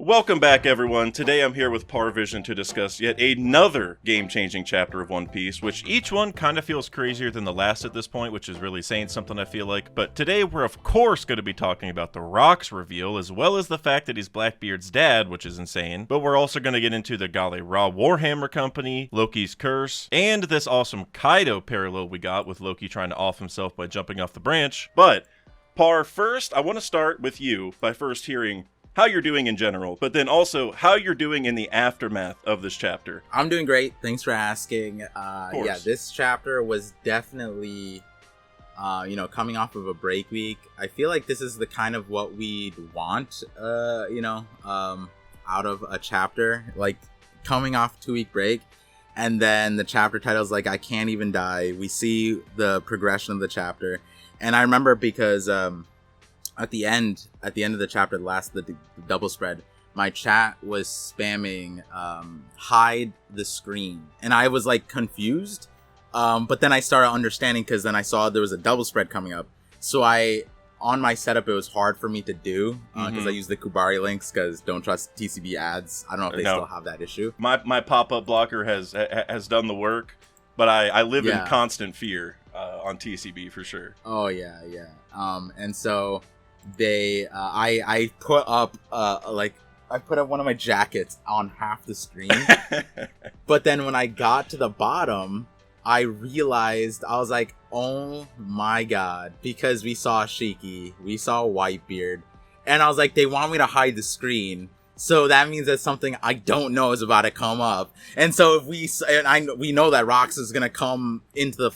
Welcome back, everyone. Today I'm here with Parvision to discuss yet another game-changing chapter of One Piece, which each one kind of feels crazier than the last at this point, which is really saying something, I feel like. But today we're of course going to be talking about the Rocks reveal, as well as the fact that he's Blackbeard's dad, which is insane. But we're also going to get into the Galley-La Warhammer Company, Loki's curse, and this awesome Kaido parallel we got with Loki trying to off himself by jumping off the branch. But, Par, first, I want to start with you by first hearing how you're doing in general, but then also how you're doing in the aftermath of this chapter. I'm doing great. Thanks for asking. Yeah, this chapter was definitely, coming off of a break week. I feel like this is the kind of what we'd want, out of a chapter, like coming off a 2-week break. And then the chapter title's like, I Can't Even Die. We see the progression of the chapter. And I remember because, at the end of the chapter, the double spread, my chat was spamming hide the screen, and I was like confused, but then I started understanding because then I saw there was a double spread coming up. So on my setup, it was hard for me to do because I use the Kubari links because don't trust TCB ads. I don't know if they still have that issue. My pop-up blocker has done the work, but I live in constant fear on TCB for sure. Oh yeah. And so I put up one of my jackets on half the screen. But then when I got to the bottom, I realized, I was like, oh my god, because we saw Shiki, we saw Whitebeard, and I was like, they want me to hide the screen. So that means that something I don't know is about to come up. And so we know that Rox is going to come into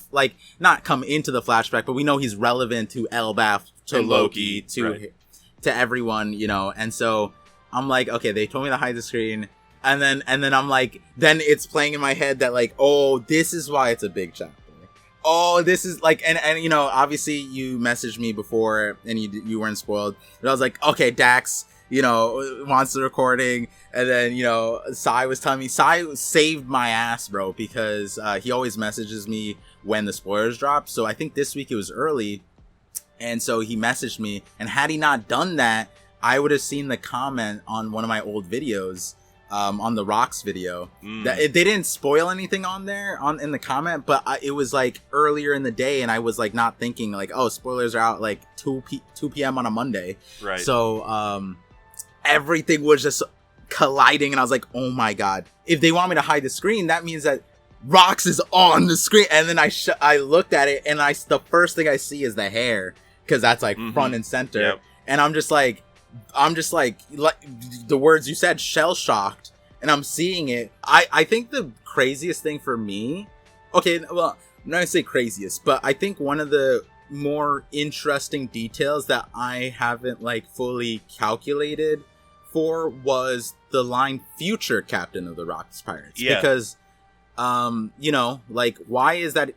not come into the flashback, but we know he's relevant to Elbaf, to Loki, to everyone, And so I'm like, okay, they told me to hide the screen. And then I'm like, then it's playing in my head that like, oh, this is why it's a big chapter. Oh, this is like, and obviously you messaged me before and you weren't spoiled. But I was like, okay, Dax, wants the recording. And then, Sai was telling me, Sai saved my ass, bro, because he always messages me when the spoilers drop. So I think this week it was early. And so he messaged me, and had he not done that, I would have seen the comment on one of my old videos, on the Rocks video. That they didn't spoil anything on there in the comment, but it was like earlier in the day, and I was like not thinking like, oh, spoilers are out like 2 p.m. on a Monday. Right. So everything was just colliding, and I was like, oh my god, if they want me to hide the screen, that means that Rocks is on the screen. And then I looked at it, and the first thing I see is the hair, because that's like front and center. Yep. And I'm just like the words you said, shell shocked, and I'm seeing it. I think the craziest thing for me, okay, well, I'm not gonna say craziest, but I think one of the more interesting details that I haven't like fully calculated for was the line future captain of the Rocks Pirates. Yeah. Because why is that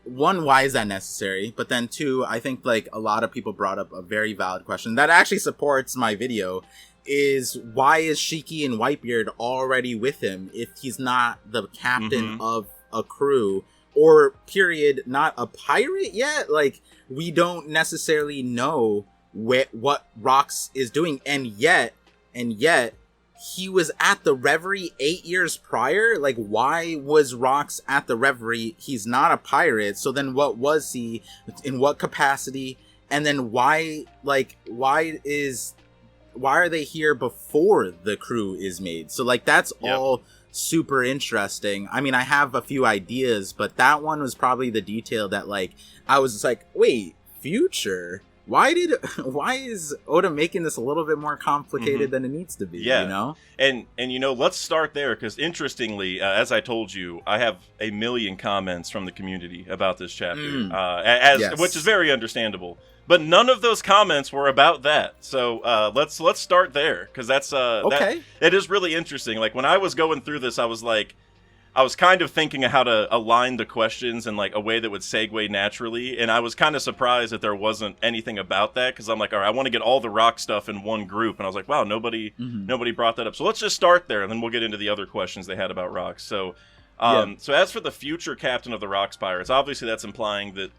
necessary? But then 2, I think like a lot of people brought up a very valid question that actually supports my video, is why is Shiki and Whitebeard already with him if he's not the captain of a crew, or period, not a pirate yet? Like, we don't necessarily know what Rocks is doing, and yet he was at the Revery 8 years prior. Like, why was Rocks at the Revery? He's not a pirate. So then what was he? In what capacity? And then why are they here before the crew is made? So like, that's all super interesting. I mean, I have a few ideas, but that one was probably the detail that like, I was just like, wait, future? Why is Oda making this a little bit more complicated than it needs to be? Yeah. And let's start there, because interestingly, as I told you, I have a million comments from the community about this chapter, which is very understandable. But none of those comments were about that. So let's start there, because that's okay. It is really interesting. Like, when I was going through this, I was kind of thinking of how to align the questions in like a way that would segue naturally, and I was kind of surprised that there wasn't anything about that, because I'm like, all right, I want to get all the rock stuff in one group, and I was like, wow, nobody brought that up. So let's just start there, and then we'll get into the other questions they had about rocks. So, so as for the future captain of the Rocks Pirates, obviously that's implying that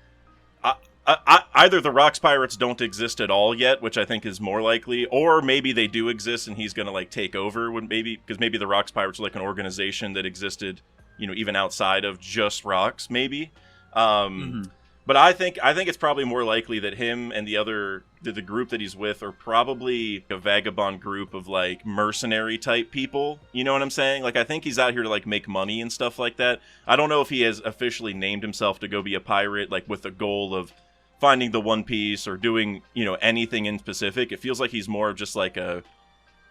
either the Rocks pirates don't exist at all yet, which I think is more likely, or maybe they do exist and he's gonna like take over because maybe the Rocks pirates are like an organization that existed, even outside of just Rocks, maybe. But I think it's probably more likely that him and the group that he's with are probably a vagabond group of like mercenary type people. You know what I'm saying? Like I think he's out here to like make money and stuff like that. I don't know if he has officially named himself to go be a pirate, like with the goal of finding the One Piece or doing, anything in specific. It feels like he's more of just like a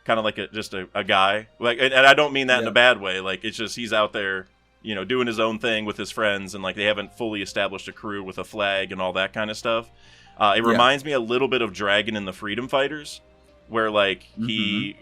guy. Like, and I don't mean that in a bad way. Like it's just he's out there, doing his own thing with his friends, and like they haven't fully established a crew with a flag and all that kind of stuff. It reminds me a little bit of Dragon in the Freedom Fighters, where like he,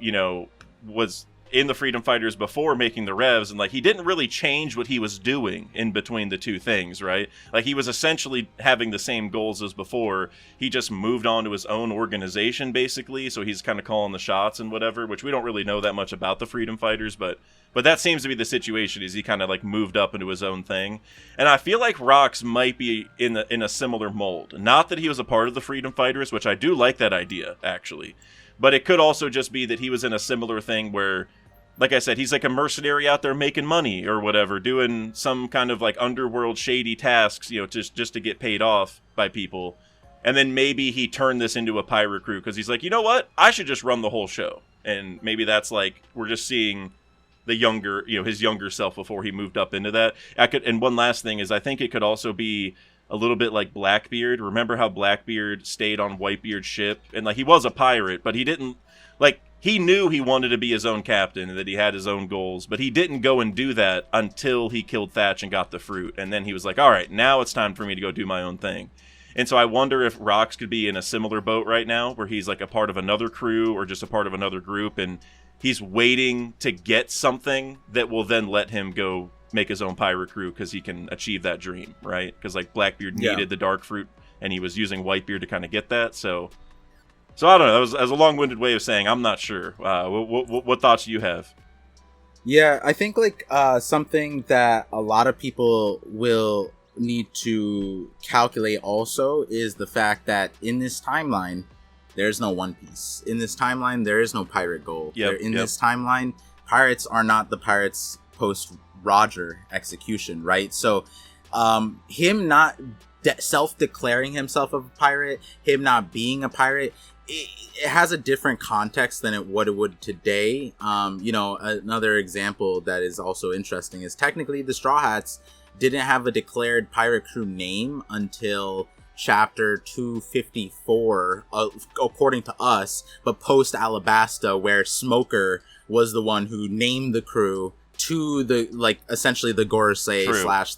was in the Freedom Fighters before making the Revs, and like he didn't really change what he was doing in between the two things, right? Like he was essentially having the same goals as before. He just moved on to his own organization basically, so he's kind of calling the shots and whatever, which we don't really know that much about the Freedom Fighters, but that seems to be the situation, is he kind of like moved up into his own thing. And I feel like Rocks might be in a similar mold. Not that he was a part of the Freedom Fighters, which I do like that idea actually, but it could also just be that he was in a similar thing where, like I said, he's like a mercenary out there making money or whatever, doing some kind of like underworld shady tasks, just to get paid off by people. And then maybe he turned this into a pirate crew because he's like, you know what? I should just run the whole show. And maybe that's like, we're just seeing the younger, his younger self before he moved up into that. And one last thing is, I think it could also be a little bit like Blackbeard. Remember how Blackbeard stayed on Whitebeard's ship? And like he was a pirate, but he didn't, like, he knew he wanted to be his own captain and that he had his own goals, but he didn't go and do that until he killed Thatch and got the fruit. And then he was like, all right, now it's time for me to go do my own thing. And so I wonder if Rocks could be in a similar boat right now, where he's like a part of another crew or just a part of another group, and he's waiting to get something that will then let him go make his own pirate crew because he can achieve that dream, right? Because like Blackbeard needed the dark fruit, and he was using Whitebeard to kind of get that. So I don't know. That was a long-winded way of saying I'm not sure. What thoughts do you have? Yeah, I think like something that a lot of people will need to calculate also is the fact that in this timeline, there's no One Piece. In this timeline, there is no pirate goal. This timeline, pirates are not the pirates post Roger execution, right? So him not self-declaring himself a pirate, him not being a pirate, it has a different context than what it would today. Another example that is also interesting is technically the Straw Hats didn't have a declared pirate crew name until chapter 254, according to us, but post Alabasta, where Smoker was the one who named the crew to the, like, essentially the Gorosei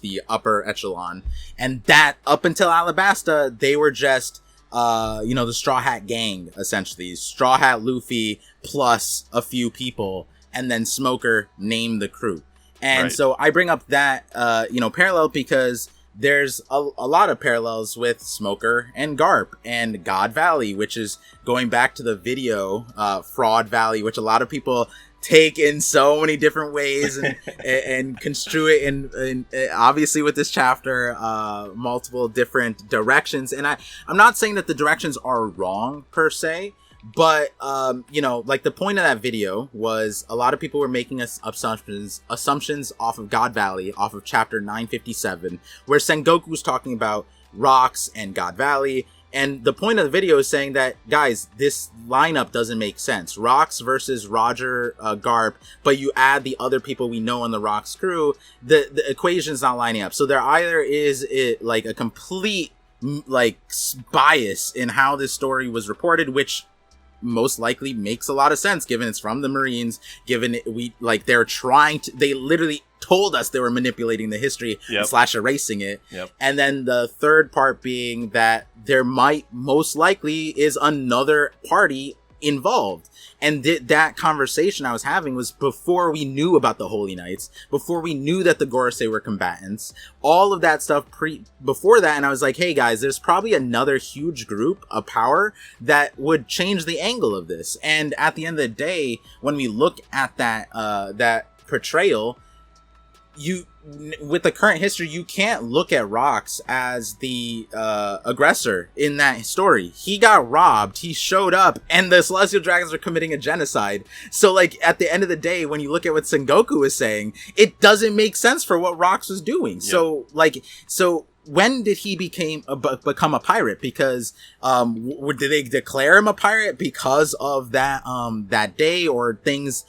/ the upper echelon. And that, up until Alabasta, they were just the Straw Hat gang, essentially. Straw Hat Luffy plus a few people, and then Smoker named the crew. And so I bring up that, parallel because there's a lot of parallels with Smoker and Garp and God Valley, which is going back to the video, Fraud Valley, which a lot of people take in so many different ways and construe it in obviously with this chapter, multiple different directions. And I'm not saying that the directions are wrong per se, but like the point of that video was a lot of people were making assumptions off of God Valley, off of chapter 957, where Sengoku was talking about Rocks and God Valley. And the point of the video is saying that, guys, this lineup doesn't make sense. Rocks versus Roger, Garp, but you add the other people we know on the Rocks crew, the equation's not lining up. So there either is like a complete like bias in how this story was reported, which most likely makes a lot of sense given it's from the Marines, given they literally told us they were manipulating the history / erasing it. And then the third part being that there might most likely is another party involved. And that conversation I was having was before we knew about the Holy Knights, before we knew that the Gorosei were combatants, all of that stuff before that. And I was like, hey guys, there's probably another huge group of power that would change the angle of this. And at the end of the day, when we look at that portrayal, with the current history, you can't look at Rox as the aggressor in that story. He got robbed, he showed up, and the Celestial Dragons are committing a genocide. So, like, at the end of the day, when you look at what Sengoku is saying, it doesn't make sense for what Rox was doing. Yep. So when did he become a pirate? Because did they declare him a pirate because of that day, or things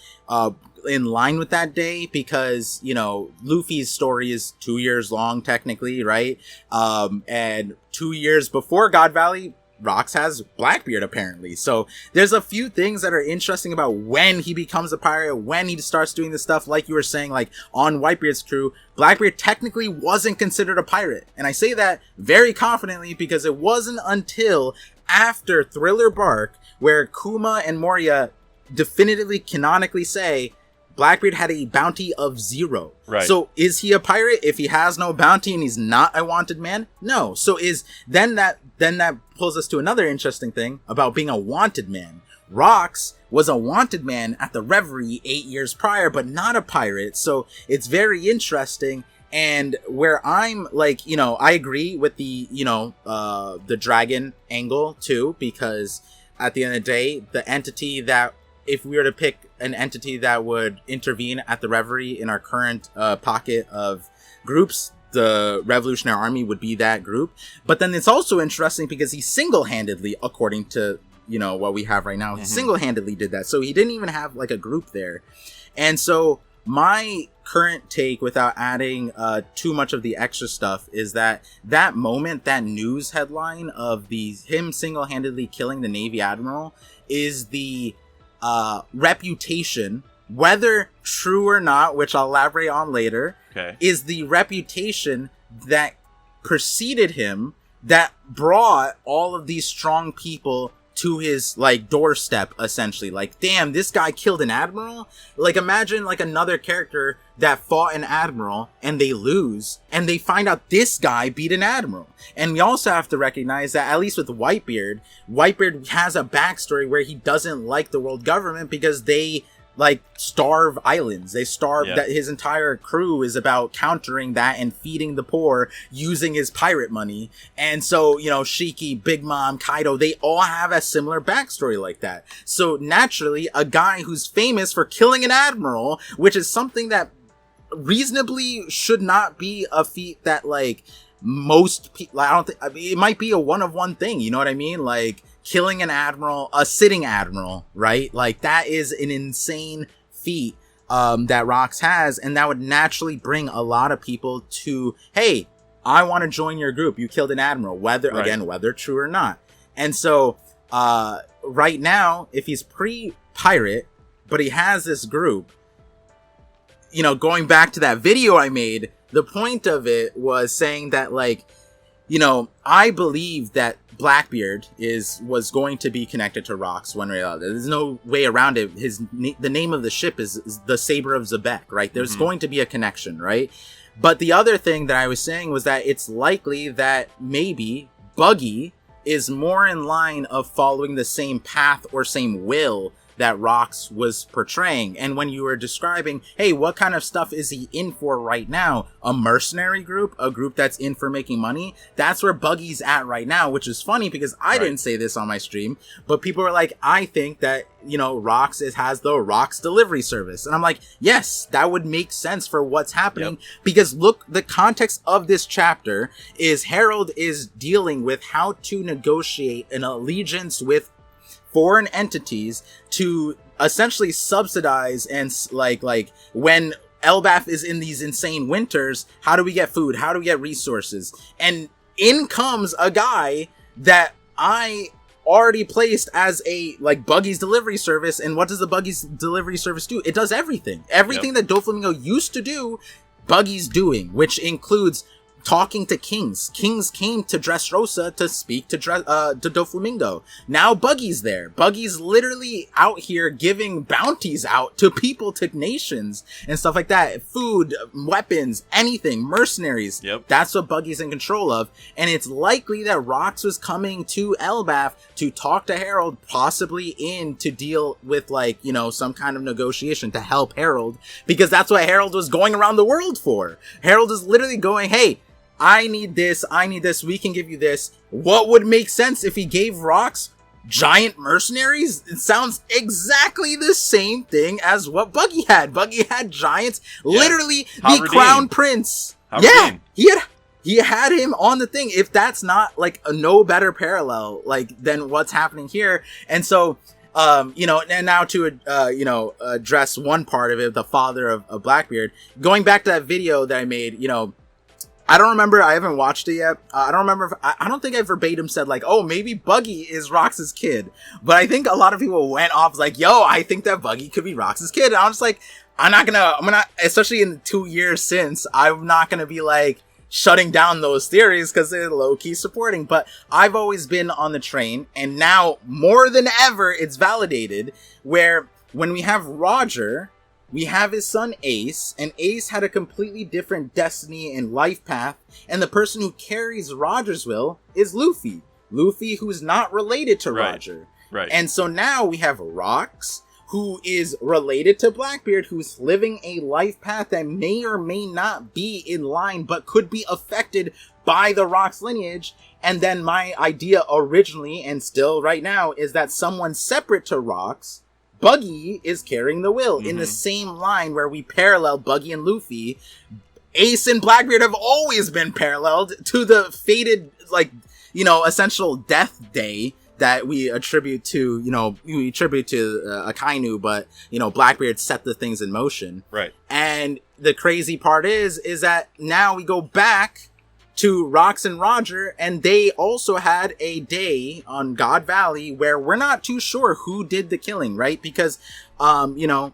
in line with that day? Because, you know, Luffy's story is 2 years long technically, right? And 2 years before God Valley, Rox has Blackbeard apparently. So there's a few things that are interesting about when he becomes a pirate, when he starts doing this stuff. Like you were saying, like on Whitebeard's crew, Blackbeard technically wasn't considered a pirate. And I say that very confidently because it wasn't until after Thriller Bark where Kuma and Moria definitively canonically say Blackbeard had a bounty of 0. Right. So is he a pirate if he has no bounty and he's not a wanted man? No. So then that pulls us to another interesting thing about being a wanted man. Rox was a wanted man at the Revery 8 years prior, but not a pirate. So it's very interesting. And where I'm like, you know, I agree with the, you know, the dragon angle too, because at the end of the day, the entity that, if we were to pick an entity that would intervene at the Reverie in our current pocket of groups, the Revolutionary Army would be that group. But then it's also interesting because he single-handedly, according to, you know, what we have right now, he single-handedly did that. So he didn't even have like a group there. And so my current take, without adding too much of the extra stuff, is that moment, that news headline of him single-handedly killing the Navy Admiral is the reputation, whether true or not, which I'll elaborate on later, is the reputation that preceded him, that brought all of these strong people to his, like, doorstep, essentially. Like, damn, this guy killed an admiral? Like, imagine, like, another character that fought an admiral, and they lose, and they find out this guy beat an admiral. And we also have to recognize that, at least with Whitebeard has a backstory where he doesn't like the world government because they, like, starve islands. They starve, that his entire crew is about countering that and feeding the poor using his pirate money. And so, you know, Shiki, Big Mom, Kaido, they all have a similar backstory like that. So naturally, a guy who's famous for killing an admiral, which is something that reasonably should not be a feat that, like, most people, I don't think, I mean, it might be a one-of-one thing, you know what I mean? Like, killing an admiral, a sitting admiral, right? Like, that is an insane feat that Rox has, and that would naturally bring a lot of people to, hey, I want to join your group. You killed an admiral, whether true or not. And so, right now, if he's pre-pirate, but he has this group, you know, going back to that video I made, the point of it was saying that, like, you know, I believe that Blackbeard was going to be connected to Rox one way or other. There's no way around it. The name of the ship is the Saber of Zebek, right? There's going to be a connection, right? But the other thing that I was saying was that it's likely that maybe Buggy is more in line of following the same path or same will that Rox was portraying. And when you were describing, hey, what kind of stuff is he in for right now? A mercenary group? A group that's in for making money? That's where Buggy's at right now, which is funny because I didn't say this on my stream, but people were like, I think that, you know, Rox has the Rox delivery service. And I'm like, yes, that would make sense for what's happening, because look, the context of this chapter is Harold is dealing with how to negotiate an allegiance with foreign entities to essentially subsidize and like when Elbaf is in these insane winters, how do we get food? How do we get resources? And in comes a guy that I already placed as a, like, Buggy's delivery service. And what does the Buggy's delivery service do? It does everything. Everything that Doflamingo used to do, Buggy's doing, which includes talking to kings. Kings came to Dressrosa to speak to Doflamingo. Now Buggy's there. Buggy's literally out here giving bounties out to people, to nations and stuff like that. Food, weapons, anything, mercenaries. Yep. That's what Buggy's in control of. And it's likely that Rox was coming to Elbaf to talk to Harold, possibly in to deal with, like, you know, some kind of negotiation to help Harold, because that's what Harold was going around the world for. Harold is literally going, hey, I need this, we can give you this. What would make sense if he gave Rox giant mercenaries? It sounds exactly the same thing as what Buggy had. Buggy had giants, literally the crown prince. He had him on the thing. If that's not like a no better parallel, like, than what's happening here. And so, you know, and now to, address one part of it, the father of Blackbeard, going back to that video that I made, you know, I don't remember. I haven't watched it yet. I don't remember. I don't think I verbatim said, like, oh, maybe Buggy is Rox's kid. But I think a lot of people went off like, yo, I think that Buggy could be Rox's kid. And I'm just like, I'm gonna, especially in the 2 years since, I'm not gonna be like shutting down those theories because they're low-key supporting. But I've always been on the train. And now more than ever, it's validated, where when we have Roger, we have his son Ace, and Ace had a completely different destiny and life path, and the person who carries Roger's will is Luffy. Luffy, who's not related to Roger. Right. And so now we have Rox, who is related to Blackbeard, who's living a life path that may or may not be in line, but could be affected by the Rox lineage. And then my idea originally, and still right now, is that someone separate to Rox, Buggy, is carrying the will in the same line where we parallel Buggy and Luffy. Ace and Blackbeard have always been paralleled to the fated, like, you know, essential death day that we attribute to, you know, Akainu, but, you know, Blackbeard set the things in motion. Right. And the crazy part is that now we go back to Rox and Roger, and they also had a day on God Valley where we're not too sure who did the killing, right? Because, you know,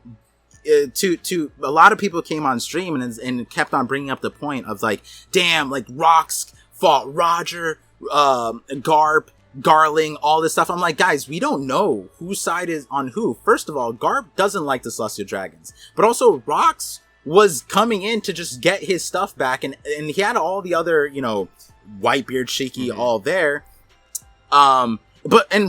to a lot of people came on stream and kept on bringing up the point of, like, damn, like, Rox fought Roger, Garp, Garling, all this stuff. I'm like, guys, we don't know whose side is on who. First of all, Garp doesn't like the Celestial Dragons, but also Rox was coming in to just get his stuff back, and he had all the other, you know, Whitebeard, Shiki, all there. And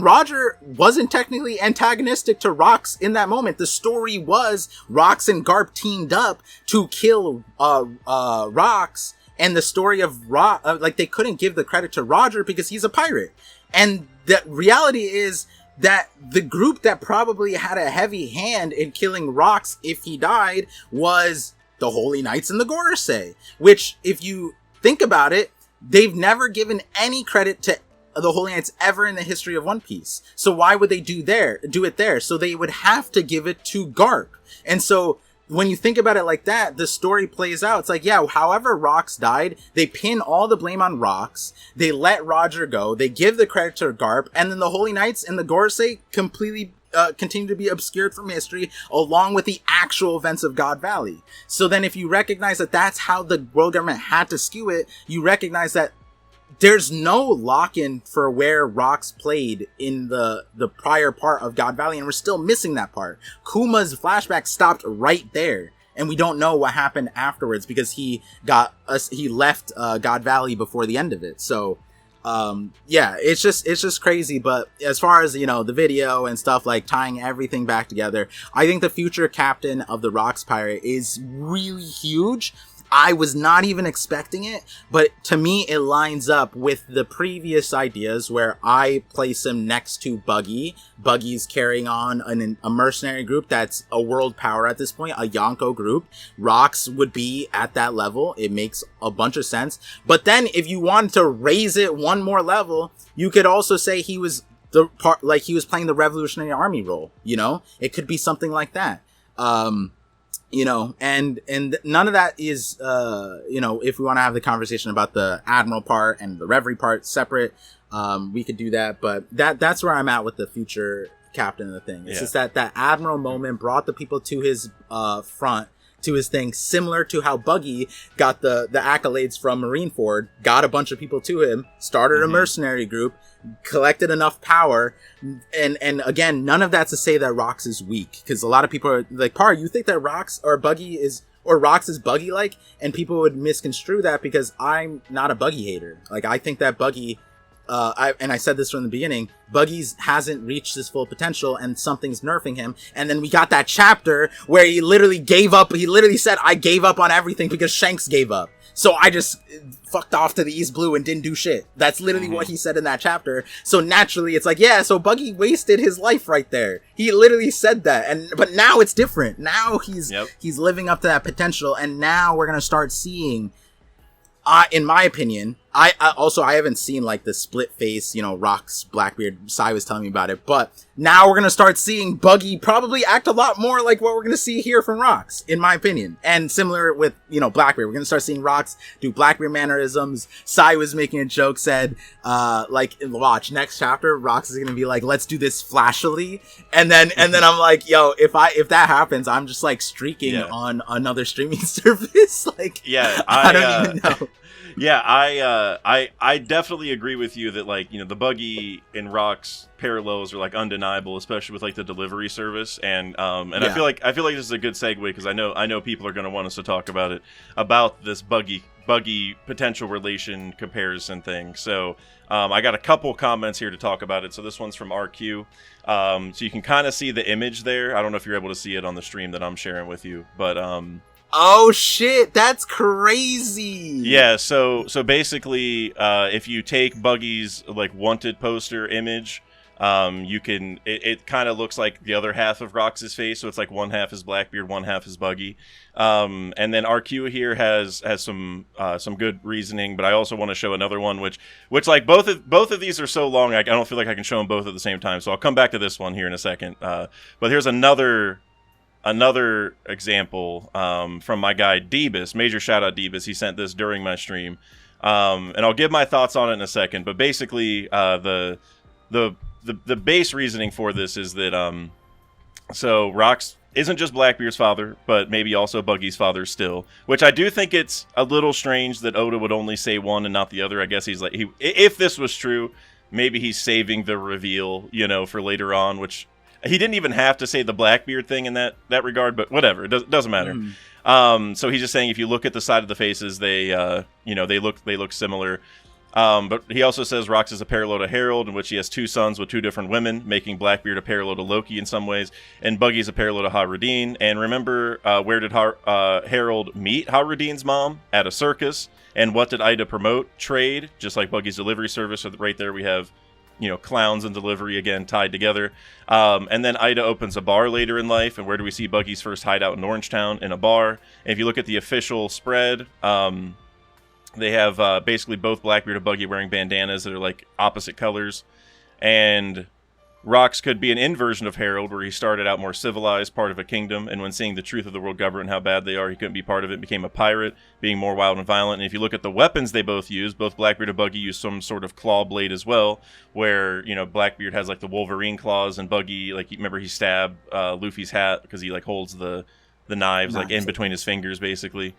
Roger wasn't technically antagonistic to Rox in that moment. The story was Rox and Garp teamed up to kill Rox, and the story of like, they couldn't give the credit to Roger because he's a pirate. And the reality is that the group that probably had a heavy hand in killing Rox if he died was the Holy Knights and the Gorosei, which, if you think about it, they've never given any credit to the Holy Knights ever in the history of One Piece. So why would they do it there? So they would have to give it to Garp. And so when you think about it like that, the story plays out. It's like, yeah, however Rox died, they pin all the blame on Rox. They let Roger go. They give the credit to Garp. And then the Holy Knights and the Gorosei completely continue to be obscured from history, along with the actual events of God Valley. So then if you recognize that that's how the world government had to skew it, you recognize that there's no lock-in for where Rox played in the prior part of God Valley, and we're still missing that part. Kuma's flashback stopped right there, and we don't know what happened afterwards because he left God Valley before the end of it. So yeah, it's just crazy. But as far as, you know, the video and stuff, like tying everything back together, I think the future captain of the Rox Pirate is really huge. I was not even expecting it, but to me, it lines up with the previous ideas where I place him next to Buggy. Buggy's carrying on a mercenary group that's a world power at this point, a Yonko group. Rox would be at that level. It makes a bunch of sense. But then if you wanted to raise it one more level, you could also say he was he was playing the Revolutionary Army role, you know? It could be something like that. You know, and none of that is, you know, if we want to have the conversation about the Admiral part and the Revery part separate, we could do that. But that's where I'm at with the future captain of the thing. It's just that Admiral moment brought the people to his front to his thing, similar to how Buggy got the accolades from Marineford, got a bunch of people to him, started a mercenary group, collected enough power, and again, none of that's to say that Rox is weak, because a lot of people are like, Par, you think that Rox or Rox is Buggy-like? And people would misconstrue that, because I'm not a Buggy hater. Like, I think that Buggy, I said this from the beginning, Buggy's hasn't reached his full potential and something's nerfing him. And then we got that chapter where he literally gave up. He literally said, I gave up on everything because Shanks gave up. So I just fucked off to the East Blue and didn't do shit. That's literally what he said in that chapter. So naturally, it's like, yeah, so Buggy wasted his life right there. He literally said that. But now it's different. Now he's living up to that potential. And now we're going to start seeing, in my opinion, I haven't seen like the split face, Rox, Blackbeard. Sai was telling me about it, but now we're gonna start seeing Buggy probably act a lot more like what we're gonna see here from Rox, in my opinion. And similar with Blackbeard, we're gonna start seeing Rox do Blackbeard mannerisms. Sai was making a joke, said watch next chapter, Rox is gonna be like, let's do this flashily, and then I'm like, yo, if that happens, I'm just like streaking on another streaming service. Like, I don't even know. Yeah, I definitely agree with you that, like, the Buggy and Rox parallels are like undeniable, especially with like the delivery service, and I feel like this is a good segue, because I know people are going to want us to talk about this Buggy potential relation comparison thing. So I got a couple comments here to talk about it. So this one's from RQ. So you can kind of see the image there. I don't know if you're able to see it on the stream that I'm sharing with you, but oh shit, that's crazy. Yeah, so basically, if you take Buggy's like wanted poster image, you can it kind of looks like the other half of Rox's face, so it's like one half is Blackbeard, one half is Buggy. And then RQ here has some good reasoning, but I also want to show another one, which like both of these are so long, I don't feel like I can show them both at the same time. So I'll come back to this one here in a second. But here's another example from my guy Debus. Major shout out Debus. He sent this during my stream, and I'll give my thoughts on it in a second. But basically, the base reasoning for this is that so Rox isn't just Blackbeard's father, but maybe also Buggy's father still. Which I do think it's a little strange that Oda would only say one and not the other. I guess he's like, if this was true, maybe he's saving the reveal, for later on, which. He didn't even have to say the Blackbeard thing in that regard, but whatever, it doesn't matter. So he's just saying if you look at the side of the faces, they look similar. But he also says Rox is a parallel to Harold, in which he has two sons with two different women, making Blackbeard a parallel to Loki in some ways, and Buggy's a parallel to Harudine. And remember, where did Harold meet Harudine's mom? At a circus. And what did Ida promote? Trade, just like Buggy's delivery service. So right there we have clowns and delivery again tied together. And then Ida opens a bar later in life, and where do we see Buggy's first hideout in Orangetown? In a bar. And if you look at the official spread, they have basically both Blackbeard and Buggy wearing bandanas that are like opposite colors. And Rox could be an inversion of Harold, where he started out more civilized, part of a kingdom, and when seeing the truth of the world government and how bad they are, he couldn't be part of it, became a pirate, being more wild and violent. And if you look at the weapons they both use, both Blackbeard and Buggy use some sort of claw blade as well, where, Blackbeard has like the Wolverine claws, and Buggy, like, remember he stabbed Luffy's hat because he like holds the knives like in between his fingers, basically.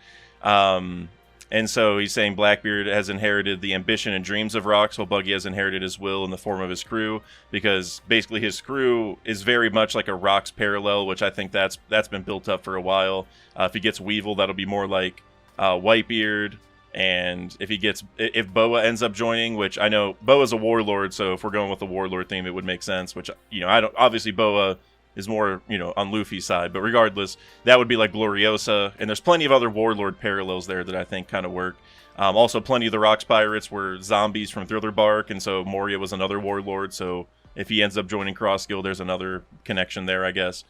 And so he's saying Blackbeard has inherited the ambition and dreams of Rox, while Buggy has inherited his will in the form of his crew, because basically his crew is very much like a Rox parallel, which I think that's been built up for a while. If he gets Weevil, that'll be more like Whitebeard, and if Boa ends up joining, which I know Boa's a warlord, so if we're going with the warlord theme, it would make sense. Which I don't. Obviously, Boa is more, on Luffy's side. But regardless, that would be like Gloriosa. And there's plenty of other Warlord parallels there that I think kind of work. Also, plenty of the Rox Pirates were zombies from Thriller Bark, and so Moria was another Warlord. So if he ends up joining Cross Guild, there's another connection there, I guess.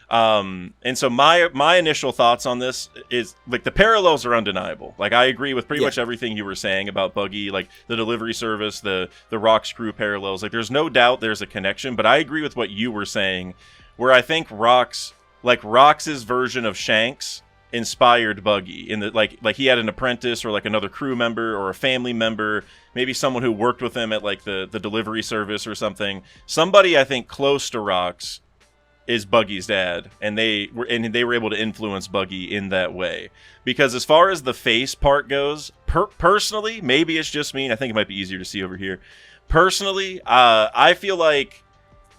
And so my initial thoughts on this is, like, the parallels are undeniable. Like, I agree with pretty much everything you were saying about Buggy, like the delivery service, the Rox crew parallels. Like, there's no doubt there's a connection, but I agree with what you were saying, where I think Rox's version of Shanks inspired Buggy in the like he had an apprentice or like another crew member or a family member, maybe someone who worked with him at like the delivery service or something. Somebody I think close to Rox is Buggy's dad, and they were able to influence Buggy in that way. Because as far as the face part goes, personally, maybe it's just me, and I think it might be easier to see over here. Personally, I feel like,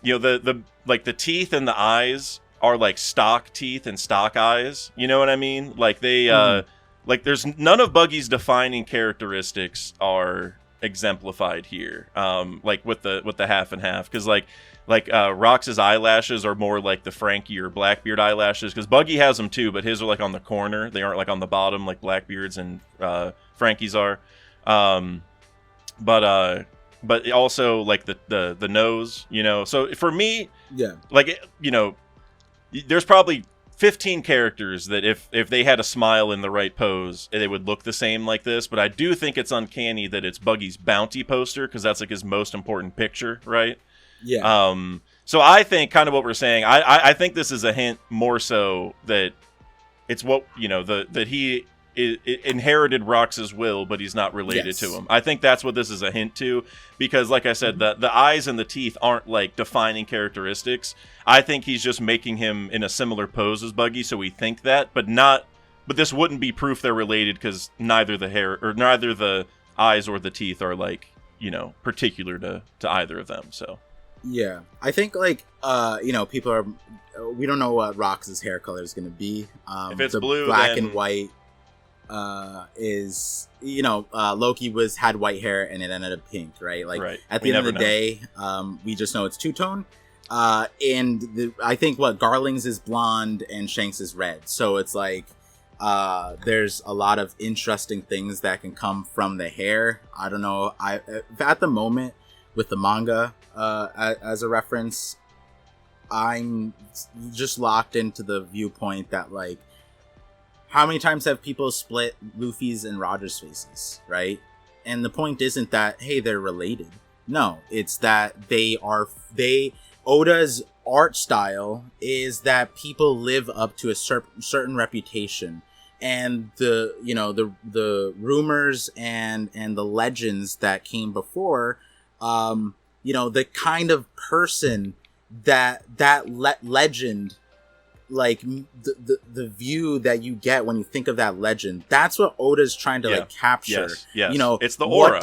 you know, the teeth and the eyes are like stock teeth and stock eyes. You know what I mean? Like they like there's none of Buggy's defining characteristics are exemplified here. Like with the half and half, because like Rox's eyelashes are more like the Frankie or Blackbeard eyelashes, because Buggy has them too, but his are like on the corner. They aren't like on the bottom like Blackbeard's and Frankie's are. But also like the nose, you know. So for me, yeah, like, you know, there's probably 15 characters that if they had a smile in the right pose, they would look the same like this. But I do think it's uncanny that it's Buggy's bounty poster, because that's like his most important picture, right? Yeah. So I think kind of what we're saying, I think this is a hint more so that it's what, you know, that he inherited Rox's will, but he's not related to him. I think that's what this is a hint to, because like I said, the eyes and the teeth aren't like defining characteristics. I think he's just making him in a similar pose as Buggy, so we think that, but this wouldn't be proof they're related, because neither the eyes or the teeth are like, you know, particular to either of them. So yeah, I think like you know, we don't know what Rox's hair color is going to be. If it's blue, black then... and white is, you know, Loki had white hair and it ended up pink, right? Like at the end of the day, we just know it's two-tone. And I think Garling's is blonde and Shanks is red. So it's like there's a lot of interesting things that can come from the hair. I don't know. At the moment with the manga as a reference, I'm just locked into the viewpoint that, like, how many times have people split Luffy's and Roger's faces, right? And the point isn't that, hey, they're related. No, it's that Oda's art style is that people live up to a certain reputation. And the rumors and the legends that came before, you know, the kind of person that legend, like the view that you get when you think of that legend, that's what Oda's trying to like capture. Yes. You know, it's the aura.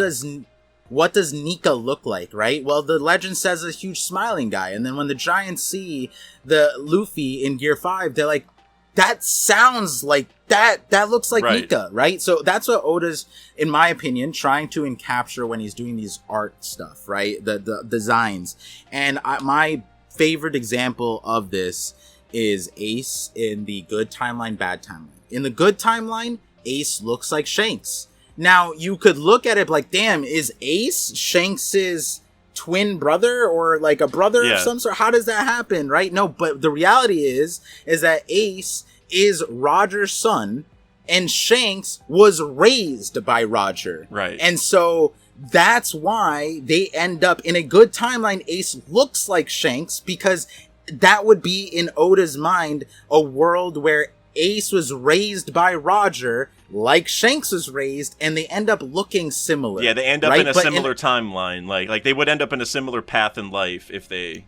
What does Nika look like, right? Well, the legend says a huge smiling guy, and then when the Giants see the Luffy in Gear 5, they're like, that sounds like that looks like Nika, right? So that's what Oda's, in my opinion, trying to capture when he's doing these art stuff, right? The designs. And my favorite example of this is Ace in the good timeline, bad timeline. In the good timeline, Ace looks like Shanks. Now, you could look at it like, damn, is Ace Shanks's twin brother or like a brother of some sort? How does that happen, right? No, but the reality is that Ace is Roger's son, and Shanks was raised by Roger. Right. And so that's why they end up in a good timeline. Ace looks like Shanks, because that would be, in Oda's mind, a world where Ace was raised by Roger, like Shanks was raised, and they end up looking similar. Yeah, they end up in a similar timeline. Like they would end up in a similar path in life if they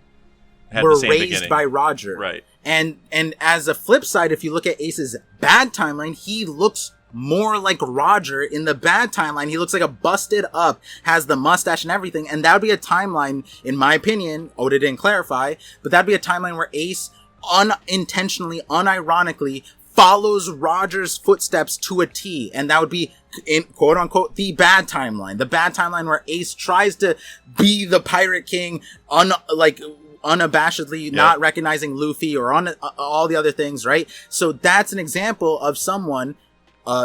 had the same beginning. Were raised by Roger. Right. And as a flip side, if you look at Ace's bad timeline, he looks more like Roger. In the bad timeline, he looks like a busted up, has the mustache and everything, and that would be a timeline, in my opinion, Oda didn't clarify, but that'd be a timeline where Ace unintentionally, unironically follows Roger's footsteps to a T, and that would be, in quote unquote, the bad timeline where Ace tries to be the Pirate King unabashedly, not recognizing Luffy or on all the other things, right? So that's an example of someone,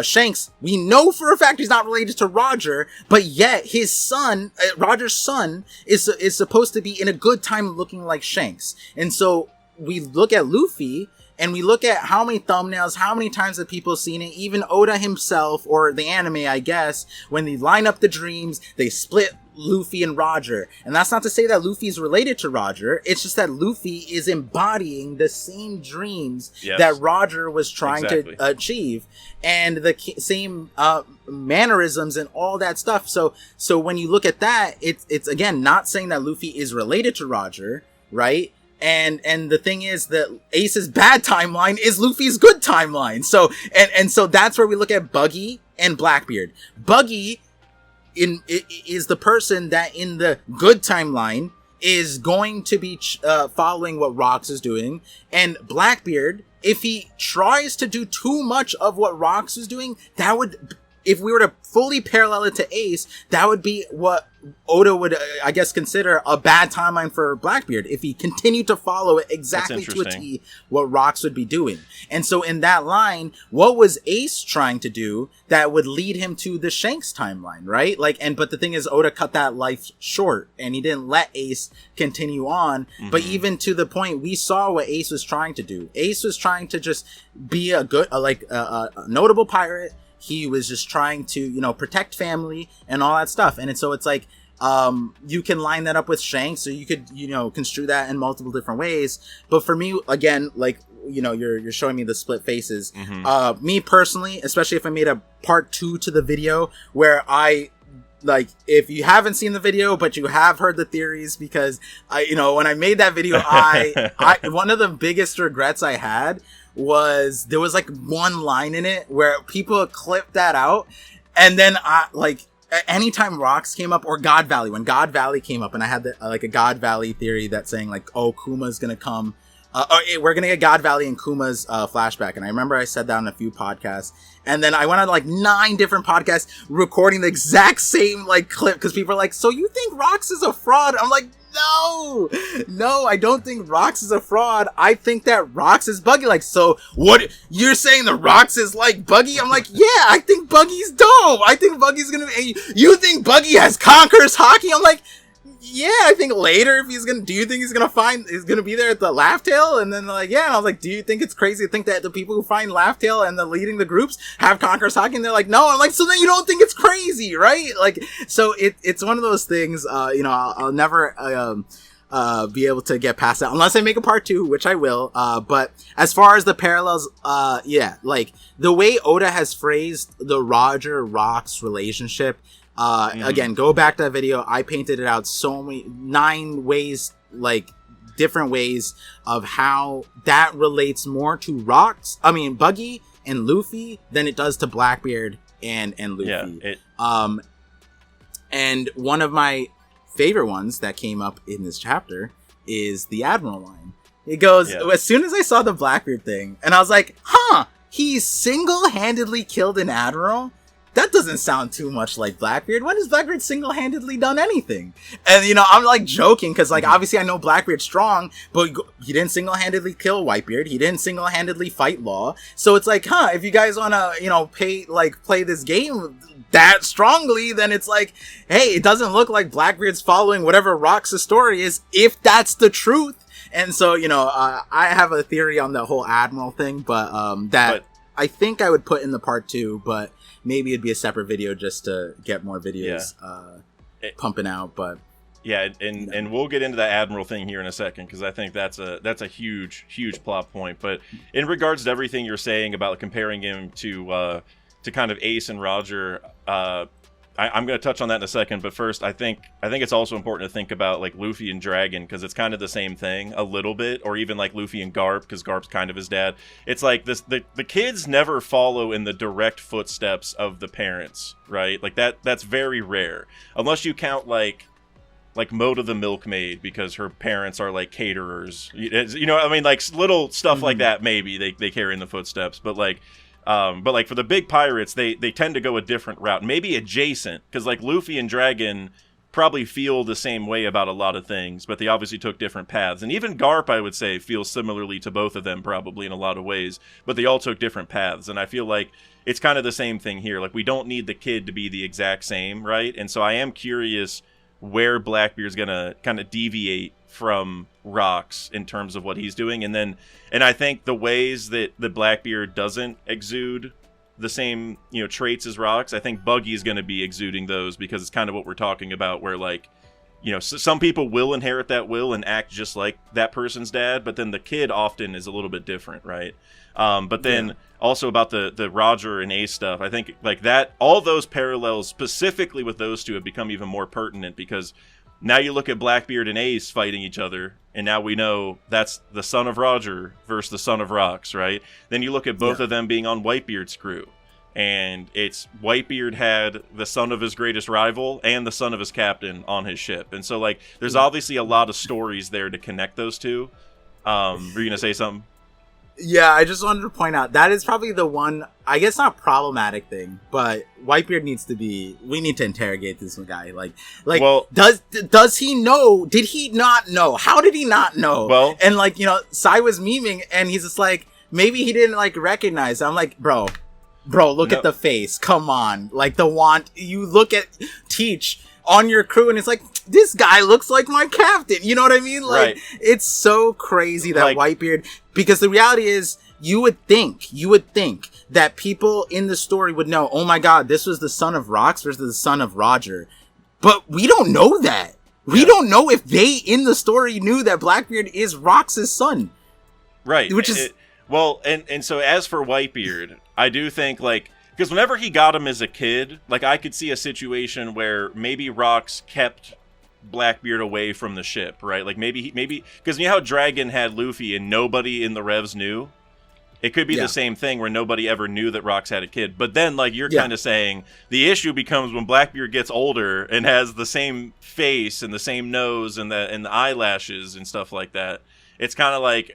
Shanks, we know for a fact he's not related to Roger, but yet his son, Roger's son, is supposed to be in a good time looking like Shanks. And so we look at Luffy, and we look at how many thumbnails, how many times have people seen it, even Oda himself, or the anime, I guess, when they line up the dreams, they split Luffy and Roger. And that's not to say that Luffy is related to Roger, it's just that Luffy is embodying the same dreams that Roger was trying to achieve, and the same mannerisms and all that stuff. So when you look at that, it's again not saying that Luffy is related to Roger, right? And the thing is that Ace's bad timeline is Luffy's good timeline. So so that's where we look at Buggy and Blackbeard. Buggy is the person that in the good timeline is going to be following what Rox is doing, and Blackbeard, if he tries to do too much of what Rox is doing, that would, if we were to fully parallel it to Ace, that would be what Oda would, I guess, consider a bad timeline for Blackbeard if he continued to follow it exactly to a T what Rox would be doing. And so in that line, what was Ace trying to do that would lead him to the Shanks timeline, right? Like, but the thing is, Oda cut that life short and he didn't let Ace continue on. Mm-hmm. But even to the point, we saw what Ace was trying to do. Ace was trying to just be a good, a notable pirate. He was just trying to, protect family and all that stuff. And so it's like, you can line that up with Shanks, so you could, construe that in multiple different ways. But for me, again, like, you're showing me the split faces. Mm-hmm. Me personally, especially if I made a part 2 to the video where if you haven't seen the video, but you have heard the theories, because when I made that video, I one of the biggest regrets I had was there was like one line in it where people clipped that out, and then anytime Rox came up, or God Valley, when God Valley came up, and I had a God Valley theory that's saying like, oh, Kuma's gonna come, we're gonna get God Valley and Kuma's flashback. And I remember I said that on a few podcasts, and then I went on 9 different podcasts recording the exact same clip, because people are like, so you think Rox is a fraud? I'm like, no, I don't think Rox is a fraud. I think that Rox is Buggy. So what, you're saying the Rox is like Buggy? I'm like, yeah, I think Buggy's dope. I think Buggy's gonna be, you think Buggy has Conqueror's Hockey? I'm like, yeah, I think later if do you think he's gonna be there at the Laugh Tale? And then yeah, and I was like, do you think it's crazy to think that the people who find Laugh Tale and the leading the groups have Conqueror's Hockey? And they're like, no. I'm like, so then you don't think it's crazy, right? So it's one of those things, I'll never, be able to get past that unless I make a part 2, which I will. But as far as the parallels, the way Oda has phrased the Roger Rox relationship, again, go back to that video. I painted it out so many 9 ways, different ways of how that relates more to Buggy and Luffy than it does to Blackbeard and Luffy. Yeah, and one of my favorite ones that came up in this chapter is the Admiral line. It goes, as soon as I saw the Blackbeard thing, and I was like, he single-handedly killed an Admiral? That doesn't sound too much like Blackbeard. When has Blackbeard single-handedly done anything? And, I'm joking, because obviously I know Blackbeard's strong, but he didn't single-handedly kill Whitebeard. He didn't single-handedly fight Law. So it's if you guys want to, play this game that strongly, then it's hey, it doesn't look like Blackbeard's following whatever Rox's story is, if that's the truth. And so, I have a theory on the whole Admiral thing, but I think I would put in the part 2, but maybe it'd be a separate video just to get more videos pumping out. But and we'll get into that Admiral thing here in a second, because I think that's a huge plot point. But in regards to everything you're saying about comparing him to kind of Ace and Roger, I'm going to touch on that in a second, but first, I think it's also important to think about Luffy and Dragon, because it's kind of the same thing a little bit, or even Luffy and Garp, because Garp's kind of his dad. It's this: the kids never follow in the direct footsteps of the parents, right? That's very rare, unless you count Moda the Milkmaid, because her parents are caterers. Little stuff like that. Maybe they carry in the footsteps, but for the big pirates, they tend to go a different route, maybe adjacent, because Luffy and Dragon probably feel the same way about a lot of things, but they obviously took different paths. And even Garp, I would say, feels similarly to both of them probably in a lot of ways, but they all took different paths. And I feel it's kind of the same thing here. We don't need the kid to be the exact same, right? And so I am curious where Blackbeard's gonna kind of deviate from Rox in terms of what he's doing, and I think the ways that the Blackbeard doesn't exude the same traits as Rox, I think Buggy's going to be exuding those, because it's kind of what we're talking about, where some people will inherit that will and act just like that person's dad, but then the kid often is a little bit different, right? But then also about the Roger and Ace stuff, I think that all those parallels specifically with those two have become even more pertinent, because Now you look at Blackbeard and Ace fighting each other, and now we know that's the son of Roger versus the son of Rox, right? Then you look at both of them being on Whitebeard's crew, and it's Whitebeard had the son of his greatest rival and the son of his captain on his ship. And so, like, there's obviously a lot of stories there to connect those two. Were you going to say something? Yeah, I just wanted to point out that is probably the one, I guess not problematic thing, but Whitebeard we need to interrogate this guy. Like, well, does he know? Did he not know? How did he not know? Well, and like, you know, Sai was memeing and he's just like, maybe he didn't like recognize. I'm like, bro, look at the face. Come on. Like you look at Teach on your crew and it's like, this guy looks like my captain. You know what I mean? Like, It's so crazy that Whitebeard, because the reality is you would think that people in the story would know, oh my God, this was the son of Rox versus the son of Roger. But we don't know that. We don't know if they in the story knew that Blackbeard is Rox's son. Right. Which is... and so as for Whitebeard, I do think, like, because whenever he got him as a kid, like, I could see a situation where maybe Rox kept Blackbeard away from the ship, right? Like, maybe because you know how Dragon had Luffy and nobody in the Revs knew? It could be the same thing where nobody ever knew that Rox had a kid. But then, like, you're kind of saying the issue becomes when Blackbeard gets older and has the same face and the same nose and the eyelashes and stuff like that. It's kind of like,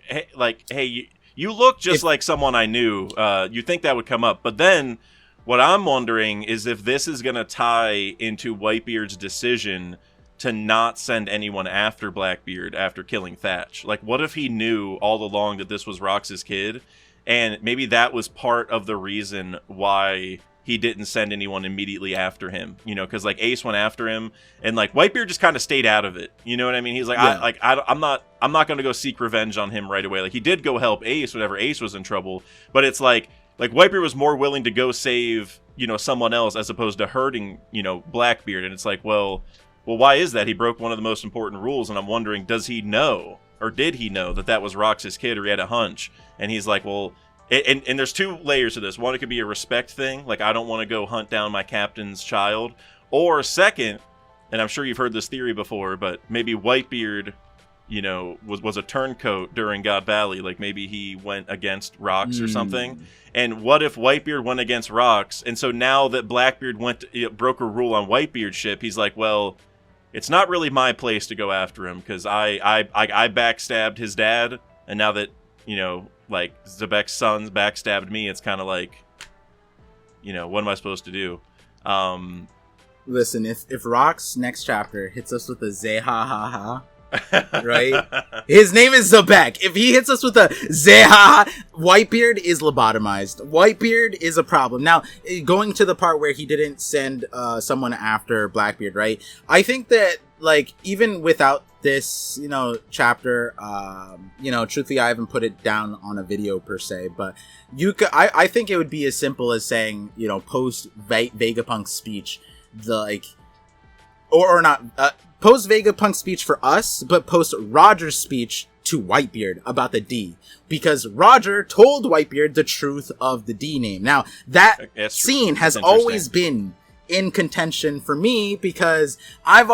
hey, you look just like someone I knew. You think that would come up. But then what I'm wondering is if this is going to tie into Whitebeard's decision to not send anyone after Blackbeard after killing Thatch. Like, what if he knew all along that this was Rox's kid? And maybe that was part of the reason why he didn't send anyone immediately after him. You know, because, like, Ace went after him, and, like, Whitebeard just kind of stayed out of it. You know what I mean? He's like, I'm not going to go seek revenge on him right away. Like, he did go help Ace whenever Ace was in trouble, but it's like Whitebeard was more willing to go save, you know, someone else as opposed to hurting, you know, Blackbeard. And it's like, well, why is that? He broke one of the most important rules, and I'm wondering, does he know, or did he know that was Rox's kid, or he had a hunch? And he's like, well, and there's two layers to this. One, it could be a respect thing, like, I don't want to go hunt down my captain's child. Or second, and I'm sure you've heard this theory before, but maybe Whitebeard, you know, was a turncoat during God Valley. Like, maybe he went against Rox or something. And what if Whitebeard went against Rox? And so now that Blackbeard broke a rule on Whitebeard's ship, he's like, well, it's not really my place to go after him because I backstabbed his dad, and now that, you know, like, Zebek's sons backstabbed me, it's kind of like, you know, what am I supposed to do? Listen, if Rox next chapter hits us with a Zeha-ha-ha, right? His name is Zebek. If he hits us with a Zeha, Whitebeard is lobotomized. Whitebeard is a problem. Now, going to the part where he didn't send someone after Blackbeard, right? I think that, like, even without this, you know, chapter, you know, truthfully, I haven't put it down on a video per se, but you could, I think it would be as simple as saying, you know, post Vegapunk's speech, or not, post Vegapunk's speech for us, but post Roger's speech to Whitebeard about the D, because Roger told Whitebeard the truth of the D name. Now, that scene has always been in contention for me, because I've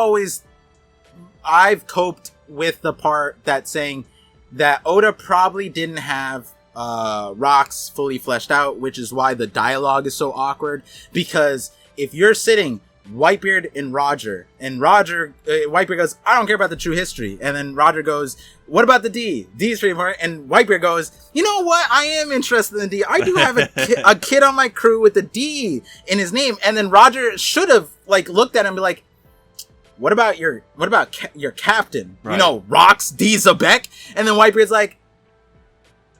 coped with the part that's saying that Oda probably didn't have Rox fully fleshed out, which is why the dialogue is so awkward, because if you're sitting Whitebeard and Whitebeard goes, I don't care about the true history. And then Roger goes, what about the D? D's pretty important. And Whitebeard goes, you know what? I am interested in the D. I do have a kid on my crew with the D in his name. And then Roger should have, like, looked at him and be like, what about your captain? Right. You know, Rox D. Zebek? And then Whitebeard's like,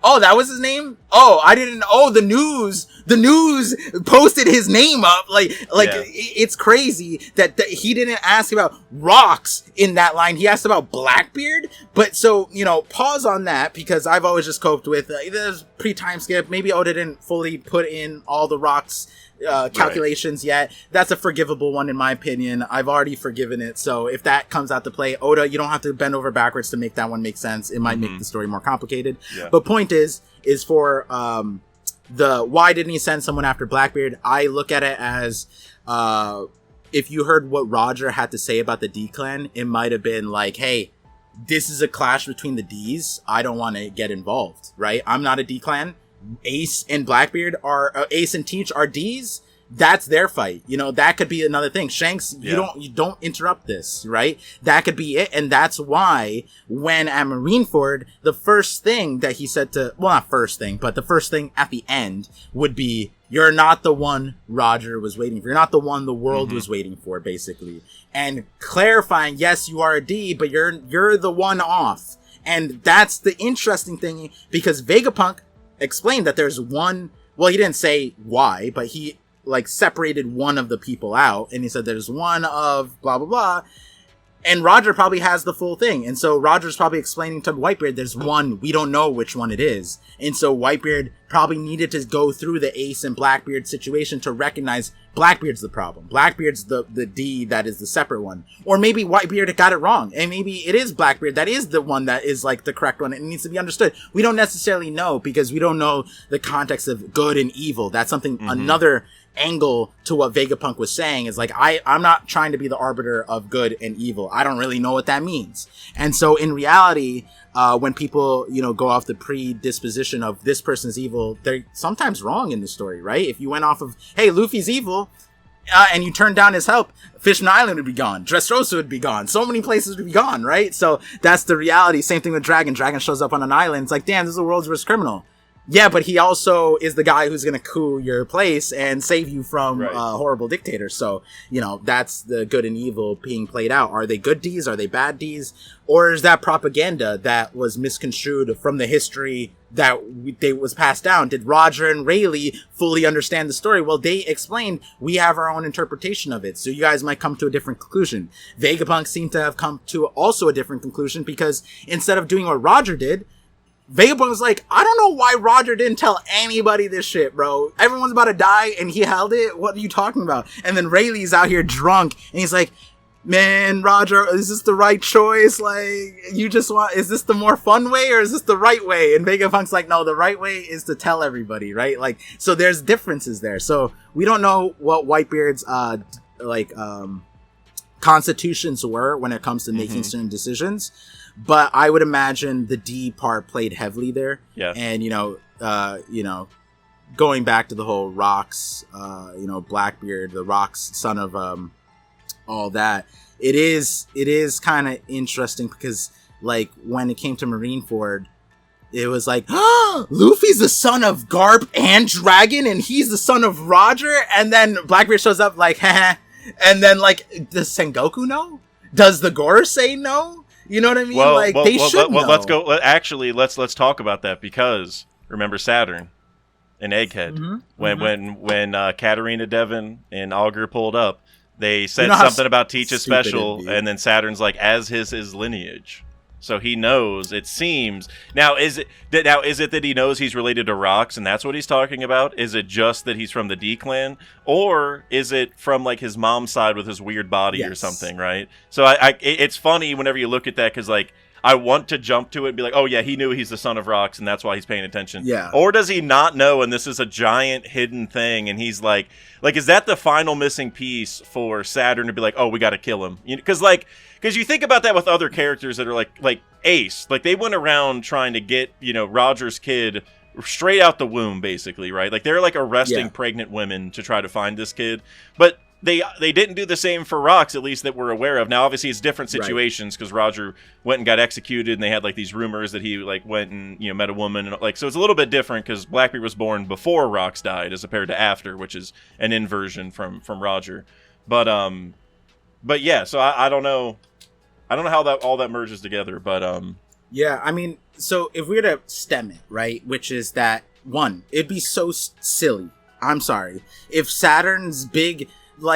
oh, that was his name? Oh, I didn't know. Oh, the news posted his name up. It's crazy that he didn't ask about Rox in that line. He asked about Blackbeard. But so, you know, pause on that, because I've always just coped with, there's pre-time skip. Maybe Oda didn't fully put in all the Rox calculations yet. That's a forgivable one in my opinion. I've already forgiven it. So if that comes out to play, Oda, you don't have to bend over backwards to make that one make sense. It might make the story more complicated. Yeah. But point is for the why didn't he send someone after Blackbeard? I look at it as if you heard what Roger had to say about the D clan, it might have been like, hey, this is a clash between the Ds. I don't want to get involved, right? I'm not a D clan. Ace and Blackbeard are Ace and Teach are Ds. That's their fight. You know, that could be another thing. Shanks, you don't interrupt this, right? That could be it. And that's why when at Marineford, the first thing that he said to, well, not first thing, but the first thing at the end would be, you're not the one Roger was waiting for. You're not the one the world was waiting for, basically. And clarifying, yes, you are a D, but you're the one off. And that's the interesting thing, because Vegapunk explained that there's one, well, he didn't say why, but he like separated one of the people out, and he said there's one of blah blah blah, and Roger probably has the full thing, and so Roger's probably explaining to Whitebeard there's one, we don't know which one it is, and so Whitebeard probably needed to go through the Ace and Blackbeard situation to recognize Blackbeard's the problem. Blackbeard's the D that is the separate one. Or maybe Whitebeard got it wrong, and maybe it is Blackbeard that is the one that is like the correct one. It needs to be understood. We don't necessarily know, because we don't know the context of good and evil. That's something, another angle to what Vegapunk was saying is like, I'm not trying to be the arbiter of good and evil. I don't really know what that means. And so in reality, when people, you know, go off the predisposition of this person's evil, they're sometimes wrong in the story, right? If you went off of, hey, Luffy's evil, and you turned down his help, Fishman Island would be gone. Dressrosa would be gone. So many places would be gone, right? So that's the reality. Same thing with Dragon. Dragon shows up on an island. It's like, damn, this is the world's worst criminal. Yeah, but he also is the guy who's going to coup your place and save you from horrible dictators. So, you know, that's the good and evil being played out. Are they good Ds? Are they bad Ds? Or is that propaganda that was misconstrued from the history that was passed down? Did Roger and Rayleigh fully understand the story? Well, they explained, we have our own interpretation of it. So you guys might come to a different conclusion. Vegapunk seemed to have come to also a different conclusion, because instead of doing what Roger did, Vegapunk was like, I don't know why Roger didn't tell anybody this shit, bro. Everyone's about to die and he held it. What are you talking about? And then Rayleigh's out here drunk and he's like, man, Roger, is this the right choice? Like, you just want, is this the more fun way or is this the right way? And Vegapunk's like, no, the right way is to tell everybody, right? Like, so there's differences there. So we don't know what Whitebeard's, constitutions were when it comes to making certain decisions. But I would imagine the D part played heavily there. Yeah. And, going back to the whole Rocks, Blackbeard, the Rocks, son of all that, it is kind of interesting because, like, when it came to Marineford, it was like, Luffy's the son of Garp and Dragon, and he's the son of Roger, and then Blackbeard shows up like, haha, and then, like, does Sengoku know? Does the Gorosei know? You know what I mean? They should know. Let's go. Actually, let's talk about that, because remember Saturn and Egghead when Katarina Devon and Augur pulled up, they said something about Teach's special, and then Saturn's like, as his lineage. So he knows, it seems. Now, is it that he knows he's related to Rocks and that's what he's talking about? Is it just that he's from the D clan? Or is it from, like, his mom's side with his weird body or something, right? So it's funny whenever you look at that, because, like, I want to jump to it and be like, oh yeah, he knew he's the son of Rocks and that's why he's paying attention. Yeah. Or does he not know and this is a giant hidden thing and he's like, is that the final missing piece for Saturn to be like, oh, we got to kill him? Because you think about that with other characters that are like Ace, like they went around trying to get, Roger's kid straight out the womb, basically, right? Like they're like arresting pregnant women to try to find this kid, but they didn't do the same for Rocks, at least that we're aware of. Now, obviously, it's different situations because Roger went and got executed, and they had like these rumors that he like went and met a woman, and like so it's a little bit different because Blackbeard was born before Rocks died as compared to after, which is an inversion from Roger. But yeah, so I don't know how that all that merges together, but yeah, I mean, so if we were to stem it, right, which is that one, it'd be so silly. I'm sorry if Saturn's big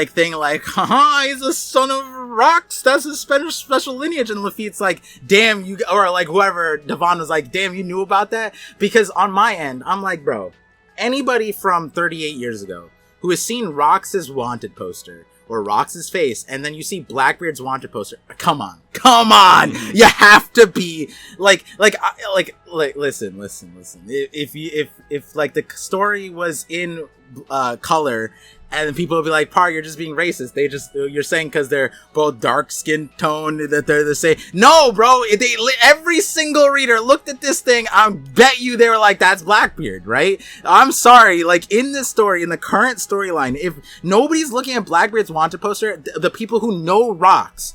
thing, haha, he's a son of Rocks, that's his special lineage, and Lafitte's like, damn, you, or like whoever, Devon was like, damn, you knew about that? Because on my end, I'm like, bro, anybody from 38 years ago who has seen Rocks' wanted poster or Rocks' face, and then you see Blackbeard's wanted poster, come on, you have to be listen. If like the story was in color, And people will be like, Par, you're just being racist. You're saying because they're both dark skin tone that they're the same. No, bro. Every single reader looked at this thing. I bet you they were like, that's Blackbeard, right? I'm sorry. Like, in this story, in the current storyline, if nobody's looking at Blackbeard's wanted poster, the people who know Rox,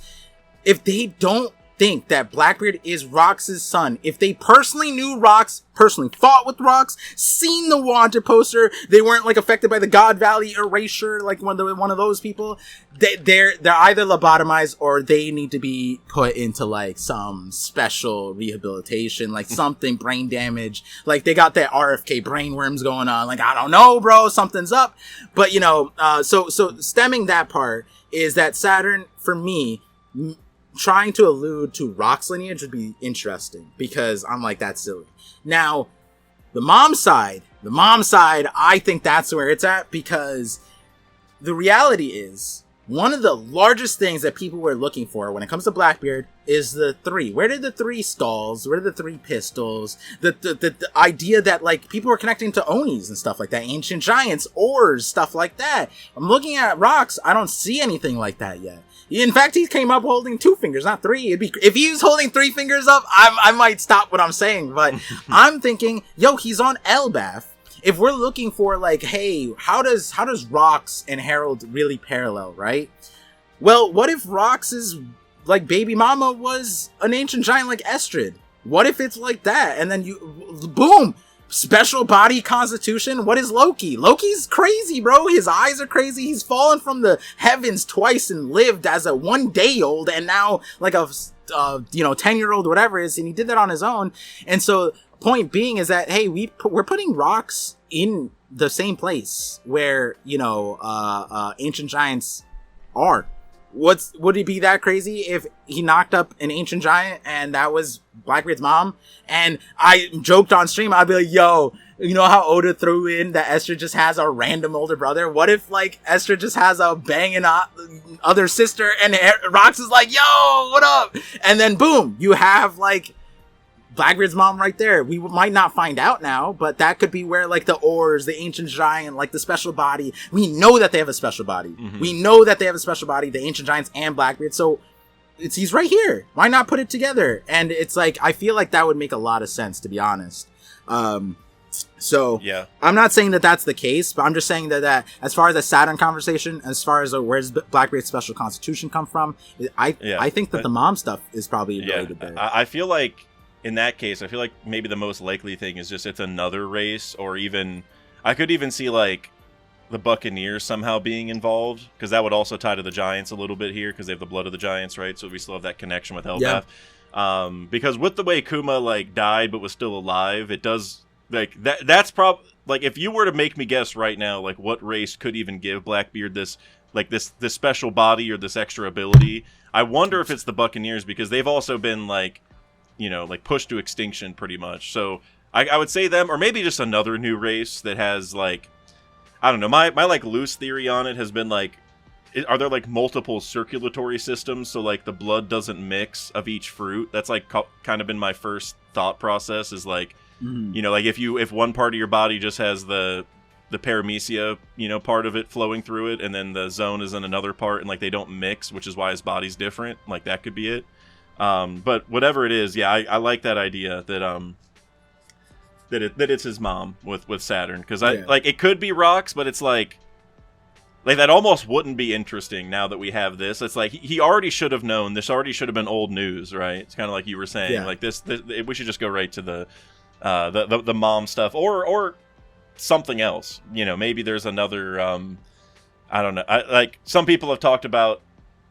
if they don't think that Blackbeard is Rox's son, if they personally knew Rox, personally fought with Rox, seen the wanted poster, they weren't like affected by the God Valley erasure, like one of those people, they're either lobotomized or they need to be put into like some special rehabilitation, like something brain damage, like they got that RFK brainworms going on, like I don't know, bro, something's up. But so stemming that part is that Saturn, for me, trying to allude to Rock's lineage would be interesting because I'm like, that's silly. Now, the mom side, I think that's where it's at because the reality is one of the largest things that people were looking for when it comes to Blackbeard is the 3. Where did the 3 skulls? Where did the 3 pistols? The idea that like people were connecting to Onis and stuff like that, ancient giants, ores, stuff like that. I'm looking at Rox, I don't see anything like that yet. In fact, he came up holding 2 fingers, not 3. If he was holding 3 fingers up, I might stop what I'm saying. But I'm thinking, he's on Elbaf. If we're looking for like, hey, how does Rox and Harold really parallel, right? Well, what if Rox's like baby mama was an ancient giant like Estrid? What if it's like that? And then boom. Special body constitution. What is Loki? Loki's crazy, bro. His eyes are crazy. He's fallen from the heavens twice and lived as a 1-day-old and now like a 10-year-old, whatever it is, and he did that on his own. And so point being is that, hey, we're putting Rox in the same place where ancient giants are. Would it be that crazy if he knocked up an ancient giant and that was Blackbeard's mom? And I joked on stream, I'd be like, yo, you know how Oda threw in that Esther just has a random older brother? What if like Esther just has a banging other sister and Rox is like, yo, what up? And then boom, you have like Blackbeard's mom right there. We might not find out now, but that could be where like the ores, the ancient giant, like the special body. We know that they have a special body. Mm-hmm. We know that they have a special body, the ancient giants and Blackbeard. So he's right here. Why not put it together? And it's like, I feel like that would make a lot of sense, to be honest. So yeah, I'm not saying that that's the case, but I'm just saying that as far as the Saturn conversation, as far as where's Blackbeard's special constitution come from, I think that the mom stuff is probably related there. I feel like, in that case, I feel like maybe the most likely thing is just it's another race, or even I could even see like the Buccaneers somehow being involved, because that would also tie to the Giants a little bit here because they have the blood of the Giants, right? So we still have that connection with Elbaf. Yeah. Because with the way Kuma like died but was still alive, it does like that. That's probably like if you were to make me guess right now, like what race could even give Blackbeard this special body or this extra ability? I wonder if it's the Buccaneers, because they've also been like pushed to extinction pretty much. So I would say them, or maybe just another new race that has like, I don't know, my like loose theory on it has been like, are there like multiple circulatory systems so like the blood doesn't mix of each fruit? That's like kind of been my first thought process, is like, like if one part of your body just has the paramecia, part of it flowing through it, and then the zone is in another part, and like they don't mix, which is why his body's different. Like that could be it. But whatever it is, yeah, I like that idea that that it's his mom with Saturn, because like it could be Rox, but it's like that almost wouldn't be interesting now that we have this. It's like he already should have known. This already should have been old news, right? It's kind of like you were saying, like this we should just go right to the mom stuff, or something else. Maybe there's another. I don't know. Like some people have talked about.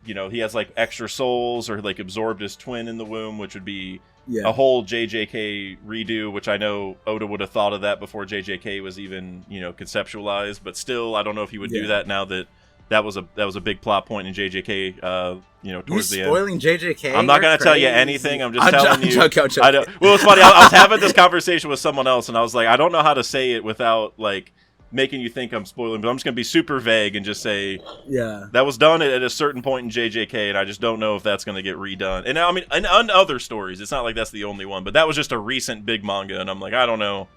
He has like extra souls, or like absorbed his twin in the womb, which would be a whole JJK redo, which I know Oda would have thought of that before JJK was even, conceptualized, but still, I don't know if he would do that now that was a big plot point in JJK, towards the end. Spoiling JJK? I'm not going to tell you anything. I'm just telling you. Joking. Well, it's funny. I was having this conversation with someone else, and I was like, I don't know how to say it without like making you think I'm spoiling, but I'm just going to be super vague and just say, that was done at a certain point in JJK, and I just don't know if that's going to get redone. And I mean, and other stories, it's not like that's the only one, but that was just a recent big manga, and I'm like, I don't know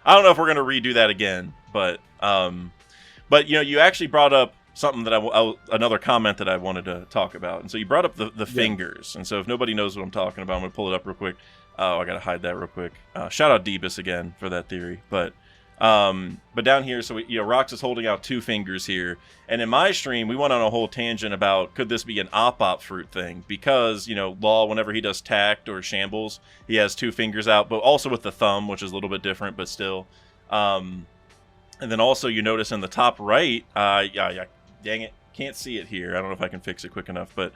if we're going to redo that again, but But you actually brought up something that another comment that I wanted to talk about, and so you brought up the fingers, and so if nobody knows what I'm talking about, I'm gonna pull it up real quick. Oh, I gotta hide that real quick. Shout out Debus again for that theory, but down here, so Rox is holding out 2 fingers here, and in my stream we went on a whole tangent about could this be an op fruit thing, because Law, whenever he does tact or shambles, he has 2 fingers out, but also with the thumb, which is a little bit different, but still. And then also you notice in the top right, yeah, dang it, can't see it here. I don't know if I can fix it quick enough, but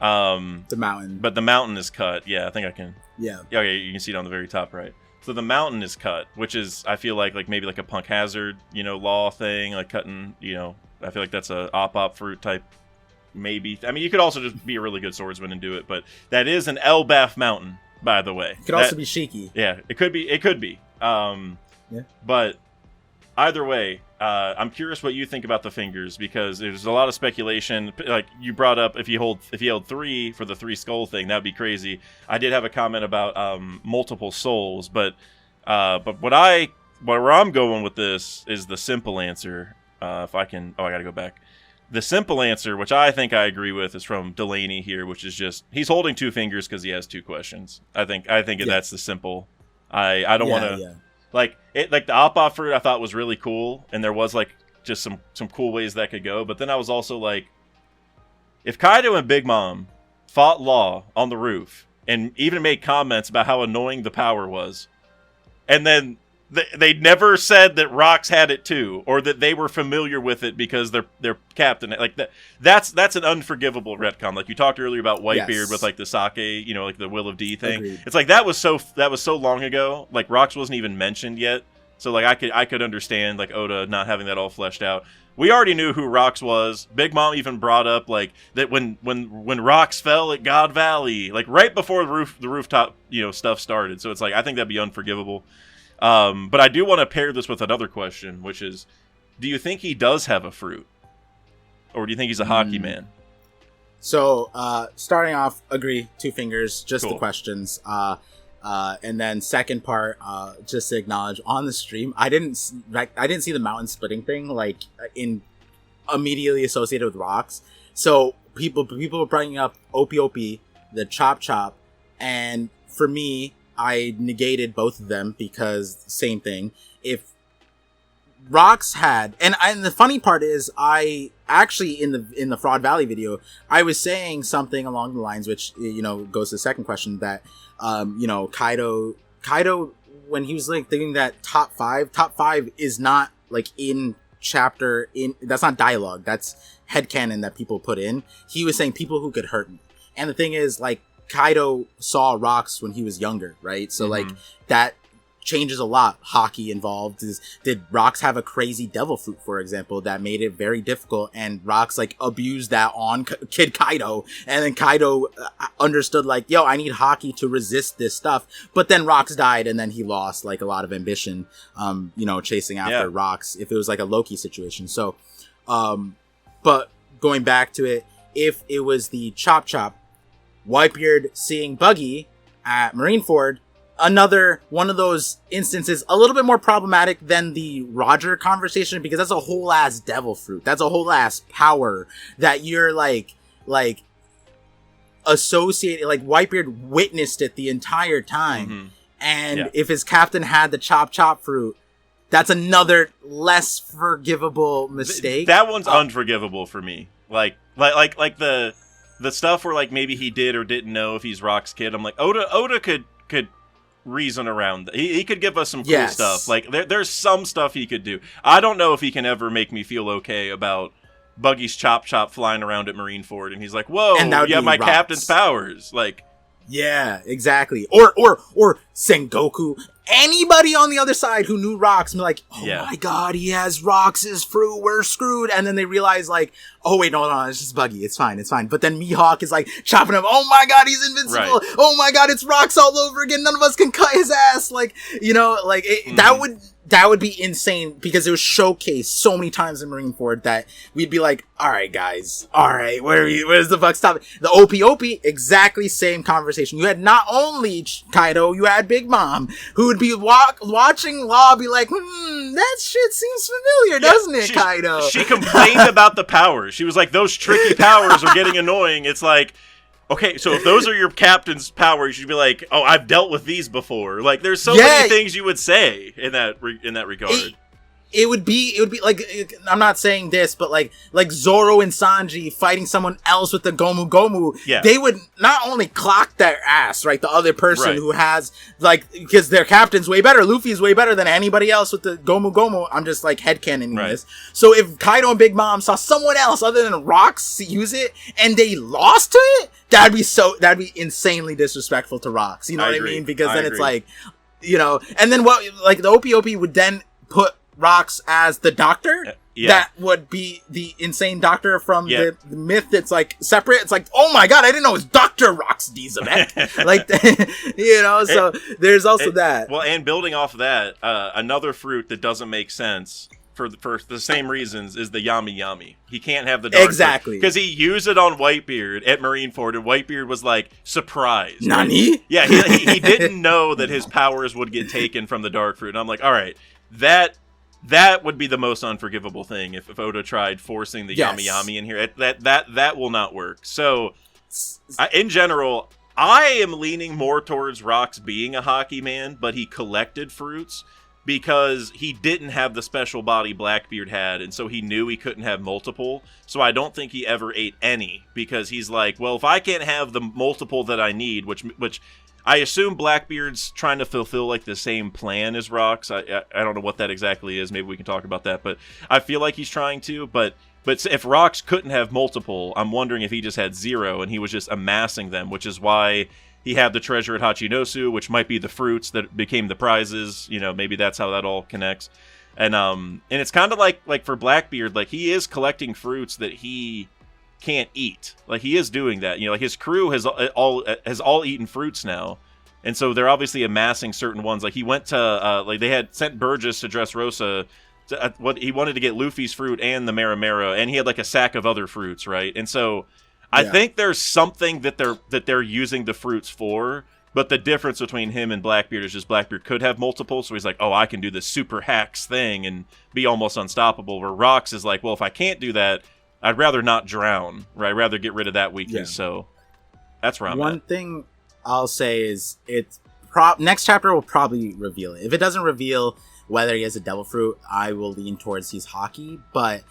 the mountain. But the mountain is cut. Yeah, I think I can. Yeah. Yeah, okay, you can see it on the very top right. So the mountain is cut, which is, I feel like maybe like a Punk Hazard, Law thing, like cutting, I feel like that's a op fruit type, maybe. I mean, you could also just be a really good swordsman and do it, but that is an Elbaf mountain, by the way. It could also be Shiki. Yeah, it could be. Yeah. But either way, I'm curious what you think about the fingers, because there's a lot of speculation. Like you brought up, if he held 3 for the 3 skull thing, that'd be crazy. I did have a comment about multiple souls, but where I'm going with this is the simple answer. If I can, I gotta go back. The simple answer, which I think I agree with, is from Delaney here, which is just he's holding 2 fingers because he has 2 questions. I think that's the simple. I don't want to. Yeah. Like the op fruit I thought was really cool, and there was just some cool ways that could go. But then I was also like, if Kaido and Big Mom fought Law on the roof and even made comments about how annoying the power was, and then they never said that Rox had it too, or that they were familiar with it because their captain, that's an unforgivable retcon. Like you talked earlier about Whitebeard with the sake, like the Will of D thing. Agreed. It's like that was so long ago. Like Rox wasn't even mentioned yet, so I could understand Oda not having that all fleshed out. We already knew who Rox was. Big Mom even brought up that when Rox fell at God Valley, right before the rooftop stuff started. So it's I think that'd be unforgivable. But I do want to pair this with another question, which is, do you think he does have a fruit? Or do you think he's a hockey man? So, starting off, agree, 2 fingers, just cool. The questions. And then second part, just to acknowledge, on the stream, I didn't see the mountain splitting thing, in immediately associated with rocks. So, people were bringing up OP, the Chop, and for me, I negated both of them because same thing. If Rox had, and the funny part is, I actually in the Fraud Valley video, I was saying something along the lines, which goes to the second question, that Kaido when he was thinking that top five is not in chapter, that's not dialogue, that's headcanon that people put in. He was saying people who could hurt me, and the thing is Kaido saw Rox when he was younger, right? So that changes a lot. Hockey involved. Did Rox have a crazy devil fruit, for example, that made it very difficult, and Rox abused that on Kid Kaido, and then Kaido understood yo, I need hockey to resist this stuff. But then Rox died, and then he lost a lot of ambition, chasing after Rox, if it was a Loki situation. So, but going back to it, if it was the Chop, Whitebeard seeing Buggy at Marineford, another one of those instances, a little bit more problematic than the Roger conversation, because that's a whole ass devil fruit. That's a whole ass power that you're associated, Whitebeard witnessed it the entire time. And if his captain had the Chop fruit, that's another less forgivable mistake. That one's unforgivable for me. The stuff where maybe he did or didn't know if he's Rock's kid. I'm Oda could reason around that. He could give us some cool stuff. There's some stuff he could do. I don't know if he can ever make me feel okay about Buggy's Chop flying around at Marineford, and he's whoa, you have my Rock's captain's powers. Yeah, exactly. Or Sengoku. Anybody on the other side who knew Rox and be my god, he has Rox's fruit, we're screwed. And then they realize oh wait, no, it's just Buggy, it's fine. But then Mihawk is chopping him, oh my god, he's invincible, right. Oh my god, it's Rox all over again, none of us can cut his ass. That would be insane, because it was showcased so many times in Marineford that we'd be alright guys, alright, where's the buck stop? The OP, exactly same conversation. You had not only Kaido, you had Big Mom, who would be watching Law be like, that shit seems familiar, doesn't it, Kaido? She complained about the powers. She was like, those tricky powers are getting annoying. It's like, okay, so if those are your captain's powers, you'd be like, oh, I've dealt with these before. Like, there's so many things you would say in that regard. It would be like, I'm not saying this, but like Zoro and Sanji fighting someone else with the Gomu Gomu. Yeah. They would not only clock their ass, right? The other person who has, like, because their captain's way better. Luffy's way better than anybody else with the Gomu Gomu. I'm just like headcanoning this. So if Kaido and Big Mom saw someone else other than Rocks use it and they lost to it, that'd be insanely disrespectful to Rocks. You know what I mean? Because then it's like, you know, and then what, like the OP would then put Rocks as the doctor. That would be the insane doctor from the myth that's like separate. It's like, oh my god, I didn't know it was Dr. Rocks Dizabek. Like, you know, so there's also that. Well, and building off of that, another fruit that doesn't make sense for the same reasons is the Yami Yami. He can't have the dark exactly because he used it on Whitebeard at Marineford, and Whitebeard was like surprised. Nani? Right? Yeah, he didn't know that his powers would get taken from the dark fruit. And I'm like, all right, that would be the most unforgivable thing if Oda tried forcing the Yami Yami in here. That will not work. So, in general, I am leaning more towards Rocks being a hockey man, but he collected fruits because he didn't have the special body Blackbeard had, and so he knew he couldn't have multiple. So I don't think he ever ate any, because he's like, well, if I can't have the multiple that I need, which I assume Blackbeard's trying to fulfill like the same plan as Rocks. I don't know what that exactly is. Maybe we can talk about that, but I feel like he's trying to. But if Rocks couldn't have multiple, I'm wondering if he just had zero and he was just amassing them, which is why he had the treasure at Hachinosu, which might be the fruits that became the prizes. You know, maybe that's how that all connects. And it's kind of like for Blackbeard, like he is collecting fruits that he can't eat. Like he is doing that, you know, like his crew has all eaten fruits now, and so they're obviously amassing certain ones. Like he went to like they had sent Burgess to Dressrosa to, what he wanted to get Luffy's fruit and the Mera, and he had like a sack of other fruits, right? And so I think there's something that they're using the fruits for, but the difference between him and Blackbeard is just Blackbeard could have multiple, so he's like, oh, I can do this super hacks thing and be almost unstoppable, where Rocks is like, well, if I can't do that, I'd rather not drown, right? I'd rather get rid of that weakness. So that's where I'm at. One thing I'll say is next chapter will probably reveal it. If it doesn't reveal whether he has a devil fruit, I will lean towards he's hockey. But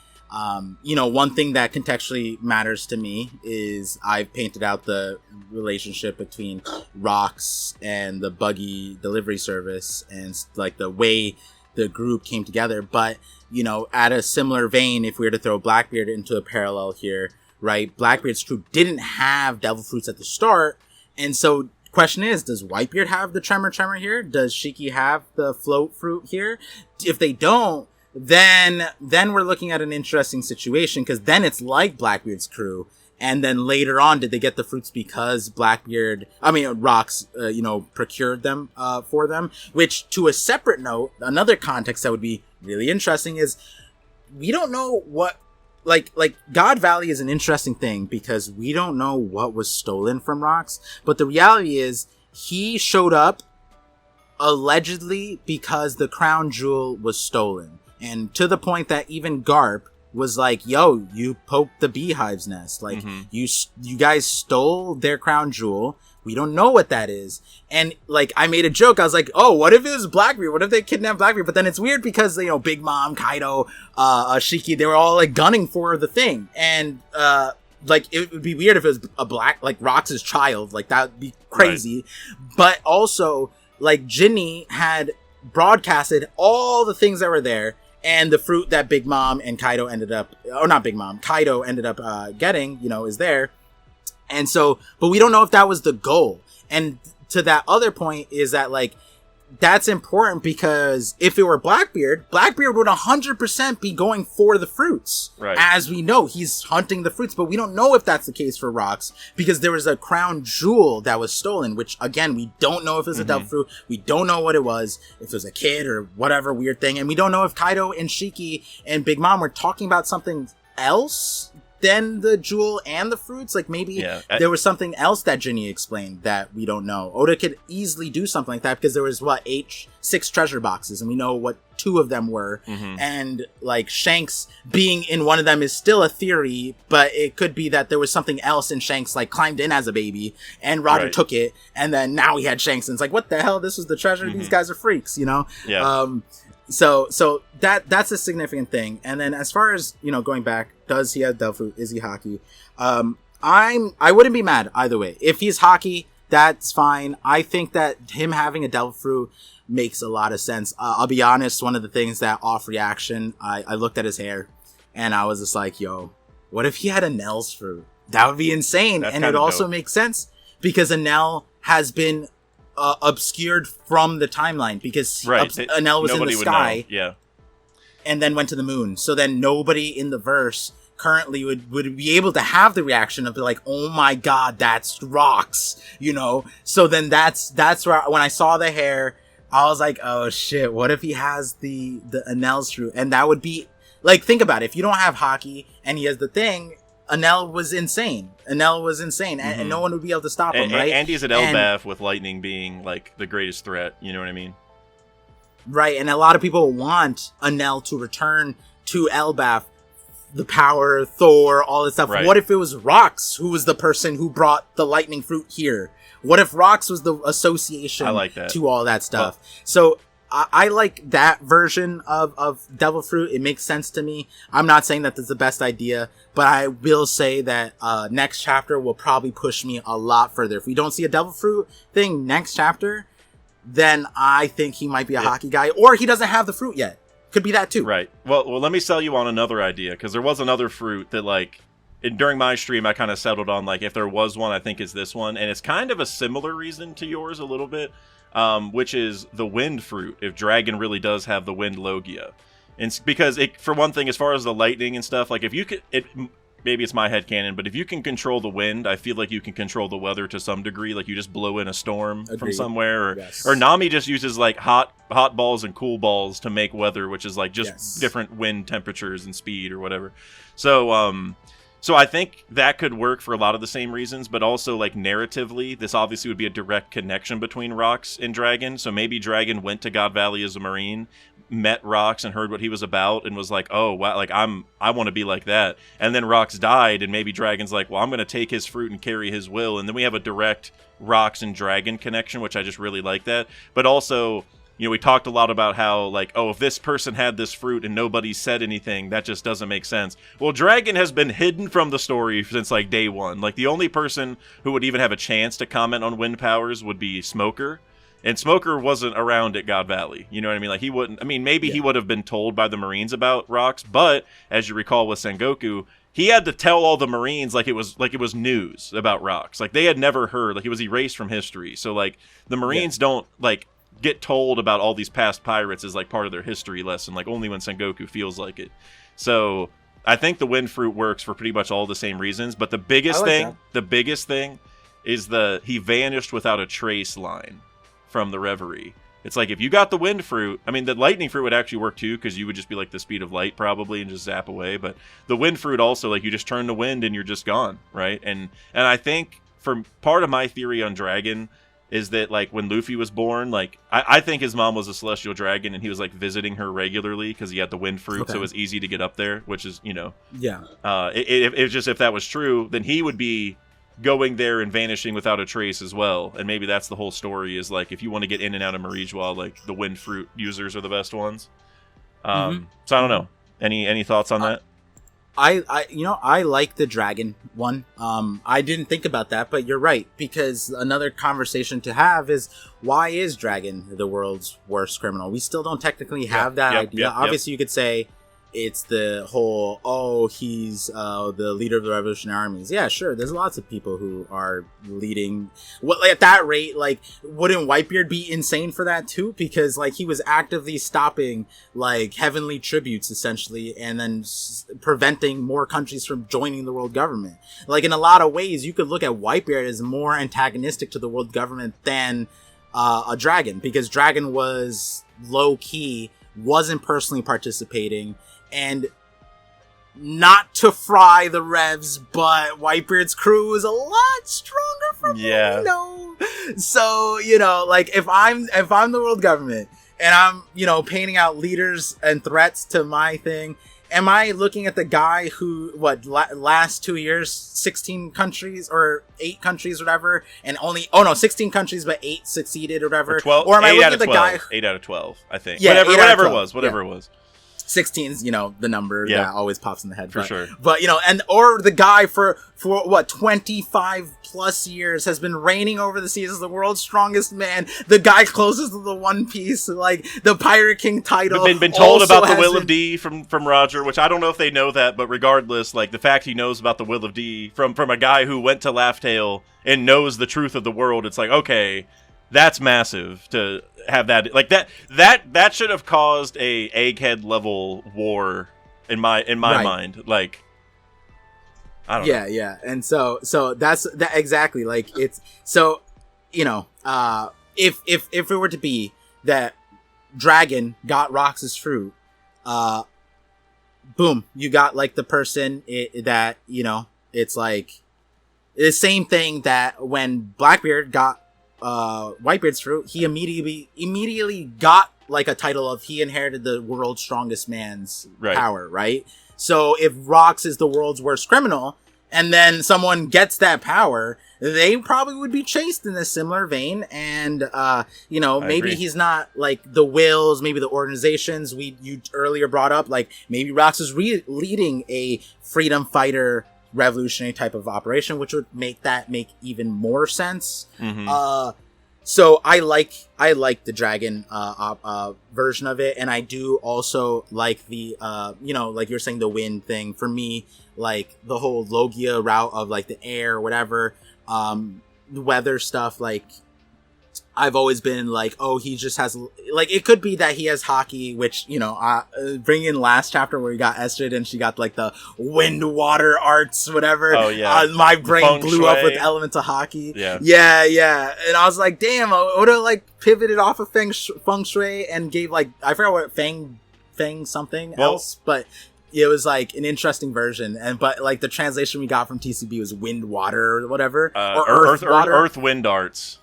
you know, one thing that contextually matters to me is I've painted out the relationship between Rocks and the buggy delivery service and like the way the group came together. But you know, at a similar vein, if we were to throw Blackbeard into a parallel here, right? Blackbeard's crew didn't have devil fruits at the start, and so question is, does Whitebeard have the tremor here? Does Shiki have the float fruit here? If they don't, then we're looking at an interesting situation, because then it's like Blackbeard's crew. And then later on, did they get the fruits because Rocks, you know, procured them for them? Which, to a separate note, another context that would be really interesting is we don't know what, like God Valley is an interesting thing because we don't know what was stolen from Rocks. But the reality is he showed up allegedly because the crown jewel was stolen. And to the point that even Garp was like, yo, you poked the beehive's nest. Like, you guys stole their crown jewel. We don't know what that is. And, like, I made a joke. I was like, oh, what if it was Blackbeard? What if they kidnapped Blackbeard? But then it's weird because, you know, Big Mom, Kaido, Shiki, they were all, like, gunning for the thing. And, like, it would be weird if it was Rocks' child. Like, that would be crazy. Right. But also, like, Ginny had broadcasted all the things that were there. And the fruit that Big Mom and Kaido ended up, or not Big Mom, Kaido ended up getting, you know, is there. And so, but we don't know if that was the goal. And to that other point is that, like, that's important because if it were Blackbeard would 100% be going for the fruits. Right. As we know, he's hunting the fruits, but we don't know if that's the case for Rocks because there was a crown jewel that was stolen, which again, we don't know if it was a devil fruit. We don't know what it was, if it was a kid or whatever weird thing. And we don't know if Kaido and Shiki and Big Mom were talking about something else then the jewel and the fruits? Like, maybe there was something else that Ginny explained that we don't know. Oda could easily do something like that because there was, 6 treasure boxes, and we know what 2 of them were. And, like, Shanks being in one of them is still a theory, but it could be that there was something else and Shanks, like, climbed in as a baby, and Roger took it, and then now he had Shanks, and it's like, what the hell? This was the treasure? These guys are freaks, you know? Yeah. So that's a significant thing. And then as far as, going back, does he have Devil Fruit? Is he Haki? I wouldn't be mad either way. If he's Haki, that's fine. I think that him having a Devil Fruit makes a lot of sense. I'll be honest, one of the things that off reaction, I looked at his hair and I was just like, yo, what if he had a Nell's Fruit? That would be insane. And it also makes sense because Enel has been obscured from the timeline because Enel was in the sky and then went to the moon. So then nobody in the verse currently would be able to have the reaction of like, oh my god, that's rocks, So then that's where when I saw the hair, I was like, oh shit, what if he has the Enel's Fruit? And that would be like, think about it, if you don't have Haki and he has the thing, Enel was insane, and no one would be able to stop him, right? And he's an Elbaf with lightning being like the greatest threat, you know what I mean? Right, and a lot of people want Enel to return to Elbaf, the power, Thor, all this stuff. Right. What if it was Rox who was the person who brought the lightning fruit here? What if Rox was the association to all that stuff? So I like that version of Devil Fruit. It makes sense to me. I'm not saying that this is the best idea, but I will say that next chapter will probably push me a lot further. If we don't see a Devil Fruit thing next chapter, then I think he might be a Haki guy, or he doesn't have the fruit yet. Could be that too. Right. Well, let me sell you on another idea, because there was another fruit that, like, during my stream, I kind of settled on, like, if there was one, I think it's this one, and it's kind of a similar reason to yours a little bit. Which is the wind fruit, if Dragon really does have the wind Logia. And because, for one thing, as far as the lightning and stuff, like, if you could, maybe it's my headcanon, but if you can control the wind, I feel like you can control the weather to some degree. Like, you just blow in a storm from somewhere, or Nami just uses, like, hot balls and cool balls to make weather, which is, like, just different wind temperatures and speed or whatever. So I think that could work for a lot of the same reasons, but also, like, narratively, this obviously would be a direct connection between Rox and Dragon. So maybe Dragon went to God Valley as a Marine, met Rox and heard what he was about, and was like, oh, wow, like, I want to be like that. And then Rox died, and maybe Dragon's like, well, I'm going to take his fruit and carry his will. And then we have a direct Rox and Dragon connection, which I just really like that. But also, we talked a lot about how, like, oh, if this person had this fruit and nobody said anything, that just doesn't make sense. Well, Dragon has been hidden from the story since, like, day one. Like, the only person who would even have a chance to comment on wind powers would be Smoker. And Smoker wasn't around at God Valley. You know what I mean? Like, he wouldn't... I mean, maybe he would have been told by the Marines about Rox, but, as you recall with Sengoku, he had to tell all the Marines like it was news about Rox. Like, they had never heard. Like, he was erased from history. So, like, the Marines don't, like, get told about all these past pirates as, like, part of their history lesson, like, only when Sengoku feels like it. So I think the wind fruit works for pretty much all the same reasons, but the biggest thing is he vanished without a trace line from the Reverie. It's like, if you got the wind fruit, I mean, the lightning fruit would actually work too, because you would just be like the speed of light probably and just zap away, but the wind fruit also, like, you just turn the wind and you're just gone, right? And I think, for part of my theory on Dragon is that, like, when Luffy was born, like, I think his mom was a celestial dragon, and he was, like, visiting her regularly because he had the wind fruit, so it was easy to get up there, which is, if that was true, then he would be going there and vanishing without a trace as well, and maybe that's the whole story, is, like, if you want to get in and out of Marijua, like, the wind fruit users are the best ones. So I don't know. Any thoughts on that? I like the Dragon one. I didn't think about that, but you're right, because another conversation to have is, why is Dragon the world's worst criminal? We still don't technically have that idea. Obviously, you could say it's the whole, he's the leader of the revolutionary armies. Yeah, sure. There's lots of people who are leading. At that rate, like, wouldn't Whitebeard be insane for that too? Because, like, he was actively stopping, like, heavenly tributes, essentially, and then preventing more countries from joining the world government. Like, in a lot of ways, you could look at Whitebeard as more antagonistic to the world government than a Dragon, because Dragon was low-key, wasn't personally participating, and not to fry the Revs, but Whitebeard's crew is a lot stronger from what we know. So, like if I'm the world government and I'm, painting out leaders and threats to my thing, am I looking at the guy who, last 2 years, 16 countries or 8 countries, whatever, and 16 countries, but 8 succeeded or whatever? Or 12, or am I looking at the 12, guy? 8 out of 12, I think. Yeah, whatever it was. 16's, the number that always pops in the head. For sure. But, or the guy for 25 plus years has been reigning over the seas as the world's strongest man. The guy closest to the One Piece, like the Pirate King title. Been told about the Will of D from Roger, which I don't know if they know that, but regardless, like the fact he knows about the Will of D from a guy who went to Laugh Tale and knows the truth of the world, it's like, okay, that's massive to have that. Like that should have caused a egghead level war in my mind. Like, I don't know. Yeah. And so that's that exactly. Like it's so, if it were to be that Dragon got Rox's fruit, boom, you got like the person that, it's like the same thing that when Blackbeard got Whitebeard's fruit, he immediately got like a title of he inherited the world's strongest man's power, right? So if Rox is the world's worst criminal, and then someone gets that power, they probably would be chased in a similar vein. And maybe he's not like the wills, maybe the organizations you earlier brought up, like maybe Rox is leading a freedom fighter revolutionary type of operation, which would make even more sense. So I like the Dragon version of it, and I do also like the like you're saying, the wind thing. For me, like the whole Logia route of like the air or whatever, the weather stuff, like I've always been like, oh, he just has, like, it could be that he has hockey, which, bring in last chapter where we got Estrid and she got like the wind, water arts, whatever. Oh, yeah. My brain blew up with elements of hockey. Yeah. And I was like, damn, Oda like pivoted off of feng shui and gave like, I forgot what feng something else, but it was like an interesting version. But like the translation we got from TCB was wind, water, or whatever. Or earth, wind arts.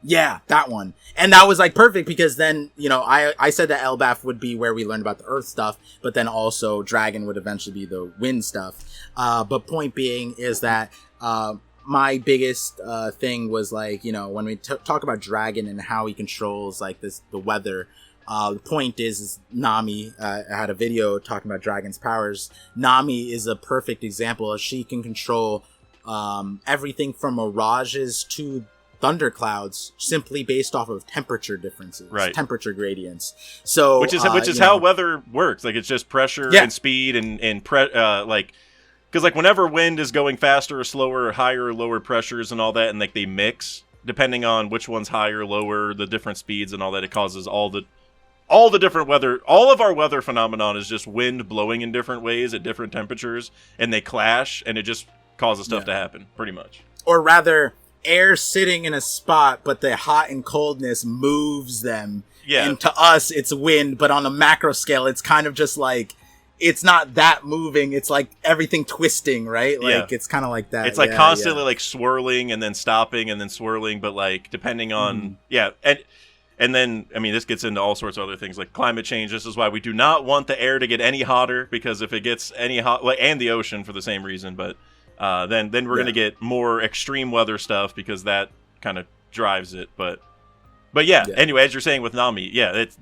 Yeah, that one. And that was like perfect because then, I said that Elbaf would be where we learned about the earth stuff, but then also Dragon would eventually be the wind stuff. But point being is that my biggest thing was like, when we talk about Dragon and how he controls like the weather, the point is Nami had a video talking about Dragon's powers. Nami is a perfect example. She can control everything from mirages to thunderclouds simply based off of temperature differences, temperature gradients. So which is how weather works. Like it's just pressure and speed and like, because like whenever wind is going faster or slower, or higher or lower pressures and all that, and like they mix depending on which one's higher, lower, the different speeds and all that, it causes all the different weather. All of our weather phenomenon is just wind blowing in different ways at different temperatures, and they clash, and it just causes stuff to happen, pretty much. Or rather, air sitting in a spot, but the hot and coldness moves them. Yeah. And to us, it's wind, but on a macro scale, it's kind of just like, it's not that moving. It's like everything twisting, right? Like, it's kind of like that. It's like constantly like swirling and then stopping and then swirling, but like depending on, and then, I mean, this gets into all sorts of other things like climate change. This is why we do not want the air to get any hotter, because if it gets any hot, like, and the ocean for the same reason, but then we're going to get more extreme weather stuff because that kind of drives it. But anyway, as you're saying with Nami, it's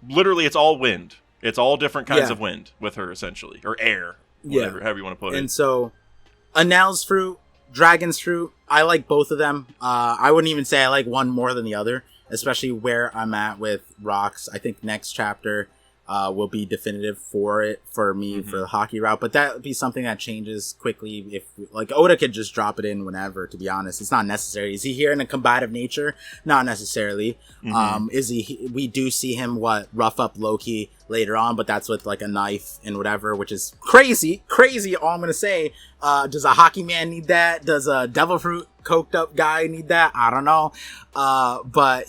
literally, it's all wind. It's all different kinds of wind with her, essentially, or air, whatever, however you want to put it. And so, Anel's fruit, Dragon's fruit, I like both of them. I wouldn't even say I like one more than the other, especially where I'm at with Rox. I think next chapter will be definitive for me for the hockey route, but that would be something that changes quickly. If like Oda could just drop it in whenever, to be honest, it's not necessary. Is he here in a combative nature? Not necessarily. Is he? We do see him rough up Loki later on, but that's with like a knife and whatever, which is crazy. All I'm gonna say. Does a hockey man need that? Does a devil fruit coked up guy need that? I don't know. But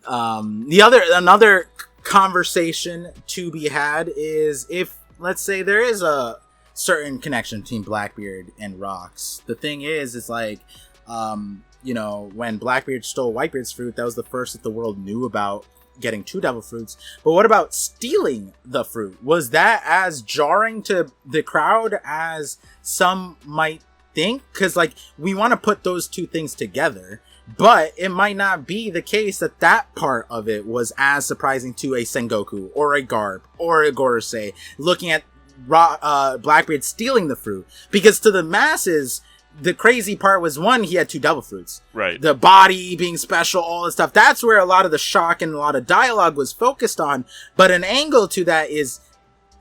another conversation to be had is if let's say there is a certain connection between Blackbeard and Rocks. The thing is like, you know, when Blackbeard stole Whitebeard's fruit, that was the first that the world knew about getting 2 devil fruits. But what about stealing the fruit? Was that as jarring to the crowd as some might think? Because, like, we want to put those 2 things together, but it might not be the case that that part of it was as surprising to a Sengoku or a Garp or a Gorosei looking at Blackbeard stealing the fruit. Because to the masses, the crazy part was, one, he had 2 devil fruits. Right. The body being special, all this stuff. That's where a lot of the shock and a lot of dialogue was focused on. But an angle to that is,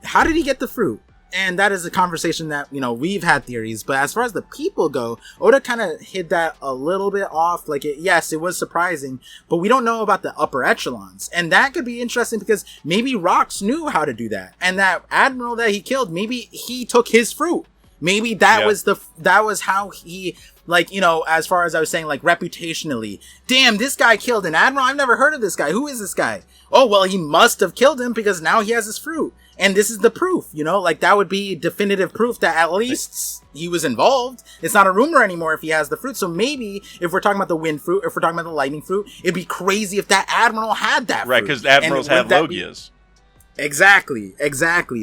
how did he get the fruit? And that is a conversation that, you know, we've had theories. But as far as the people go, Oda kind of hid that a little bit off. Like, yes, it was surprising, but we don't know about the upper echelons. And that could be interesting because maybe Rocks knew how to do that. And that admiral that he killed, maybe he took his fruit. Maybe that was how he, like, you know, as far as I was saying, like, reputationally, damn, this guy killed an admiral. I've never heard of this guy. Who is this guy? Oh, well, he must have killed him because now he has his fruit. And this is the proof, you know, like, that would be definitive proof that at least he was involved. It's not a rumor anymore if he has the fruit. So maybe if we're talking about the wind fruit, if we're talking about the lightning fruit, it'd be crazy if that admiral had that fruit. Right, because admirals have Logias. Exactly.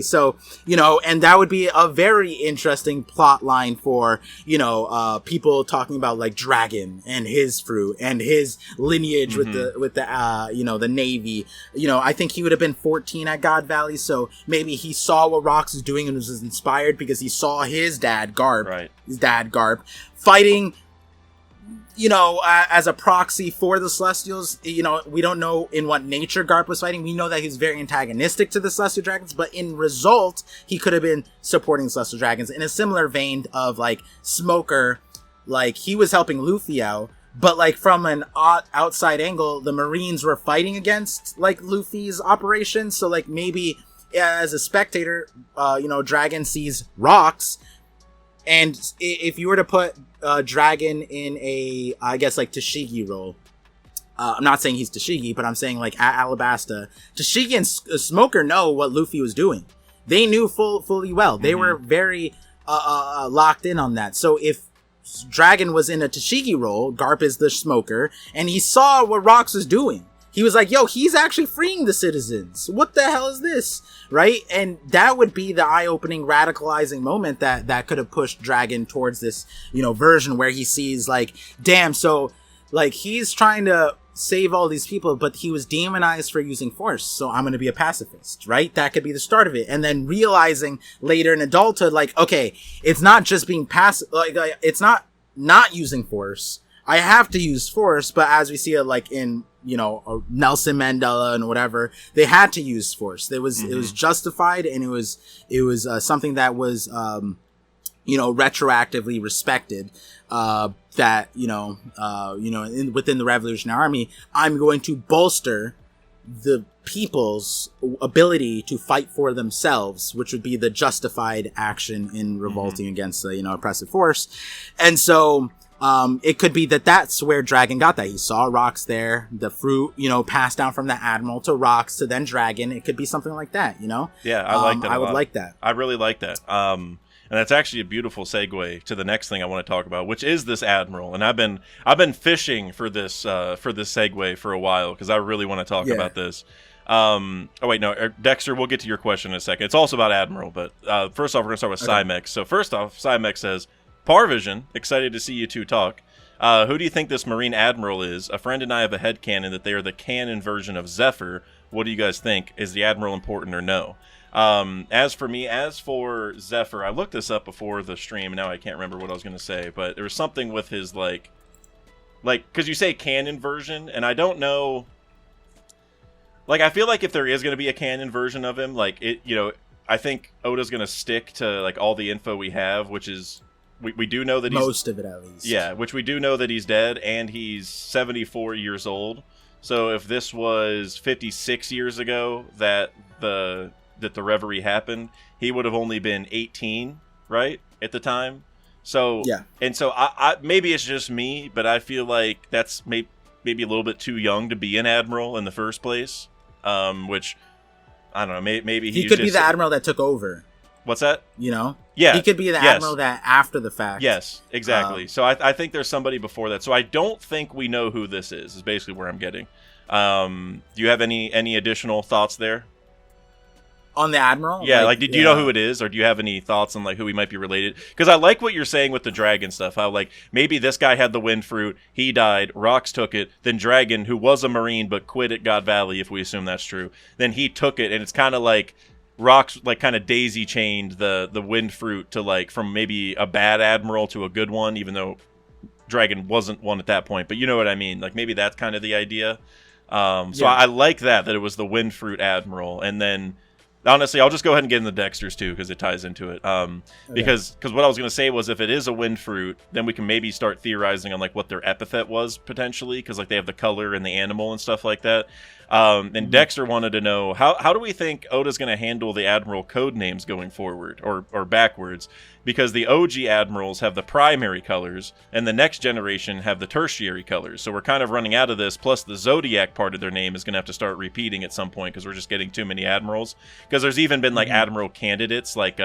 So, you know, and that would be a very interesting plot line for, you know, people talking about, like, Dragon and his fruit and his lineage with the you know, the Navy. You know, I think he would have been 14 at God Valley, so maybe he saw what Rocks was doing and was inspired because he saw his dad, Garp, fighting, you know, as a proxy for the Celestials. You know, we don't know in what nature Garp was fighting. We know that he's very antagonistic to the Celestial Dragons, but in result, he could have been supporting Celestial Dragons in a similar vein of, like, Smoker. Like, he was helping Luffy out, but, like, from an outside angle, the Marines were fighting against, like, Luffy's operation. So, like, maybe as a spectator, you know, Dragon sees Rocks, and if you were to put Dragon in a, I guess, like, Tashigi role. I'm not saying he's Tashigi, but I'm saying, like, at Alabasta, Tashigi and Smoker know what Luffy was doing. They knew fully well. They were very locked in on that. So if Dragon was in a Tashigi role, Garp is the Smoker, and he saw what Rocks was doing. He was like, yo, he's actually freeing the citizens. What the hell is this? Right? And that would be the eye-opening, radicalizing moment that could have pushed Dragon towards this, you know, version where he sees, like, damn, so, like, he's trying to save all these people, but he was demonized for using force, so I'm going to be a pacifist, right? That could be the start of it. And then realizing later in adulthood, like, okay, it's not just being passive, like it's not using force. I have to use force, but as we see it, like, in, you know, Nelson Mandela and whatever, they had to use force. It was justified, and it was something that was, you know, retroactively respected. That, within the Revolutionary Army, I'm going to bolster the people's ability to fight for themselves, which would be the justified action in revolting against the, you know, oppressive force. And so, it could be that that's where Dragon got that. He saw Rocks there, the fruit, you know, passed down from the Admiral to Rocks to then Dragon. It could be something like that, you know? Yeah, I like that. I would like that. I really like that. And that's actually a beautiful segue to the next thing I want to talk about, which is this Admiral. And I've been fishing for this segue for a while because I really want to talk about this. Dexter, we'll get to your question in a second. It's also about Admiral, but first off, we're going to start with Cymex. So first off, Cymex says, Parvision, excited to see you two talk. Who do you think this Marine Admiral is? A friend and I have a headcanon that they are the canon version of Zephyr. What do you guys think? Is the Admiral important or no? As for Zephyr, I looked this up before the stream, and now I can't remember what I was going to say, but there was something with his, like, because you say canon version, and I don't know, like, I feel like if there is going to be a canon version of him, like, it, you know, I think Oda's going to stick to, like, all the info we have, which is, we do know that he's... Most of it, at least. Yeah, which we do know that he's dead, and he's 74 years old. So if this was 56 years ago that the Reverie happened, he would have only been 18, right, at the time. So yeah, and so I maybe it's just me, but I feel like that's maybe a little bit too young to be an admiral in the first place. Which I don't know. Maybe he could be the admiral that took over. What's that? You know? Yeah. He could be the admiral that after the fact. Yes, exactly. So I think there's somebody before that. So I don't think we know who this is basically where I'm getting. Do you have any additional thoughts there? On the admiral? Yeah, like, do you know who it is, or do you have any thoughts on like who he might be related? Because I like what you're saying with the dragon stuff. How like maybe this guy had the wind fruit, he died, Rox took it, then Dragon, who was a Marine but quit at God Valley, if we assume that's true, then he took it, and it's kind of like Rox like kind of daisy chained the wind fruit to like from maybe a bad admiral to a good one, even though Dragon wasn't one at that point. But you know what I mean? Like maybe that's kind of the idea. So I like that it was the wind fruit admiral, and then. Honestly, I'll just go ahead and get in the Dexters too because it ties into it. Because what I was going to say was if it is a wind fruit, then we can maybe start theorizing on like what their epithet was potentially because like they have the color and the animal and stuff like that. And Dexter wanted to know how do we think Oda's going to handle the admiral code names going forward or backwards? Because the OG admirals have the primary colors and the next generation have the tertiary colors. So we're kind of running out of this. Plus the Zodiac part of their name is going to have to start repeating at some point because we're just getting too many admirals. Because there's even been like admiral candidates like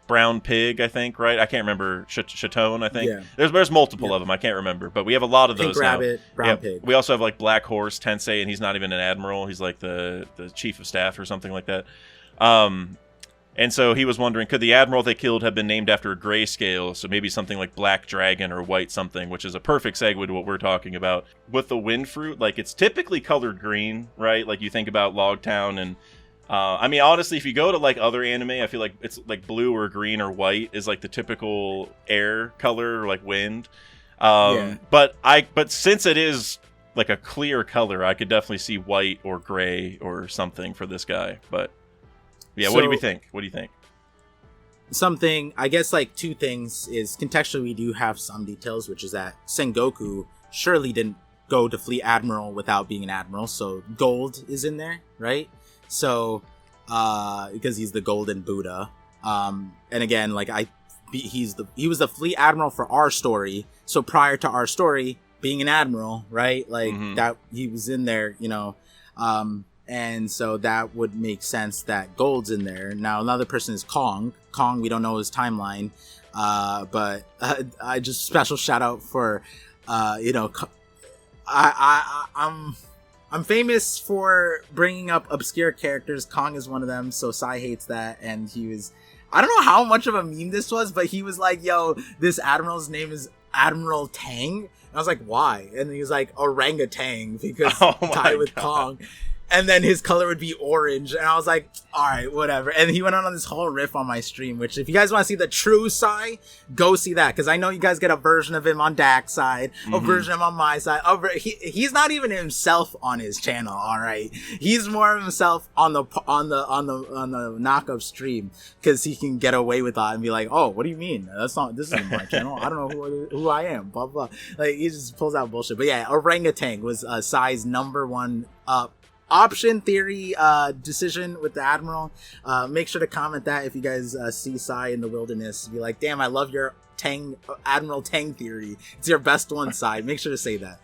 Brown Pig, I think, right? I can't remember. Chatone, I think. Yeah. There's multiple of them. I can't remember. But we have a lot of Pink those Rabbit, now. Brown Pig. We also have like Black Horse, Tensei, and he's not even an admiral. He's like the chief of staff or something like that. And so he was wondering, could the admiral they killed have been named after a grayscale? So maybe something like Black Dragon or White something, which is a perfect segue to what we're talking about. With the wind fruit, like it's typically colored green, right? Like you think about Logtown and... I mean, honestly, if you go to like other anime, I feel like it's like blue or green or white is like the typical air color, or like wind. But since it is like a clear color, I could definitely see white or gray or something for this guy. But yeah, what do we think? What do you think? Something, I guess, like two things is contextually we do have some details, which is that Sengoku surely didn't go to Fleet Admiral without being an admiral, so gold is in there, right? So, because he's the Golden Buddha, and again, like he was the Fleet Admiral for our story. So prior to our story, being an admiral, right? Like that, he was in there, you know, and so that would make sense that gold's in there. Now another person is Kong. Kong, we don't know his timeline, but I just special shout out for, you know, I'm famous for bringing up obscure characters. Kong is one of them, so Sai hates that. And he was... I don't know how much of a meme this was, but he was like, yo, this admiral's name is Admiral Tang. And I was like, why? And he was like, orangutan, because tied with Kong. And then his color would be orange. And I was like, all right, whatever. And he went on this whole riff on my stream, which if you guys want to see the true Sai, go see that. Because I know you guys get a version of him on Dak's side, a version of him on my side. He's not even himself on his channel, all right? He's more of himself on the knockup stream because he can get away with that and be like, oh, what do you mean? This isn't my channel. I don't know who I am, blah, blah. Like, he just pulls out bullshit. But yeah, orangutan was Sai's number one option theory decision with the admiral. Make sure to comment that if you guys see Sai in the wilderness. Be like, damn, I love your Admiral Tang theory. It's your best one, Sai. Make sure to say that.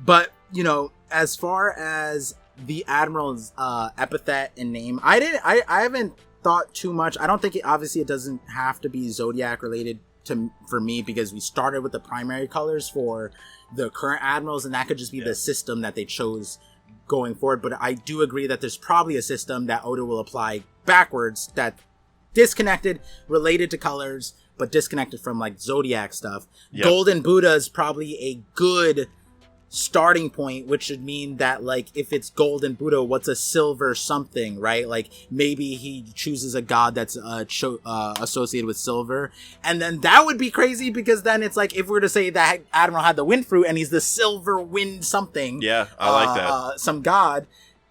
But you know, as far as the admiral's epithet and name, I haven't thought too much. I don't think it doesn't have to be Zodiac related for me, because we started with the primary colors for the current admirals, and that could just be the system that they chose going forward. But I do agree that there's probably a system that Oda will apply backwards, that disconnected, related to colors, but disconnected from like Zodiac stuff. Golden Buddha is probably a good starting point, which should mean that like if it's Golden Buddha, what's a silver something, right? Like maybe he chooses a god that's associated with silver, and then that would be crazy, because then it's like if we were to say that Admiral had the wind fruit and he's the silver wind something, I like that, some god,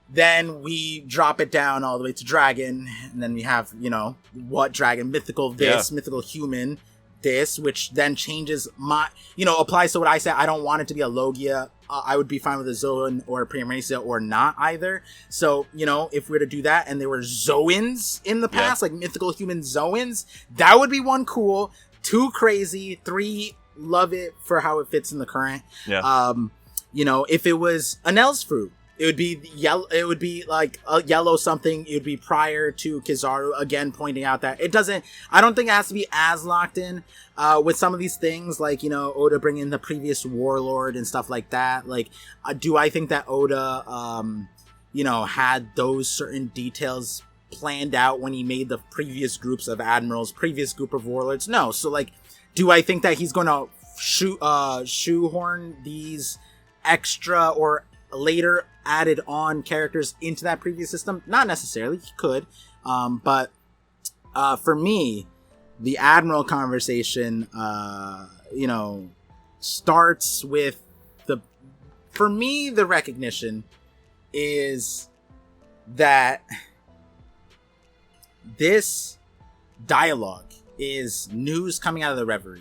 then we drop it down all the way to dragon, and then we have, you know, what dragon, mythical mythical human this, which then changes my, you know, applies to what I said. I don't want it to be a Logia. I would be fine with a Zoan or a Primacia or not either. So, you know, if we were to do that and there were Zoans in the past, like mythical human Zoans, that would be one cool. 2 crazy. 3, love it for how it fits in the current. You know, if it was an El's fruit, It would be yellow. It would be like a yellow something. It would be prior to Kizaru, again pointing out that it doesn't. I don't think it has to be as locked in with some of these things, like, you know, Oda bringing the previous warlord and stuff like that. Like, do I think that Oda, you know, had those certain details planned out when he made the previous groups of admirals, previous group of warlords? No. So, like, do I think that he's going to shoehorn these extra or later added on characters into that previous system? Not necessarily. He could. But for me, the admiral conversation, you know, starts with for me, the recognition is that this dialogue is news coming out of the Reverie.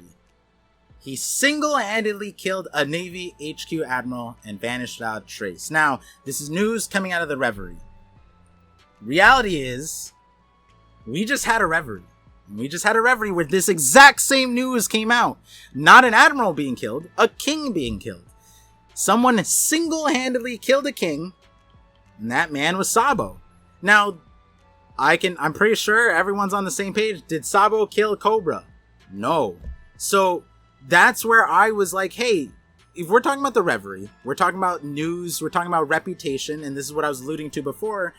He single-handedly killed a Navy HQ admiral and vanished without trace. Now, this is news coming out of the Reverie. Reality is, we just had a Reverie. We just had a Reverie where this exact same news came out. Not an admiral being killed, a king being killed. Someone single-handedly killed a king, and that man was Sabo. Now, I'm pretty sure everyone's on the same page. Did Sabo kill Cobra? No. So that's where I was like, hey, if we're talking about the Reverie, we're talking about news, we're talking about reputation, and this is what I was alluding to before.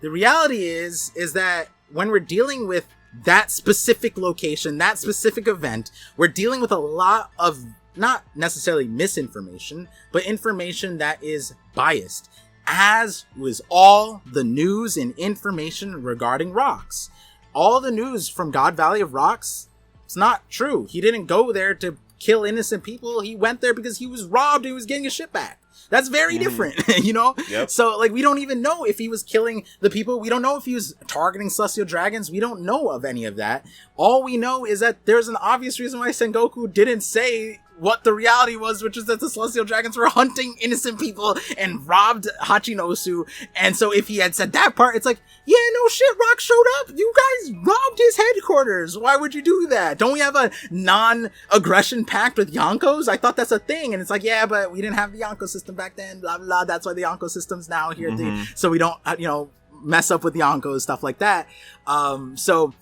The reality is that when we're dealing with that specific location, that specific event, we're dealing with a lot of not necessarily misinformation, but information that is biased, as was all the news and information regarding Rocks. All the news from God Valley of Rocks, it's not true. He didn't go there to kill innocent people. He went there because he was robbed and he was getting his shit back. That's very different, you know? Yep. So, like, we don't even know if he was killing the people. We don't know if he was targeting celestial dragons. We don't know of any of that. All we know is that there's an obvious reason why Sengoku didn't say what the reality was, which is that the celestial dragons were hunting innocent people and robbed Hachinosu. And so if he had said that part, it's like, yeah, no shit, Rock showed up. You guys robbed his headquarters. Why would you do that? Don't we have a non-aggression pact with Yonkos? I thought that's a thing. And it's like, yeah, but we didn't have the Yonko system back then, blah, blah, blah. That's why the Yonko system's now here. So we don't, you know, mess up with Yonkos, stuff like that. So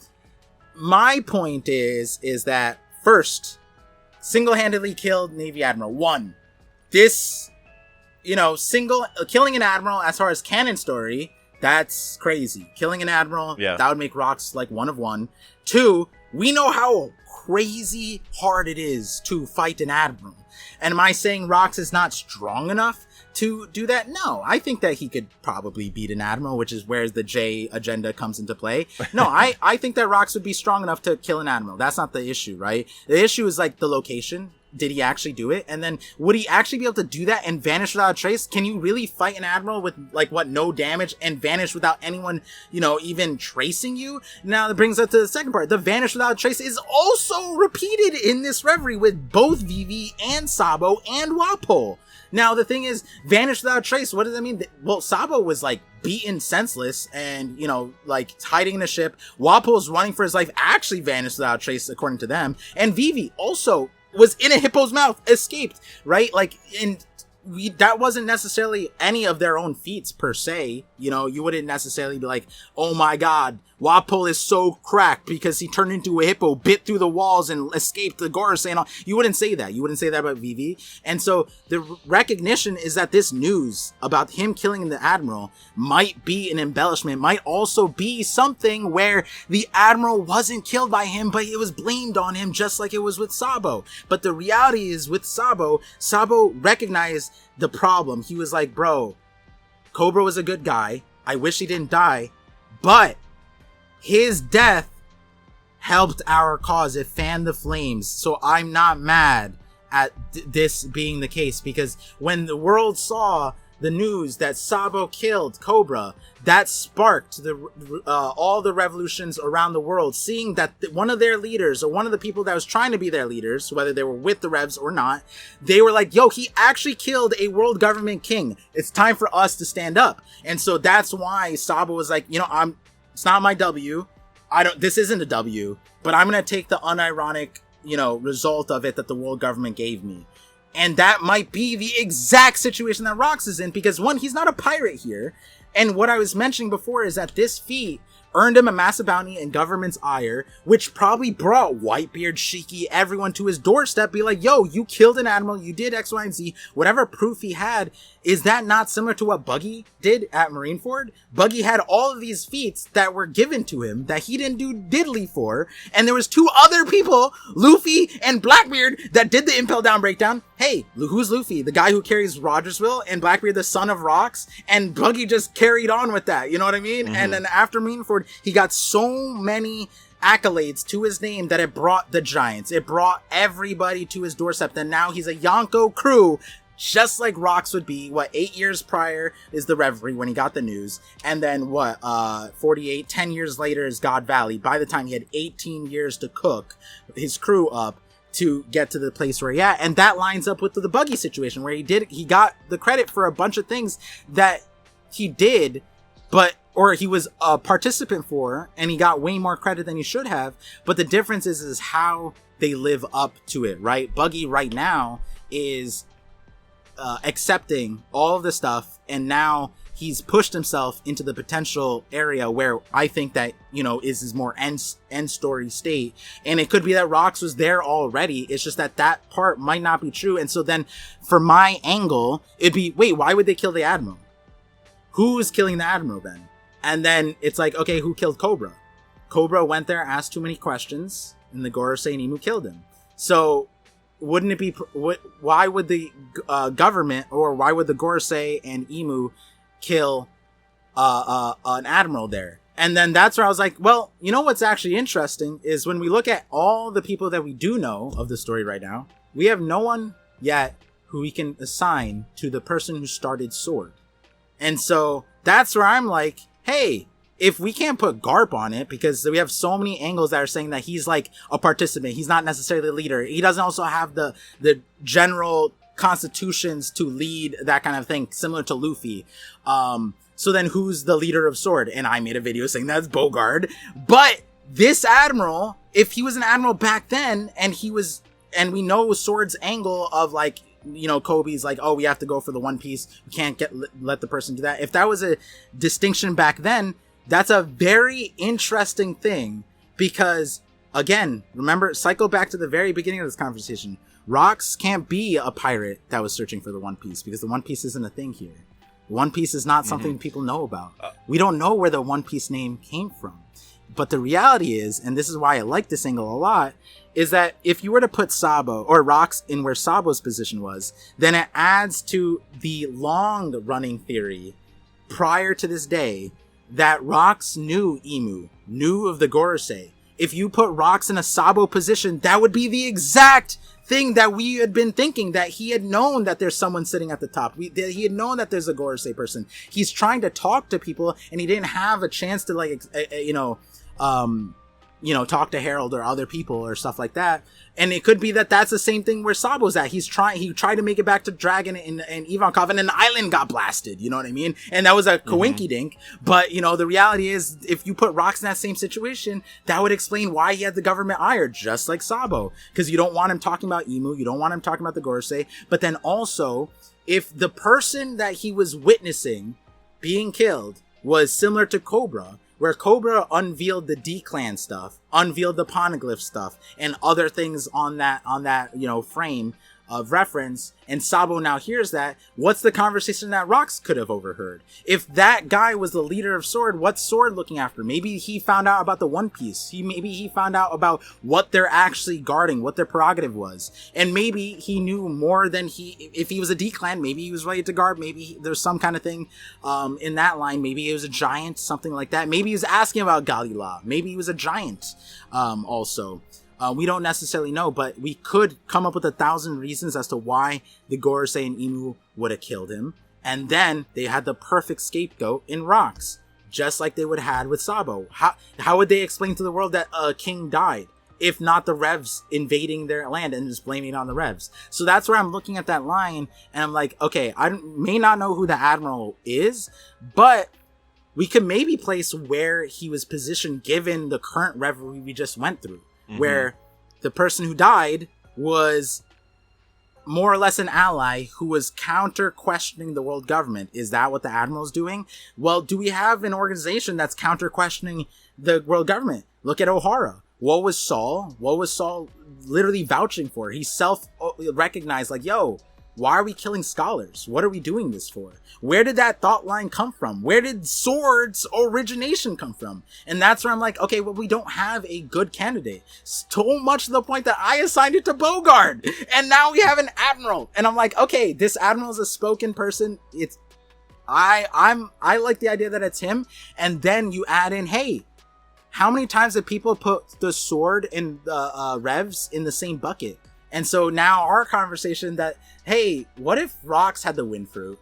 my point is that first, single-handedly killed Navy Admiral. One, this, you know, killing an admiral as far as canon story, that's crazy. Killing an admiral, that would make Rocks like one of one. Two, we know how crazy hard it is to fight an admiral. And am I saying Rocks is not strong enough to do that? No, I think that he could probably beat an admiral, which is where the J agenda comes into play. No, I think that Rocks would be strong enough to kill an admiral. That's not the issue, right? The issue is like the location. Did he actually do it? And then would he actually be able to do that and vanish without a trace? Can you really fight an admiral with like no damage and vanish without anyone, you know, even tracing you? Now that brings us to the second part. The vanish without a trace is also repeated in this Reverie with both Vivi and Sabo and Wapol. Now, the thing is, vanish without a trace, what does that mean? Well, Sabo was, like, beaten senseless and, you know, like, hiding in a ship. Wapol's running for his life, actually vanished without a trace, according to them. And Vivi also was in a hippo's mouth, escaped, right? Like, that wasn't necessarily any of their own feats, per se. You know, you wouldn't necessarily be like, oh my god, Wapol is so cracked because he turned into a hippo, bit through the walls, and escaped the Gorosei and all. You wouldn't say that. You wouldn't say that about Vivi. And so the recognition is that this news about him killing the Admiral might be an embellishment, might also be something where the Admiral wasn't killed by him, but it was blamed on him, just like it was with Sabo. But the reality is with Sabo recognized the problem. He was like, bro, Cobra was a good guy. I wish he didn't die, but his death helped our cause. It fanned the flames. So I'm not mad at this being the case, because when the world saw the news that Sabo killed Cobra, that sparked all the revolutions around the world, seeing that one of their leaders, or one of the people that was trying to be their leaders, whether they were with the Revs or not, they were like, yo, he actually killed a world government king. It's time for us to stand up. And so that's why Sabo was like, you know, it's not my W. This isn't a W, but I'm going to take the unironic, you know, result of it that the world government gave me. And that might be the exact situation that Rox is in, because one, he's not a pirate here. And what I was mentioning before is that this feat earned him a massive bounty and government's ire, which probably brought Whitebeard, Shiki, everyone to his doorstep, be like, yo, you killed an admiral, you did X, Y, and Z, whatever proof he had. Is that not similar to what Buggy did at Marineford? Buggy had all of these feats that were given to him that he didn't do diddly for, and there was 2 other people, Luffy and Blackbeard, that did the Impel Down breakdown. Hey, who's Luffy? The guy who carries Rogersville, and Blackbeard, the son of Rox, and Buggy just carried on with that, you know what I mean? And then after Marineford, he got so many accolades to his name that it brought the giants. It brought everybody to his doorstep. Then now he's a Yonko crew, just like Rox would be. 8 years prior is the Revery when he got the news. And then 10 years later is God Valley. By the time he had 18 years to cook his crew up to get to the place where he at. And that lines up with the Buggy situation where he got the credit for a bunch of things that he did, or he was a participant for, and he got way more credit than he should have. But the difference is how they live up to it, right? Buggy right now is accepting all of the stuff, and now he's pushed himself into the potential area where I think that, is his more end story state. And it could be that Rox was there already. It's just that part might not be true. And so then for my angle, it'd be, wait, why would they kill the admiral? Who is killing the admiral then? And then it's like, okay, who killed Cobra? Cobra went there, asked too many questions, and the Gorosei and Imu killed him. So wouldn't it be, why would the government, or why would the Gorosei and Imu kill an admiral there? And then that's where I was like, well, you know what's actually interesting is when we look at all the people that we do know of the story right now, we have no one yet who we can assign to the person who started Sword. And so that's where I'm like, hey, if we can't put Garp on it, because we have so many angles that are saying that he's like a participant, he's not necessarily a leader. He doesn't also have the general constitutions to lead that kind of thing, similar to Luffy. So then who's the leader of Sword? And I made a video saying that's Bogard. But this admiral, if he was an admiral back then, and we know Sword's angle of like, Kobe's like, oh, we have to go for the One Piece. We can't let the person do that. If that was a distinction back then, that's a very interesting thing, because again, remember, cycle back to the very beginning of this conversation. Rox can't be a pirate that was searching for the One Piece, because the One Piece isn't a thing here. One Piece is not something people know about. We don't know where the One Piece name came from. But the reality is, and this is why I like this angle a lot, is that if you were to put Sabo or Rox in where Sabo's position was, then it adds to the long running theory prior to this day that Rox knew Imu, knew of the Gorosei. If you put Rox in a Sabo position, that would be the exact thing that we had been thinking, that he had known that there's someone sitting at the top. He had known that there's a Gorosei person. He's trying to talk to people, and he didn't have a chance to talk to Harold or other people or stuff like that. And it could be that that's the same thing where Sabo's at. He tried to make it back to Dragon and Ivankov, and then the island got blasted. You know what I mean? And that was a coinky dink. But, the reality is, if you put Rox in that same situation, that would explain why he had the government ire, just like Sabo. Because you don't want him talking about Imu. You don't want him talking about the Gorosei. But then also, if the person that he was witnessing being killed was similar to Cobra, where Cobra unveiled the D-Clan stuff, unveiled the Poneglyph stuff, and other things on that frame of reference, and Sabo now hears that, what's the conversation that Rox could have overheard? If that guy was the leader of Sword, what's Sword looking after? Maybe he found out about the One Piece. Maybe he found out about what they're actually guarding, what their prerogative was. And maybe he knew more than if he was a D-Clan, maybe he was ready to guard, maybe there's some kind of thing in that line. Maybe he was a giant, something like that. Maybe he was asking about Galley-La. Maybe he was a giant also. We don't necessarily know, but we could come up with 1,000 reasons as to why the Gorosei and Imu would have killed him. And then they had the perfect scapegoat in Rox, just like they would have had with Sabo. How would they explain to the world that a king died, if not the Revs invading their land and just blaming it on the Revs? So that's where I'm looking at that line, and I'm like, okay, I may not know who the Admiral is, but we could maybe place where he was positioned given the current Reverie we just went through. Where the person who died was more or less an ally who was counter-questioning the world government. Is that what the Admiral's doing? Well, do we have an organization that's counter-questioning the world government? Look at O'Hara. What was Saul? What was Saul literally vouching for? He self-recognized, like, yo, why are we killing scholars? What are we doing this for? Where did that thought line come from? Where did Sword's origination come from? And that's where I'm like, okay, well, we don't have a good candidate. So much to the point that I assigned it to Bogard. And now we have an admiral. And I'm like, okay, this admiral is a spoken person. I like the idea that it's him. And then you add in, hey, how many times have people put the Sword and the Revs in the same bucket? And so now our conversation that, hey, what if Rox had the wind fruit?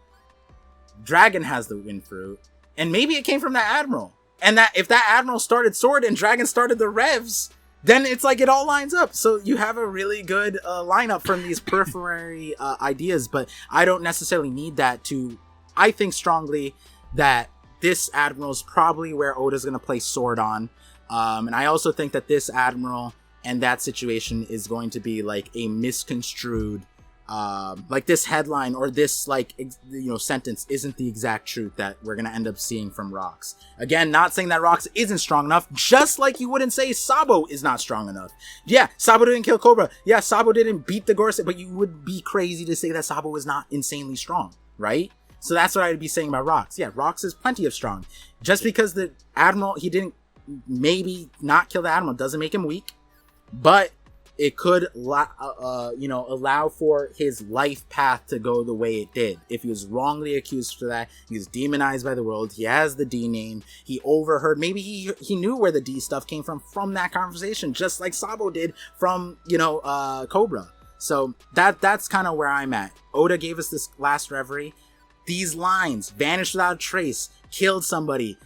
Dragon has the wind fruit. And maybe it came from that admiral. And that if that admiral started Sword and Dragon started the Revs, then it's like it all lines up. So you have a really good lineup from these periphery ideas. But I don't necessarily need that to... I think strongly that this admiral is probably where Oda's going to play Sword on. And I also think that this admiral... and that situation is going to be like a misconstrued, like this headline or this sentence isn't the exact truth that we're going to end up seeing from Rox. Again, not saying that Rox isn't strong enough, just like you wouldn't say Sabo is not strong enough. Yeah, Sabo didn't kill Cobra. Yeah, Sabo didn't beat the Gorset, but you would be crazy to say that Sabo is not insanely strong, right? So that's what I'd be saying about Rox. Yeah, Rox is plenty of strong. Just because the Admiral, he didn't maybe not kill the Admiral doesn't make him weak. But it could, allow for his life path to go the way it did. If he was wrongly accused for that, he was demonized by the world. He has the D name. He overheard. Maybe he knew where the D stuff came from that conversation, just like Sabo did from, Cobra. So that's kind of where I'm at. Oda gave us this last Reverie. These lines, vanished without a trace, killed somebody,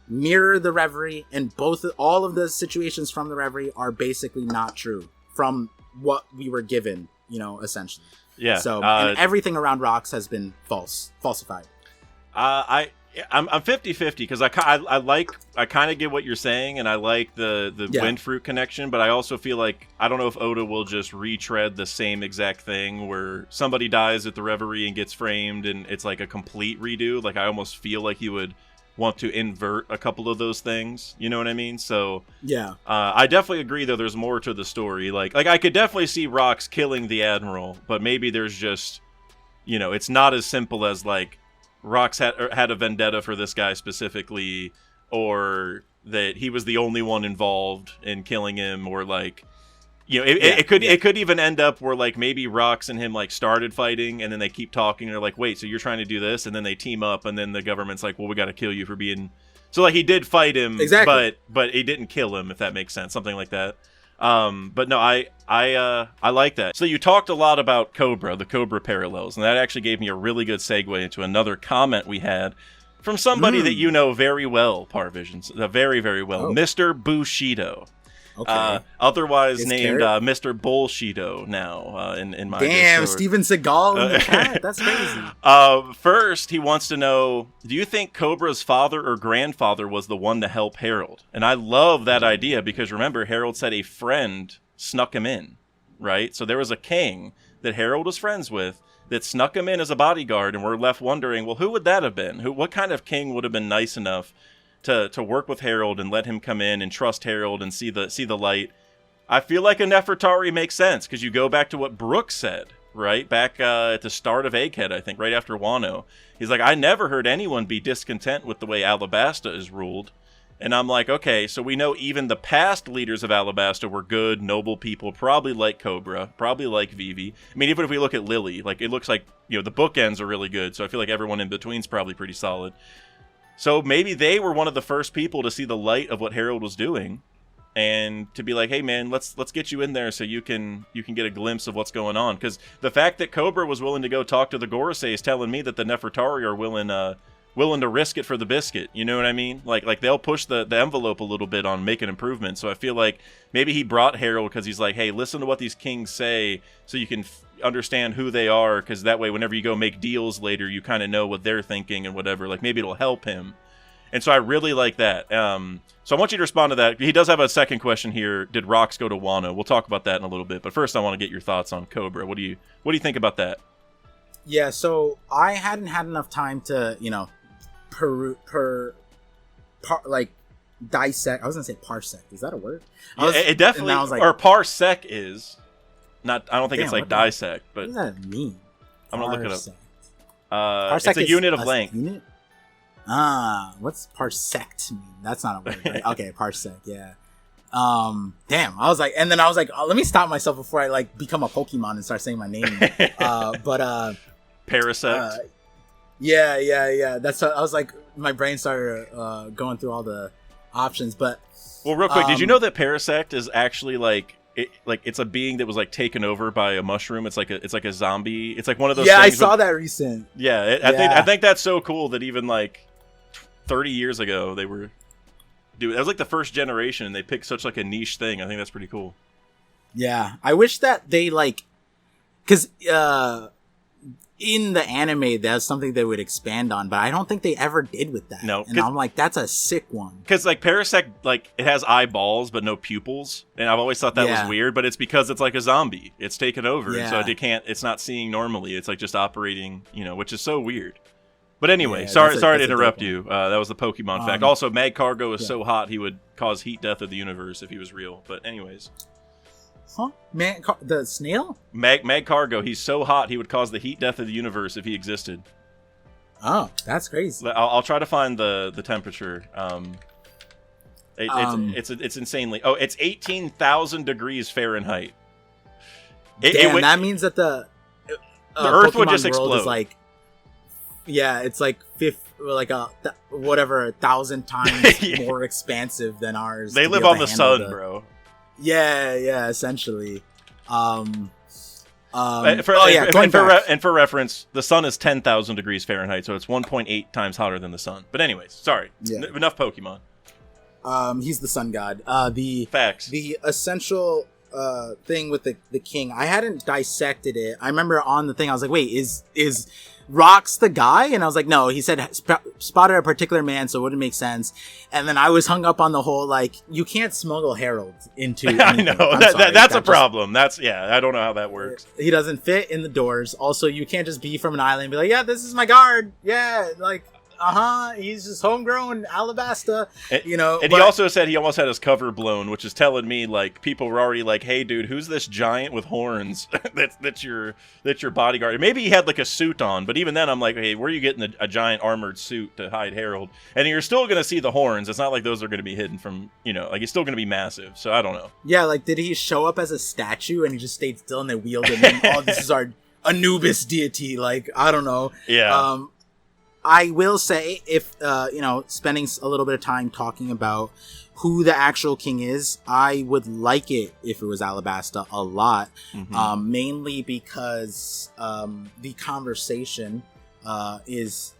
mirror the Reverie, and all of the situations from the Reverie are basically not true from what we were given, essentially. Yeah. So and everything around Rox has been falsified. I'm 50-50 because I kind of get what you're saying, and I like the wind fruit connection, but I also feel like I don't know if Oda will just retread the same exact thing where somebody dies at the Reverie and gets framed, and it's like a complete redo. Like I almost feel like he would want to invert a couple of those things, you know what I mean? So yeah, I definitely agree though there's more to the story. Like I could definitely see Rox killing the Admiral, but maybe there's just, it's not as simple as like Rox had a vendetta for this guy specifically, or that he was the only one involved in killing him, or like, it could even end up where like maybe Rox and him like started fighting, and then they keep talking. And they're like, wait, so you're trying to do this? And then they team up, and then the government's like, well, we got to kill you for being. So like he did fight him, exactly, but he didn't kill him, if that makes sense, something like that. But no, I like that. So you talked a lot about the Cobra parallels, and that actually gave me a really good segue into another comment we had from somebody that you know very well, Parvision, very, very well, Mr. Bushido. Okay. Otherwise named Mr. Bullshido now in my Damn, Discord. Steven Seagal in the chat? That's crazy. First, he wants to know, do you think Cobra's father or grandfather was the one to help Harold? And I love that idea because remember, Harold said a friend snuck him in, right? So there was a king that Harold was friends with that snuck him in as a bodyguard, and we're left wondering, well, who would that have been? What kind of king would have been nice enough to work with Harold and let him come in and trust Harold and see the light? I feel like a Nefertari makes sense because you go back to what Brooks said, right? Back at the start of Egghead, I think, right after Wano. He's like, I never heard anyone be discontent with the way Alabasta is ruled. And I'm like, okay, so we know even the past leaders of Alabasta were good, noble people, probably like Cobra, probably like Vivi. I mean, even if we look at Lily, like it looks like, the bookends are really good. So I feel like everyone in between's probably pretty solid. So maybe they were one of the first people to see the light of what Harold was doing, and to be like, "Hey, man, let's get you in there so you can get a glimpse of what's going on." Because the fact that Cobra was willing to go talk to the Gorosei is telling me that the Nefertari are willing to risk it for the biscuit. You know what I mean? Like they'll push the envelope a little bit on making improvements. So I feel like maybe he brought Harold because he's like, "Hey, listen to what these kings say, so you can understand who they are, because that way whenever you go make deals later you kind of know what they're thinking and whatever, like maybe it'll help him." And so I really like that. So I want you to respond to that. He does have a second question here. Did rocks go to Wano? We'll talk about that in a little bit. But first, I want to get your thoughts on Cobra. What do you think about that? Yeah, so I hadn't had enough time to, dissect. I was gonna say parsec. Is that a word? It definitely. I was like, or parsec is not. I don't think it's like dissect. But what does that mean? I'm gonna look it up. It's a unit of length. Unit? What's parsect mean? That's not a word, right? Okay, parsec. Yeah. Damn. I was like, let me stop myself before I become a Pokemon and start saying my name. Parasect. Yeah. That's what I was like. My brain started going through all the options, but real quick, did you know that Parasect is actually it's a being that was taken over by a mushroom? It's like a zombie. It's like one of those. Yeah, things I saw that recent. Yeah, I think that's so cool that even 30 years ago they were. Dude, that was the first generation, and they picked such a niche thing. I think that's pretty cool. Yeah, I wish that they because in the anime that's something they would expand on, but I don't think they ever did with that. No, and I'm like, that's a sick one. Because Parasect, it has eyeballs but no pupils, and I've always thought that was weird. But it's because it's like a zombie. It's taken over, and so it's not seeing normally. It's just operating, which is so weird. But anyway, sorry to interrupt you. That was the Pokemon fact. Also, Mag Cargo is so hot he would cause heat death of the universe if he was real. But anyways. Huh? The snail? Mag Cargo, he's so hot he would cause the heat death of the universe if he existed. Oh, that's crazy. I'll try to find the temperature. It's insanely... Oh, it's 18,000 degrees Fahrenheit. That means that the Earth Pokemon would just world explode. It's 1,000 times more expansive than ours. They live on the sun, bro. Yeah, essentially. For reference, the sun is 10,000 degrees Fahrenheit, so it's 1.8 times hotter than the sun. But anyways, sorry. Enough Pokemon. He's the sun god. The facts. The essential thing with the king, I hadn't dissected it. I remember on the thing, I was like, wait, is Rock's the guy? And I was like, no, he said spotted a particular man, so it wouldn't make sense. And then I was hung up on the whole, you can't smuggle Harold into anything. I know. That's a problem. I don't know how that works. He doesn't fit in the doors. Also, you can't just be from an island and be like, yeah, this is my guard. Yeah, he's just homegrown Alabasta, And he also said he almost had his cover blown, which is telling me people were already hey, dude, who's this giant with horns that's your bodyguard? And maybe he had a suit on, but even then I'm like, hey, where are you getting a giant armored suit to hide Harold? And you're still gonna see the horns. It's not like those are gonna be hidden from he's still gonna be massive. So I don't know. Yeah, did he show up as a statue and he just stayed still and they wheeled him in? Oh, this is our Anubis deity. I don't know. Yeah. I will say, if, spending a little bit of time talking about who the actual king is, I would like it if it was Alabasta a lot, mainly because the conversation is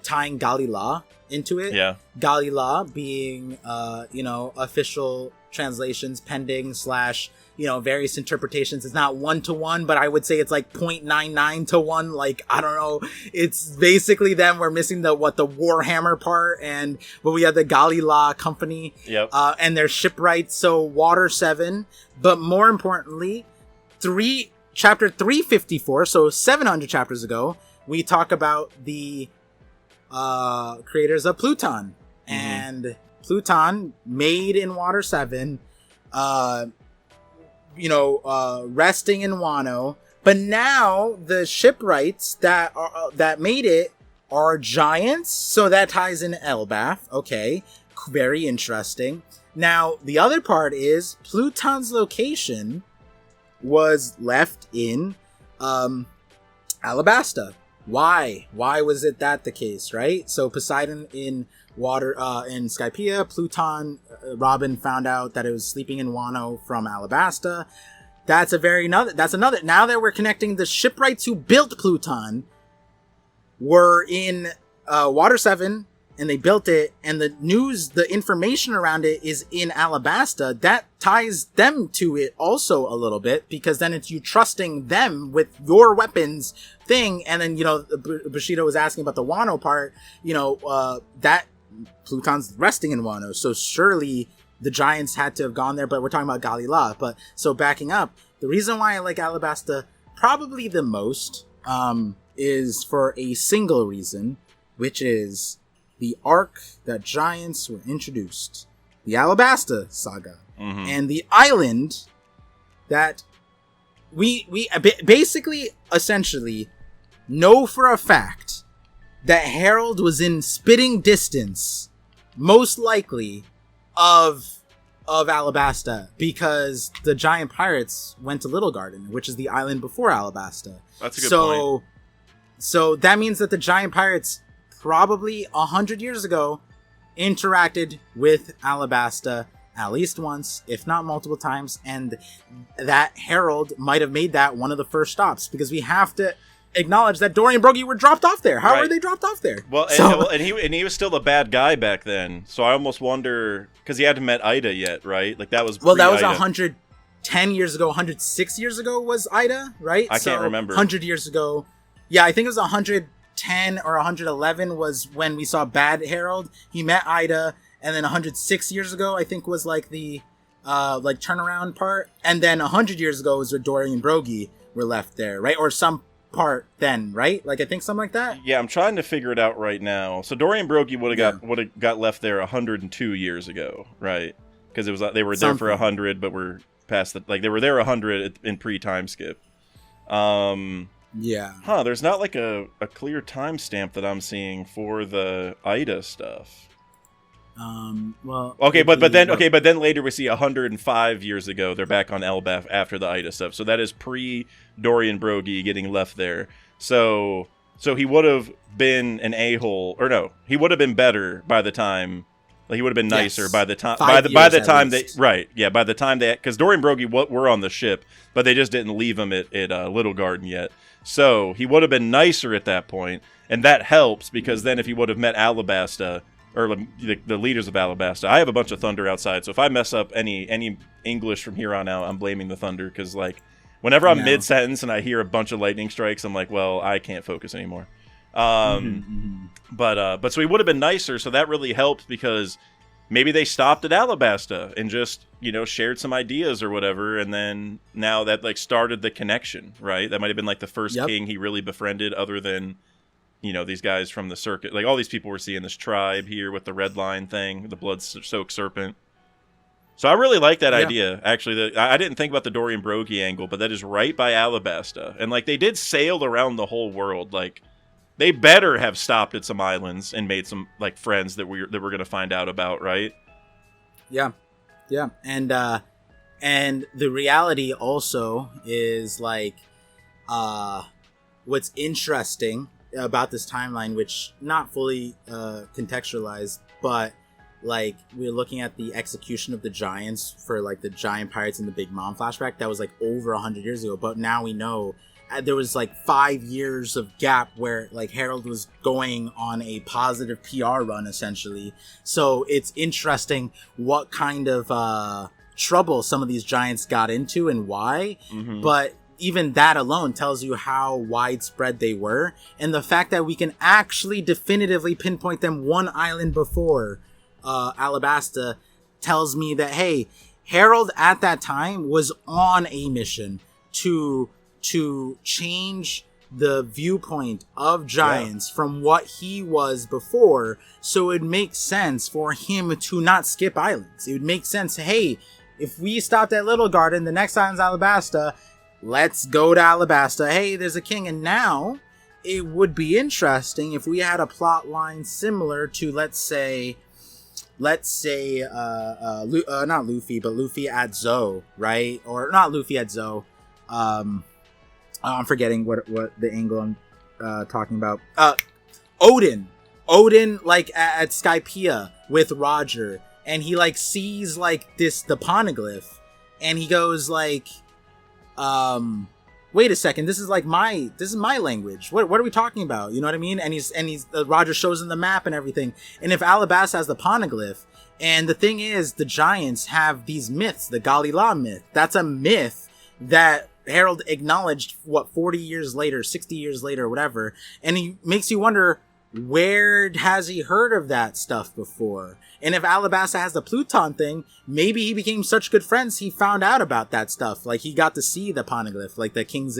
tying Galley-La into it. Yeah. Galley-La being, official translations pending / various interpretations. It's not 1-to-1, but I would say it's 0.99 to 1. I don't know. It's basically them. We're missing the Warhammer part, but we have the Galley-La company. Yep. And their shipwrights. So Water 7, but more importantly, chapter 354. So 700 chapters ago, we talk about the creators of Pluton, and Pluton made in Water 7, resting in Wano, but now the shipwrights that made it are giants, so that ties in Elbaf. Okay, very interesting. Now the other part is Pluton's location was left in Alabasta. Why was it that the case, right? So Poseidon in water in Skypiea, Pluton, Robin found out that it was sleeping in Wano from Alabasta. That's another. Now that we're connecting, the shipwrights who built Pluton were in Water 7, and they built it, and the information around it is in Alabasta. That ties them to it also a little bit, because then it's you trusting them with your weapons thing. And then, Bushido was asking about the Wano part, that Pluton's resting in Wano, so surely the giants had to have gone there, but we're talking about Galley-La. But so backing up, the reason why I like Alabasta probably the most is for a single reason, which is the arc that giants were introduced, the Alabasta saga, and the island that we basically essentially know for a fact that Harold was in spitting distance, most likely, of Alabasta, because the giant pirates went to Little Garden, which is the island before Alabasta. That's a good point. So that means that the giant pirates probably 100 years ago interacted with Alabasta at least once, if not multiple times, and that Harold might have made that one of the first stops, because we have to acknowledge that Dory and Broggy were dropped off there. How were they dropped off there? Well, and he was still a bad guy back then, so I almost wonder, because he hadn't met Ida yet, right? Like that was that was 110 years ago. 106 years ago was Ida, right? I can't remember. 100 years ago, yeah, I think it was 110 or 111 was when we saw Bad Harold. He met Ida, and then 106 years ago, I think, was like the like turnaround part, and then 100 years ago was where Dory and Broggy were left there, right? Or some part then, right? Like I think something like that. Yeah, I'm trying to figure it out right now. So Dory and Broggy would have got left there 102 years ago, right? Because it was they were there for 100, but we're past the they were there 100 in pre-time skip. Yeah. There's not like a clear timestamp that I'm seeing for the Ida stuff. Well. Okay, but then later we see 105 years ago they're back on Elbaf after the Ida stuff. So that is pre Dory and Broggy getting left there. So he would have been an a-hole, or no, he would have been better by the time. Like he would have been nicer by the time. By the time they by the time they, because Dory and Broggy were on the ship, but they just didn't leave him at Little Garden yet. So he would have been nicer at that point, and that helps because then if he would have met Alabasta, or the leaders of Alabasta. I have a bunch of thunder outside, so if I mess up any English from here on out, I'm blaming the thunder, because like whenever I'm mid-sentence and I hear a bunch of lightning strikes, I'm like, well, I can't focus anymore. But so he would have been nicer, so that really helped, because maybe they stopped at Alabasta and just, shared some ideas or whatever, and then now that like started the connection, right? That might have been like the first king he really befriended, other than these guys from the circuit. Like all these people we're seeing, this tribe here with the red line thing, the blood-soaked serpent. So I really like that idea, actually. I didn't think about the Dory and Broggy angle, but that is right by Alabasta. And like they did sail around the whole world. Like they better have stopped at some islands and made some like friends that we're going to find out about, right? Yeah. And the reality also is like what's interesting about this timeline, which not fully contextualized, but like we're looking at the execution of the giants for like the giant pirates in the Big Mom flashback. That was like over 100 years ago, but now we know there was like 5 years of gap where like Harold was going on a positive PR run essentially. So it's interesting what kind of trouble some of these giants got into and why, but even that alone tells you how widespread they were, and the fact that we can actually definitively pinpoint them one island before Alabasta tells me that, hey, Harold at that time was on a mission to change the viewpoint of giants from what he was before, so it makes sense for him to not skip islands. It would make sense, hey, if we stopped at Little Garden, the next island's Alabasta, let's go to Alabasta. Hey, there's a king. And now it would be interesting if we had a plot line similar to, let's say not Luffy, but Luffy at Zoe, right? Or not Luffy at Zoe. I'm forgetting what the angle I'm talking about. Odin, like at Skypiea with Roger, and he like sees like the poneglyph, and he goes like, wait a second, this is my language. What are we talking about? You know what I mean? And he's Roger shows him the map and everything. And if Alabasta has the poneglyph, and the thing is, the giants have these myths, the Galley-La myth. That's a myth that Harold acknowledged 40 years later, 60 years later, whatever. And he makes you wonder, where has he heard of that stuff before? And if Alabasta has the Pluton thing, maybe he became such good friends, he found out about that stuff. Like, he got to see the poneglyph, like the king's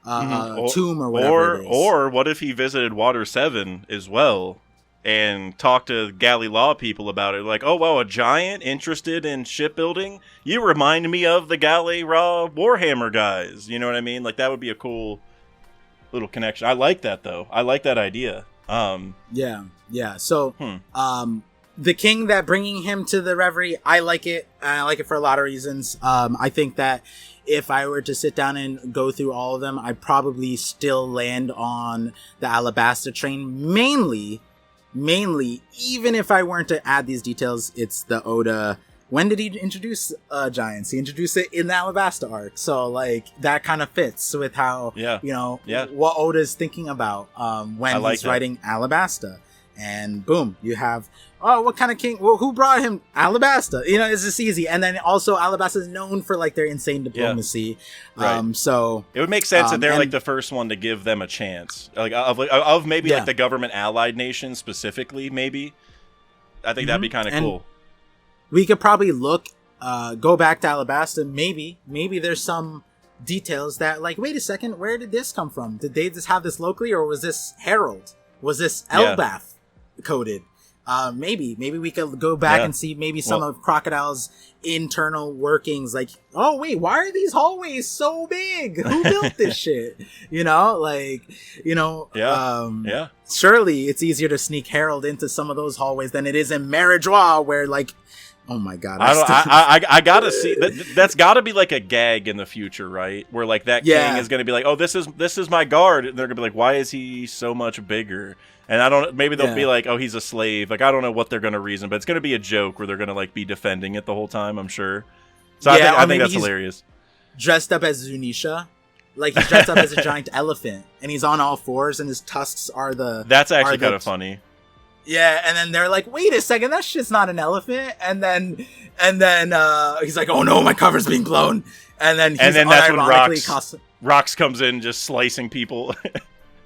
tomb or whatever it is. Or what if he visited Water 7 as well and talked to Galley-La people about it? Like, oh, wow, a giant interested in shipbuilding? You remind me of the Galley-La Warhammer guys. You know what I mean? Like, that would be a cool little connection. I like that, though. I like that idea. Yeah. So, the king that bringing him to the Reverie, I like it. I like it for a lot of reasons. I think that if I were to sit down and go through all of them, I'd probably still land on the Alabasta train. Mainly, even if I weren't to add these details, it's the Oda. When did he introduce giants? He introduced it in the Alabasta arc. So, like, that kind of fits with how, what Oda's thinking about when he's writing Alabasta. And boom, you have, what kind of king? Well, who brought him? Alabasta. You know, it's just easy. And then also Alabasta is known for, like, their insane diplomacy. Yeah. Right. So it would make sense that they're like the first one to give them a chance. Like of maybe like the government allied nations specifically, maybe. I think that'd be kind of cool. We could probably go back to Alabasta. Maybe there's some details that, like, wait a second, where did this come from? Did they just have this locally, or was this Harold? Was this Elbaf coded? Maybe we could go back and see maybe some of Crocodile's internal workings. Like, oh wait, why are these hallways so big? Who built this shit? You know, like, surely it's easier to sneak Harold into some of those hallways than it is in Merijois, where, like, oh my god! I gotta see that's got to be like a gag in the future, right? Where, like, that king is gonna be like, oh, this is my guard, and they're gonna be like, why is he so much bigger? And maybe they'll be like, oh, he's a slave. Like, I don't know what they're gonna reason, but it's gonna be a joke where they're gonna, like, be defending it the whole time, I'm sure. So I think that's hilarious. Dressed up as Zunisha. Like, he's dressed up as a giant elephant, and he's on all fours, and his tusks are the. That's actually kind of funny. Yeah, and then they're like, wait a second, that shit's not an elephant. And then he's like, oh no, my cover's being blown. And then that's when Rox comes in just slicing people.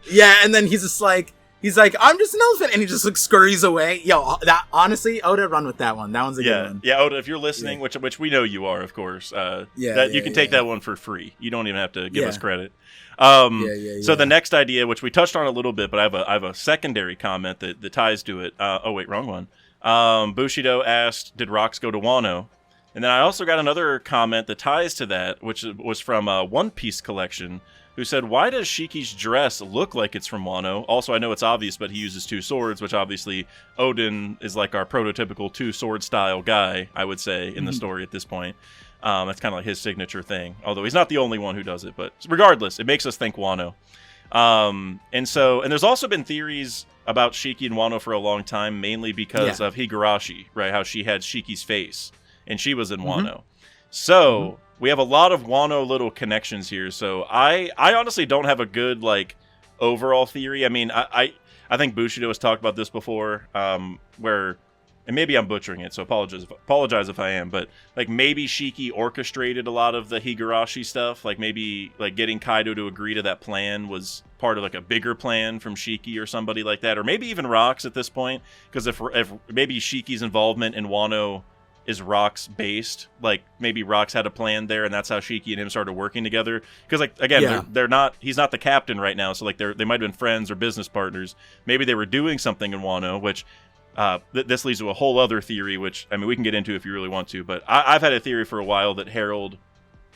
Yeah, and then he's like, I'm just an elephant, and he just, like, scurries away. Yo, that, honestly, Oda, run with that one. That one's a good one. Yeah, Oda, if you're listening, which we know you are, of course, you can take that one for free. You don't even have to give us credit. So the next idea, which we touched on a little bit, but I have a secondary comment that ties to it. Oh wait, wrong one. Bushido asked, did Rox go to Wano? And then I also got another comment that ties to that, which was from One Piece Collection, who said, why does Shiki's dress look like it's from Wano? Also, I know it's obvious, but he uses two swords, which obviously Odin is like our prototypical two-sword style guy, I would say, in the story at this point. That's kind of like his signature thing, although he's not the only one who does it. But regardless, it makes us think Wano. And there's also been theories about Shiki and Wano for a long time, mainly because of Higurashi, right? How she had Shiki's face, and she was in Wano. So we have a lot of Wano little connections here. So I honestly don't have a good, like, overall theory. I mean, I think Bushido has talked about this before, where. And maybe I'm butchering it, so apologize if I am, but, like, maybe Shiki orchestrated a lot of the Higurashi stuff. Like, maybe, like, getting Kaido to agree to that plan was part of, like, a bigger plan from Shiki or somebody like that. Or maybe even Rox at this point, because if maybe Shiki's involvement in Wano is Rox based, like, maybe Rox had a plan there, and that's how Shiki and him started working together. Because, like, again, they're not, he's not the captain right now, so, like, they might have been friends or business partners. Maybe they were doing something in Wano, which... this leads to a whole other theory, which, I mean, we can get into if you really want to, but I've had a theory for a while that Harold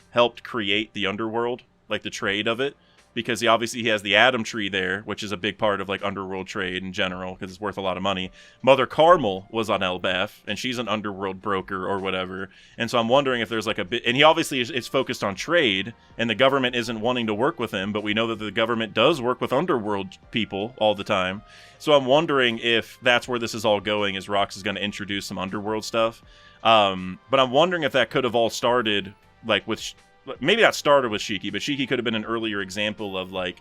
helped create the underworld, like the trade of it, because he has the Atom Tree there, which is a big part of, like, underworld trade in general, because it's worth a lot of money. Mother Carmel was on Elbaf, and she's an underworld broker or whatever, and so I'm wondering if there's, like, a bit, and he obviously is focused on trade, and the government isn't wanting to work with him, but we know that the government does work with underworld people all the time. So I'm wondering if that's where this is all going, is Rox is going to introduce some underworld stuff. But I'm wondering if that could have all started, like, with... Maybe not started with Shiki, but Shiki could have been an earlier example of, like,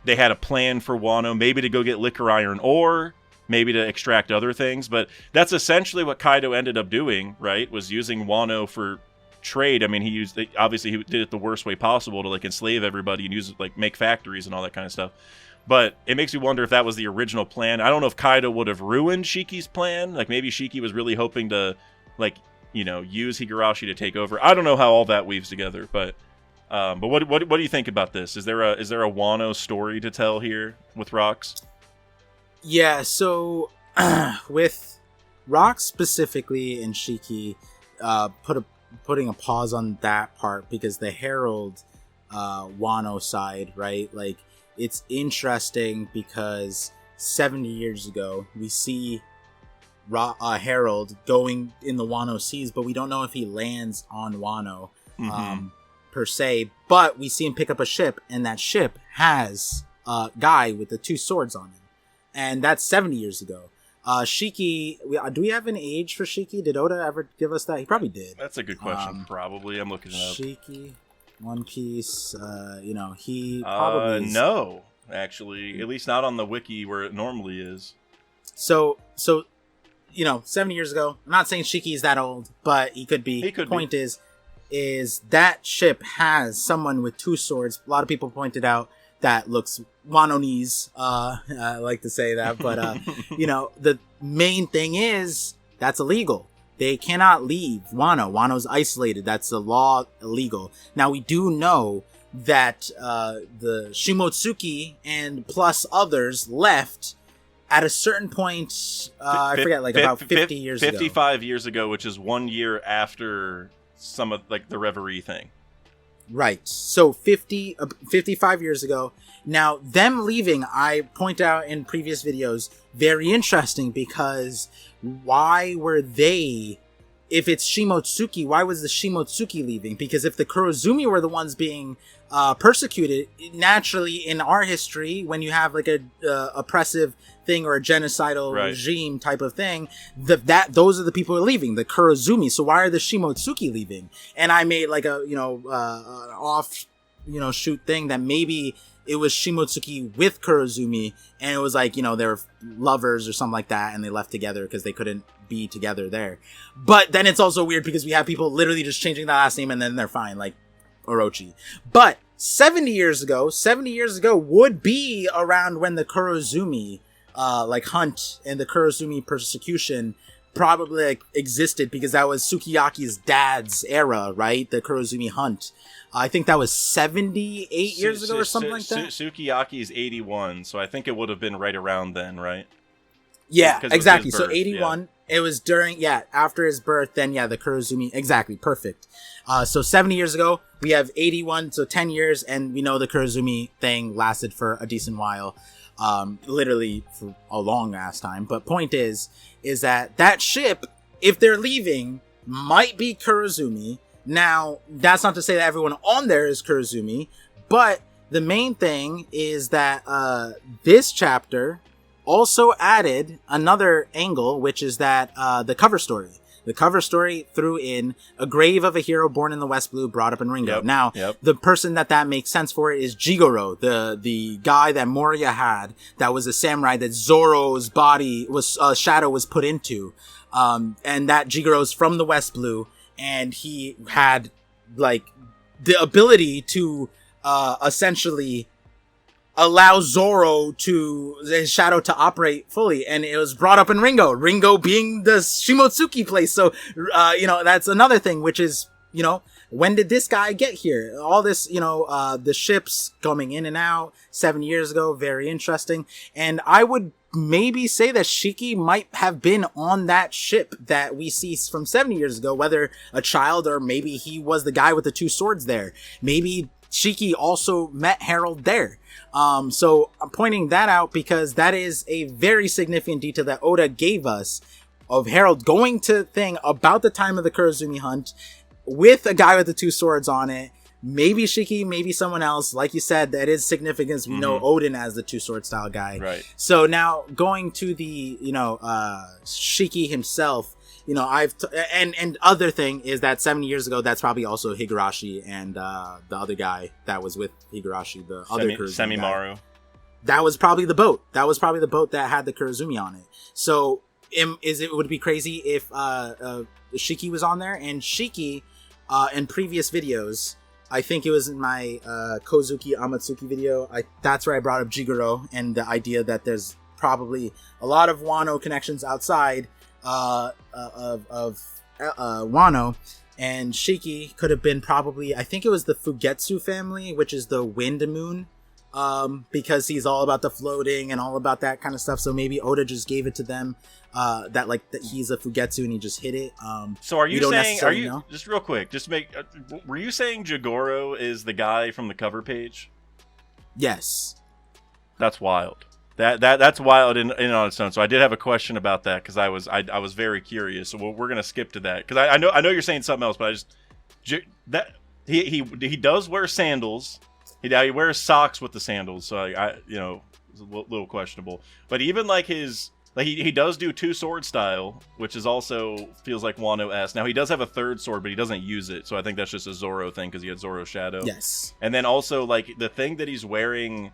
they had a plan for Wano, maybe to go get liquor iron ore, maybe to extract other things. But that's essentially what Kaido ended up doing, right? Was using Wano for trade. I mean, he did it the worst way possible to, like, enslave everybody and use it, like, make factories and all that kind of stuff. But it makes me wonder if that was the original plan. I don't know if Kaido would have ruined Shiki's plan. Like, maybe Shiki was really hoping to, like, you know, use Higurashi to take over. I don't know how all that weaves together, but what do you think about this? Is there a Wano story to tell here with Rocks? Yeah, so with Rocks specifically and Shiki, putting a pause on that part because the Harold Wano side, right? Like, it's interesting because 70 years ago we see Harold going in the Wano seas, but we don't know if he lands on Wano per se. But we see him pick up a ship, and that ship has a guy with the 2 swords on him, and that's 70 years ago. Shiki, do we have an age for Shiki? Did Oda ever give us that? He probably did. That's a good question. Probably. I'm looking it up. Shiki, One Piece, he probably no, actually, at least not on the wiki where it normally is. So 70 years ago, I'm not saying Shiki is that old, but he could be. Point is that ship has someone with 2 swords. A lot of people pointed out that looks Wano-nese. I like to say that, but the main thing is that's illegal. They cannot leave Wano. Wano's isolated. That's the law, illegal. Now, we do know that the Shimotsuki and plus others left at a certain point, I forget, like about 50 years 55 ago. 55 years ago, which is 1 year after some of, like, the Reverie thing. Right. So 55 years ago. Now, them leaving, I point out in previous videos, very interesting because why were they, if it's Shimotsuki, why was the Shimotsuki leaving? Because if the Kurozumi were the ones being persecuted, naturally in our history, when you have like a oppressive thing or a genocidal regime type of thing, those are the people who are leaving, the Kurozumi. So why are the Shimotsuki leaving? And I made like a off shoot thing that maybe it was Shimotsuki with Kurozumi, and it was like, they were lovers or something like that, and they left together because they couldn't be together there. But then it's also weird because we have people literally just changing the last name and then they're fine, like Orochi. But 70 years ago would be around when the Kurozumi hunt and the Kurozumi persecution probably existed, because that was Sukiyaki's dad's era, right? The Kurozumi hunt. I think that was 78 years ago or something like that. Sukiyaki's 81, so I think it would have been right around then, right? Yeah, exactly. So 81, it was after his birth, then the Kurozumi, exactly, perfect. So 70 years ago, we have 81, so 10 years, and we know the Kurozumi thing lasted for a decent while. Literally for a long ass time. But point is that ship, if they're leaving, might be Kurozumi. Now, that's not to say that everyone on there is Kurozumi, but the main thing is that this chapter also added another angle, which is that the cover story. The cover story threw in a grave of a hero born in the West Blue, brought up in Ringo. The person that makes sense for it is Jigoro, the guy that Moria had, that was a samurai that Zoro's body was, shadow was put into. And that Jigoro's from the West Blue, and he had, like, the ability to essentially allow Zoro his shadow to operate fully, and it was brought up in Ringo being the Shimotsuki place. So, that's another thing, which is, when did this guy get here? All this, the ships coming in and out 7 years ago, very interesting. And I would maybe say that Shiki might have been on that ship that we see from 70 years ago, whether a child or maybe he was the guy with the 2 swords there. Maybe Shiki also met Harold there. So I'm pointing that out because that is a very significant detail that Oda gave us of Harold going to thing about the time of the Kurozumi hunt with a guy with the 2 swords on it. Maybe Shiki, maybe someone else. Like you said, that is significant. We know Odin as the 2 sword style guy. Right. So now going to the, Shiki himself, and other thing is that 70 years ago, that's probably also Higurashi and the other guy that was with Higurashi, the other Kurozumi Semimaru. guy. That was probably the boat. That was probably the boat that had the Kurozumi on it. So would it be crazy if Shiki was on there? And Shiki, in previous videos, I think it was in my Kozuki Amatsuki video. That's where I brought up Jigoro and the idea that there's probably a lot of Wano connections outside of Wano, and Shiki could have been probably, I think it was the Fugetsu family, which is the wind moon, because he's all about the floating and all about that kind of stuff. So maybe Oda just gave it to them, that he's a Fugetsu and he just hit it. So are you saying, just real quick, were you saying Jigoro is the guy from the cover page? Yes. That's wild. That's wild in on its own. So I did have a question about that because I was very curious. So we're gonna skip to that because I know you're saying something else, but he does wear sandals. He wears socks with the sandals. So it's a little questionable. But even like he does do two sword style, which is also feels like Wano-esque. Now he does have a third sword, but he doesn't use it. So I think that's just a Zoro thing because he had Zoro Shadow. Yes. And then also like the thing that he's wearing,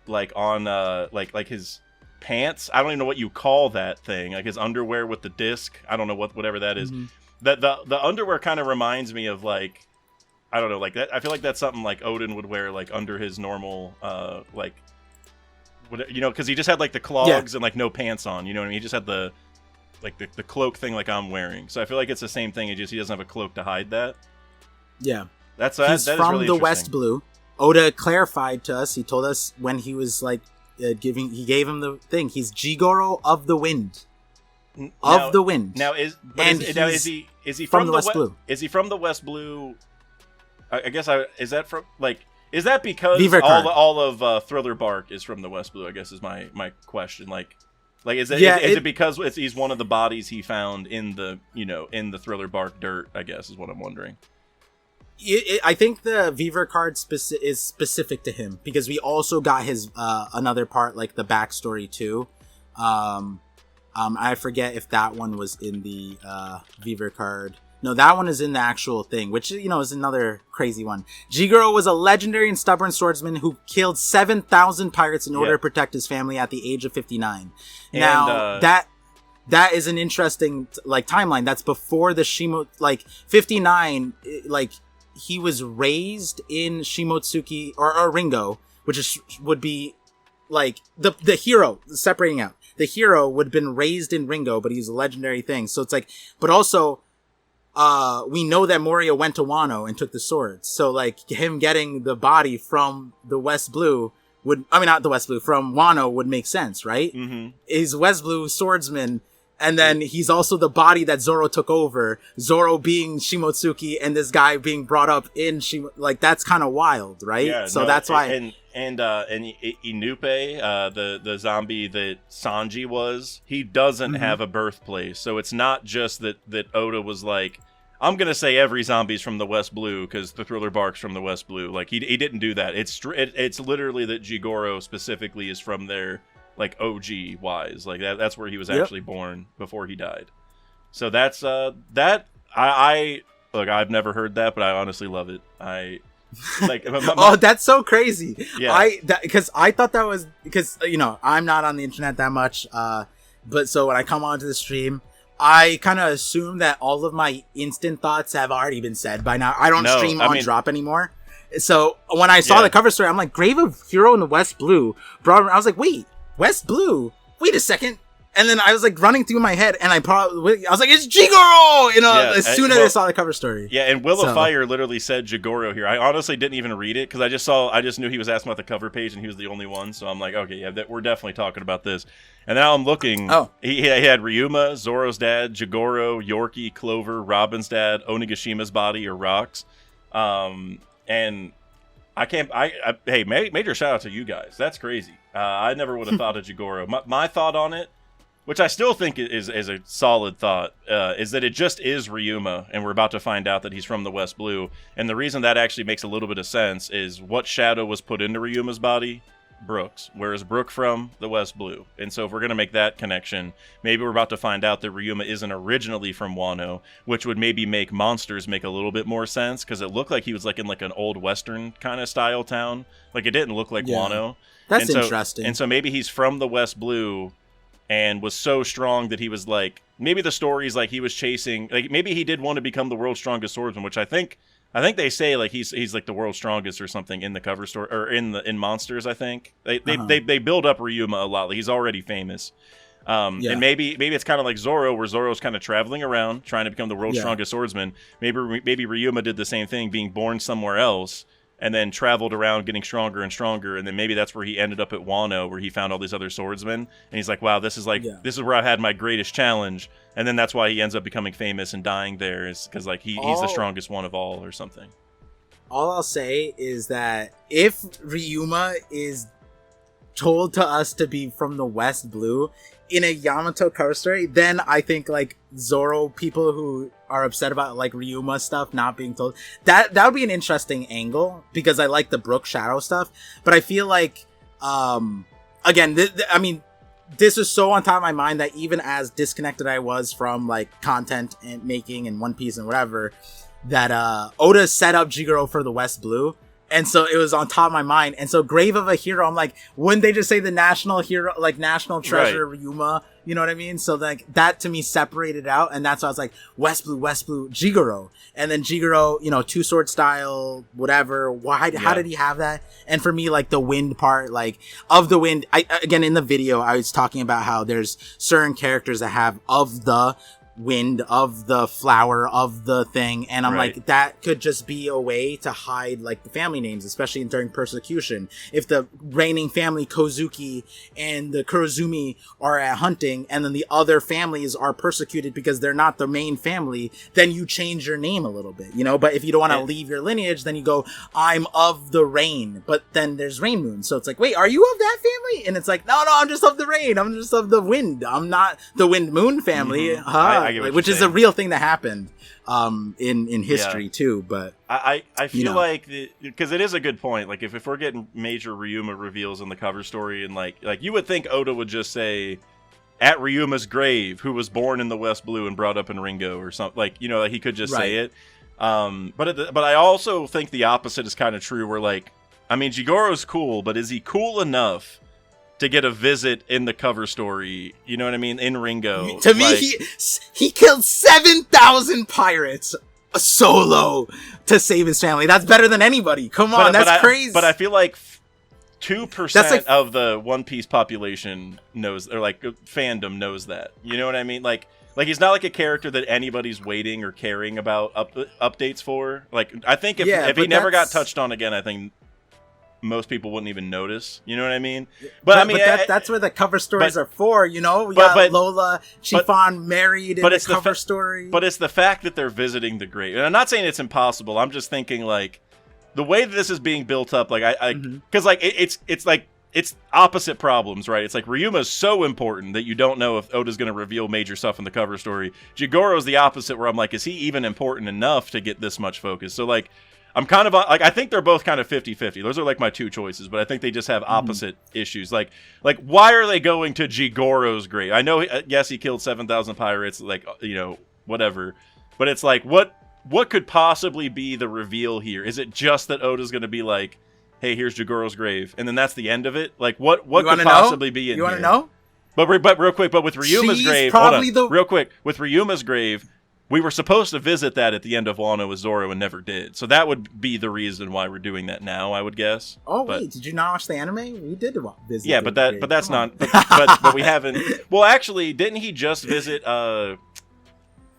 like on like his pants, I don't even know what you call that thing, like his underwear with the disc, I don't know whatever that is. Mm-hmm. That the underwear kind of reminds me of like, I don't know, like that. I feel like that's something like Odin would wear like under his normal like because he just had like the clogs and like no pants on, you know what I mean? He just had the cloak thing like I'm wearing. So I feel like it's the same thing, he doesn't have a cloak to hide that. Yeah, he's that from is really the West Blue. Oda clarified to us. He told us when he was like he gave him the thing. He's Jigoro of the Wind. The Wind. Now is he from the West Blue? Is he from the West Blue? I guess is that from like, is that because all of Thriller Bark is from the West Blue? I guess is my question. Like is it because he's one of the bodies he found in the in the Thriller Bark dirt? I guess is what I'm wondering. I think the Weaver card is specific to him because we also got his another part, like the backstory too. I forget if that one was in the Weaver card. No, that one is in the actual thing, which is another crazy one. Jigoro was a legendary and stubborn swordsman who killed 7,000 pirates in order to protect his family at the age of 59. And, now that is an interesting timeline. That's before the 59. He was raised in Shimotsuki or Ringo, which would be like the hero, separating out. The hero would have been raised in Ringo, but he's a legendary thing. So it's but also, we know that Moria went to Wano and took the swords. So him getting the body from the West Blue from Wano would make sense, right? Mm-hmm. He's West Blue swordsman. And then he's also the body that Zoro took over. Zoro being Shimotsuki and this guy being brought up in that's kind of wild, right? Yeah, so that's why. And Inupe, the zombie that Sanji was, he doesn't have a birthplace. So it's not just that Oda was like, I'm gonna say every zombie's from the West Blue because the Thriller Bark's from the West Blue. Like he didn't do that. It's literally that Jigoro specifically is from there. Like OG wise, like that's where he was actually born before he died. So that's that I look, I've never heard that, but I honestly love it. I like oh, that's so crazy. Yeah. Because I thought that was because I'm not on the internet that much, but so when I come onto the stream, I kind of assume that all of my instant thoughts have already been said by now. I don't stream on Drop anymore. So when I saw the cover story, I'm like, Grave of Hero in the West Blue. Bro, I was like, wait. West Blue? Wait a second. And then I was running through my head and I was like, it's Jigoro! As soon as I saw the cover story. Yeah, and Will of Fire literally said Jigoro here. I honestly didn't even read it because I just knew he was asking about the cover page and he was the only one. So I'm like, okay, yeah, we're definitely talking about this. And now I'm looking. Oh. He had Ryuma, Zoro's dad, Jigoro, Yorkie, Clover, Robin's dad, Onigashima's body or rocks. And I can't. Hey, major shout out to you guys. That's crazy. I never would have thought of Jigoro. My thought on it, which I still think is a solid thought, is that it just is Ryuma, and we're about to find out that he's from the West Blue. And the reason that actually makes a little bit of sense is what shadow was put into Ryuma's body? Brooks. Where is Brook from? The West Blue. And so if we're going to make that connection, maybe we're about to find out that Ryuma isn't originally from Wano, which would maybe make Monsters make a little bit more sense, because it looked like he was in an old Western kind of style town. It didn't look like Wano. That's interesting. And so maybe he's from the West Blue and was so strong that he was maybe the story's he was chasing, maybe he did want to become the world's strongest swordsman, which I think I think they say like he's like the world's strongest or something in the cover story or in Monsters. I think they build up Ryuma a lot. Like he's already famous. And maybe it's kind of like Zoro, where Zoro's kind of traveling around trying to become the world's strongest swordsman. Maybe Ryuma did the same thing, being born somewhere else, and then traveled around getting stronger and stronger, and then maybe that's where he ended up at Wano, where he found all these other swordsmen, and he's like, wow, this is where I had my greatest challenge, and then that's why he ends up becoming famous and dying there, is because like he's the strongest one of all or something. All I'll say is that if Ryuma is told to us to be from the West Blue in a Yamato cover story, then I think like Zoro people who are upset about like Ryuma stuff not being told, that would be an interesting angle, because I like the Brook Shadow stuff, but I feel like again I mean, this was so on top of my mind that even as disconnected I was from like content and making and One Piece and whatever, that Oda set up Jigoro for the West Blue. And so it was on top of my mind. And so Grave of a Hero, I'm like, wouldn't they just say the national hero, like national treasure, Ryuma? You know what I mean? So like that to me separated out. And that's why I was like, West Blue, Jigoro. And then Jigoro, you know, two sword style, whatever. How did he have that? And for me, like the wind part, like of the wind, again, in the video, I was talking about how there's certain characters that have of the wind, of the flower, of the thing, and I'm like, that could just be a way to hide like the family names, especially during persecution. If the reigning family Kozuki and the Kurozumi are at hunting, and then the other families are persecuted because they're not the main family, then you change your name a little bit, you know. But if you don't want to leave your lineage, then you go, I'm of the rain, but then there's Rain Moon, so it's like, wait, are you of that family? And it's like, no, I'm just of the rain, I'm just of the wind, I'm not the Wind Moon family. Which is a real thing that happened in history too. But I feel like, because it is a good point, like if we're getting major Ryuma reveals in the cover story, and like you would think Oda would just say, at Ryuma's grave, who was born in the West Blue and brought up in Ringo or something, like, you know, like he could just say it. But I also think the opposite is kind of true, where like, I mean, Jigoro's cool, but is he cool enough to get a visit in the cover story, you know what I mean, in Ringo? To me, he killed 7,000 pirates solo to save his family. That's better than anybody. Come on, that's crazy. But I feel like 2% of the One Piece population knows, or like fandom knows that. You know what I mean? Like he's not like a character that anybody's waiting or caring about updates for. Like, I think if he never got touched on again, I think most people wouldn't even notice, you know what I mean? But I mean, that's where the cover stories are for, you know. We got Lola Chiffon married in the cover story. But it's the fact that they're visiting the grave, and I'm not saying it's impossible. I'm just thinking like the way that this is being built up, like because like it's like it's opposite problems, right? It's like Ryuma's so important that you don't know if Oda's going to reveal major stuff in the cover story. Jigoro's the opposite, where I'm like, is he even important enough to get this much focus? So like, I'm kind of like, I think they're both kind of 50-50. Those are like my two choices, but I think they just have opposite issues. Like why are they going to Jigoro's grave? I know, yes, he killed 7,000 pirates, like, you know, whatever. But it's like, what could possibly be the reveal here? Is it just that Oda's going to be like, hey, here's Jigoro's grave, and then that's the end of it? Like, what could possibly be in here? You want to know? But real quick, with Ryuma's grave, real quick, with Ryuma's grave, we were supposed to visit that at the end of Wano with Zoro and never did. So that would be the reason why we're doing that now, I would guess. Oh, wait, did you not watch the anime? We did visit. Yeah, but that's not. But we haven't. Well, actually, didn't he just visit?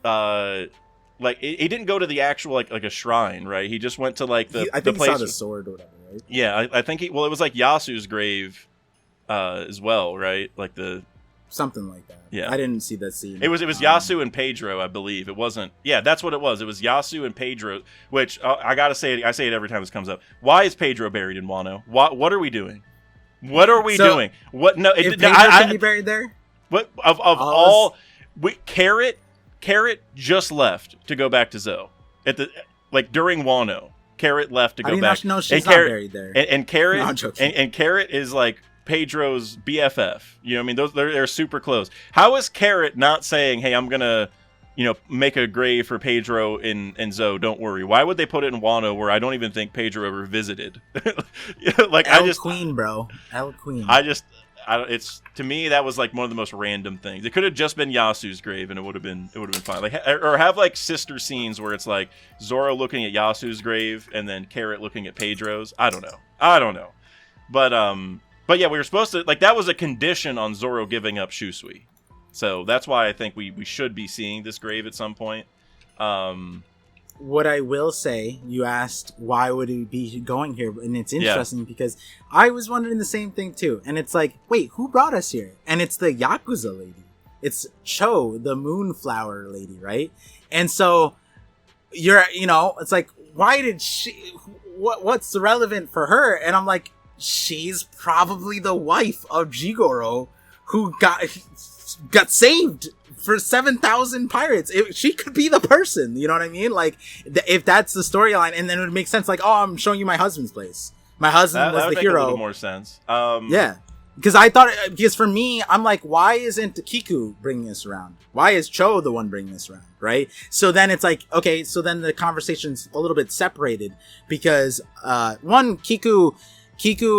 Like he didn't go to the actual like a shrine, right? He just went to like the I think place. he saw the sword or whatever, right? Yeah, I think it was like Yasu's grave, as well, right? Like the. Something like that. Yeah, I didn't see that scene. It was Yasu and Pedro, I believe. It wasn't. Yeah, that's what it was. It was Yasu and Pedro. Which I gotta say it. I say it every time this comes up. Why is Pedro buried in Wano? What are we doing? What are we doing? What? No, if Pedro can be buried there. What of all? Carrot just left to go back to Zoe at the during Wano. Carrot left to go back. I know she's not buried there. And Carrot and Carrot is like Pedro's BFF. You know what I mean? They're super close. How is Carrot not saying, hey, I'm gonna, you know, make a grave for Pedro and Zoe, don't worry? Why would they put it in Wano, where I don't even think Pedro ever visited? Like, El Queen, bro. El Queen. it's to me that was like one of the most random things. It could have just been Yasu's grave, and it would have been fine. Like, or have like sister scenes where it's like Zoro looking at Yasu's grave and then Carrot looking at Pedro's. I don't know. But yeah, we were supposed to, like, that was a condition on Zoro giving up Shusui. So that's why I think we should be seeing this grave at some point. What I will say, you asked why would he be going here, and it's interesting because I was wondering the same thing too. And it's like, wait, who brought us here? And it's the Yakuza lady. It's Cho, the Moonflower lady, right? And so it's like, why did she? What's relevant for her? And I'm like, she's probably the wife of Jigoro, who got saved for 7,000 pirates. She could be the person, you know what I mean? Like, if that's the storyline, and then it would make sense. Like, oh, I'm showing you my husband's place. My husband was the hero. That would make a little more sense. Yeah, because for me, I'm like, why isn't Kiku bringing us around? Why is Cho the one bringing us around, right? So then it's like, okay, so then the conversation's a little bit separated because Kiku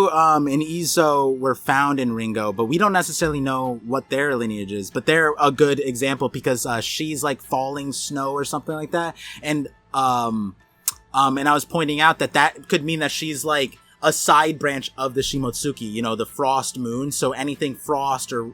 and Izo were found in Ringo, but we don't necessarily know what their lineage is. But they're a good example because she's like falling snow or something like that. And I was pointing out that could mean that she's like a side branch of the Shimotsuki, the frost moon. So anything frost or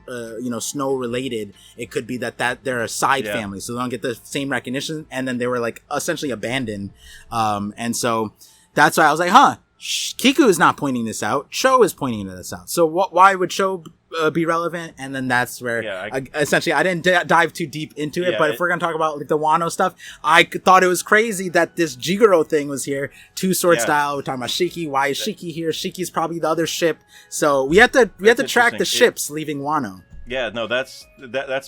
snow related, it could be that they're a side family, so they don't get the same recognition. And then they were like essentially abandoned. And so that's why I was like, huh. Kiku is not pointing this out. Cho is pointing this out. So why would Cho be relevant? And then that's where essentially I didn't dive too deep into it. But if we're gonna talk about like the Wano stuff, I thought it was crazy that this Jigoro thing was here. Two sword style. We're talking about Shiki. Why is Shiki here? Shiki's probably the other ship. So we have to track the ships leaving Wano. Yeah, no, that's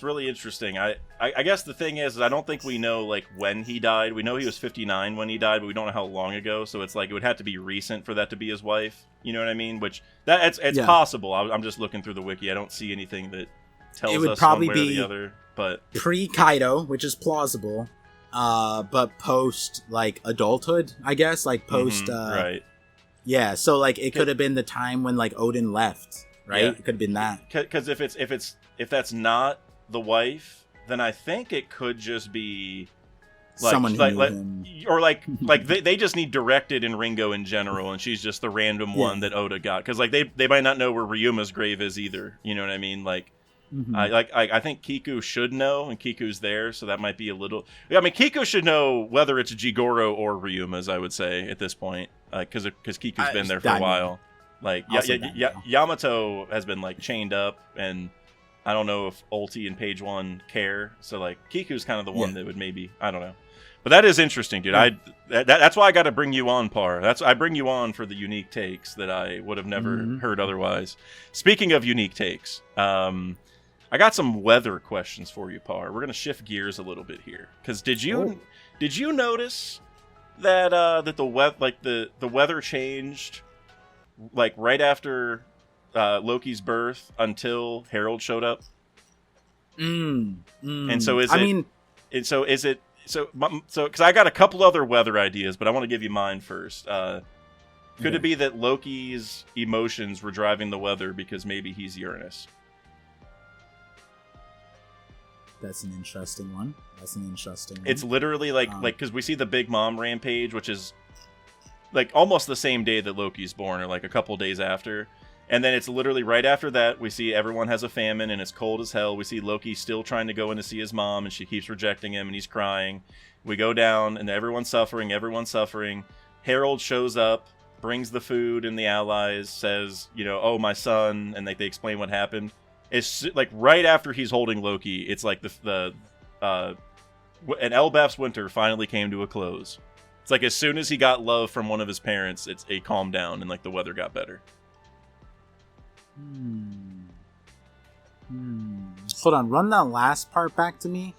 really interesting. I guess the thing is I don't think we know like when he died. We know he was 59 when he died, but we don't know how long ago. So it's like it would have to be recent for that to be his wife. You know what I mean? Which it's possible. I'm just looking through the wiki. I don't see anything that tells us one way or the other. But pre-Kaido, which is plausible, but post like adulthood, I guess, like post. Right. Yeah, so like it could have been the time when like Odin left. Right, it could have been that. Because if that's not the wife, then I think it could just be like, someone who knew him. Or like they just need directed in Ringo in general, and she's just the random one that Oda got. Because like they might not know where Ryuma's grave is either. You know what I mean? Like. I think Kiku should know, and Kiku's there, so that might be a little. I mean, Kiku should know whether it's Jigoro or Ryuma's. I would say at this point, because Kiku's been there for a while. Like Yamato has been like chained up, and I don't know if Ulti and Page One care. So like Kiku's kind of the one that would maybe, I don't know. But that is interesting, dude. That's why I got to bring you on, Par. I bring you on for the unique takes that I would have never heard otherwise. Speaking of unique takes, I got some weather questions for you, Par. We're gonna shift gears a little bit here, because did you notice that that the weather changed? Like right after Loki's birth until Harold showed up. And so because I got a couple other weather ideas, but I want to give you mine first. Could it be that Loki's emotions were driving the weather because maybe he's Uranus? That's an interesting one. It's literally like because we see the Big Mom rampage, which is like almost the same day that Loki's born, or like a couple days after. And then it's literally right after that, we see everyone has a famine and it's cold as hell. We see Loki still trying to go in to see his mom, and she keeps rejecting him, and he's crying. We go down and everyone's suffering. Harold shows up, brings the food and the allies, says, oh, my son, and they explain what happened. It's like right after he's holding Loki, it's like an Elbaf's winter finally came to a close. It's like as soon as he got love from one of his parents, it calmed down and like the weather got better. Hold on, run that last part back to me.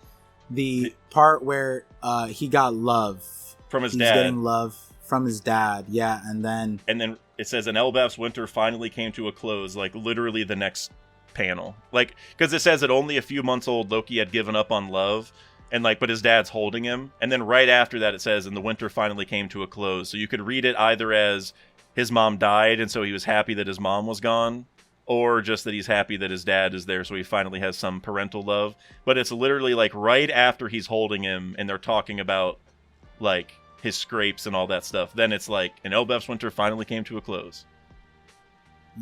The part where he got love from his dad. He's getting love from his dad, yeah, and then it says an Elbaf's winter finally came to a close, like literally the next panel, like because it says that only a few months old Loki had given up on love. And but his dad's holding him. And then right after that it says, and the winter finally came to a close. So you could read it either as his mom died, and so he was happy that his mom was gone, or just that he's happy that his dad is there, so he finally has some parental love. But it's literally like right after he's holding him and they're talking about like his scrapes and all that stuff. Then it's like, and Elbaf's winter finally came to a close.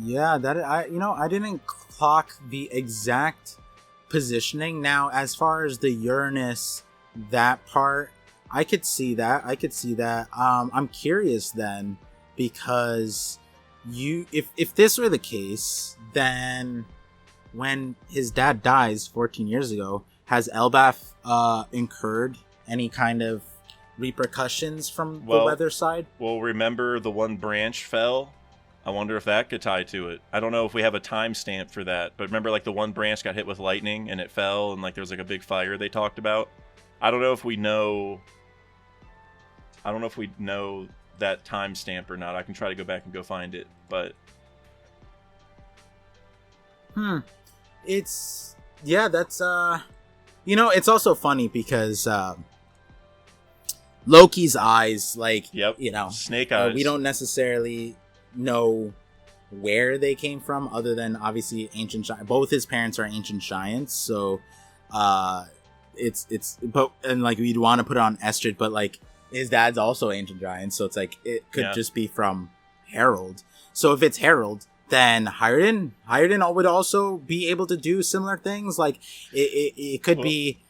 Yeah, that I didn't clock the exact positioning. Now, as far as the Uranus, that part, I could see that. I'm curious then, because if this were the case, then when his dad dies 14 years ago, has Elbaf incurred any kind of repercussions from the weather side? Well, remember the one branch fell? I wonder if that could tie to it. I don't know if we have a timestamp for that, but remember, like, the one branch got hit with lightning and it fell, and like there was like a big fire they talked about. I don't know if we know that timestamp or not. I can try to go back and go find it, but it's that's it's also funny because Loki's eyes, like, snake eyes. We don't necessarily know where they came from, other than obviously ancient both his parents are ancient giants, so and like we'd want to put it on Estrid, but like his dad's also ancient giant, so it's like it could just be from Harold. So if it's Harold, then Hiredin would also be able to do similar things. Like it could be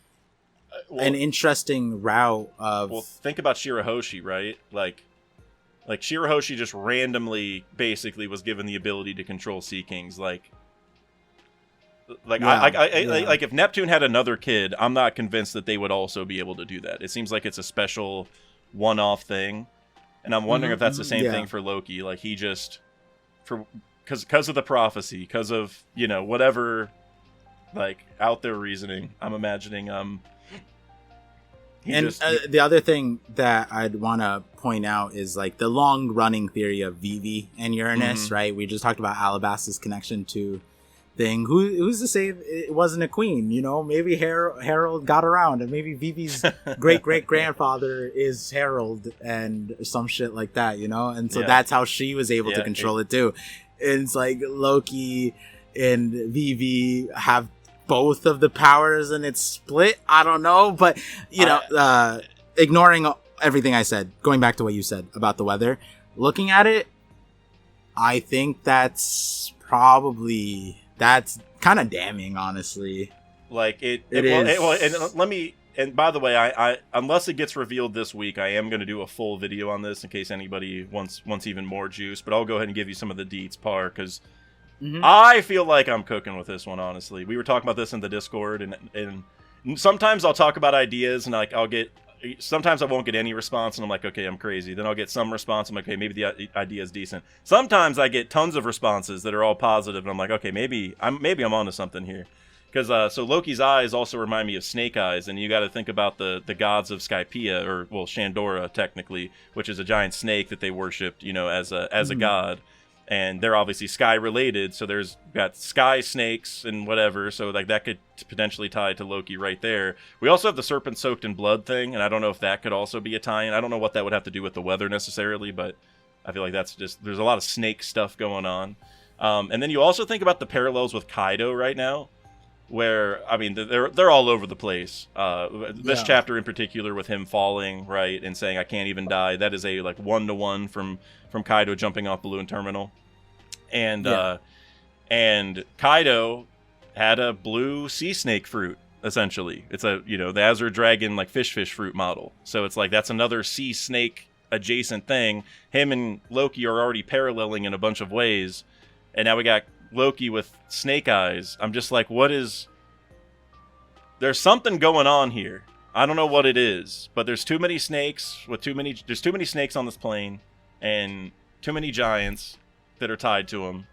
an interesting route of. Well, think about Shirahoshi, right? Like Shirahoshi just randomly basically was given the ability to control Sea Kings. Like if Neptune had another kid, I'm not convinced that they would also be able to do that. It seems like it's a special one-off thing, and I'm wondering if that's the same thing for Loki. Like he just, because of the prophecy, because of whatever, like out there reasoning, I'm imagining the other thing that I'd want to point out is like the long-running theory of Vivi and Uranus, right? We just talked about Alabasta's connection to thing. Who's to say it wasn't a queen? Maybe Harold got around, and maybe Vivi's great-great-grandfather is Harold and some shit like that, And so that's how she was able to control it too. And it's like Loki and Vivi have both of the powers and it's split. I don't know, but ignoring everything I said, going back to what you said about the weather, looking at it, I think that's kind of damning, honestly. Like it is. And by the way, I unless it gets revealed this week, I am going to do a full video on this in case anybody wants even more juice. But I'll go ahead and give you some of the deets, because I feel like I'm cooking with this one, honestly. We were talking about this in the Discord, and sometimes I'll talk about ideas, and like sometimes I won't get any response, and I'm like, okay, I'm crazy. Then I'll get some response, I'm like, okay, maybe the idea is decent. Sometimes I get tons of responses that are all positive, and I'm like, okay, maybe I'm onto something here. Because so Loki's eyes also remind me of snake eyes, and you got to think about the gods of Skypiea, or Shandora technically, which is a giant snake that they worshipped, as a god. And they're obviously sky related, so there's got sky snakes and whatever, so like that could potentially tie to Loki right there. We also have the serpent soaked in blood thing, and I don't know if that could also be a tie-in. I don't know what that would have to do with the weather necessarily, but I feel like that's just, there's a lot of snake stuff going on. And then you also think about the parallels with Kaido right now, where, I mean, they're all over the place. This chapter in particular with him falling, right, and saying, I can't even die, that is a like 1-to-1 from Kaido jumping off Balloon Terminal. And and Kaido had a blue sea snake fruit, essentially. It's a, the Azure Dragon, like fish fruit model. So it's like, that's another sea snake adjacent thing. Him and Loki are already paralleling in a bunch of ways. And now we got Loki with snake eyes. I'm just like, there's something going on here. I don't know what it is, but there's too many snakes there's too many snakes on this plane, and too many giants that are tied to them.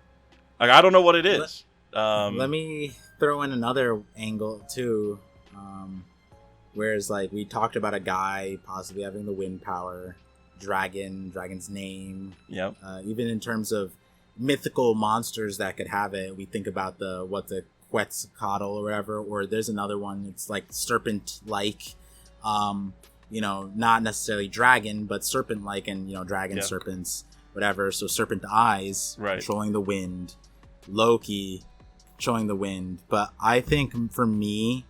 Like, I don't know what it is. Let me throw in another angle too. Whereas like we talked about a guy possibly having the wind power, dragon's name. Yep. Even in terms of mythical monsters that could have it, we think about the Quetzalcoatl or whatever, or there's another one, it's like serpent-like, not necessarily dragon, but serpent-like, and dragon serpents, whatever. So serpent eyes, right, controlling the wind. Loki showing the wind, but I think for me,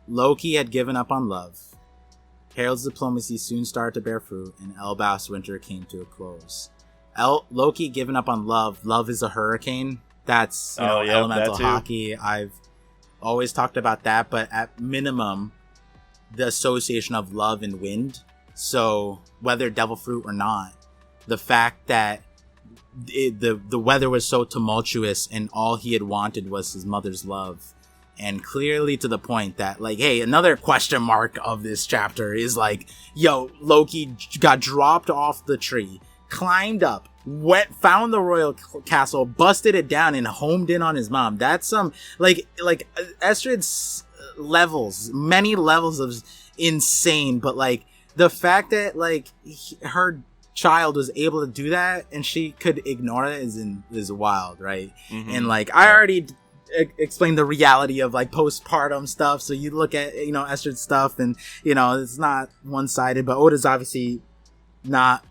Loki had given up on love. Harold's diplomacy soon started to bear fruit, and Elbaf's winter came to a close. Loki given up on love. Love is a hurricane. That's elemental hockey. I've always talked about that, but at minimum, the association of love and wind. So whether devil fruit or not, the fact that the weather was so tumultuous and all he had wanted was his mother's love, and clearly to the point that, like, hey, another question mark of this chapter is like, yo, Loki got dropped off the tree, climbed up, found the royal castle, busted it down, and homed in on his mom. That's some like Estrid's many levels of insane, but like the fact that like her child was able to do that and she could ignore it is wild, right? Mm-hmm. And like I already explained the reality of like postpartum stuff, so you look at Estrid's stuff and it's not one-sided, but Oda's obviously not.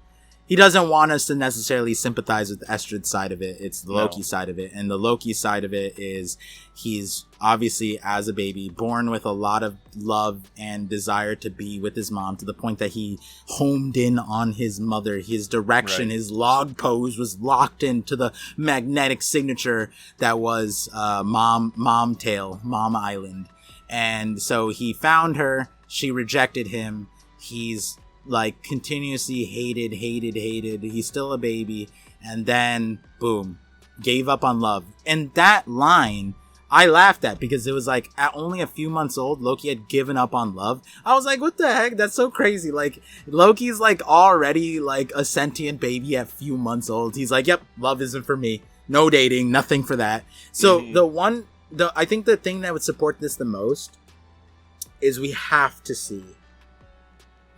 He doesn't want us to necessarily sympathize with the Estrid side of it. It's the Loki side of it. And the Loki side of it is he's obviously, as a baby, born with a lot of love and desire to be with his mom, to the point that he homed in on his mother. His direction, his log pose was locked into the magnetic signature that was Mom Island. And so he found her. She rejected him. He's like continuously hated. He's still a baby, and then boom, gave up on love. And that line I laughed at, because it was like at only a few months old, Loki had given up on love. I was like, what the heck? That's so crazy. Like Loki's like already like a sentient baby at few months old. He's like, yep, love isn't for me. No dating, nothing for that. So I think the thing that would support this the most is we have to see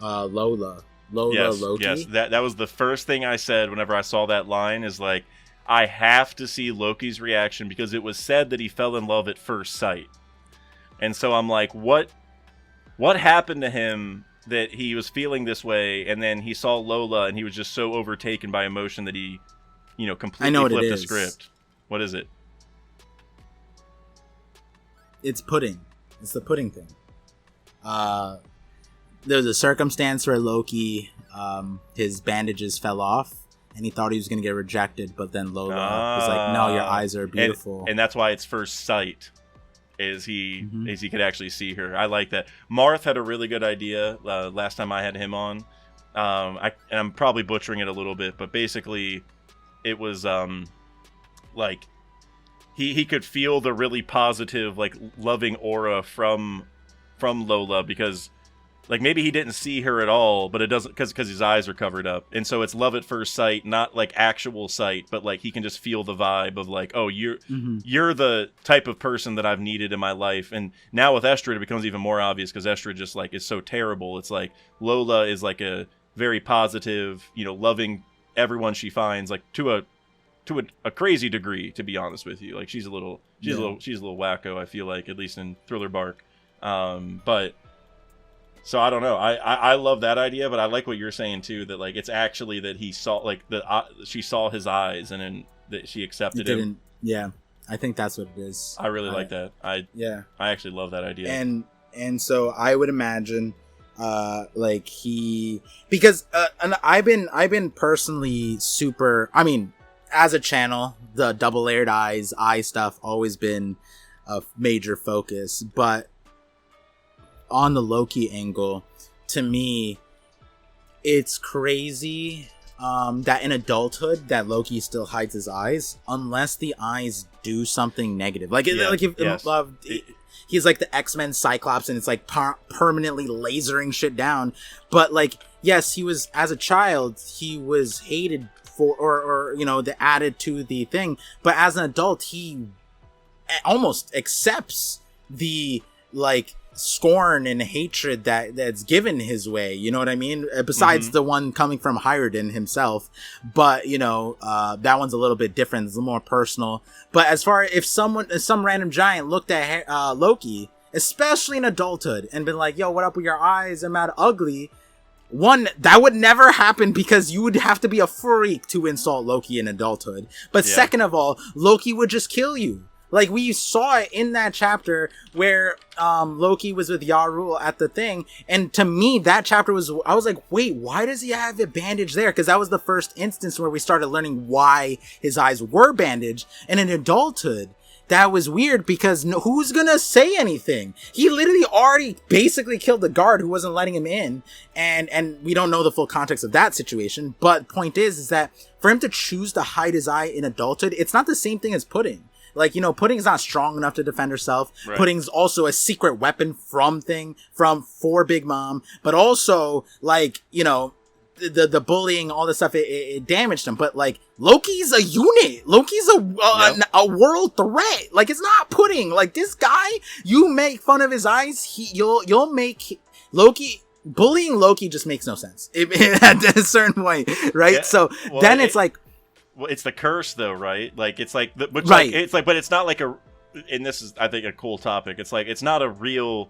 Lola, Loki. Yes, that was the first thing I said whenever I saw that line, is like, I have to see Loki's reaction, because it was said that he fell in love at first sight. And so I'm like, what happened to him that he was feeling this way, and then he saw Lola and he was just so overtaken by emotion that he, completely flipped the script. What is it? It's pudding. It's the pudding thing. There's a circumstance where Loki, his bandages fell off, and he thought he was going to get rejected, but then Lola was like, no, your eyes are beautiful. And that's why it's first sight, is he could actually see her. I like that. Marth had a really good idea last time I had him on. And I'm probably butchering it a little bit, but basically it was like he could feel the really positive, like, loving aura from Lola, because like maybe he didn't see her at all, but it doesn't, because his eyes are covered up, and so it's love at first sight, not like actual sight, but like he can just feel the vibe of like, oh, you're the type of person that I've needed in my life. And now with Estrid, it becomes even more obvious, because Estrid just like is so terrible. It's like Lola is like a very positive, loving everyone she finds, like to a crazy degree, to be honest with you. Like she's a little wacko, I feel like, at least in Thriller Bark. But so I don't know. I love that idea, but I like what you're saying too, that like it's actually that he saw, like, she saw his eyes, and then that she accepted him. Yeah, I think that's what it is. I really like that. I actually love that idea. And so I would imagine like because I've been personally super, I mean, as a channel, the double layered eye stuff always been a major focus, but on the Loki angle, to me, it's crazy that in adulthood that Loki still hides his eyes, unless the eyes do something negative. Like, he's like the X-Men Cyclops, and it's like permanently lasering shit down. But like, yes, he was, as a child, he was hated for, or added to the thing. But as an adult, he almost accepts the like scorn and hatred that's given his way, you know what I mean, besides the one coming from Hirunden himself. But that one's a little bit different, it's a little more personal. But as far if some random giant looked at Loki, especially in adulthood, and been like, yo, what up with your eyes, I'm mad ugly, one, that would never happen because you would have to be a freak to insult Loki in adulthood. But second of all, Loki would just kill you. Like, we saw it in that chapter where Loki was with Yarul at the thing. And to me, that chapter I was like, wait, why does he have a bandage there? Because that was the first instance where we started learning why his eyes were bandaged. And in adulthood, that was weird because who's gonna say anything? He literally already basically killed the guard who wasn't letting him in. And we don't know the full context of that situation. But point is that for him to choose to hide his eye in adulthood, it's not the same thing as Pudding. Like, Pudding's not strong enough to defend herself. Right. Pudding's also a secret weapon for Big Mom. But also, like, the bullying, all this stuff, it damaged him. But, like, Loki's a unit. Loki's a world threat. Like, it's not Pudding. Like, this guy, you make fun of his eyes, you'll make Loki... Bullying Loki just makes no sense at a certain point, right? Yeah, so then it's like... Well, it's the curse, though, right? Like, it's like, but it's not like and this is, I think, a cool topic. It's like, it's not a real,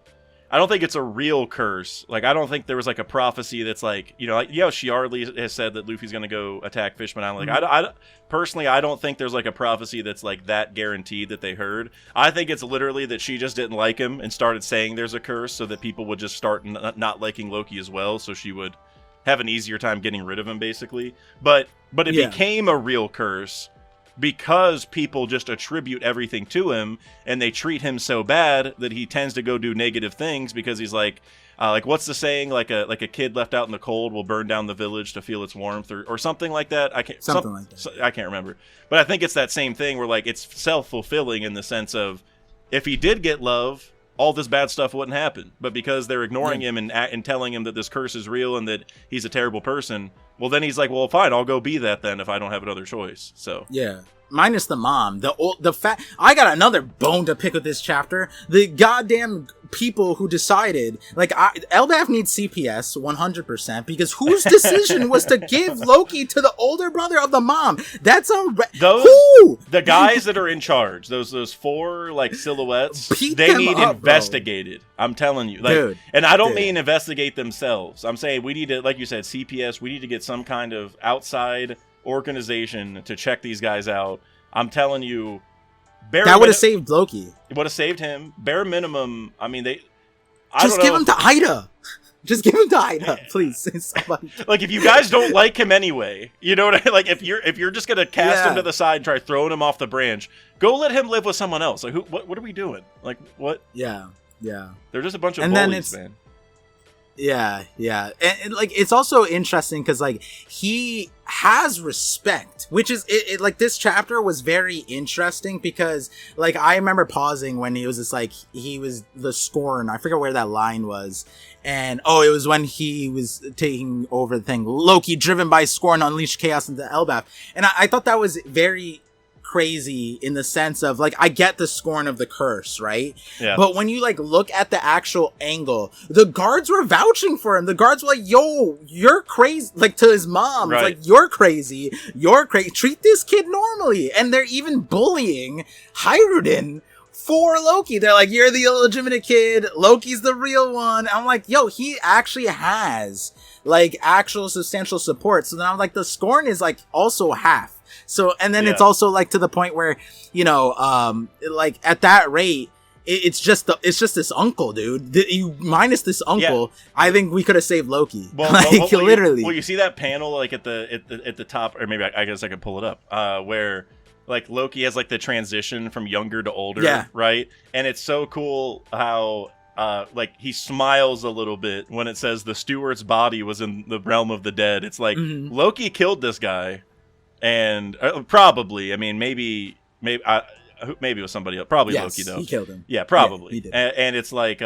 I don't think it's a real curse. Like, I don't think there was like a prophecy that's like, Shiarli has said that Luffy's going to go attack Fishman Island. Like, I personally, I don't think there's like a prophecy that's like that guaranteed that they heard. I think it's literally that she just didn't like him and started saying there's a curse so that people would just start not liking Loki as well. So she would have an easier time getting rid of him, basically. But it became a real curse because people just attribute everything to him, and they treat him so bad that he tends to go do negative things because he's like what's the saying? Like a kid left out in the cold will burn down the village to feel its warmth, or something like that. I can't remember, but I think it's that same thing where like it's self-fulfilling in the sense of if he did get love, all this bad stuff wouldn't happen. But because they're ignoring him and telling him that this curse is real and that he's a terrible person, well, then he's like, well, fine, I'll go be that then if I don't have another choice. So yeah, minus the mom. I got another bone to pick with this chapter. The goddamn people who decided, like, Elbaf needs CPS 100% because whose decision was to give Loki to the older brother of the mom? That's the guys that are in charge. Those four like silhouettes. They need investigated. Bro. I'm telling you, like, dude, and I don't mean investigate themselves. I'm saying we need to, like you said, CPS. We need to get some kind of outside organization to check these guys out. I'm telling you. That would have saved Loki. It would have saved him. Bare minimum. I mean, just give him to Ida. Just give him to Ida, please. Like, if you guys don't like him anyway, you know what I mean? Like, if you're just gonna cast him to the side and try throwing him off the branch, go let him live with someone else. Like, what are we doing? Like, what? Yeah. They're just a bunch of bullies, man. Yeah. And like, it's also interesting because, like, he has respect, which is, like, this chapter was very interesting because, like, I remember pausing when he was just, like, he was the scorn. I forget where that line was. And, it was when he was taking over the thing. Loki, driven by scorn, unleashed chaos into Elbaf. And I thought that was very crazy in the sense of, like, I get the scorn of the curse, right? Yeah. But when you, like, look at the actual angle, the guards were vouching for him. The guards were like, yo, you're crazy. Like, to his mom, right. It's like, you're crazy. Treat this kid normally. And they're even bullying Hyrule for Loki. They're like, you're the illegitimate kid. Loki's the real one. I'm like, yo, he actually has, like, actual substantial support. So then I'm like, the scorn is, like, also half. So, and then it's also, like, to the point where, like, at that rate, it's just this uncle, dude. You minus this uncle, I think we could have saved Loki. Literally. You see that panel, like, at the top, or maybe I guess I could pull it up, where, like, Loki has, like, the transition from younger to older, right? And it's so cool how, like, he smiles a little bit when it says the steward's body was in the realm of the dead. It's like, Loki killed this guy. And probably, I mean, maybe it was somebody else. Probably Loki, though. He killed him. Yeah, probably. Yeah, he did. And it's like,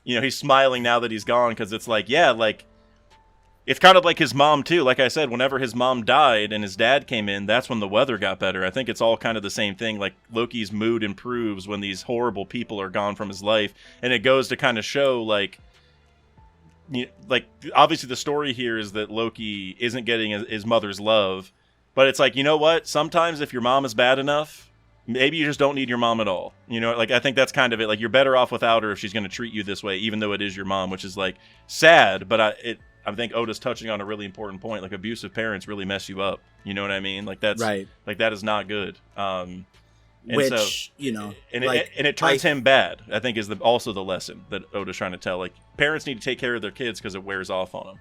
he's smiling now that he's gone because it's like, like, it's kind of like his mom, too. Like I said, whenever his mom died and his dad came in, that's when the weather got better. I think it's all kind of the same thing. Like, Loki's mood improves when these horrible people are gone from his life. And it goes to kind of show, like, obviously the story here is that Loki isn't getting his mother's love. But it's like, you know what? Sometimes if your mom is bad enough, maybe you just don't need your mom at all. Like, I think that's kind of it. Like, you're better off without her if she's going to treat you this way, even though it is your mom, which is, like, sad. But I think Oda's touching on a really important point. Like, abusive parents really mess you up. You know what I mean? Like, that's right. Like, that is not good. And which, so, you know, and it turns him bad, I think, is also the lesson that Oda's trying to tell. Like, parents need to take care of their kids because it wears off on them.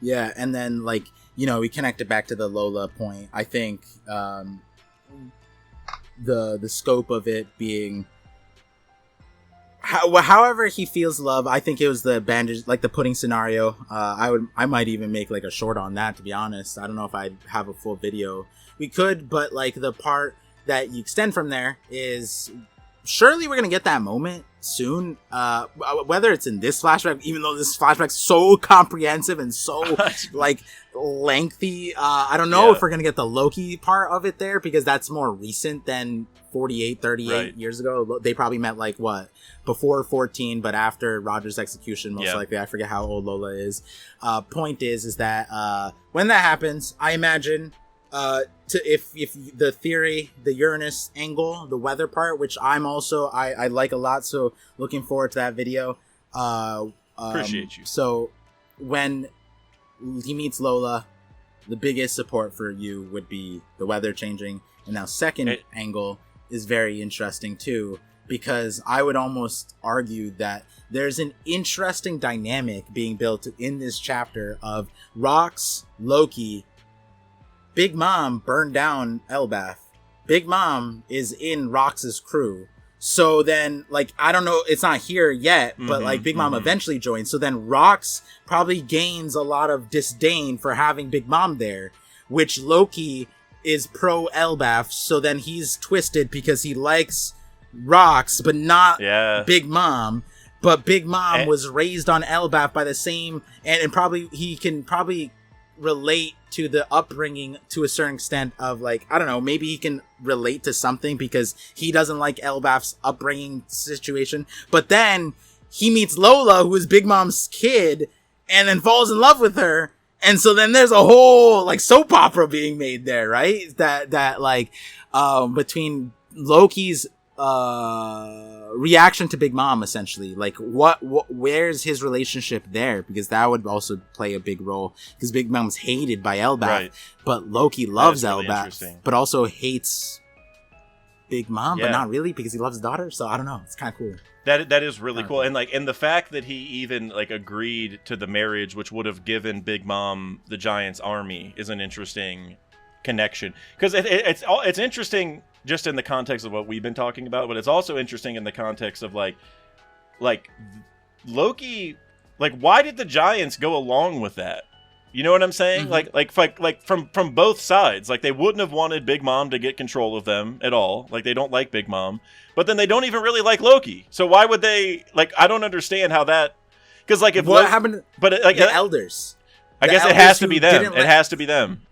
Yeah, and then, like, you know, we connect it back to the Lola point. I think the scope of it being however he feels love. I think it was the bandage, like the pudding scenario. I might even make like a short on that, to be honest. I don't know if I'd have a full video. We could, but like the part that you extend from there is surely we're gonna get that moment soon, whether it's in this flashback, even though this flashback's so comprehensive and so like lengthy. I don't know if we're gonna get the Loki part of it there, because that's more recent than 38 years ago. They probably meant like what, before 14 but after Roger's execution, most likely. I forget how old Lola is. Point is that when that happens, I imagine if the theory, the Uranus angle, the weather part, which I like a lot, so looking forward to that video. Appreciate you. So when he meets Lola, the biggest support for you would be the weather changing. And now second angle is very interesting too, because I would almost argue that there's an interesting dynamic being built in this chapter of Rox, Loki. Big Mom burned down Elbaf. Big Mom is in Rox's crew. So then, like, I don't know, it's not here yet, but like Big Mom eventually joins. So then Rox probably gains a lot of disdain for having Big Mom there, which Loki is pro Elbaf. So then he's twisted because he likes Rox, but not Big Mom. But Big Mom was raised on Elbaf by the same, and probably he can probably relate to the upbringing to a certain extent of, like, I don't know, maybe he can relate to something because he doesn't like Elbaf's upbringing situation. But then he meets Lola, who is Big Mom's kid, and then falls in love with her. And so then there's a whole like soap opera being made there, right? That like between Loki's reaction to Big Mom, essentially, like what where's his relationship there, because that would also play a big role, because Big Mom's hated by Elbaf, but Loki loves really Elbaf, but also hates Big Mom, but not really, because he loves his daughter. So I don't know, it's kind of cool. That is really cool. And like, and the fact that he even like agreed to the marriage, which would have given Big Mom the Giants army, is an interesting connection, because it's interesting just in the context of what we've been talking about, but it's also interesting in the context of like Loki, like, why did the Giants go along with that? You know what I'm saying? Mm-hmm. Like from both sides. Like, they wouldn't have wanted Big Mom to get control of them at all. Like, they don't like Big Mom, but then they don't even really like Loki. So why would they, like, I don't understand how that, because like if what happened, but like the elders, I guess it has to be them. It has to be them.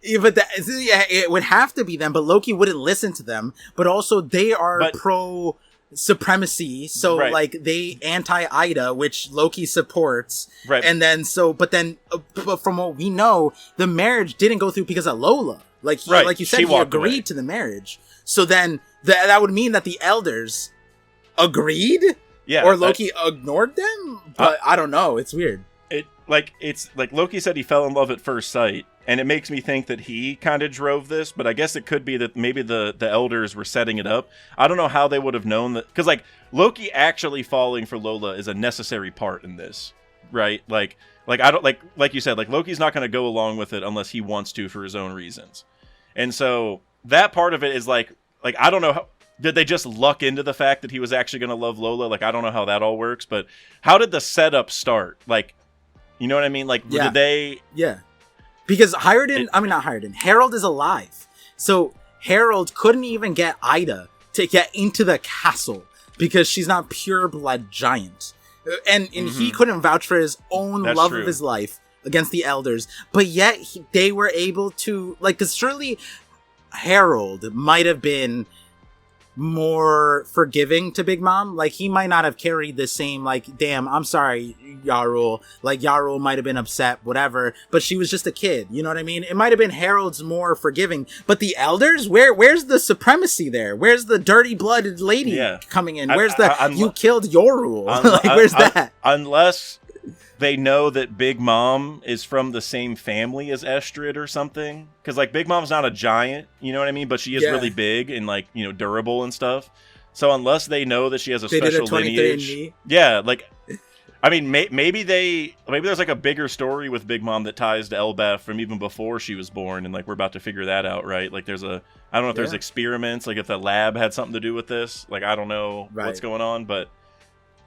Yeah, but it would have to be them, but Loki wouldn't listen to them. But also, they are pro supremacy, so like they anti Ida, which Loki supports, right? And then but from what we know, the marriage didn't go through because of Lola. Like like you said, he agreed to the marriage. So then that would mean that the elders agreed, or Loki ignored them. But I don't know. It's weird. It's like Loki said he fell in love at first sight. And it makes me think that he kind of drove this, but I guess it could be that maybe the elders were setting it up. I don't know how they would have known that, because like Loki actually falling for Lola is a necessary part in this, right? Like I don't like you said, like Loki's not going to go along with it unless he wants to for his own reasons, and so that part of it is like I don't know how. Did they just luck into the fact that he was actually going to love Lola? Like, I don't know how that all works, but how did the setup start? Like, you know what I mean? Like, did they? Yeah. Because Harold is alive. So Harold couldn't even get Ida to get into the castle because she's not pure-blood giant. And he couldn't vouch for his own love of his life against the elders. But yet they were able to, like, because surely Harold might have been more forgiving to Big Mom. Like, he might not have carried the same, like, damn, I'm sorry, Yarul. Like, Yarul might have been upset, whatever, but she was just a kid. You know what I mean? It might have been Harold's more forgiving, but the elders, where's the supremacy there? Where's the dirty-blooded lady coming in? Where's you killed Yarul? Like, where's that? Unless they know that Big Mom is from the same family as Estrid or something. Because, like, Big Mom's not a giant, you know what I mean? But she is really big and, like, you know, durable and stuff. So unless they know that she has a special lineage... Yeah, like... I mean, maybe there's, like, a bigger story with Big Mom that ties to Elbaf from even before she was born, and, like, we're about to figure that out, right? Like, there's I don't know if there's experiments, like, if the lab had something to do with this. Like, I don't know what's going on, but...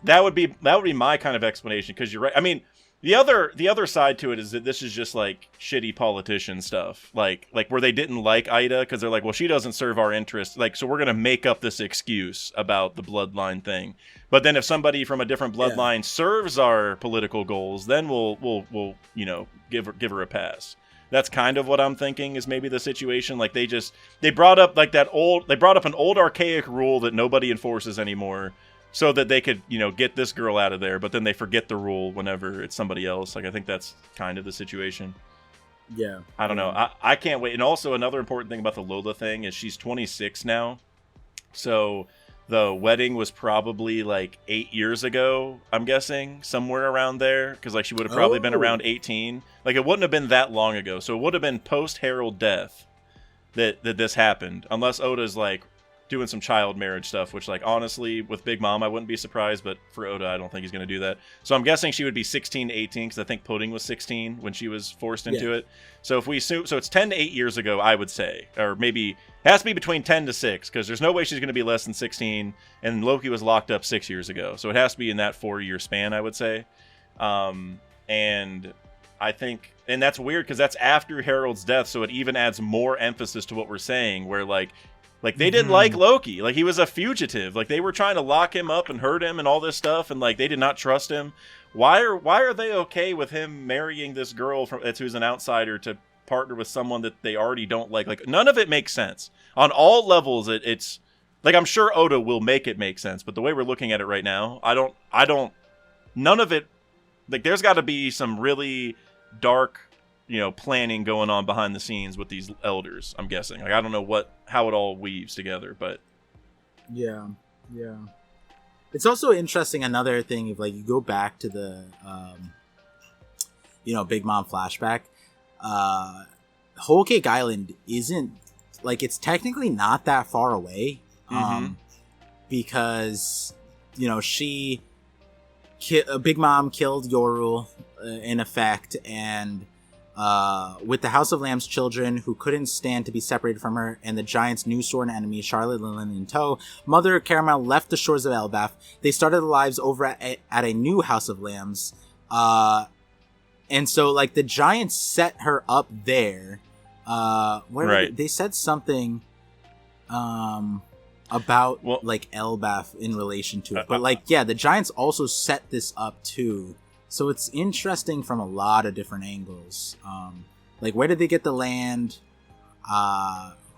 That would be my kind of explanation, because you're right. I mean, the other side to it is that this is just like shitty politician stuff, like where they didn't like Ida because they're like, well, she doesn't serve our interests, like, so we're gonna make up this excuse about the bloodline thing. But then if somebody from a different bloodline serves our political goals, then we'll you know give her a pass. That's kind of what I'm thinking is maybe the situation. Like they brought up like an old archaic rule that nobody enforces anymore, so that they could, you know, get this girl out of there, but then they forget the rule whenever it's somebody else. Like, I think that's kind of the situation. Yeah. I don't know. I can't wait. And also, another important thing about the Lola thing is she's 26 now. So, the wedding was probably, like, 8 years ago, I'm guessing. Somewhere around there. Because, like, she would have probably been around 18. Like, it wouldn't have been that long ago. So, it would have been post-Harold death that this happened. Unless Oda's, like, doing some child marriage stuff, which, like, honestly, with Big Mom, I wouldn't be surprised, but for Oda, I don't think he's going to do that. So I'm guessing she would be 16 to 18, because I think Pudding was 16 when she was forced into it. So if we assume, so it's 10 to 8 years ago, I would say, or maybe it has to be between 10 to 6, because there's no way she's going to be less than 16, and Loki was locked up 6 years ago, so it has to be in that 4-year span, I would say. And I think, and that's weird, because that's after Harold's death, so it even adds more emphasis to what we're saying, where, like they didn't like Loki. Like, he was a fugitive. Like, they were trying to lock him up and hurt him and all this stuff, and, like, they did not trust him. Why are they okay with him marrying this girl who's an outsider to partner with someone that they already don't like? Like, none of it makes sense. On all levels, it's... Like, I'm sure Oda will make it make sense, but the way we're looking at it right now, I don't... None of it... Like, there's got to be some really dark... you know, planning going on behind the scenes with these elders, I'm guessing. Like, I don't know how it all weaves together, but... Yeah. It's also interesting, another thing, if, like, you go back to the, you know, Big Mom flashback, Whole Cake Island isn't, like, it's technically not that far away, because, you know, Big Mom killed Yoru, in effect, and... with the House of Lamb's children who couldn't stand to be separated from her, and the Giant's new sworn enemy, Charlotte Lillian, in tow, Mother Caramel left the shores of Elbaf. They started their lives over at a new House of Lambs. And so, like, the Giants set her up there. They said something about, like, Elbaf in relation to it. But, like, yeah, the Giants also set this up, too. So it's interesting from a lot of different angles. Like, where did they get the land?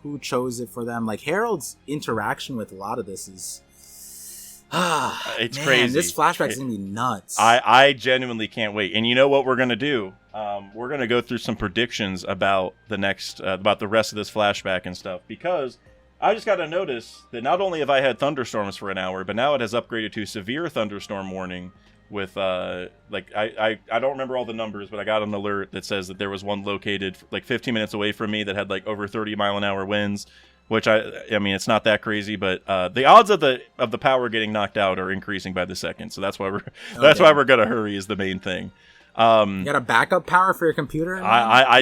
Who chose it for them? Like, Harold's interaction with a lot of this is... it's crazy. This flashback is going to be nuts. I genuinely can't wait. And you know what we're going to do? We're going to go through some predictions about the rest of this flashback and stuff. Because I just got to notice that not only have I had thunderstorms for an hour, but now it has upgraded to severe thunderstorm warning. With like I don't remember all the numbers, but I got an alert that says that there was one located like 15 minutes away from me that had like over 30-mile-an-hour winds, which I mean, it's not that crazy, but the odds of the power getting knocked out are increasing by the second, so that's why we're gonna hurry is the main thing. You got a backup power for your computer? I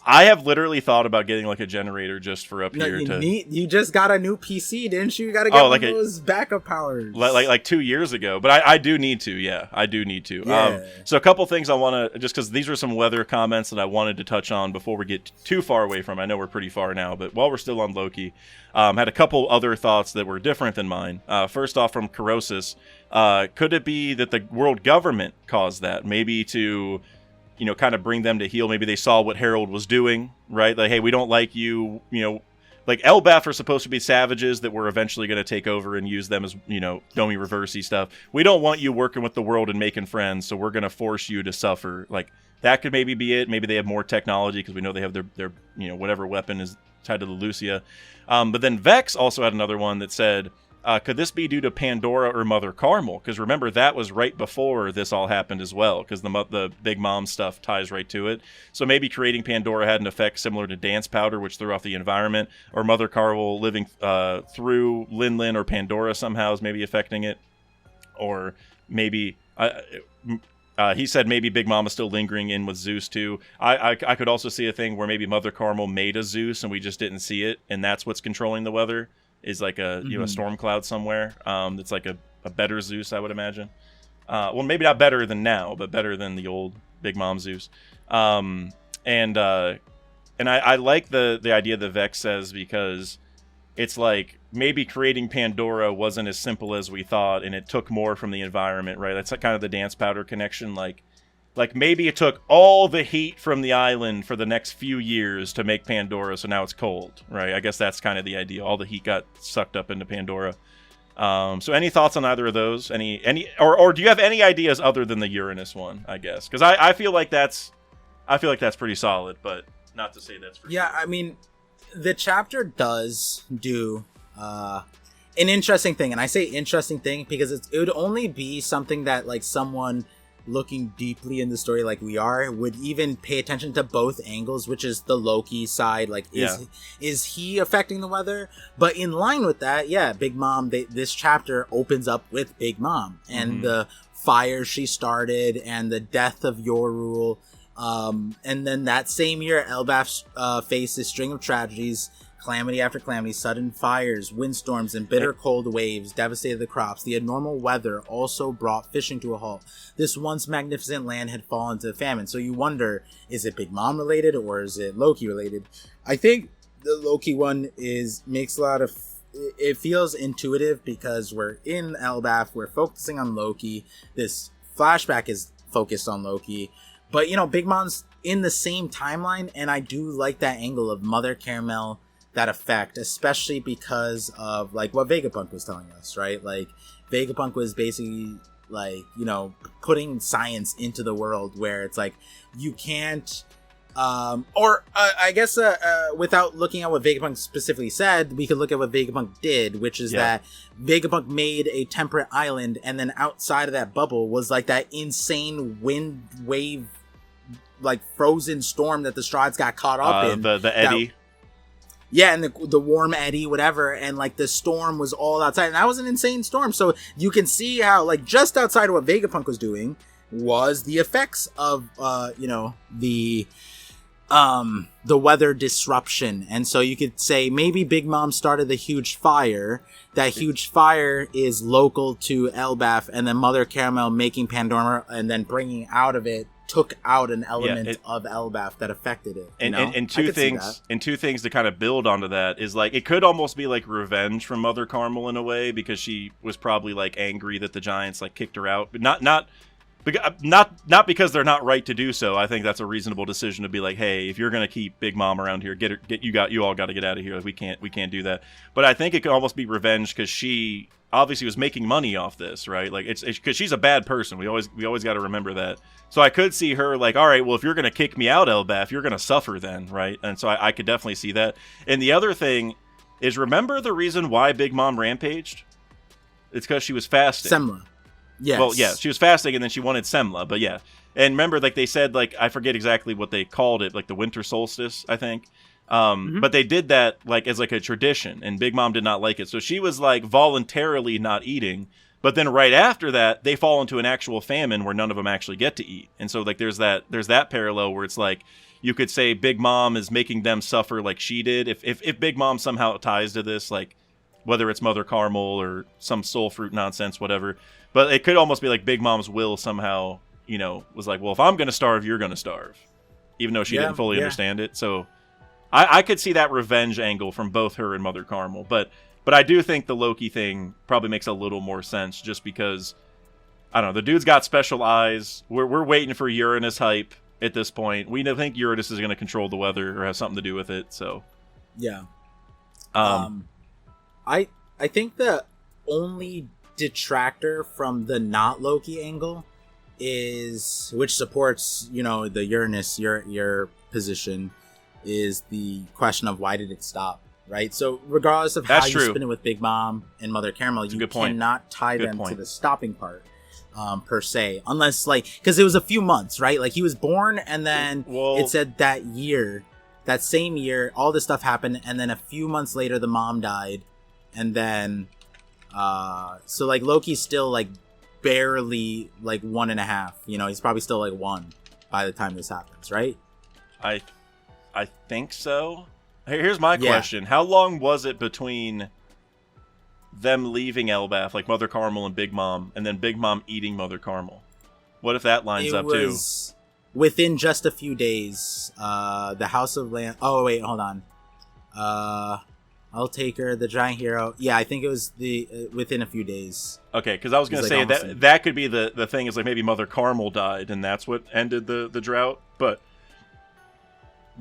have literally thought about getting like a generator just for up here. You just got a new PC, didn't you? You got to get one of those backup powers. Like 2 years ago, but I do need to. Yeah, I do need to. Yeah. So a couple things I want to, just because these are some weather comments that I wanted to touch on before we get too far away from. I know we're pretty far now, but while we're still on Loki, had a couple other thoughts that were different than mine. First off, from Kurosis. Could it be that the world government caused that? Maybe to, you know, kind of bring them to heel. Maybe they saw what Harold was doing, right? Like, hey, we don't like you, you know, like Elbaf are supposed to be savages that we're eventually going to take over and use them as, you know, Domi Reversey stuff. We don't want you working with the world and making friends, so we're going to force you to suffer. Like, that could maybe be it. Maybe they have more technology because we know they have their, you know, whatever weapon is tied to the Lucia. But then Vex also had another one that said, could this be due to Pandora or Mother Carmel? Because remember, that was right before this all happened as well, because the Big Mom stuff ties right to it. So maybe creating Pandora had an effect similar to Dance Powder, which threw off the environment, or Mother Carmel living through Lin or Pandora somehow is maybe affecting it. Or maybe... he said maybe Big Mom is still lingering in with Zeus too. I could also see a thing where maybe Mother Carmel made a Zeus and we just didn't see it, and that's what's controlling the weather. Is like a a storm cloud somewhere. It's like a better Zeus, I would imagine. Well, maybe not better than now, but better than the old Big Mom Zeus. And I like the idea that Vex says, because it's like maybe creating Pandora wasn't as simple as we thought, and it took more from the environment, right? That's kind of the Dance Powder connection. Like maybe it took all the heat from the island for the next few years to make Pandora, so now it's cold, right? I guess that's kind of the idea. All the heat got sucked up into Pandora. So any thoughts on either of those? Or do you have any ideas other than the Uranus one, I guess? Because I feel like that's pretty solid, but not to say that's for sure. I mean, the chapter does do an interesting thing, and I say interesting thing because it would only be something that like someone looking deeply in the story like we are would even pay attention to both angles, which is the Loki side, like is he affecting the weather? But in line with that, Big Mom, this chapter opens up with Big Mom and the fire she started and the death of Yorul, and then that same year Elbaf faced a string of tragedies, calamity after calamity, sudden fires, windstorms, and bitter cold waves devastated the crops. The abnormal weather also brought fishing to a halt. This once magnificent land had fallen to famine. So you wonder, is it Big Mom related or is it Loki related? I think the Loki one makes a lot of... It feels intuitive because we're in Elbaf, we're focusing on Loki. This flashback is focused on Loki. But, Big Mom's in the same timeline, and I do like that angle of Mother Caramel, that effect, especially because of like what Vegapunk was telling us, right? Like Vegapunk was basically like, putting science into the world where it's like you can't I guess without looking at what Vegapunk specifically said, we could look at what Vegapunk did, which is that Vegapunk made a temperate island, and then outside of that bubble was like that insane wind wave, like frozen storm that the Strahds got caught up in. The eddy. And the warm eddy, whatever, and like the storm was all outside, and that was an insane storm. So you can see how like just outside of what Vegapunk was doing was the effects of the weather disruption. And so you could say maybe Big Mom started the huge fire. That huge fire is local to Elbaf, and then Mother Caramel making Pandora and then bringing out of it took out an element of Elbaf that affected it. And two things to kind of build onto that is like it could almost be like revenge from Mother Carmel in a way, because she was probably like angry that the Giants like kicked her out, but not because they're not right to do so. I think that's a reasonable decision to be like, hey, if you're gonna keep Big Mom around here, you all got to get out of here. Like, we can't do that. But I think it could almost be revenge because she obviously was making money off this, right? Like it's because she's a bad person. We always got to remember that. So I could see her like, all right, well, if you're gonna kick me out, Elbaf, you're gonna suffer then, right? And so I could definitely see that. And the other thing is, remember the reason why Big Mom rampaged? It's because she was fasting. Semla. Yes. Well, yeah, she was fasting and then she wanted Semla, but yeah. And remember, like they said, like I forget exactly what they called it, like the winter solstice, I think. But they did that like as like a tradition, and Big Mom did not like it. So she was like voluntarily not eating, but then right after that, they fall into an actual famine where none of them actually get to eat. And so like there's that parallel where it's like you could say Big Mom is making them suffer like she did. If Big Mom somehow ties to this, like whether it's Mother Carmel or some soul fruit nonsense, whatever. But it could almost be like Big Mom's will somehow, was like, well, if I'm going to starve, you're going to starve. Even though she didn't fully understand it. So I could see that revenge angle from both her and Mother Carmel. But I do think the Loki thing probably makes a little more sense just because, I don't know, the dude's got special eyes. We're waiting for Uranus hype at this point. We don't think Uranus is going to control the weather or have something to do with it. So yeah. I think the only detractor from the not Loki angle is, which supports the Uranus your position, is the question of why did it stop. right? So regardless of That's how true. you spin it with Big Mom and Mother Caramel, you cannot tie them to the stopping part. Per se, unless like, because it was a few months, right? Like he was born, and then it said that same year, all this stuff happened, and then a few months later, the mom died, and then, so like Loki's still like barely like 1.5. You know, he's probably still like 1 by the time this happens, right? I think so. Here's my question: how long was it between them leaving Elbaf, like Mother Caramel and Big Mom, and then Big Mom eating Mother Caramel? What if that lines up too? Within just a few days, the House of Land. Oh wait, hold on. I'll take her, the giant hero. Yeah, I think it was within a few days. Okay, because I was gonna say that could be the thing is like maybe Mother Caramel died, and that's what ended the drought. But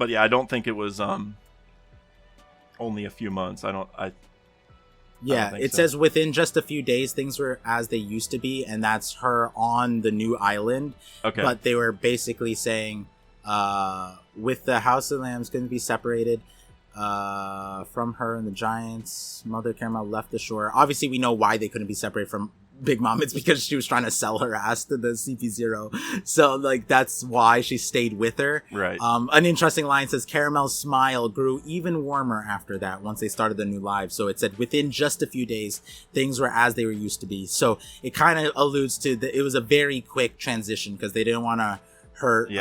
yeah, I don't think it was only a few months. Yeah, it says within just a few days, things were as they used to be, and that's her on the new island. Okay. But they were basically saying, with the House of Lambs going to be separated from her and the giants, Mother Caramel left the shore. Obviously, we know why they couldn't be separated from Big Mom. It's because she was trying to sell her ass to the CP0. So, like, that's why she stayed with her. Right. An interesting line says, Caramel's smile grew even warmer after that once they started their new lives. So it said, within just a few days, things were as they were used to be. So it kind of alludes to it was a very quick transition because they didn't want to hurt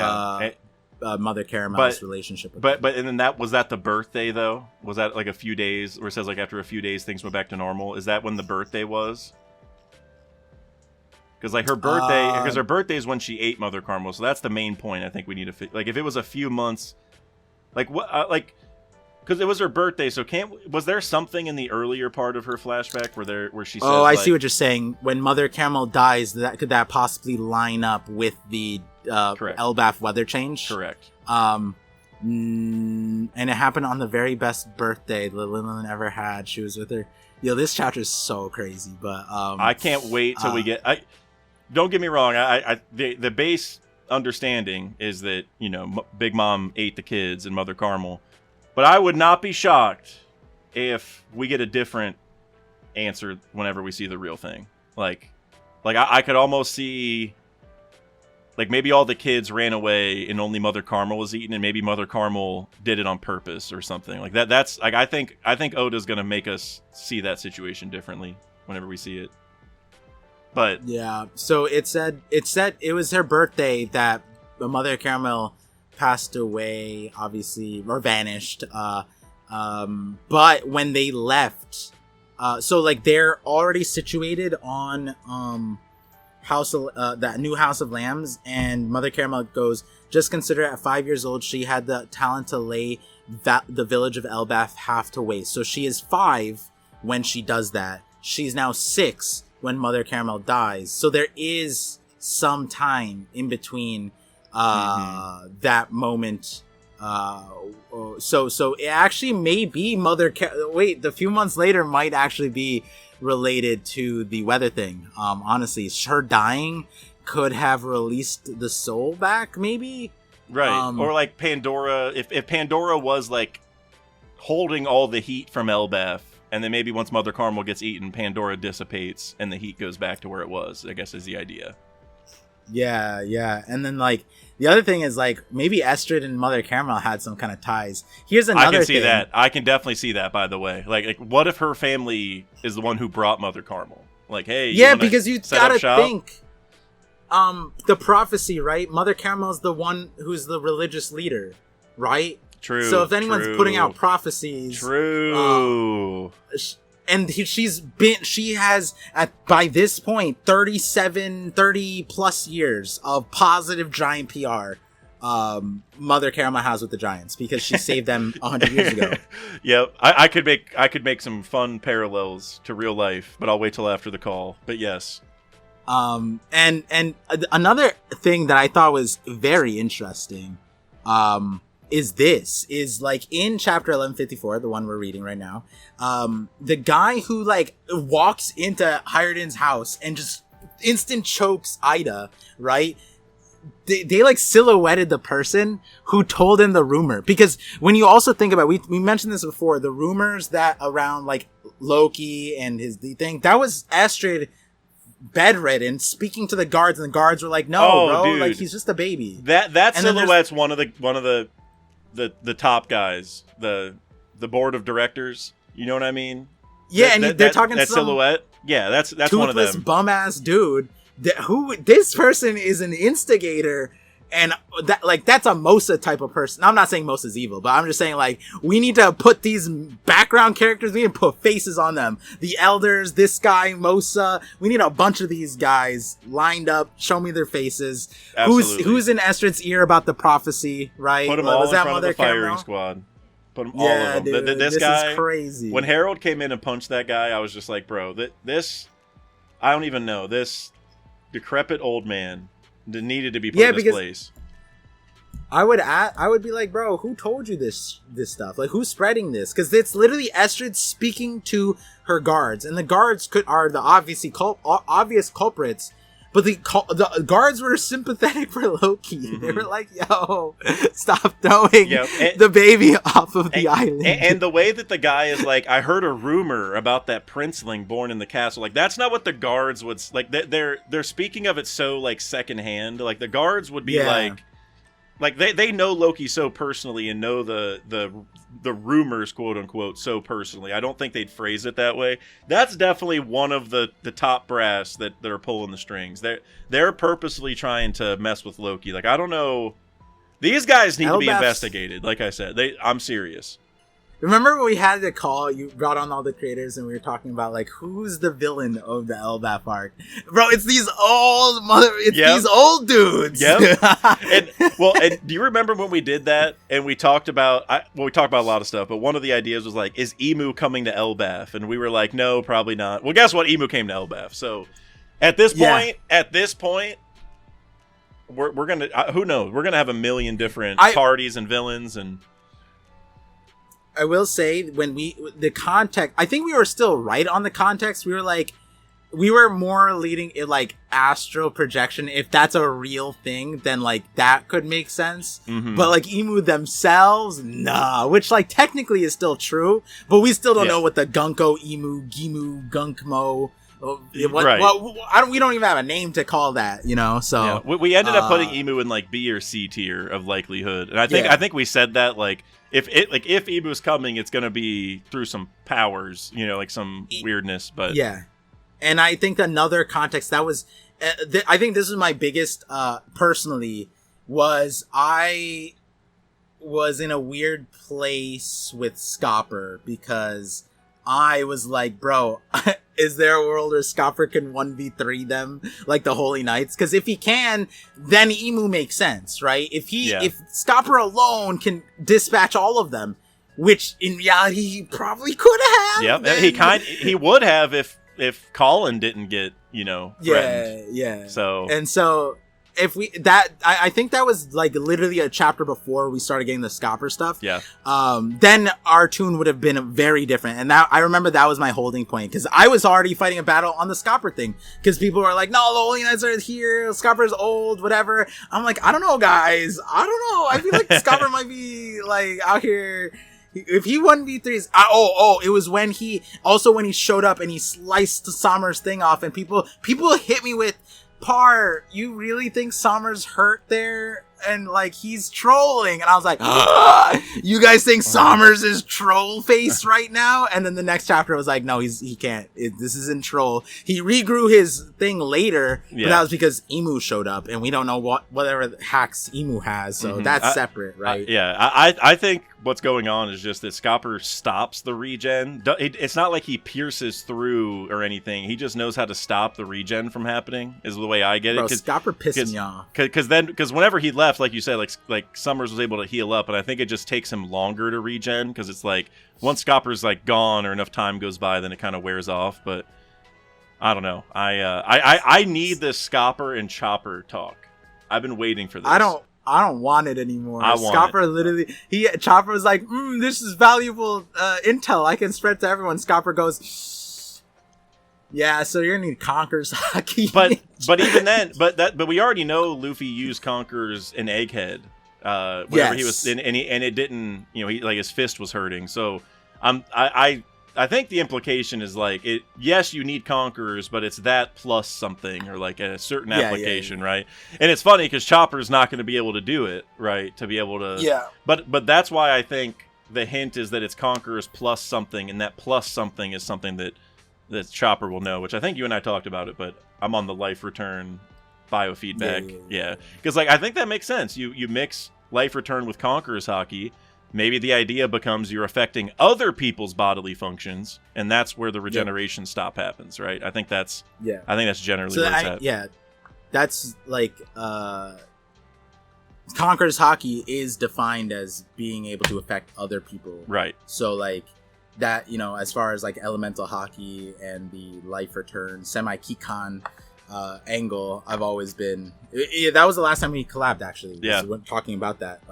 Mother Caramel's relationship with them. But and then was that the birthday, though? Was that like a few days, where it says like after a few days things went back to normal? Is that when the birthday was? Because like her birthday is when she ate Mother Caramel, so that's the main point. I think we need to like if it was a few months, like what, like, because it was her birthday. So was there something in the earlier part of her flashback where she says? Oh, I see what you're saying. When Mother Caramel dies, could that possibly line up with the Elbaf weather change? Correct. And it happened on the very best birthday Lillian ever had. She was with her. Yo, this chapter is so crazy, but I can't wait till we get. Don't get me wrong. The base understanding is that, you know, Big Mom ate the kids and Mother Caramel, but I would not be shocked if we get a different answer whenever we see the real thing. Like I could almost see, like, maybe all the kids ran away and only Mother Caramel was eaten, and maybe Mother Caramel did it on purpose or something like that. That's like I think Oda's gonna make us see that situation differently whenever we see it. But yeah, so it said it was her birthday that Mother Caramel passed away, obviously, or vanished. But when they left, so like they're already situated on that new House of Lambs, and Mother Caramel goes, just consider at 5 years old she had the talent to lay the village of Elbaf half to waste. So she is 5 when she does that. She's now 6 when Mother Caramel dies. So there is some time in between that moment. So it actually may be the few months later might actually be related to the weather thing. Honestly, her dying could have released the soul back, maybe. Right. Or like Pandora, if Pandora was like holding all the heat from Elbaf, and then maybe once Mother Caramel gets eaten, Pandora dissipates and the heat goes back to where it was, I guess is the idea. Yeah. And then, like, the other thing is, like, maybe Estrid and Mother Caramel had some kind of ties. Here's another thing. I can see that. I can definitely see that, by the way. Like, what if her family is the one who brought Mother Caramel? Like, hey, because you gotta think, the prophecy, right? Mother Caramel is the one who's the religious leader, right? True. So if anyone's putting out prophecies, and she has by this point 30 plus years of positive giant PR. Mother Caramel has with the Giants because she saved them 100 years ago. Yep, I could make some fun parallels to real life, but I'll wait till after the call. But yes. And another thing that I thought was very interesting, is like in chapter 1154, the one we're reading right now, the guy who like walks into Hiredin's house and just instant chokes Ida, right? they like silhouetted the person who told him the rumor. Because when you also think about, we mentioned this before, the rumors that around like Loki and the thing, that was Astrid bedridden speaking to the guards, and the guards were like, no, bro, dude. Like he's just a baby. That silhouette's one of the top guys, the board of directors. You know what I mean? Yeah, they're talking that silhouette. Yeah, that's one of them. Bum ass dude. This person is an instigator, and that's a Mosa type of person. Now, I'm not saying Mosa's evil, but I'm just saying like we need to put these background characters. We need to put faces on them. The elders, this guy, Mosa. We need a bunch of these guys lined up. Show me their faces. Absolutely. Who's in Estrid's ear about the prophecy? Right? Put them all in front of the firing squad. Put them all of them. Dude, this guy is crazy. When Harold came in and punched that guy, I was just like, bro, this I don't even know. This decrepit old man needed to be put in this place. I would be like, bro, who told you this stuff? Like, who's spreading this? Because it's literally Estrid speaking to her guards, and the guards are the obvious culprits. But the guards were sympathetic for Loki. Mm-hmm. They were like, yo, stop throwing the baby off of the island. And the way that the guy is like, I heard a rumor about that princeling born in the castle. Like, that's not what the guards would... Like, they're speaking of it so, like, secondhand. Like, the guards would be like they know Loki so personally and know the rumors, quote unquote, so personally. I don't think they'd phrase it that way. That's definitely one of the top brass that are pulling the strings. They're purposely trying to mess with Loki. Like, I don't know. These guys need to be investigated. Like I said, I'm serious. Remember when we had the call, you brought on all the creators and we were talking about like who's the villain of the Elbaf arc? Bro, it's these these old dudes. Yep. and do you remember when we did that and we talked about we talked about a lot of stuff, but one of the ideas was like, is Emu coming to Elbaf? And we were like, no, probably not. Well, guess what? Emu came to Elbaf. So at this point, we're gonna who knows? We're gonna have a million different parties and villains. And I will say, when the context, I think we were still right on the context. We were more leading it like astral projection. If that's a real thing, then like that could make sense. Mm-hmm. But like Emu themselves, nah, which like technically is still true, but we still don't know what the Gunko, Emu, Gimu, Gunkmo. We don't even have a name to call that, you know. So we ended up putting Emu in like B or C tier of likelihood, and I think we said that like. If Emu's coming, it's gonna be through some powers, you know, like some weirdness. But and I think another context that was, I think this is my biggest personally, was I was in a weird place with Scopper because I was like, bro, is there a world where Scopper can 1v3 them like the Holy Knights? Because if he can, then Emu makes sense, right? If Scopper alone can dispatch all of them, which in reality he probably could have. Yep, he would have if Colin didn't get threatened. Yeah. So I think that was like literally a chapter before we started getting the Scopper stuff. Yeah. Then our tune would have been very different, and I remember that was my holding point because I was already fighting a battle on the Scopper thing because people were like, "No, the Holy Knights are here. Scopper's old, whatever." I'm like, I don't know, guys. I don't know. I feel like Scopper might be like out here. If he 1v3s, it was when he showed up and he sliced Sommer's thing off, and people hit me with, Par, you really think Sommer's hurt there? And like he's trolling, and I was like, you guys think Sommers is troll face right now? And then the next chapter was like, no, he can't. This isn't troll. He regrew his thing later, but that was because Emu showed up, and we don't know whatever hacks Emu has, so that's separate, right? I think what's going on is just that Scopper stops the regen. It's not like he pierces through or anything. He just knows how to stop the regen from happening. Is the way I get it. Bro, Scopper pissed me off. Because whenever he left, like you said, like Summers was able to heal up, and I think it just takes him longer to regen because it's like once Scopper's like gone or enough time goes by, then it kind of wears off. But I don't know. I need this Scopper and Chopper talk. I've been waiting for this. I don't want it anymore. Scopper literally, Chopper was like, this is valuable intel I can spread to everyone. Scopper goes, Yeah, so you're gonna need Conqueror's Haki. But even then, but we already know Luffy used Conqueror's in Egghead. Whenever he was and it didn't, he like his fist was hurting. So I think the implication is like yes, you need Conquerors, but it's that plus something or like a certain application, right? And it's funny because Chopper's not going to be able to do it, right? To be able to But that's why I think the hint is that it's Conquerors plus something, and that plus something is something that Chopper will know, which I think you and I talked about it, but I'm on the life return biofeedback. Yeah. Because like I think that makes sense. You mix life return with Conqueror's Haki. Maybe the idea becomes you're affecting other people's bodily functions, and that's where the regeneration stop happens, right? I think that's generally where it's at. Yeah, that's like Conqueror's Haki is defined as being able to affect other people, right? So like that, as far as like elemental Haki and the life return semi-Kikan angle, I've always been that was the last time we collabed, actually. Talking about that,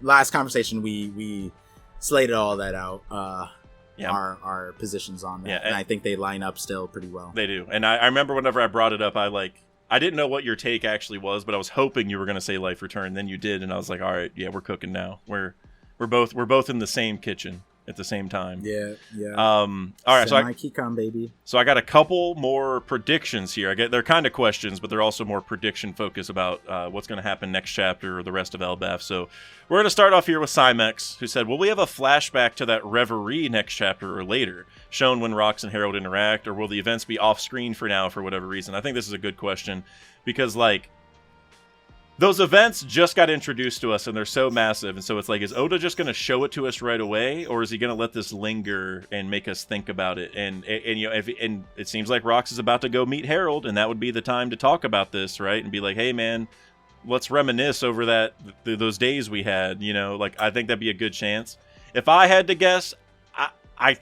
last conversation we slated all that out, our positions on that, and I think they line up still pretty well. They do. And I remember whenever I brought it up, I didn't know what your take actually was, but I was hoping you were going to say life return, then you did, and I was like, all right, we're cooking now. We're both in the same kitchen at the same time. All right, Keycon, baby. So I got a couple more predictions here. They're kind of questions, but they're also more prediction focused about what's going to happen next chapter or the rest of Elbaf. So we're going to start off here with Cymex, who said, will we have a flashback to that Reverie next chapter or later, shown when Rox and Harold interact, or will the events be off screen for now for whatever reason? I think this is a good question because those events just got introduced to us, and they're so massive, and so it's like, is Oda just going to show it to us right away, or is he going to let this linger and make us think about it? And it seems like Rox is about to go meet Harold, and that would be the time to talk about this, right? And be like, hey, man, let's reminisce over those days we had. I think that'd be a good chance. If I had to guess, I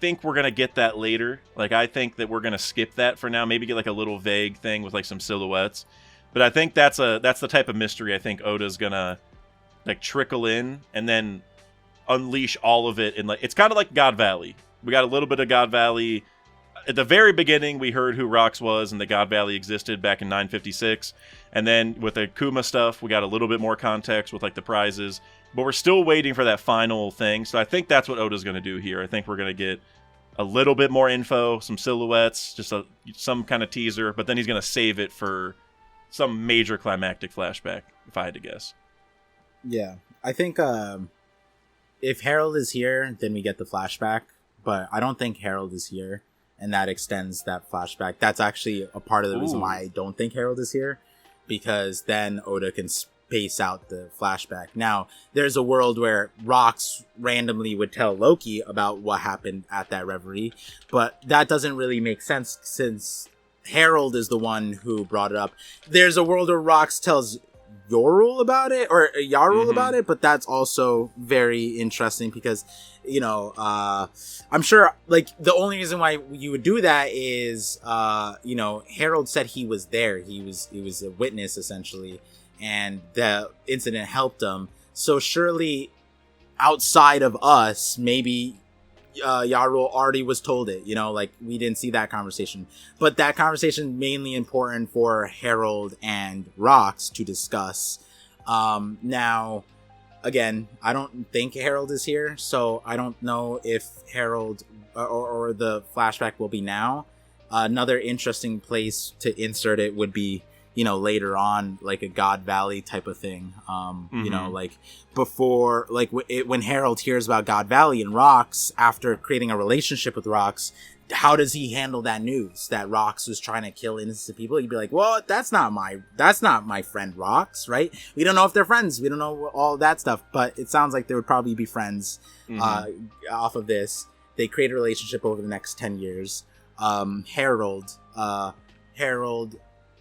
think we're going to get that later. I think that we're going to skip that for now. Maybe get a little vague thing with some silhouettes. But I think that's the type of mystery I think Oda's gonna trickle in and then unleash all of it in it's kind of like God Valley. We got a little bit of God Valley at the very beginning. We heard who Rox was and that God Valley existed back in 956, and then with the Kuma stuff, we got a little bit more context with the prizes. But we're still waiting for that final thing. So I think that's what Oda's gonna do here. I think we're gonna get a little bit more info, some silhouettes, just some kind of teaser, but then he's gonna save it for some major climactic flashback, if I had to guess. Yeah, I think if Harold is here, then we get the flashback, but I don't think Harold is here, and that extends that flashback. That's actually a part of the reason why I don't think Harold is here, because then Oda can space out the flashback. Now, there's a world where Rox randomly would tell Loki about what happened at that Reverie, but that doesn't really make sense since Harold is the one who brought it up. There's a world where Rox tells Yarul about it, or Yarul about it, but that's also very interesting because, I'm sure, the only reason why you would do that is, Harold said he was there. He was a witness, essentially, and the incident helped him. So surely, outside of us, maybe Yarul already was told it, we didn't see that conversation, but that conversation mainly important for Harold and Rox to discuss. Now, again, I don't think Harold is here, so I don't know if Harold or the flashback will be now. Another interesting place to insert it would be, later on, a God Valley type of thing. Before, when Harold hears about God Valley and Rox, after creating a relationship with Rox, how does he handle that news that Rox was trying to kill innocent people? He'd be like, well, that's not my friend Rox, right? We don't know if they're friends. We don't know all that stuff, but it sounds like they would probably be friends off of this. They create a relationship over the next 10 years. Harold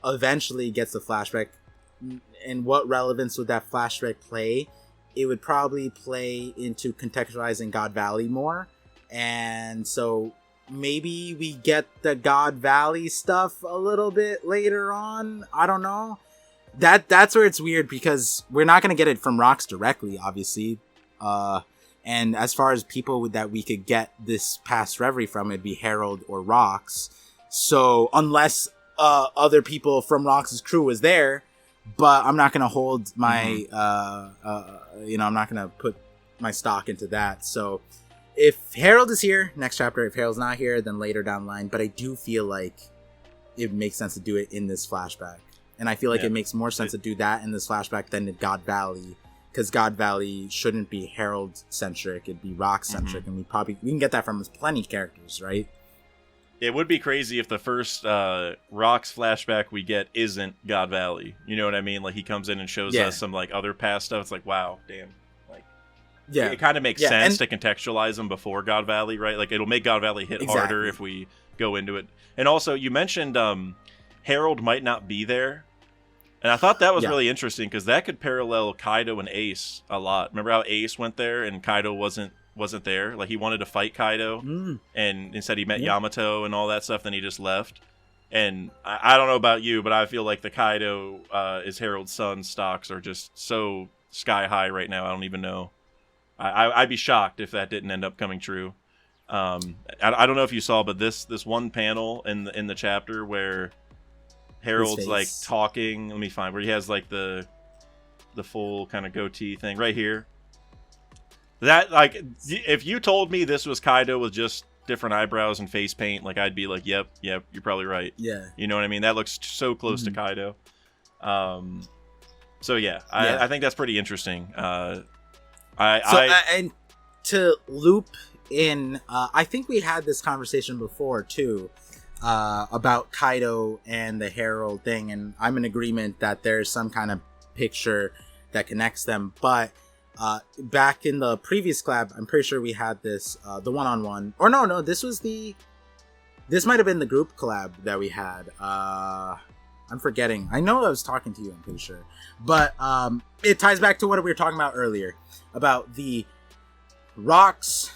eventually gets the flashback, and what relevance would that flashback play? It would probably play into contextualizing God Valley more, and so maybe we get the God Valley stuff a little bit later on. I don't know. That's where it's weird, because we're not going to get it from Rox directly, obviously, And as far as people that we could get this past Reverie from, it'd be Harold or Rox. So unless other people from Rox's crew was there, but I'm not going to hold my, I'm not going to put my stock into that. So if Harold is here, next chapter. If Harold's not here, then later down the line. But I do feel like it makes sense to do it in this flashback. And I feel like it makes more sense to do that in this flashback than in God Valley. Because God Valley shouldn't be Harold-centric. It'd be Rox-centric. And we can get that from plenty of characters, right? It would be crazy if the first Rox flashback we get isn't God Valley. You know what I mean? Like, he comes in and shows us some, like, other past stuff. It's like, wow, damn. Like, it kind of makes sense to contextualize them before God Valley, right? Like, it'll make God Valley hit harder if we go into it. And also, you mentioned Harold might not be there. And I thought that was really interesting, because that could parallel Kaido and Ace a lot. Remember how Ace went there and Kaido wasn't there? Like, he wanted to fight Kaido, and instead he met Yamato and all that stuff, then he just left. And I don't know about you, but I feel like the Kaido is Harold's son stocks are just so sky high right now. I don't even know. I'd be shocked if that didn't end up coming true. I don't know if you saw, but this one panel in the chapter where Harold's like talking. Let me find where he has like the full kind of goatee thing right here. That, like, if you told me this was Kaido with just different eyebrows and face paint, like, I'd be like, yep, you're probably right. Yeah. You know what I mean? That looks so close to Kaido. So yeah, I think that's pretty interesting. And to loop in, I think we had this conversation before too. About Kaido and the Harold thing, and I'm in agreement that there's some kind of picture that connects them. But back in the previous collab, I'm pretty sure we had this, the one-on-one, or no, this might have been the group collab that we had. I'm forgetting. I know I was talking to you, I'm pretty sure. But it ties back to what we were talking about earlier, about the Rox,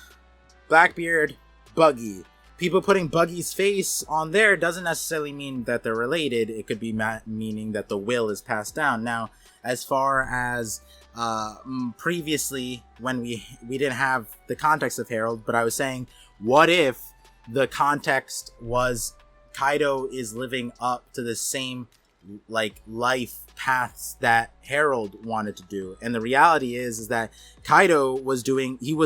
Blackbeard, Buggy. People putting Buggy's face on there doesn't necessarily mean that they're related. It could be meaning that the will is passed down. Now, as far as previously, when we didn't have the context of Harold, but I was saying, what if the context was Kaido is living up to the same like life paths that Harold wanted to do? And the reality is that Kaido was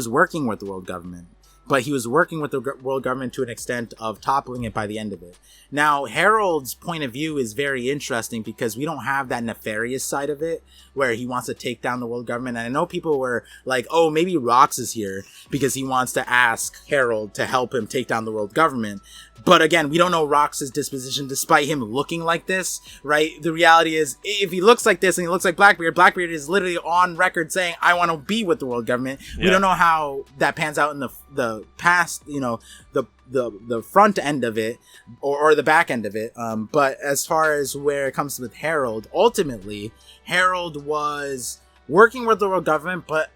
working with the world government. But he was working with the world government to an extent of toppling it by the end of it. Now, Harold's point of view is very interesting because we don't have that nefarious side of it where he wants to take down the world government. And I know people were like, oh, maybe Rox is here because he wants to ask Harold to help him take down the world government. But again, we don't know Rox's disposition despite him looking like this, right? The reality is, if he looks like this and he looks like Blackbeard is literally on record saying, I want to be with the world government. Yeah. We don't know how that pans out in the past, the front end of it or the back end of it. But as far as where it comes with Harold, ultimately, Harold was working with the world government, but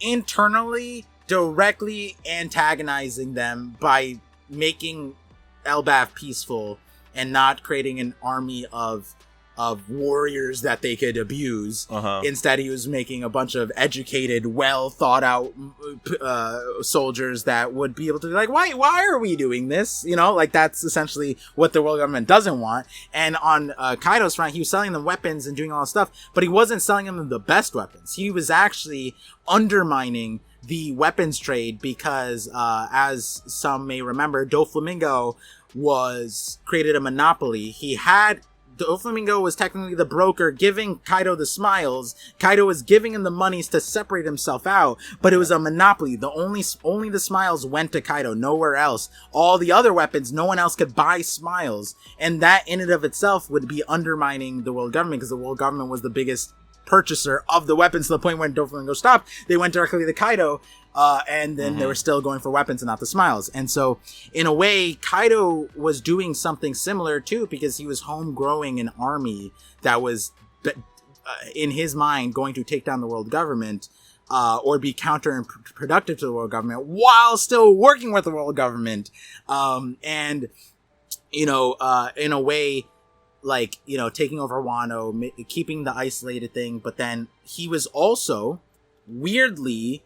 internally directly antagonizing them by making Elbaf peaceful and not creating an army of warriors that they could abuse. Instead, he was making a bunch of educated, well thought out soldiers that would be able to be like, why are we doing this? Like, that's essentially what the world government doesn't want. And on Kaido's front, he was selling them weapons and doing all this stuff, but he wasn't selling them the best weapons. He was actually undermining the weapons trade because, as some may remember, Doflamingo created a monopoly. Doflamingo was technically the broker giving Kaido the smiles. Kaido was giving him the monies to separate himself out, but it was a monopoly. Only the smiles went to Kaido, nowhere else. All the other weapons, no one else could buy smiles. And that in and of itself would be undermining the world government because the world government was the biggest purchaser of the weapons to the point when Doflamingo stopped. They went directly to Kaido, and then they were still going for weapons and not the smiles. And so, in a way, Kaido was doing something similar too, because he was home growing an army that was, in his mind, going to take down the world government, or be counterproductive to the world government while still working with the world government. In a way, like, taking over Wano, keeping the isolated thing, but then he was also weirdly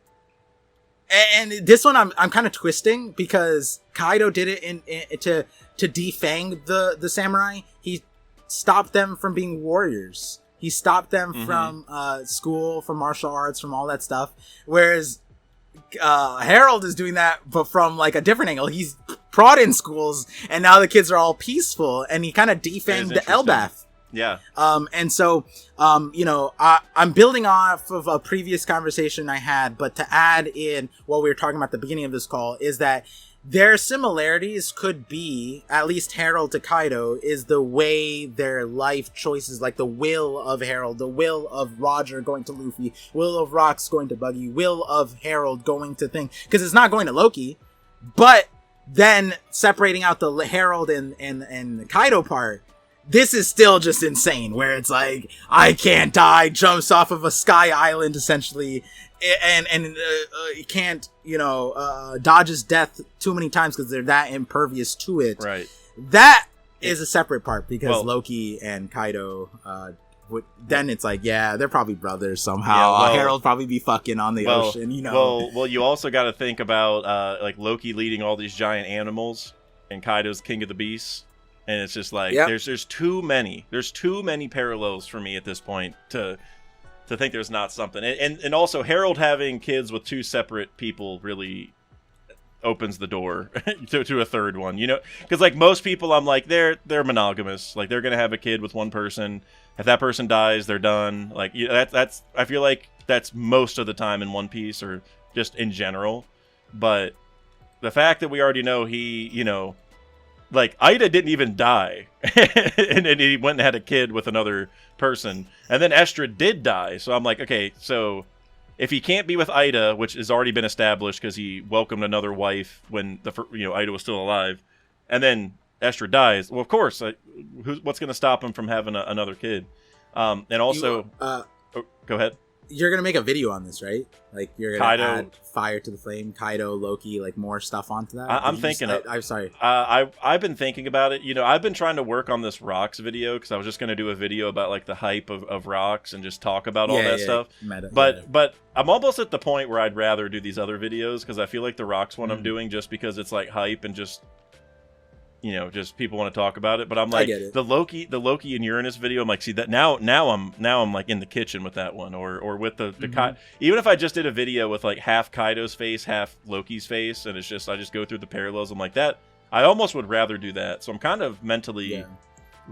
And this one I'm kind of twisting because Kaido did it to defang the samurai. He stopped them from being warriors. He stopped them from school, from martial arts, from all that stuff. Whereas Harold is doing that, but from like a different angle. He's brought in schools, and now the kids are all peaceful, and he kind of defanged the Elbaf. Yeah. And so, I'm building off of a previous conversation I had, but to add in what we were talking about at the beginning of this call is that their similarities could be, at least Harold to Kaido, is the way their life choices, like the will of Harold, the will of Roger going to Luffy, will of Rox going to Buggy, will of Harold going to Thing, because it's not going to Loki, but then separating out the Harold and Kaido part, this is still just insane, where it's like, I can't die, jumps off of a sky island, essentially, and can't, dodges death too many times because they're that impervious to it. Right. That is a separate part, because Loki and Kaido, then it's like, yeah, they're probably brothers somehow. Yeah, Harold probably be fucking on the ocean, Well, you also got to think about, like, Loki leading all these giant animals, and Kaido's king of the beasts. And it's just like, there's too many parallels for me at this point to think there's not something. And also Harold having kids with two separate people really opens the door to a third one, because like most people, I'm like, they're monogamous, like they're gonna have a kid with one person. If that person dies, they're done. Like that's I feel like that's most of the time in One Piece, or just in general. But the fact that we already know he, like, Ida didn't even die, and he went and had a kid with another person, and then Estra did die, so I'm like, okay, so if he can't be with Ida, which has already been established because he welcomed another wife when Ida was still alive, and then Estra dies, well, of course, what's going to stop him from having another kid? And also, go ahead. You're gonna make a video on this, right? Like you're gonna add Fire to the Flame, Kaido, Loki, like more stuff onto that. I'm thinking. I'm sorry. I've been thinking about it. I've been trying to work on this Rocks video because I was just gonna do a video about like the hype of Rocks and just talk about all that stuff. But I'm almost at the point where I'd rather do these other videos because I feel like the Rocks one I'm doing just because it's like hype and just. Just people want to talk about it, but I'm like the Loki and Uranus video. I'm like, see that now I'm like in the kitchen with that one, or with the even if I just did a video with like half Kaido's face, half Loki's face, and I just go through the parallels. I'm like that. I almost would rather do that. So I'm kind of mentally.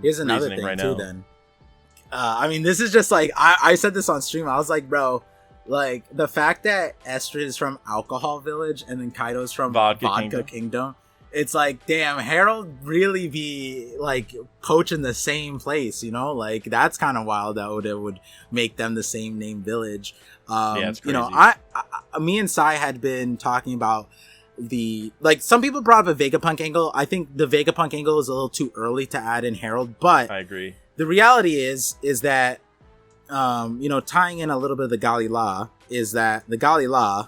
Here's another thing right too. Now. Then, I mean, this is just like I said this on stream. I was like, bro. Like the fact that Estra is from Alcohol Village and then Kaido's from Vodka Kingdom. It's like, damn, Harold really be like poaching the same place, like that's kind of wild that Oda would make them the same name village. It's crazy. Me and Sai had been talking about some people brought up a Vegapunk angle. I think the Vegapunk angle is a little too early to add in Harold, but I agree. The reality is that, tying in a little bit of the Galley-La is that the Galley-La,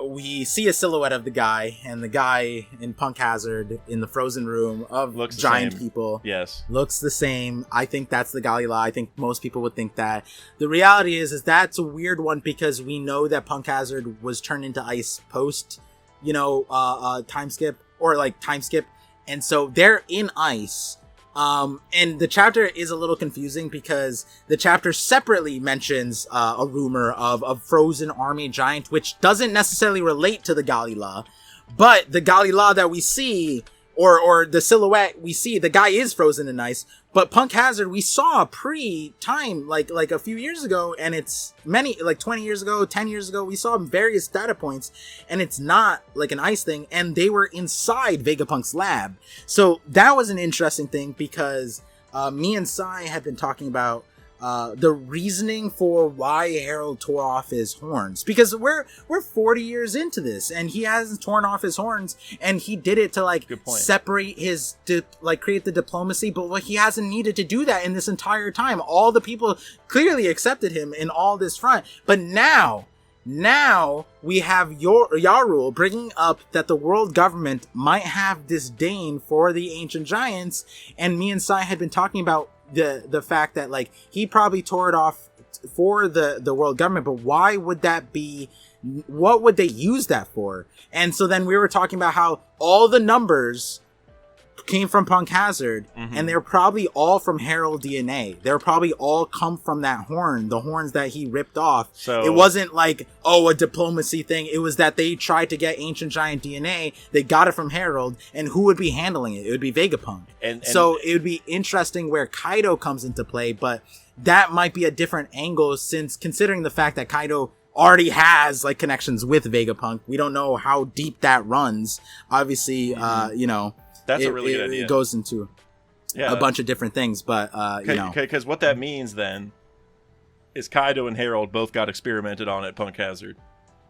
we see a silhouette of the guy, and the guy in Punk Hazard in the frozen room of looks giant people. Yes. Looks the same. I think that's the Galley-La. I think most people would think that. The reality is that's a weird one because we know that Punk Hazard was turned into ice post, time skip. And so they're in ice. And the chapter is a little confusing because the chapter separately mentions a rumor of a frozen army giant, which doesn't necessarily relate to the Galley-La, but the Galley-La that we see, or the silhouette we see, the guy is frozen in ice. But Punk Hazard we saw pre-time, like a few years ago, and it's 20 years ago, 10 years ago, we saw various data points, and it's not like an ice thing, and they were inside Vegapunk's lab. So that was an interesting thing because me and Sai had been talking about the reasoning for why Harold tore off his horns, because we're 40 years into this and he hasn't torn off his horns, and he did it to separate his create the diplomacy, but he hasn't needed to do that in this entire time. All the people clearly accepted him in all this front, but now we have Yarul bringing up that the world government might have disdain for the ancient giants, and me and Sai had been talking about the fact that he probably tore it off for the world government, but why would that be? What would they use that for? And so then we were talking about how all the numbers came from Punk Hazard, and they're probably all from Harold DNA. They're probably all come from that horn, the horns that he ripped off. So it wasn't like, a diplomacy thing. It was that they tried to get Ancient Giant DNA. They got it from Harold, and who would be handling it? It would be Vegapunk. And so it would be interesting where Kaido comes into play, but that might be a different angle, since considering the fact that Kaido already has like connections with Vegapunk. We don't know how deep that runs. Obviously, that's a really good idea. It goes into a bunch of different things, but because what that means then is Kaido and Harold both got experimented on at Punk Hazard,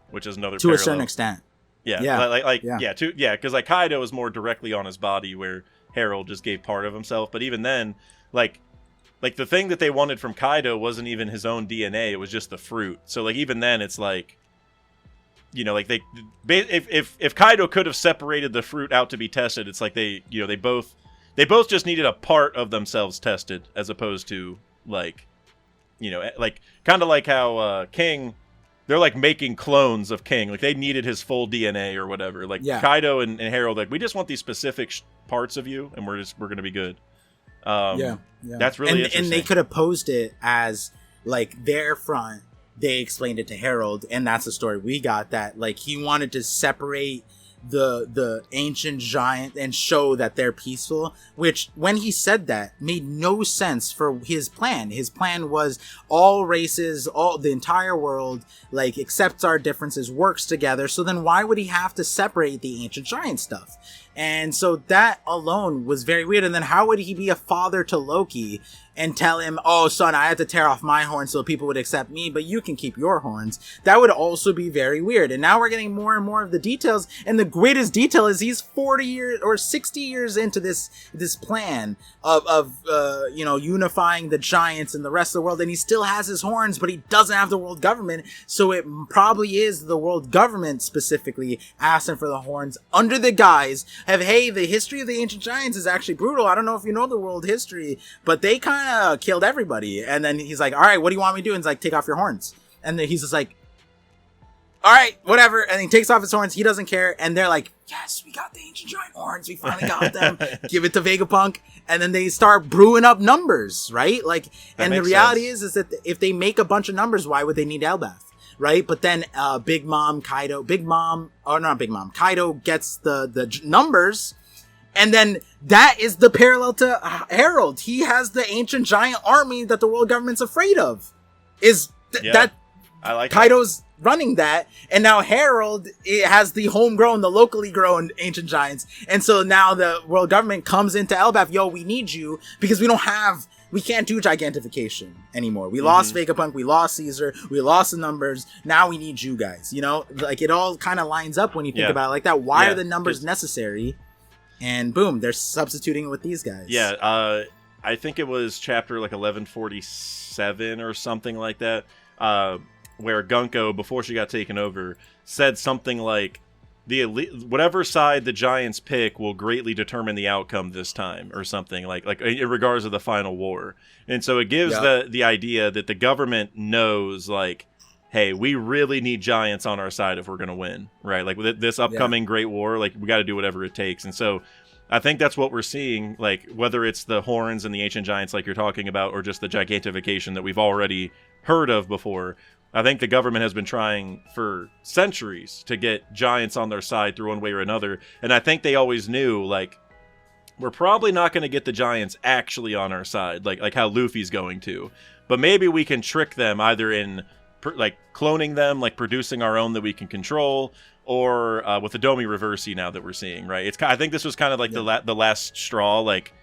which is another to parallel. A certain extent. Because like Kaido is more directly on his body, where Harold just gave part of himself. But even then, like the thing that they wanted from Kaido wasn't even his own DNA; it was just the fruit. So like even then, it's like, like if Kaido could have separated the fruit out to be tested, it's like they both just needed a part of themselves tested, as opposed to like kind of like how King, they're like making clones of King, like they needed his full DNA or whatever. Like Kaido and Harold, like we just want these specific parts of you, and we're gonna be good. That's really interesting. And they could have posed it as like their front. They explained it to Harold, and that's the story we got, that like he wanted to separate the ancient giant and show that they're peaceful, which when he said that made no sense for his plan. His plan was all races, the entire world like accepts our differences, works together. So then why would he have to separate the ancient giant stuff? And so that alone was very weird. And then how would he be a father to Loki and tell him, oh, son, I had to tear off my horn so people would accept me, but you can keep your horns? That would also be very weird. And now we're getting more and more of the details. And the greatest detail is he's 40 years or 60 years into this plan of unifying the giants and the rest of the world. And he still has his horns, but he doesn't have the world government. So it probably is the world government specifically asking for the horns under the guise of, hey, the history of the ancient giants is actually brutal. I don't know if you know the world history, but they kind of killed everybody. And then he's like, all right, what do you want me to do? And he's like, take off your horns. And then he's just like, all right, whatever. And he takes off his horns. He doesn't care. And they're like, yes, we got the ancient giant horns. We finally got them. Give it to Vegapunk. And then they start brewing up numbers, right? Like, and the reality is that if they make a bunch of numbers, why would they need Elbaf? Right? But then Kaido gets the numbers, and then that is the parallel to Harold. He has the ancient giant army that the world government's afraid of. That I like Kaido's running that, and now Harold has the homegrown, the locally grown ancient giants. And so now the world government comes into Elbaf, yo, we need you because we can't do gigantification anymore. We lost Vegapunk, we lost Caesar, we lost the numbers. Now we need you guys. Like it all kind of lines up when you think about it like that. Why are the numbers necessary? And boom, they're substituting it with these guys. Yeah, I think it was chapter like 1147 or something like that, where Gunko, before she got taken over, said something like, whatever side the Giants pick will greatly determine the outcome this time, or something like in regards to the final war. And so it gives the idea that the government knows, like, hey, we really need Giants on our side if we're going to win, right? Like with this upcoming Great War, like we got to do whatever it takes. And so I think that's what we're seeing, like whether it's the horns and the ancient giants like you're talking about, or just the gigantification that we've already heard of before. I think the government has been trying for centuries to get Giants on their side through one way or another. And I think they always knew, like, we're probably not going to get the Giants actually on our side, like how Luffy's going to. But maybe we can trick them either in, like, cloning them, like producing our own that we can control, or with the Domi Reversey now that we're seeing, right? I think this was kind of like the last straw, like,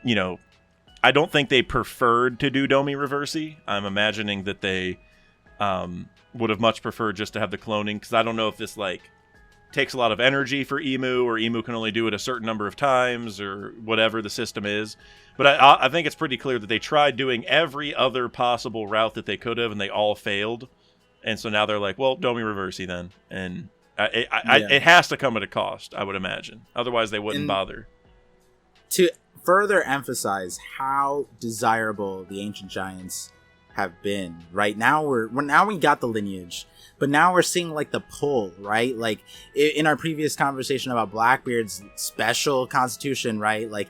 I don't think they preferred to do Domi Reversey. I'm imagining that they would have much preferred just to have the cloning, because I don't know if this like takes a lot of energy for Emu, or Emu can only do it a certain number of times, or whatever the system is. But I think it's pretty clear that they tried doing every other possible route that they could have, and they all failed. And so now they're like, well, Domi Reversey then. And it has to come at a cost, I would imagine. Otherwise they wouldn't bother. To further emphasize how desirable the Ancient Giants have been. Right now we got the lineage, but now we're seeing like the pull, right? Like in our previous conversation about Blackbeard's special constitution, right? Like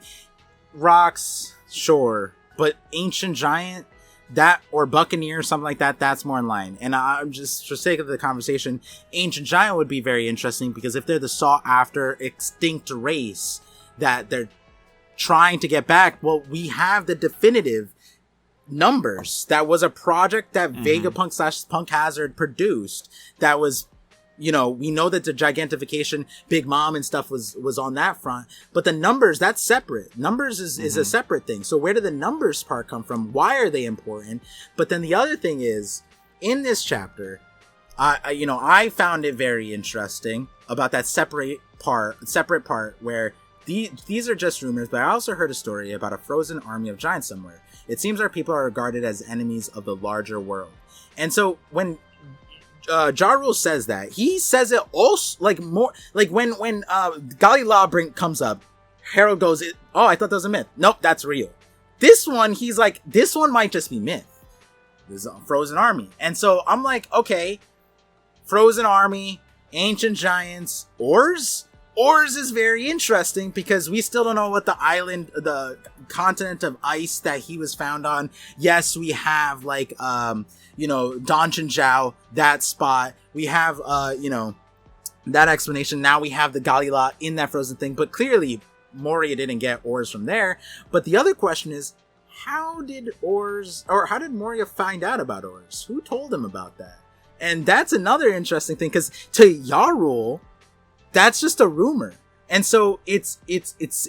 rocks, sure, but ancient giant, that, or buccaneer, something like that, that's more in line. And I'm just, for sake of the conversation, ancient giant would be very interesting, because if they're the sought after extinct race that they're trying to get back, well, we have the definitive numbers. That was a project that Vegapunk / Punk Hazard produced. That was, you know, we know that the gigantification, Big Mom and stuff was on that front, but the numbers, that's separate. Numbers is a separate thing. So where did the numbers part come from? Why are they important? But then the other thing is, in this chapter, I found it very interesting about that separate part where these are just rumors, but I also heard a story about a frozen army of giants somewhere. It seems our people are regarded as enemies of the larger world. And so when Ja Rule says that, he says it also like more like when Galley-La comes up, Harold goes, "Oh, I thought that was a myth." Nope, that's real. This one, he's like, this one might just be myth. There's a frozen army. And so I'm like, okay, frozen army, ancient giants, ores. Ores is very interesting, because we still don't know what the continent of ice that he was found on. Yes, we have like Donchen Zhao, that spot. We have that explanation. Now we have the Galley-La in that frozen thing, but clearly Moria didn't get ores from there. But the other question is, how did Moria find out about ores? Who told him about that? And that's another interesting thing, because to Ja Rule, that's just a rumor. And so it's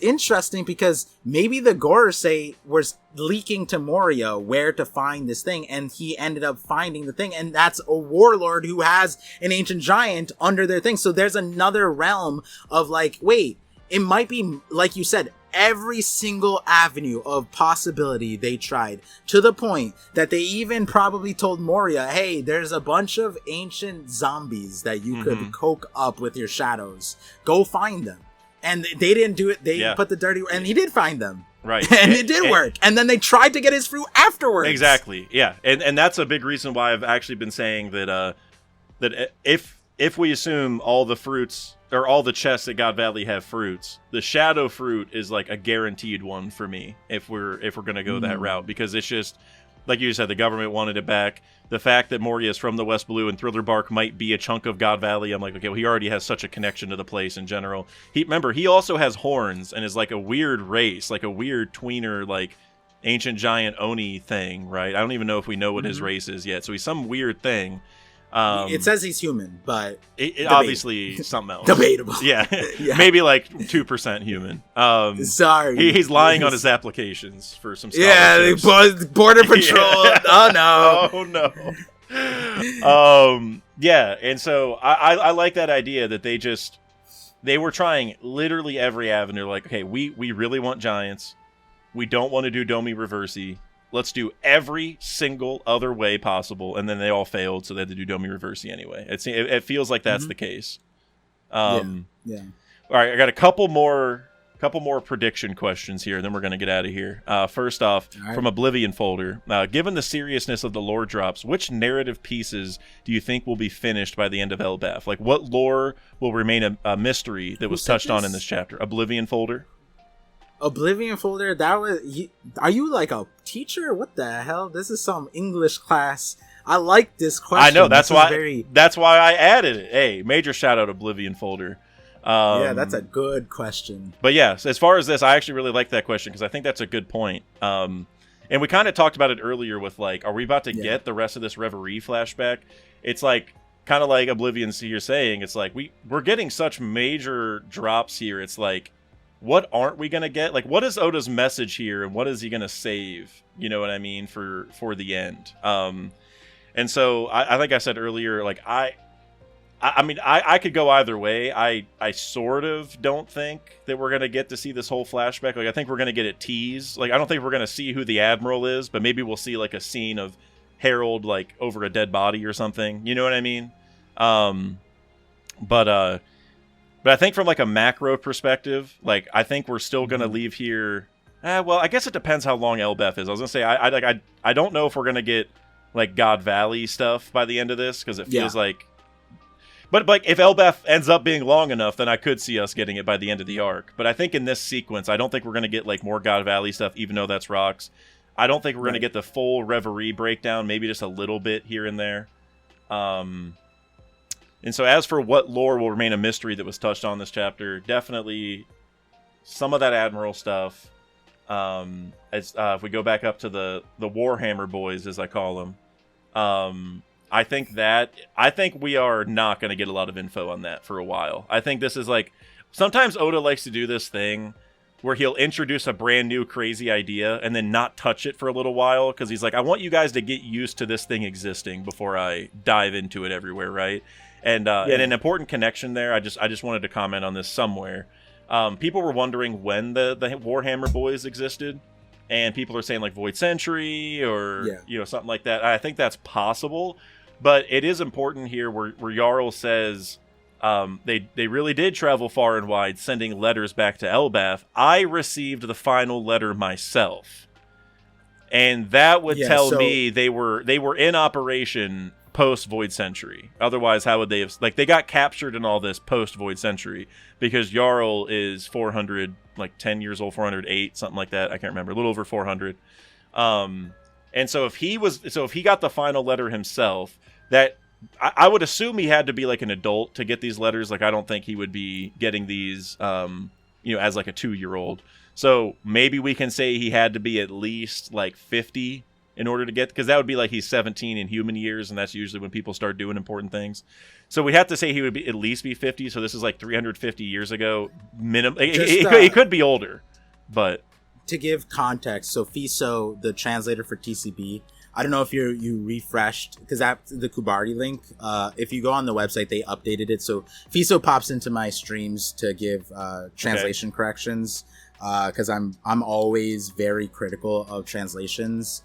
interesting, because maybe the Gorosei was leaking to Moria where to find this thing, and he ended up finding the thing, and that's a warlord who has an ancient giant under their thing. So there's another realm of like, wait, it might be, like you said, every single avenue of possibility they tried, to the point that they even probably told Moria, hey, there's a bunch of ancient zombies that you could coke up with your shadows. Go find them. And they didn't do it. They put the dirty, and he did find them. Right. And it did work. And then they tried to get his fruit afterwards. Exactly. Yeah. And that's a big reason why I've actually been saying that that if we assume all the fruits, or all the chests at God Valley have fruits, the shadow fruit is like a guaranteed one for me if we're going to go that route, because it's just, like you said, the government wanted it back. The fact that Moria is from the West Blue and Thriller Bark might be a chunk of God Valley, I'm like, okay, well, he already has such a connection to the place in general. He also has horns and is like a weird race, like a weird tweener, like ancient giant Oni thing, right? I don't even know if we know what his race is yet. So he's some weird thing. It says he's human, but it obviously something else. Debatable. Yeah. Maybe like 2% human. Sorry, he's lying on his applications for some scholarships. Yeah, border patrol. Oh no. Oh no. Yeah, and so I like that idea that they were trying literally every avenue. Like, okay, we really want giants. We don't want to do Domi Reversi. Let's do every single other way possible, and then they all failed, so they had to do Domi Reversi anyway. It feels like that's the case. Yeah. All right, I got a couple more prediction questions here, and then we're going to get out of here. First off, from Oblivion Folder, given the seriousness of the lore drops, which narrative pieces do you think will be finished by the end of Elbaf? Like, what lore will remain a mystery that was touched on in this chapter? Oblivion Folder? Oblivion Folder, that was... Are you like a teacher? What the hell? This is some English class. I like this question. I know, that's why I added it. Hey, major shout out Oblivion Folder. Yeah, that's a good question. But yeah, as far as this, I actually really like that question, because I think that's a good point. And we kind of talked about it earlier with, like, are we about to get the rest of this Reverie flashback? It's like, kind of like Oblivion's you're saying, it's like, we're getting such major drops here. It's like, what aren't we going to get? Like, what is Oda's message here, and what is he going to save? You know what I mean? For the end. And so I think I said earlier, like, I mean, I could go either way. I sort of don't think that we're going to get to see this whole flashback. Like, I think we're going to get it teased. Like, I don't think we're going to see who the admiral is, but maybe we'll see, like, a scene of Harold, like, over a dead body or something. You know what I mean? But I think from, like, a macro perspective, like, I think we're still going to leave here. Well, I guess it depends how long Elbaf is. I was going to say, I don't know if we're going to get like God Valley stuff by the end of this, because it feels like. But like if Elbaf ends up being long enough, then I could see us getting it by the end of the arc. But I think in this sequence, I don't think we're going to get like more God Valley stuff, even though that's rocks. I don't think we're going to get the full Reverie breakdown, maybe just a little bit here and there. And so as for what lore will remain a mystery that was touched on this chapter, definitely some of that admiral stuff. If we go back up to the Warhammer boys, as I call them, I think we are not going to get a lot of info on that for a while. I think this is like, sometimes Oda likes to do this thing where he'll introduce a brand new crazy idea and then not touch it for a little while, because he's like, I want you guys to get used to this thing existing before I dive into it everywhere, right? And and an important connection there, I just wanted to comment on this somewhere. People were wondering when the Warhammer boys existed, and people are saying like Void Century or something like that. I think that's possible, but it is important here where Jarl says they really did travel far and wide, sending letters back to Elbaf. I received the final letter myself, and that would tell me they were in operation post Void Century. Otherwise, how would they have, like, they got captured and all this post Void Century, because Jarl is 400, like 10 years old, 408, something like that. I can't remember, a little over 400. And so if he got the final letter himself, that I would assume he had to be like an adult to get these letters. Like, I don't think he would be getting these, as like a 2-year-old. So maybe we can say he had to be at least like 50 in order to get, because that would be like he's 17 in human years, and that's usually when people start doing important things. So we have to say he would be at least be 50. So this is like 350 years ago minimum. He could be older, but to give context, so Fiso, the translator for TCB, I don't know if you refreshed, because that's the Kubari link. If you go on the website, they updated it. So Fiso pops into my streams to give translation corrections, because I'm always very critical of translations,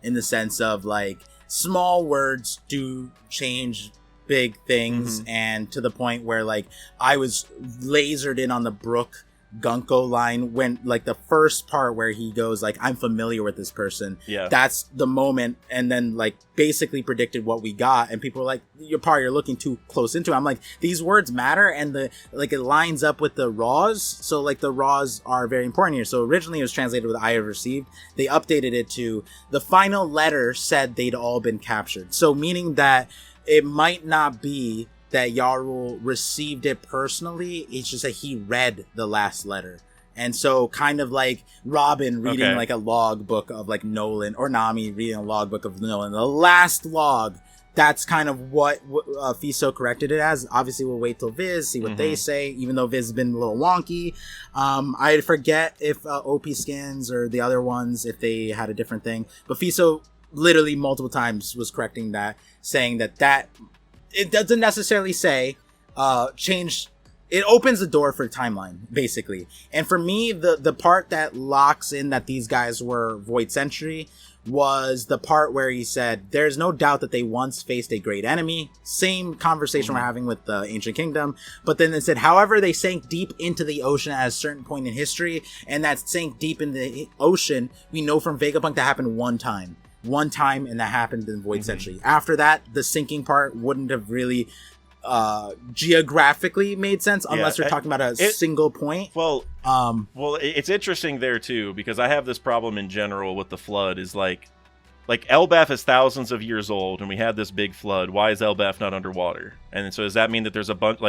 in the sense of like small words do change big things, and to the point where like I was lasered in on the Brook Gunko line when like the first part where he goes like, I'm familiar with this person. Yeah, that's the moment, and then like basically predicted what we got, and people were like, you're looking too close into it. I'm like, these words matter, and the like it lines up with the raws, so like the raws are very important here. So originally it was translated with I have received. They updated it to the final letter said they'd all been captured, so meaning that it might not be that Yarul received it personally, it's just that he read the last letter. And so kind of like Robin reading like a log book of like Nolan, or Nami reading a log book of Nolan, the last log, that's kind of what Fiso corrected it as. Obviously we'll wait till Viz, see what they say, even though Viz has been a little wonky. I forget if OP Skins or the other ones, if they had a different thing, but Fiso literally multiple times was correcting that, saying that it doesn't necessarily say change. It opens the door for timeline, basically. And for me, the part that locks in that these guys were Void Century was the part where he said, there's no doubt that they once faced a great enemy. Same conversation we're having with the Ancient Kingdom. But then it said, however, they sank deep into the ocean at a certain point in history. And that sank deep in the ocean, we know from Vegapunk that happened one time, and that happened in Void Century. After that, the sinking part wouldn't have really geographically made sense unless you're talking about a single point. Well, it's interesting there too, because I have this problem in general with the flood. Is like Elbaf is thousands of years old, and we had this big flood. Why is Elbaf not underwater? And so does that mean that there's a bunch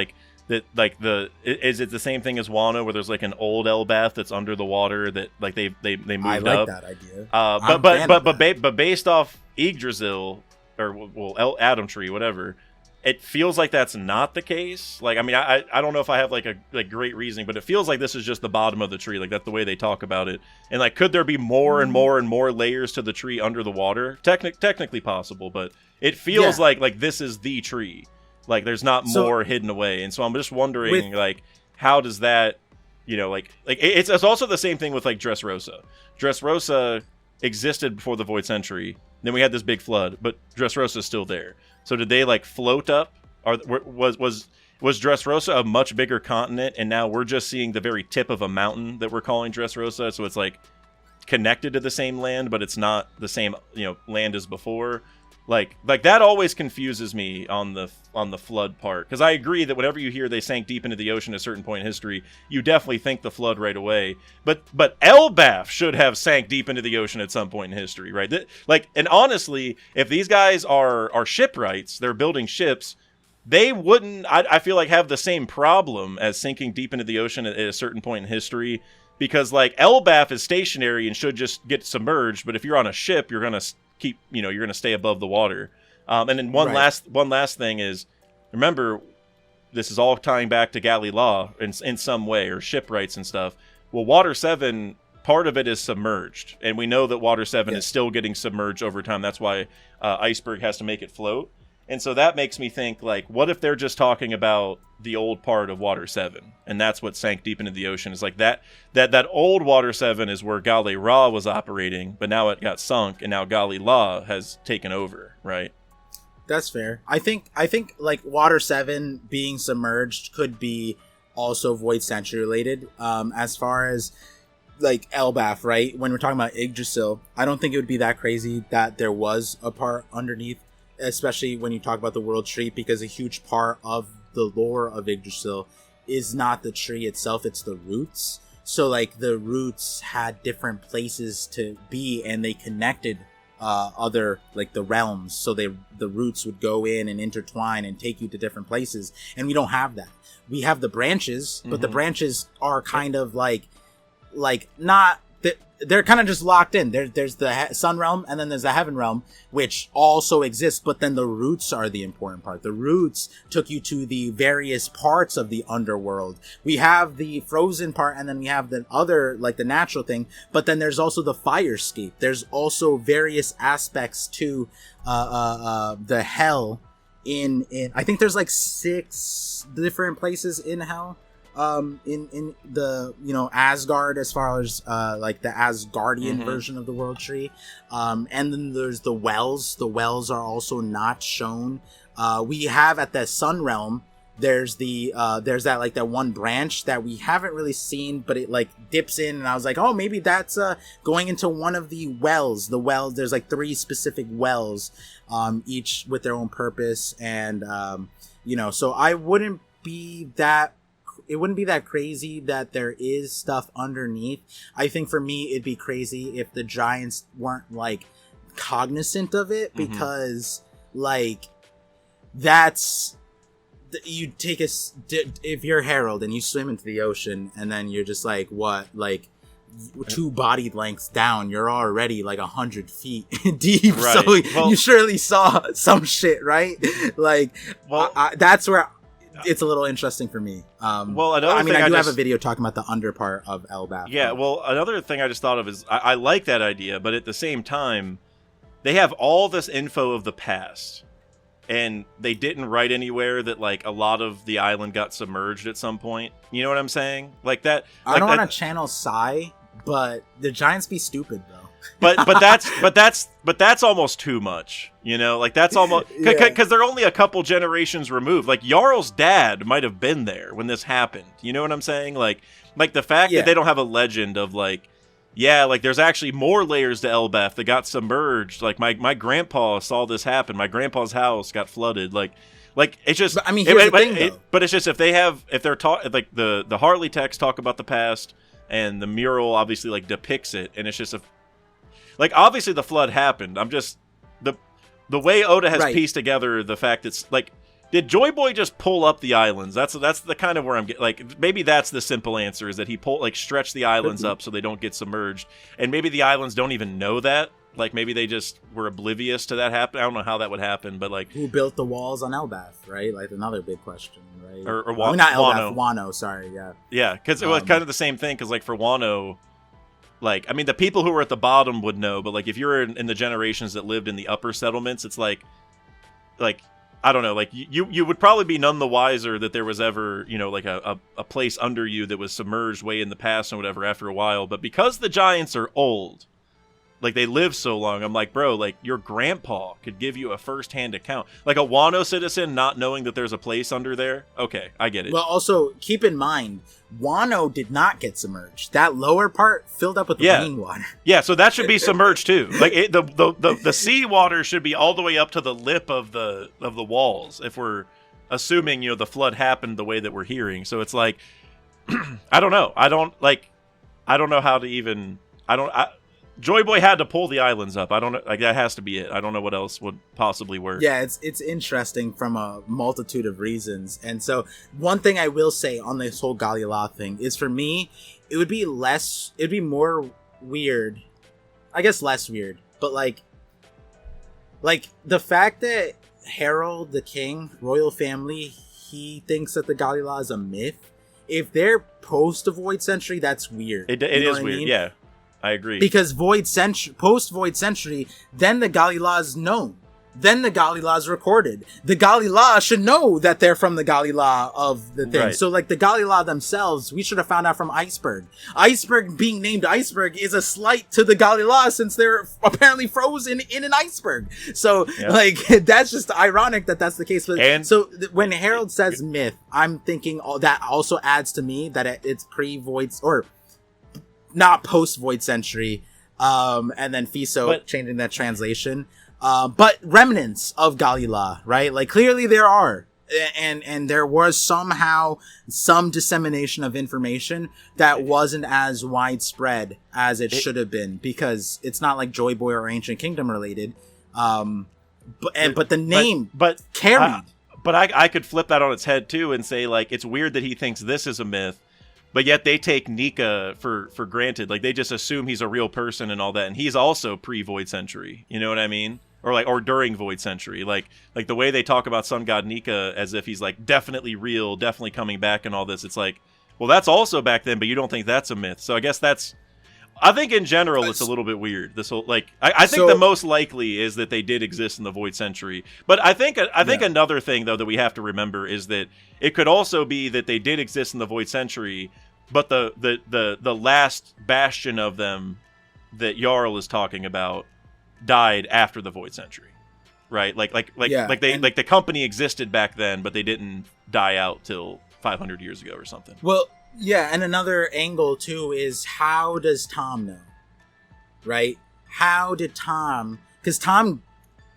is it the same thing as Wano, where there's like an old Elbaf that's under the water that like they moved up? I like that idea. But based off Yggdrasil or Adam Tree, whatever, it feels like that's not the case. Like, I mean, I don't know if I have like a great reasoning, but it feels like this is just the bottom of the tree. Like, that's the way they talk about it. And like, could there be more and more and more layers to the tree under the water? Technically possible, but it feels like this is the tree. Like, there's not more hidden away. And so I'm just wondering, like, how does that, it's also the same thing with like Dressrosa. Dressrosa existed before the Void Century. Then we had this big flood, but Dressrosa's still there. So did they like float up? Or was Dressrosa a much bigger continent, and now we're just seeing the very tip of a mountain that we're calling Dressrosa? So it's like connected to the same land, but it's not the same land as before. Like that always confuses me on the flood part, because I agree that whenever you hear they sank deep into the ocean at a certain point in history, you definitely think the flood right away. But Elbaf should have sank deep into the ocean at some point in history, right? And honestly, if these guys are shipwrights, they're building ships, they wouldn't, I feel like, have the same problem as sinking deep into the ocean at a certain point in history, because like Elbaf is stationary and should just get submerged, but if you're on a ship, you're gonna you're going to stay above the water. And then one last thing is, remember, this is all tying back to Galley-La in some way, or shipwrights and stuff. Well, Water 7, part of it is submerged, and we know that Water 7 is still getting submerged over time. That's why Iceberg has to make it float. And so that makes me think, like, what if they're just talking about the old part of Water 7, and that's what sank deep into the ocean? It's like that old Water 7 is where Galley-Ra was operating, but now it got sunk, and now Galley-La has taken over, right? That's fair. I think like Water 7 being submerged could be also Void Century related. As far as like Elbaf, right? When we're talking about Yggdrasil, I don't think it would be that crazy that there was a part underneath, especially when you talk about the world tree, because a huge part of the lore of Yggdrasil is not the tree itself, it's the roots. So like the roots had different places to be, and they connected other, like, the realms, so the roots would go in and intertwine and take you to different places, and we don't have that. We have the branches, but the branches are kind of like not, they're kind of just locked in. There's the sun realm, and then there's the heaven realm, which also exists, but then the roots are the important part. The roots took you to the various parts of the underworld. We have the frozen part, and then we have the other, like, the natural thing, but then there's also the firescape. There's also various aspects to the hell in I think there's like 6 different places in hell. In the, Asgard, as far as like the Asgardian version of the world tree, and then there's the wells. The wells are also not shown. We have at the sun realm, there's that, like, that one branch that we haven't really seen, but it like dips in, and I was like, oh, maybe that's going into one of the wells. There's like 3 specific wells, each with their own purpose, and so it wouldn't be that crazy that there is stuff underneath. I think for me, it'd be crazy if the giants weren't, like, cognizant of it, because, like, you take if you're Harold and you swim into the ocean, and then you're just like, what, like 2 body lengths down, you're already like 100 feet deep. Right. So you surely saw some shit, right? Like, well, that's where it's a little interesting for me. I do have a video talking about the under part of Elbaf. Yeah, well, another thing I just thought of is I like that idea, but at the same time, they have all this info of the past, and they didn't write anywhere that, like, a lot of the island got submerged at some point. You know what I'm saying? Like that. Like, I don't want to channel Psy, but the giants be stupid, bro. but that's almost too much, like that's almost because they're only a couple generations removed. Like, Jarl's dad might have been there when this happened. You know what I'm saying? Like the fact that they don't have a legend of, like, like, there's actually more layers to Elbaf that got submerged. Like, my grandpa saw this happen. My grandpa's house got flooded. Like it's just. But, I mean, here's the thing, though. But it's just if they're taught, like, the Harley texts talk about the past, and the mural obviously, like, depicts it, and it's just like, obviously the flood happened. I'm just the way Oda has pieced together the fact that, like, did Joy Boy just pull up the islands? That's the kind of where I'm getting, like, maybe that's the simple answer, is that he stretched the islands up so they don't get submerged, and maybe the islands don't even know that. Like, maybe they just were oblivious to that happen. I don't know how that would happen, but, like, who built the walls on Elbaf, right? Like, another big question, right? Or not Elbaf, Wano. Sorry, yeah. Yeah, because it was kind of the same thing. Because, like, for Wano, like, I mean, the people who were at the bottom would know, but, like, if you're in the generations that lived in the upper settlements, it's like I don't know, like, you would probably be none the wiser that there was ever, like a place under you that was submerged way in the past and whatever after a while. But because the giants are old, like they live so long. I'm like, bro, like your grandpa could give you a first-hand account. Like a Wano citizen not knowing that there's a place under there. Okay, I get it. Well, also keep in mind, Wano did not get submerged. That lower part filled up with rainwater. Yeah, so that should be submerged too. Like the seawater should be all the way up to the lip of the walls. If we're assuming the flood happened the way that we're hearing, so it's like I don't know. I don't know how to even. Joy Boy had to pull the islands up. I don't know. Like that has to be it. I don't know what else would possibly work. Yeah, it's interesting from a multitude of reasons. And so one thing I will say on this whole Galley-La thing is, for me, it'd be more weird. I guess less weird, but like the fact that Harold, the king, royal family, he thinks that the Galley-La is a myth. If they're post a Void Century, that's weird. It is weird. Mean? Yeah. I agree. Because post Void Century, then the Galley-La is known. Then the Galley-La is recorded. The Galley-La should know that they're from the Galley-La of the thing. Right. So, like, the Galley-La themselves, we should have found out from Iceberg. Iceberg being named Iceberg is a slight to the Galley-La, since they're apparently frozen in an iceberg. So, like, that's just ironic that that's the case. But, when Harold says myth, I'm thinking that also adds to me that it's pre-Void, or not post-Void Century, and then Fiso changing that translation. But remnants of Galley-La, right? Like, clearly there are. And there was somehow some dissemination of information that wasn't as widespread as it should have been, because it's not like Joy Boy or Ancient Kingdom related. But the name carried. But I could flip that on its head too and say, like, it's weird that he thinks this is a myth, but yet they take Nika for granted. Like, they just assume he's a real person and all that, and he's also pre-Void Century. You know what I mean? Or during Void Century. Like the way they talk about Sun God Nika as if he's like definitely real, definitely coming back and all this. It's like, well, that's also back then, but you don't think that's a myth. So I guess I think in general it's a little bit weird. This whole, like, I think the most likely is that they did exist in the Void Century. But I think another thing though that we have to remember is that it could also be that they did exist in the Void Century, but the last bastion of them that Jarl is talking about died after the Void Century, right? Like the company existed back then, but they didn't die out till 500 years ago or something. Well, yeah, and another angle too is, how does Tom know? Right? How did Tom? Because Tom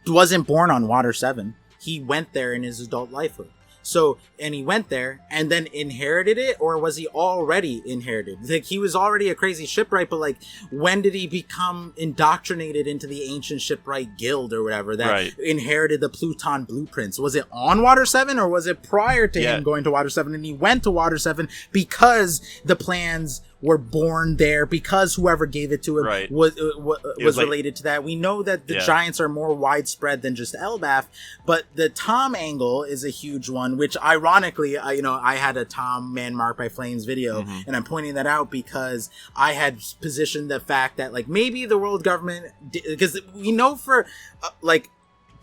wasn't born on Water 7. He went there in his adult lifehood. So, and he went there and then inherited it, or was he already inherited? Like, he was already a crazy shipwright, but like, when did he become indoctrinated into the ancient shipwright guild or whatever that inherited the Pluton blueprints? Was it on Water 7, or was it prior to him going to Water 7? And he went to Water 7 because the plans were born there, because whoever gave it to him was related to that. We know that the giants are more widespread than just Elbaf, but the Tom angle is a huge one, which ironically, I had a Tom Man Marked by Flames video, and I'm pointing that out because I had positioned the fact that, like, maybe the world government, because we know for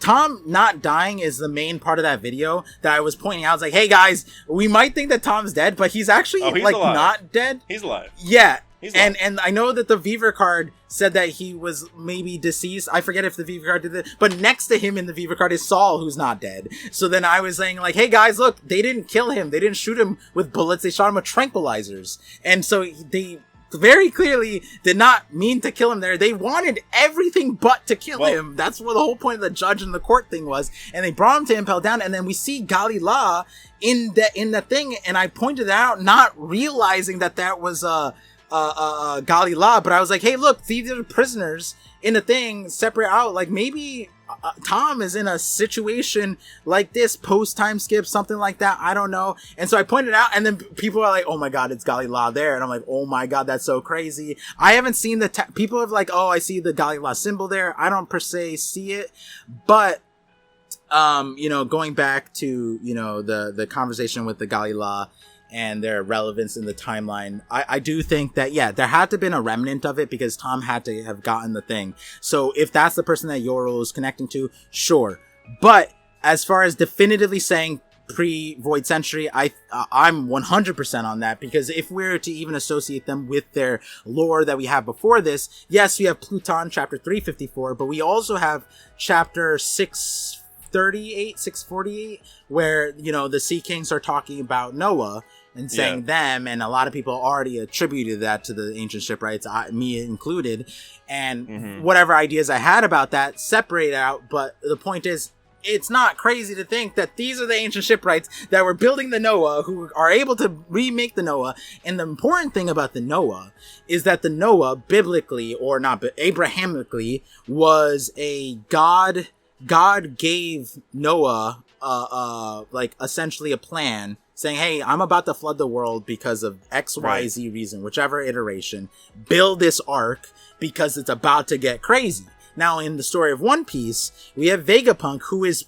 Tom not dying is the main part of that video that I was pointing out. I was like, hey guys, we might think that Tom's dead, but he's actually not dead. He's alive. Yeah. And I know that the Viver card said that he was maybe deceased. I forget if the Viver card did that, but next to him in the Viver card is Saul, who's not dead. So then I was saying, like, hey guys, look, they didn't kill him. They didn't shoot him with bullets. They shot him with tranquilizers. And so they very clearly did not mean to kill him there. They wanted everything but to kill him. That's what the whole point of the judge and the court thing was. And they brought him to impel down, and then we see Galley-La in the thing, and I pointed out, not realizing that was Galley-La, but I was like, hey, look, these are prisoners in a thing, separate out. Like, maybe Tom is in a situation like this, post time skip, something like that. I don't know. And so I pointed out, and then people are like, oh my god, it's Galley-La there. And I'm like, oh my god, that's so crazy. I haven't seen people have like, oh, I see the Galley-La symbol there. I don't per se see it, but going back to the conversation with the Galley-La and their relevance in the timeline, I do think that, there had to have been a remnant of it, because Tom had to have gotten the thing. So if that's the person that Yorl is connecting to, sure. But as far as definitively saying pre-Void Century, I'm 100% on that, because if we're to even associate them with their lore that we have before this, yes, we have Pluton chapter 354, but we also have chapter 648, where, you know, the Sea Kings are talking about Noah and saying them, and a lot of people already attributed that to the ancient shipwrights, me included, and whatever ideas I had about that separate out. But the point is, it's not crazy to think that these are the ancient shipwrights that were building the Noah, who are able to remake the Noah. And the important thing about the Noah is that the Noah, biblically or not, but Abrahamically, was a god. God gave Noah, like essentially a plan, saying, hey, I'm about to flood the world because of XYZ reason, whichever iteration. Build this ark because it's about to get crazy. Now, in the story of One Piece, we have Vegapunk, who is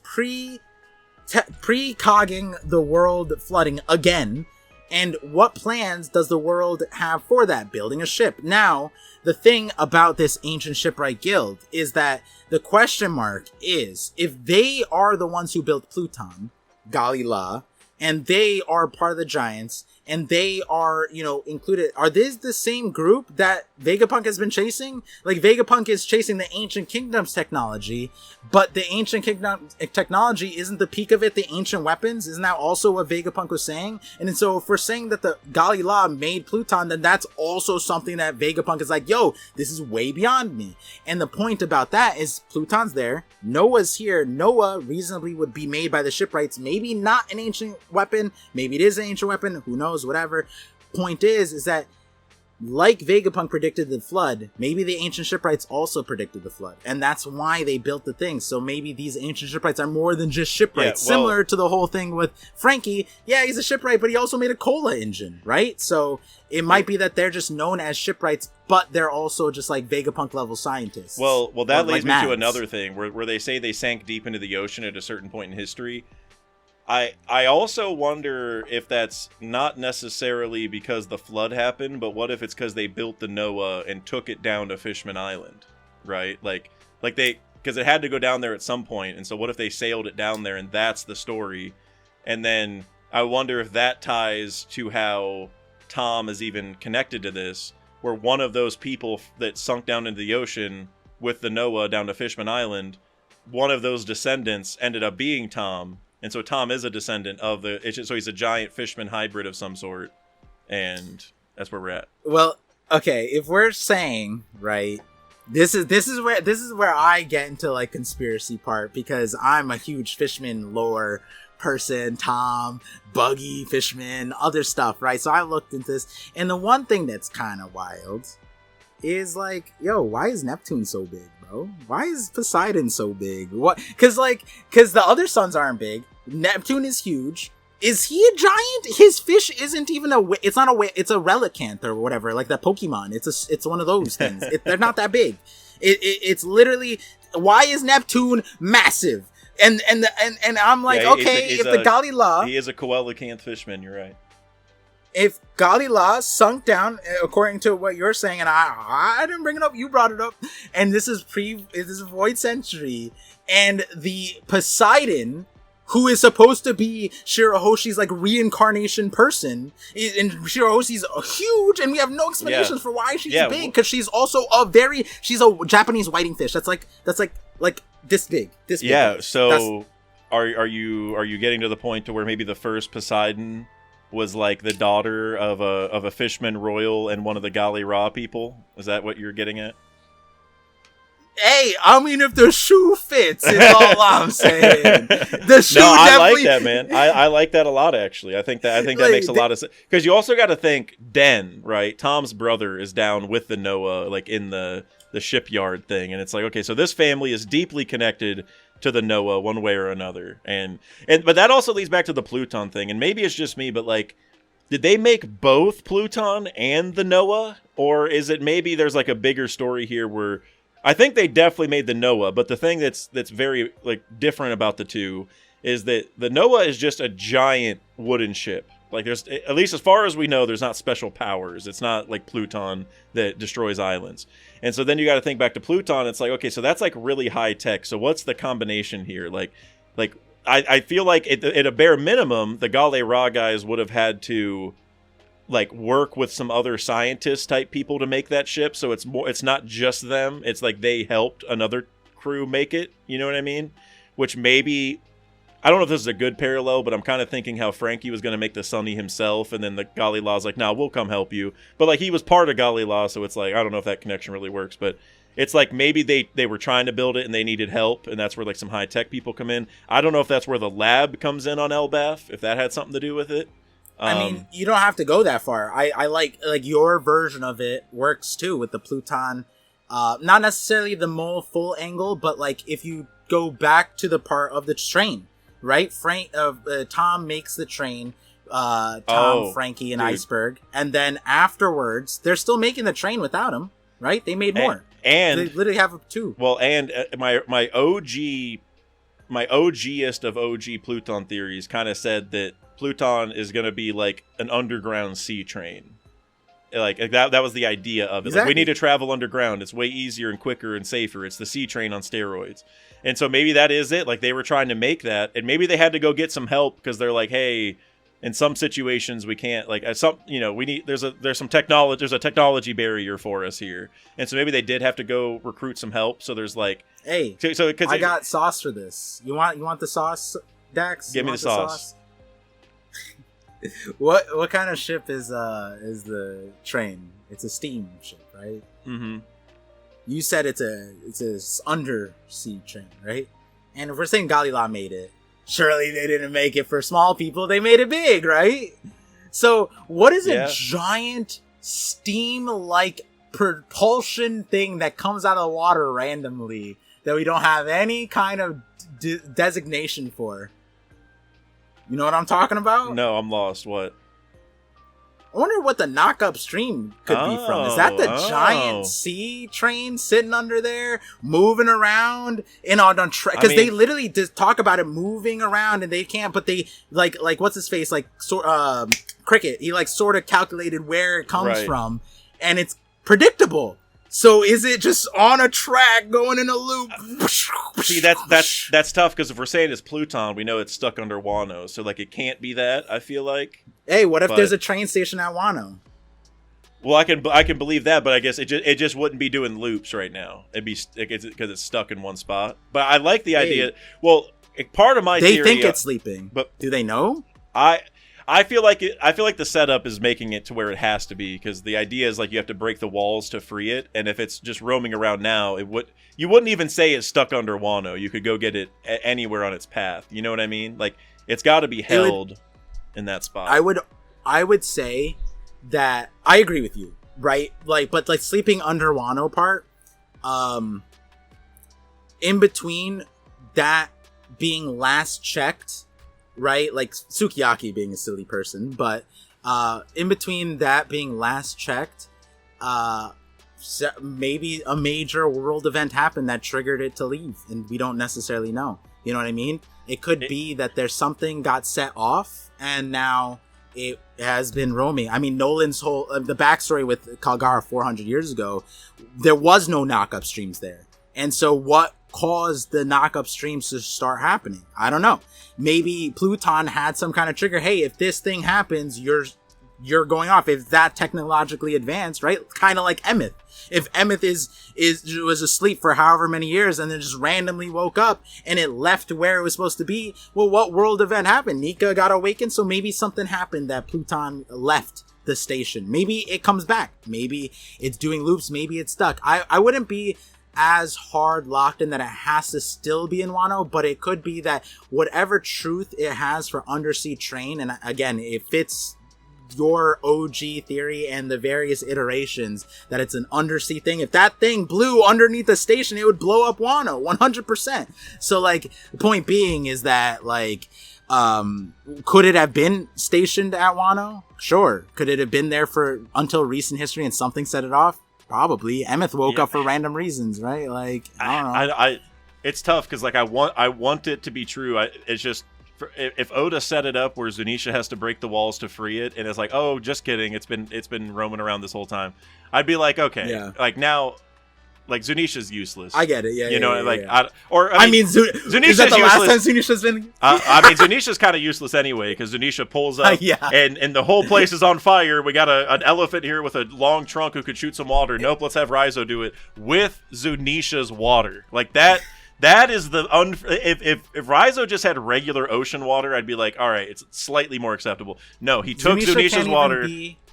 pre-cogging the world flooding again. And what plans does the world have for that? Building a ship. Now, the thing about this ancient shipwright guild is that the question mark is, if they are the ones who built Pluton, Galley-La, and they are part of the Giants, and they are, you know, included, are these the same group that Vegapunk has been chasing? Like, Vegapunk is chasing the Ancient Kingdoms technology, but the Ancient Kingdom technology isn't the peak of it the ancient weapons? Isn't that also what Vegapunk was saying? And so if we're saying that the Galley-La made Pluton, then that's also something that Vegapunk is like, yo, this is way beyond me. And the point about that is Pluton's there, Noah's here. Noah reasonably would be made by the shipwrights, maybe not an ancient weapon, maybe it is an ancient weapon, who knows, whatever. Point is that like Vegapunk predicted the flood, maybe the ancient shipwrights also predicted the flood, and that's why they built the thing. So maybe these ancient shipwrights are more than just shipwrights. Similar to the whole thing with Frankie. Yeah, he's a shipwright, but he also made a cola engine, right? So it might be that they're just known as shipwrights, but they're also just like Vegapunk level scientists. Well, that leads me to another thing where they say they sank deep into the ocean at a certain point in history. I also wonder if that's not necessarily because the flood happened, but what if it's because they built the Noah and took it down to Fishman Island, right? Like because it had to go down there at some point, and so what if they sailed it down there and that's the story? And then I wonder if that ties to how Tom is even connected to this, where one of those people that sunk down into the ocean with the Noah down to Fishman Island, one of those descendants ended up being Tom. And so Tom is a descendant of so he's a giant fishman hybrid of some sort, and that's where we're at. Well, okay, if we're saying, right, this is where I get into like conspiracy part, because I'm a huge fishman lore person, Tom, Buggy, Fishman, other stuff, right? So I looked into this, and the one thing that's kind of wild is like, yo, why is Neptune so big, bro? Why is Poseidon so big? What? Because the other suns aren't big. Neptune is huge. Is he a giant? His fish isn't even it's not a it's a relicanth or whatever, like that Pokemon. It's one of those things. They're not that big. It's literally, why is Neptune massive? And I'm like, if the Galley-La, he is a coelacanth fishman. You're right. If Galley-La sunk down, according to what you're saying, and I didn't bring it up, you brought it up, and this is Void Century, and the Poseidon, who is supposed to be Shirahoshi's like reincarnation person, and Shirahoshi's huge, and we have no explanations for why she's big, because she's also she's a Japanese whiting fish that's like this big. Yeah. So are you getting to the point to where maybe the first Poseidon was like the daughter of a fishman royal and one of the Galley-La people? Is that what you're getting at? Hey, I mean, if the shoe fits, is all I'm saying. The shoe. No, I like that, man. I like that a lot, actually. I think that makes a lot of sense, because you also got to think Den, right? Tom's brother is down with the Noah, like in the shipyard thing, and it's like, okay, so this family is deeply connected to the Noah one way or another, but that also leads back to the Pluton thing, and maybe it's just me, but like, did they make both Pluton and the Noah, or is it maybe there's like a bigger story here where I think they definitely made the Noah, but the thing that's very like different about the two is that the Noah is just a giant wooden ship. Like, there's, at least as far as we know, there's not special powers. It's not like Pluton that destroys islands. And so then you got to think back to Pluton. It's like, okay, so that's like really high tech. So what's the combination here? Like I feel like at a bare minimum, the Galley-La guys would have had to like work with some other scientist type people to make that ship. So it's not just them. It's like they helped another crew make it. You know what I mean? Which maybe, I don't know if this is a good parallel, but I'm kind of thinking how Frankie was going to make the Sunny himself, and then the Galley-La's like, nah, we'll come help you. But like he was part of Galley-La, so it's like, I don't know if that connection really works, but it's like maybe they were trying to build it and they needed help, and that's where like some high-tech people come in. I don't know if that's where the lab comes in on Elbaf, if that had something to do with it. I mean, you don't have to go that far. I like your version of it works too with the Pluton. Not necessarily the full angle, but like if you go back to the part of the train, right? Tom makes the train. Frankie, and dude. Iceberg, and then afterwards they're still making the train without him, right? They made more, and they literally have two. Well, and my OGest of OG Pluton theories kind of said that Pluton is going to be like an underground sea train. Like that was the idea of it. Exactly. Like, we need to travel underground. It's way easier and quicker and safer. It's the sea train on steroids. And so maybe that is it. Like they were trying to make that, and maybe they had to go get some help because they're like, hey, in some situations we can't, like we need, there's some technology, there's a technology barrier for us here. And so maybe they did have to go recruit some help. So there's like, hey, so I got sauce for this. You want the sauce, Dax? Give me the sauce. What kind of ship is the train? It's a steam ship, right? Mm-hmm. You said it's a undersea train, right? And if we're saying Galley-La made it, surely they didn't make it for small people. They made it big, right? So what is a giant steam-like propulsion thing that comes out of the water randomly that we don't have any kind of designation for? You know what I'm talking about? No, I'm lost. What? I wonder what the knock-up stream could be from. Is that the giant sea train sitting under there, moving around on track? Because they literally just talk about it moving around, and they can't. But they like what's his face? Like Cricket. He like sort of calculated where it comes from, and it's predictable. So is it just on a track going in a loop? See, that's tough because if we're saying it's Pluton, we know it's stuck under Wano. So like it can't be that. I feel like. Hey, what if there's a train station at Wano? Well, I can believe that, but I guess it just wouldn't be doing loops right now. It'd be because it's stuck in one spot. But I like the idea. Well, part of my theory, they think it's sleeping, but do they know? I feel like the setup is making it to where it has to be, because the idea is like you have to break the walls to free it, and if it's just roaming around now, you wouldn't even say it's stuck under Wano. You could go get it anywhere on its path. You know what I mean? Like it's got to be held in that spot. I would say that I agree with you, right? Like, but like sleeping under Wano part, in between that being last checked. Right, like Sukiyaki being a silly person, but in between that being last checked, maybe a major world event happened that triggered it to leave, and we don't necessarily know. You know what I mean? It could be that there's something got set off, and now it has been roaming. I mean, Nolan's whole the backstory with Kalgara 400 years ago, there was no knock-up streams there, and so what caused the knock-up streams to start happening? I don't know. Maybe Pluton had some kind of trigger. Hey, if this thing happens, you're going off. If that technologically advanced, right? Kind of like Emeth. If Emeth was asleep for however many years and then just randomly woke up and it left where it was supposed to be, well, what world event happened? Nika got awakened, so maybe something happened that Pluton left the station. Maybe it comes back. Maybe it's doing loops. Maybe it's stuck. I wouldn't be as hard locked in that it has to still be in Wano, but it could be that whatever truth it has for undersea train, and again, it fits your OG theory and the various iterations that it's an undersea thing. If that thing blew underneath the station, it would blow up Wano 100%. So like the point being is that like could it have been stationed at Wano? Sure. Could it have been there for until recent history and something set it off? Probably. Emeth woke up for random reasons, right? Like I don't know. It's tough because like I want it to be true. It's just if Oda set it up where Zunisha has to break the walls to free it, and it's like, oh, just kidding. It's been roaming around this whole time. I'd be like, okay, like now, like Zunisha's useless. I get it. Yeah, I mean, Zunisha's is that the last useless. time Zunisha's been? I mean, Zunisha's kind of useless anyway because Zunisha pulls up and the whole place is on fire. We got an elephant here with a long trunk who could shoot some water. Nope, let's have Raizo do it with Zunisha's water. Like that. That is the if Raizo just had regular ocean water, I'd be like, all right, it's slightly more acceptable. No, he took Zunisha's water.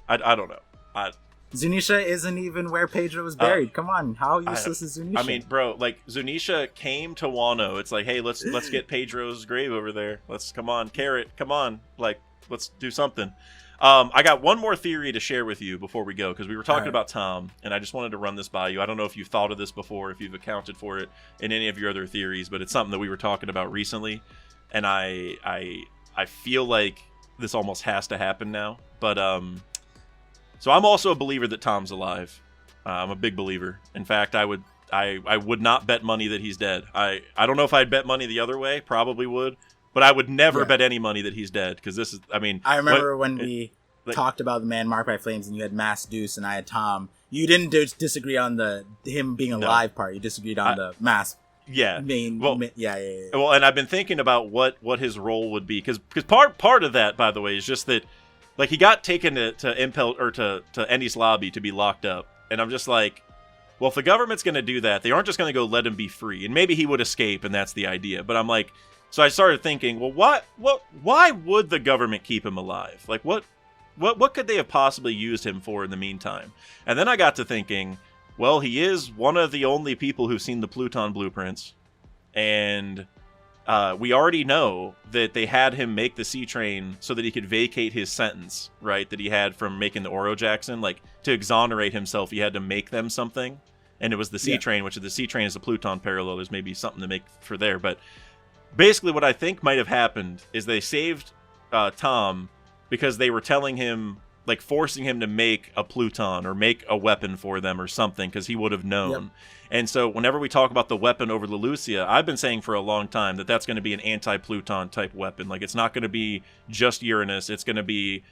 I don't know. Zunisha isn't even where Pedro was buried. Come on, how useless is Zunisha? I mean, bro, like Zunisha came to Wano. It's like, hey, let's get Pedro's grave over there. Come on, Carrot, come on, like let's do something. I got one more theory to share with you before we go because we were talking about Tom, and I just wanted to run this by you. I don't know if you've thought of this before, if you've accounted for it in any of your other theories, but it's something that we were talking about recently, and I feel like this almost has to happen now. But so I'm also a believer that Tom's alive. I'm a big believer. In fact, I would not bet money that he's dead. I don't know if I'd bet money the other way. Probably would. But I would never bet any money that he's dead because this is, I mean... I remember when we talked about the man marked by flames and you had Mass Deuce and I had Tom. You didn't disagree on him being alive part. You disagreed on the Mass main... Well, Well, and I've been thinking about what his role would be because part of that, by the way, is just that like he got taken to Impel or to Ennis Lobby to be locked up. And I'm just like, well, if the government's going to do that, they aren't just going to go let him be free. And maybe he would escape and that's the idea. But I'm like... So I started thinking, well, why would the government keep him alive? Like, what could they have possibly used him for in the meantime? And then I got to thinking, well, he is one of the only people who've seen the Pluton blueprints, and we already know that they had him make the sea train so that he could vacate his sentence, right? That he had from making the Oro Jackson, like to exonerate himself, he had to make them something, and it was the sea train, which the sea train is the Pluton parallel. There's maybe something to make for there, but. Basically, what I think might have happened is they saved Tom because they were telling him, like, forcing him to make a Pluton or make a weapon for them or something because he would have known. Yep. And so whenever we talk about the weapon over Lelucia, I've been saying for a long time that that's going to be an anti-Pluton type weapon. Like, it's not going to be just Uranus. It's going to be...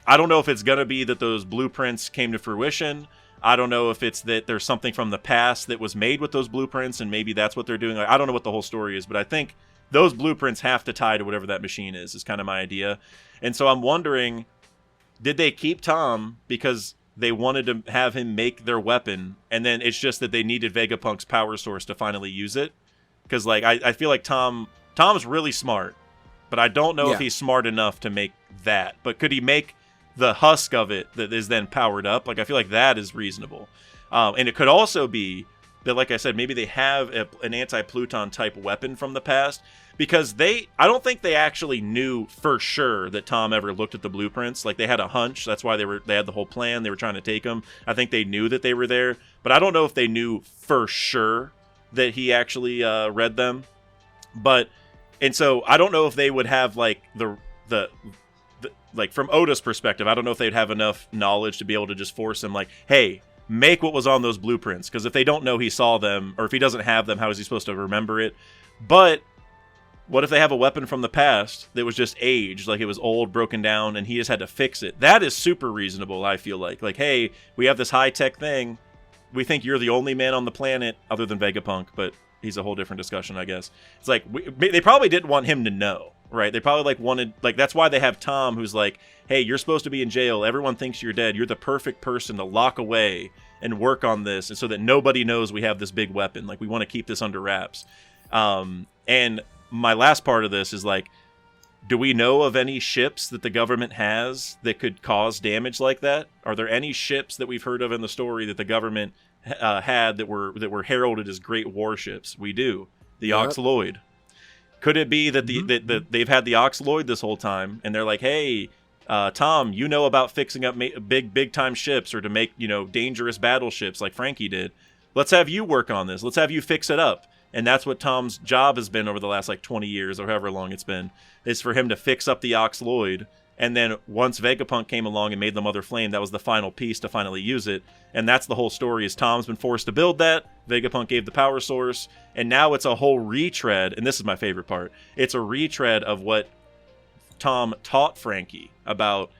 I don't know if it's going to be that those blueprints came to fruition. I don't know if it's that there's something from the past that was made with those blueprints and maybe that's what they're doing. Like, I don't know what the whole story is, but I think... Those blueprints have to tie to whatever that machine is kind of my idea. And so I'm wondering, did they keep Tom because they wanted to have him make their weapon, and then it's just that they needed Vegapunk's power source to finally use it? Because like I feel like Tom's really smart, but I don't know if he's smart enough to make that. But could he make the husk of it that is then powered up? Like I feel like that is reasonable. And it could also be that, like I said, maybe they have an anti-Pluton type weapon from the past because I don't think they actually knew for sure that Tom ever looked at the blueprints. Like they had a hunch. That's why they had the whole plan. They were trying to take him. I think they knew that they were there, but I don't know if they knew for sure that he actually read them. And so I don't know if they would have like the like from Oda's perspective, I don't know if they'd have enough knowledge to be able to just force him like, hey, make what was on those blueprints, because if they don't know he saw them, or if he doesn't have them, how is he supposed to remember it? But what if they have a weapon from the past that was just aged, like it was old, broken down, and he just had to fix it? That is super reasonable, I feel like. Like, hey, we have this high-tech thing. We think you're the only man on the planet, other than Vegapunk, but he's a whole different discussion, I guess. It's like, they probably didn't want him to know, right? They probably wanted, that's why they have Tom, who's like, hey, you're supposed to be in jail. Everyone thinks you're dead. You're the perfect person to lock away and work on this, and so that nobody knows we have this big weapon. Like, we want to keep this under wraps. And my last part of this is like, do we know of any ships that the government has that could cause damage like that? Are there any ships that we've heard of in the story that the government had that were heralded as great warships? We do. The Oxloid. Could it be that that they've had the Oxloid this whole time, and they're like, hey, Tom, you know about fixing up big time ships, or to make, dangerous battleships like Frankie did. Let's have you work on this. Let's have you fix it up. And that's what Tom's job has been over the last 20 years or however long it's been, is for him to fix up the Oxloid. And then once Vegapunk came along and made the Mother Flame, that was the final piece to finally use it. And that's the whole story, is Tom's been forced to build that. Vegapunk gave the power source. And now it's a whole retread. And this is my favorite part. It's a retread of what Tom taught Frankie about.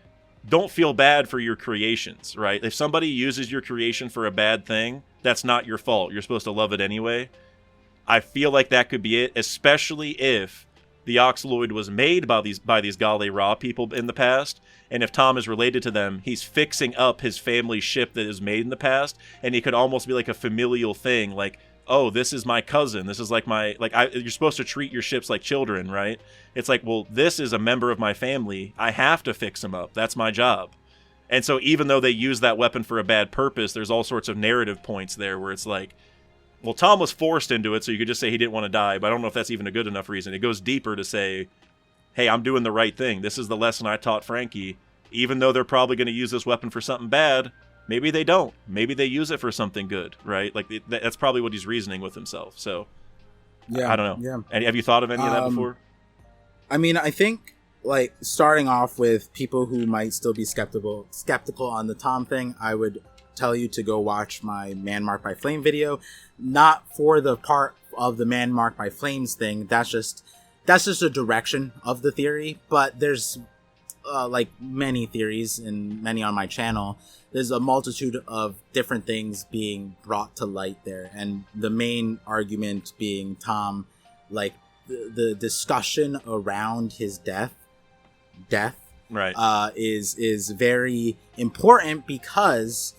Don't feel bad for your creations, right? If somebody uses your creation for a bad thing, that's not your fault. You're supposed to love it anyway. I feel like that could be it, especially if the Oxaloid was made by these Galley-La people in the past, and if Tom is related to them, he's fixing up his family's ship that is made in the past, and he could almost be like a familial thing, like, oh, this is my cousin, this is like you're supposed to treat your ships like children, right? It's like, well, this is a member of my family, I have to fix him up, that's my job. And so even though they use that weapon for a bad purpose, there's all sorts of narrative points there where it's like, well, Tom was forced into it, so you could just say he didn't want to die, but I don't know if that's even a good enough reason. It goes deeper to say, hey, I'm doing the right thing. This is the lesson I taught Frankie. Even though they're probably going to use this weapon for something bad, maybe they don't. Maybe they use it for something good, right? Like, that's probably what he's reasoning with himself. So, yeah, I don't know. Yeah. Have you thought of any of that before? I mean, I think, like, starting off with people who might still be skeptical on the Tom thing, I would tell you to go watch my Man Marked by Flame video. Not for the part of the Man Marked by Flames thing. That's just a direction of the theory. But there's like many theories and many on my channel. There's a multitude of different things being brought to light there, and the main argument being Tom, like the discussion around his death, right, is very important because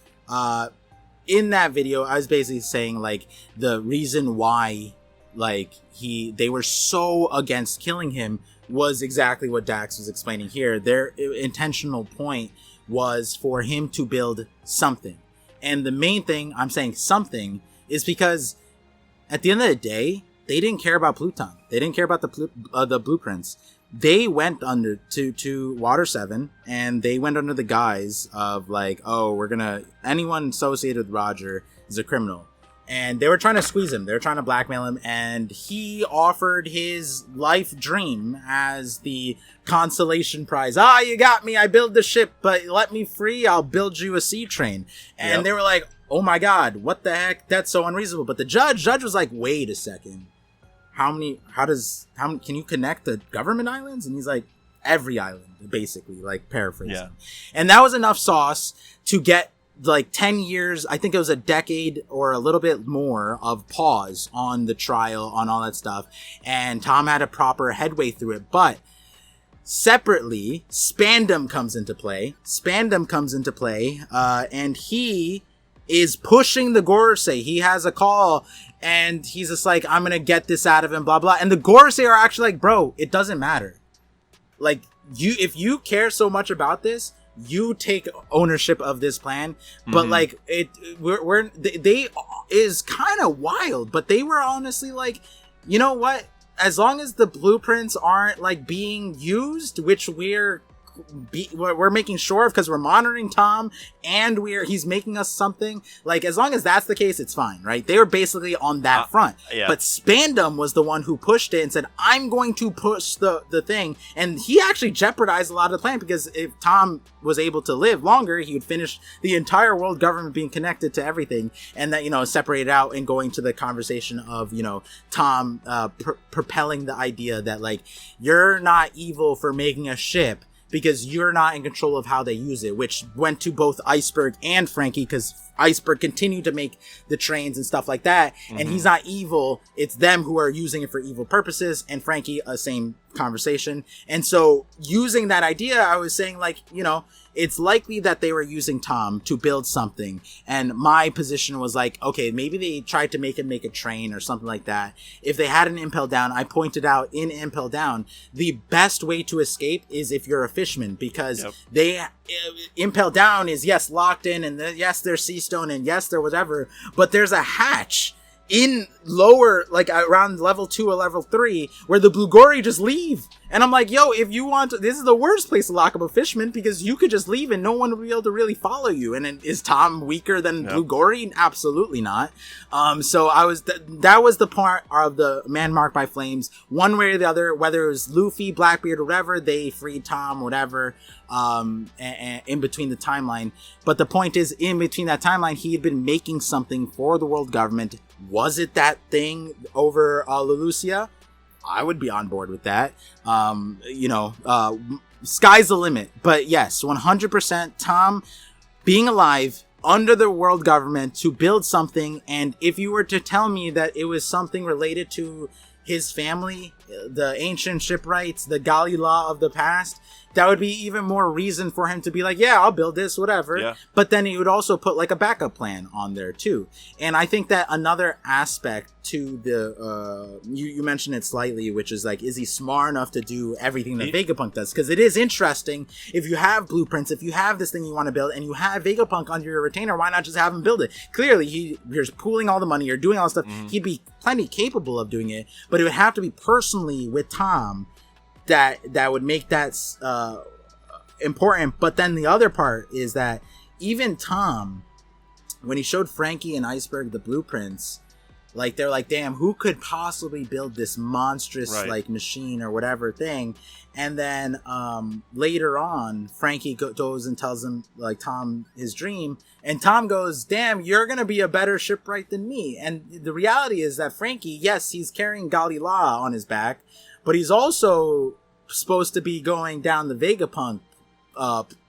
in that video, I was basically saying, like, the reason why, like, they were so against killing him was exactly what Dax was explaining here. Their intentional point was for him to build something. And the main thing I'm saying something is because at the end of the day, they didn't care about Pluton. They didn't care about the blueprints. They went under to Water 7, and they went under the guise of, like, oh, anyone associated with Roger is a criminal. And they were trying to squeeze him. They were trying to blackmail him, and he offered his life dream as the consolation prize. You got me, I build the ship, but let me free, I'll build you a sea train. And They were like, oh my god, what the heck? That's so unreasonable. But the judge was like, wait a second. How can you connect the government islands? And he's like, every island, basically, like paraphrasing. Yeah. And that was enough sauce to get like 10 years, I think it was a decade or a little bit more of pause on the trial, on all that stuff. And Tom had a proper headway through it. But separately, Spandam comes into play, and he is pushing the Gorosei. He has a call, and he's just like, I'm gonna get this out of him, blah, blah. And the Gorosei are actually like, bro, it doesn't matter. Like, if you care so much about this, you take ownership of this plan. But like, they is kind of wild, but they were honestly like, you know what? As long as the blueprints aren't like being used, which we're making sure of because we're monitoring Tom and he's making us something, like, as long as that's the case, it's fine, right? They were basically on that front. Yeah. But Spandam was the one who pushed it and said, I'm going to push the thing. And he actually jeopardized a lot of the plan, because if Tom was able to live longer, he would finish the entire world government being connected to everything, and that, separated out and going to the conversation of, Tom propelling the idea that, like, you're not evil for making a ship because you're not in control of how they use it, which went to both Iceberg and Frankie, because Iceberg continued to make the trains and stuff like that, and he's not evil. It's them who are using it for evil purposes, and Frankie, same conversation. And so, using that idea, I was saying, like, it's likely that they were using Tom to build something, and my position was like, okay, maybe they tried to make him make a train or something like that. If they had an Impel Down, I pointed out in Impel Down, the best way to escape is if you're a fisherman, because Impel Down is, yes, locked in, and yes, there's sea stone, and yes, there whatever, but there's a hatch in lower, like around level 2 or level 3, where the Blugori just leave. And I'm like, yo, if you want to, this is the worst place to lock up a fisherman, because you could just leave and no one would be able to really follow you. And then, is Tom weaker than Blugori? Absolutely not. So that was the part of the Man Marked by Flames, one way or the other, whether it was Luffy, Blackbeard, or whatever, they freed Tom, whatever, and in between the timeline. But the point is, in between that timeline, he had been making something for the world government. Was it that thing over Lulusia? I would be on board with that. Sky's the limit. But yes, 100% Tom being alive under the world government to build something, and if you were to tell me that it was something related to his family, the ancient shipwrights, the Galley-La of the past, that would be even more reason for him to be like, yeah, I'll build this, whatever. Yeah. But then he would also put like a backup plan on there too. And I think that another aspect to the, you mentioned it slightly, which is like, is he smart enough to do everything that Vegapunk does? Because it is interesting, if you have blueprints, if you have this thing you want to build, and you have Vegapunk under your retainer, why not just have him build it? Clearly, you're pooling all the money, you're doing all this stuff. He'd be plenty capable of doing it, but it would have to be personally with Tom that would make that important. But then the other part is that even Tom, when he showed Frankie and Iceberg the blueprints, like, they're like, damn, who could possibly build this monstrous like machine or whatever thing? And then later on, Frankie goes and tells him, like, Tom his dream, and Tom goes, damn, you're gonna be a better shipwright than me. And the reality is that Frankie, yes, he's carrying Galley-La on his back, but he's also supposed to be going down the Vegapunk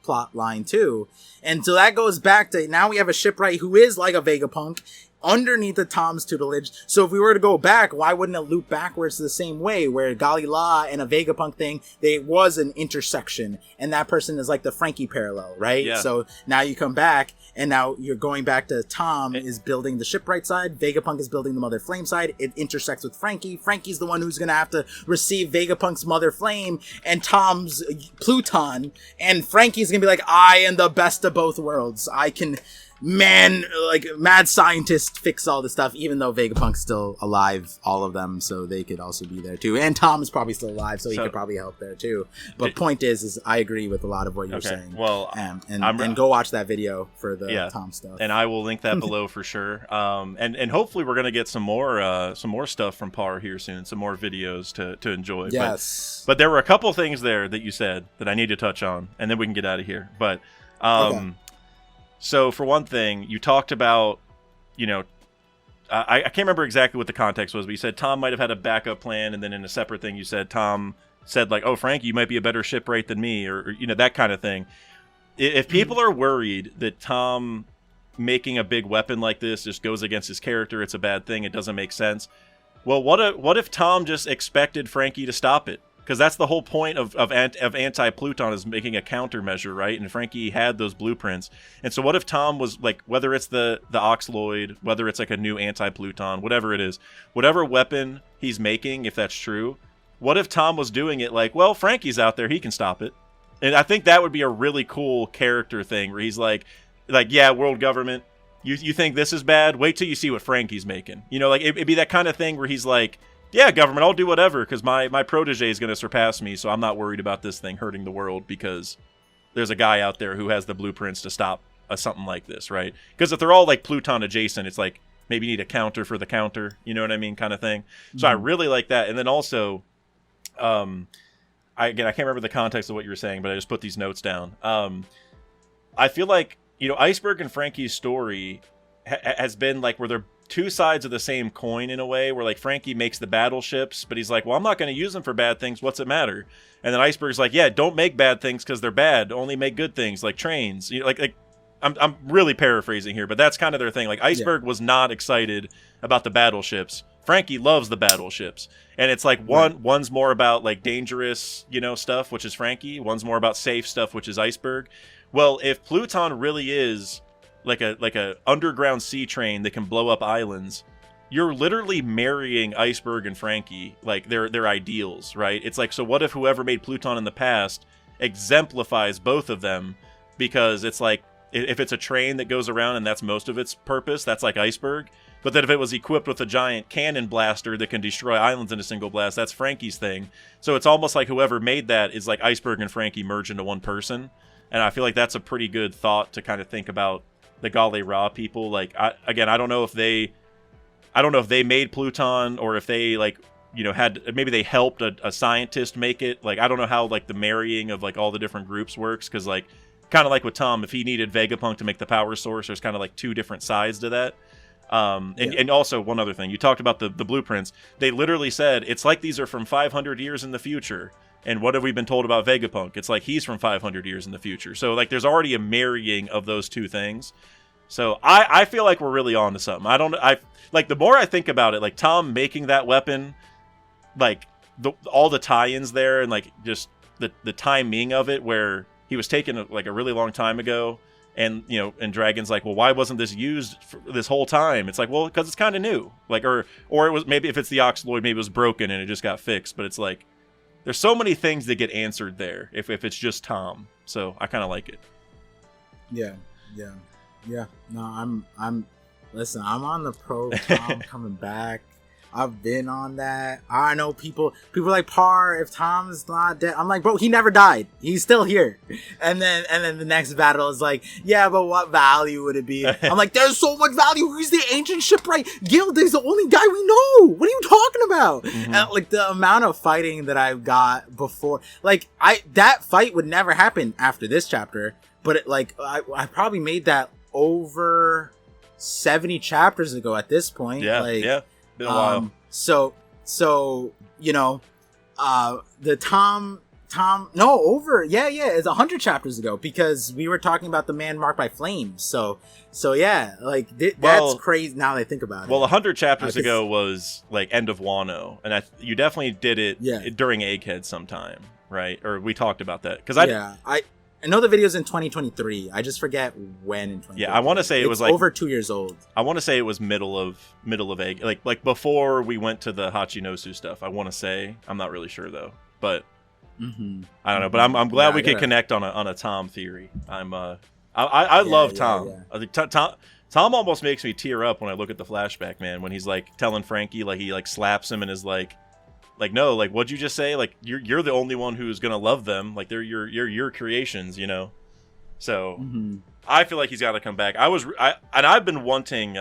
plot line too. And so that goes back to, now we have a shipwright who is like a Vegapunk underneath the Tom's tutelage. So if we were to go back, why wouldn't it loop backwards the same way, where Galley-La and a Vegapunk thing, there was an intersection, and that person is like the Frankie parallel, right? Yeah. So now you come back, and now you're going back to Tom is building the shipwright side, Vegapunk is building the Mother Flame side, it intersects with Frankie. Frankie's the one who's gonna have to receive Vegapunk's Mother Flame and Tom's Pluton, and Frankie's gonna be like, I am the best of both worlds. I can like mad scientist fix all this stuff, even though Vegapunk's still alive, all of them, so they could also be there too. And Tom is probably still alive, so he could probably help there too. But point is I agree with a lot of what you're saying. Well, and go watch that video for the Tom stuff. And I will link that below for sure. And hopefully we're gonna get some more stuff from Par here soon, some more videos to enjoy. Yes. But there were a couple things there that you said that I need to touch on, and then we can get out of here. But okay. So for one thing, you talked about, I can't remember exactly what the context was, but you said Tom might have had a backup plan, and then in a separate thing you said Tom said, like, oh, Frankie, you might be a better shipwright than me, or that kind of thing. If people are worried that Tom making a big weapon like this just goes against his character, it's a bad thing, it doesn't make sense. Well, what if Tom just expected Frankie to stop it? Because that's the whole point of anti-Pluton, is making a countermeasure, right? And Frankie had those blueprints. And so what if Tom was, like, whether it's the Oxloid, whether it's like a new anti-Pluton, whatever it is, whatever weapon he's making, if that's true, what if Tom was doing it like, well, Frankie's out there, he can stop it? And I think that would be a really cool character thing, where he's like, yeah, world government, you think this is bad? Wait till you see what Frankie's making. Like, it'd be that kind of thing where he's like, yeah, government, I'll do whatever, because my protege is going to surpass me, so I'm not worried about this thing hurting the world, because there's a guy out there who has the blueprints to stop something like this, right? Because if they're all, like, Pluton adjacent, it's like, maybe you need a counter for the counter, you know what I mean, kind of thing. So I really like that. And then also, I can't remember the context of what you were saying, but I just put these notes down. I feel like, Iceberg and Frankie's story has been, like, where they're two sides of the same coin in a way, where, like, Frankie makes the battleships, but he's like, well, I'm not going to use them for bad things, what's it matter? And then Iceberg's like, yeah, don't make bad things because they're bad, only make good things, like trains. Like I'm really paraphrasing here, but that's kind of their thing. Like, Iceberg was not excited about the battleships. Frankie loves the battleships, and it's like one's more about, like, dangerous stuff, which is Frankie, one's more about safe stuff, which is Iceberg. Well, if Pluton really is like a underground sea train that can blow up islands, you're literally marrying Iceberg and Frankie, like, their ideals, right? It's like, so what if whoever made Pluton in the past exemplifies both of them? Because it's like, if it's a train that goes around and that's most of its purpose, that's like Iceberg. But then if it was equipped with a giant cannon blaster that can destroy islands in a single blast, that's Frankie's thing. So it's almost like whoever made that is like Iceberg and Frankie merge into one person. And I feel like that's a pretty good thought to kind of think about the Galley-La people. Like, I don't know if they made Pluton, or if they, like, maybe they helped a scientist make it. Like, I don't know how, like, the marrying of, like, all the different groups works, because, like, kind of like with Tom, if he needed Vegapunk to make the power source, there's kind of like two different sides to that. And also one other thing, you talked about the blueprints. They literally said it's like these are from 500 years in the future. And what have we been told about Vegapunk? It's like he's from 500 years in the future. So, like, there's already a marrying of those two things. So I feel like we're really on to something. I like, the more I think about it, like Tom making that weapon, like all the tie-ins there, and like just the timing of it, where he was taken like a really long time ago, and and Dragon's like, well, why wasn't this used for this whole time? It's like, well, because it's kind of new, like, or it was, maybe if it's the Oxaloid, maybe it was broken and it just got fixed. But it's like, there's so many things that get answered there if it's just Tom. So I kind of like it. Yeah. No, I'm listen, I'm on the pro Tom coming back. I've been on that. I know people are like, Par, if Tom's not dead. I'm like, bro, he never died. He's still here. And then the next battle is like, yeah, but what value would it be? I'm like, there's so much value. He's the ancient shipwright guild. He's the only guy we know. What are you talking about? Mm-hmm. And like the amount of fighting that I've got before, like that fight would never happen after this chapter. But it, like, I probably made that over 70 chapters ago at this point. Yeah, like, yeah. Been a while. So the Tom it's 100 chapters ago, because we were talking about the man marked by flames. So yeah, like that's crazy now that I think about it. Well, 100 chapters ago was like End of Wano, and you definitely did it during Egghead sometime, right? Or we talked about that, because I know the video's in 2023. I just forget when in 2023. Yeah, I want to say it was like over 2 years old. I want to say it was middle of Egg, like before we went to the Hachinosu stuff. I want to say, I'm not really sure though, but I don't know. But I'm glad we could connect on a Tom theory. I love Tom. Yeah. I think Tom almost makes me tear up when I look at the flashback, man. When he's like telling Frankie, like he like slaps him and is like, no, like, what'd you just say? Like, you're the only one who's gonna love them. Like, they're your creations, So I feel like he's got to come back. I've been wanting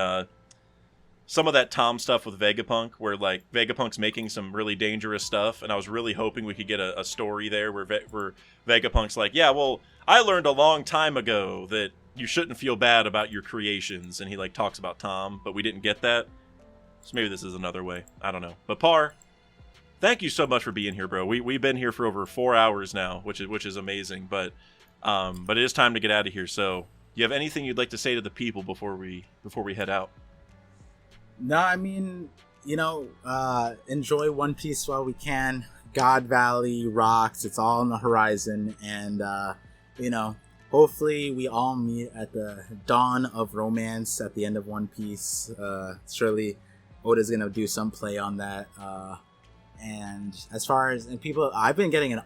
some of that Tom stuff with Vegapunk, where like Vegapunk's making some really dangerous stuff, and I was really hoping we could get a story there where Vegapunk's like, yeah, well, I learned a long time ago that you shouldn't feel bad about your creations, and he like talks about Tom, but we didn't get that. So maybe this is another way. I don't know. But Par, thank you so much for being here, bro. We've been here for over 4 hours now, which is amazing. But it is time to get out of here. So, you have anything you'd like to say to the people before we head out? No, I mean, enjoy One Piece while we can. God Valley rocks. It's all on the horizon, and hopefully we all meet at the dawn of romance at the end of One Piece. Surely Oda's gonna do some play on that. And as far as people, I've been getting an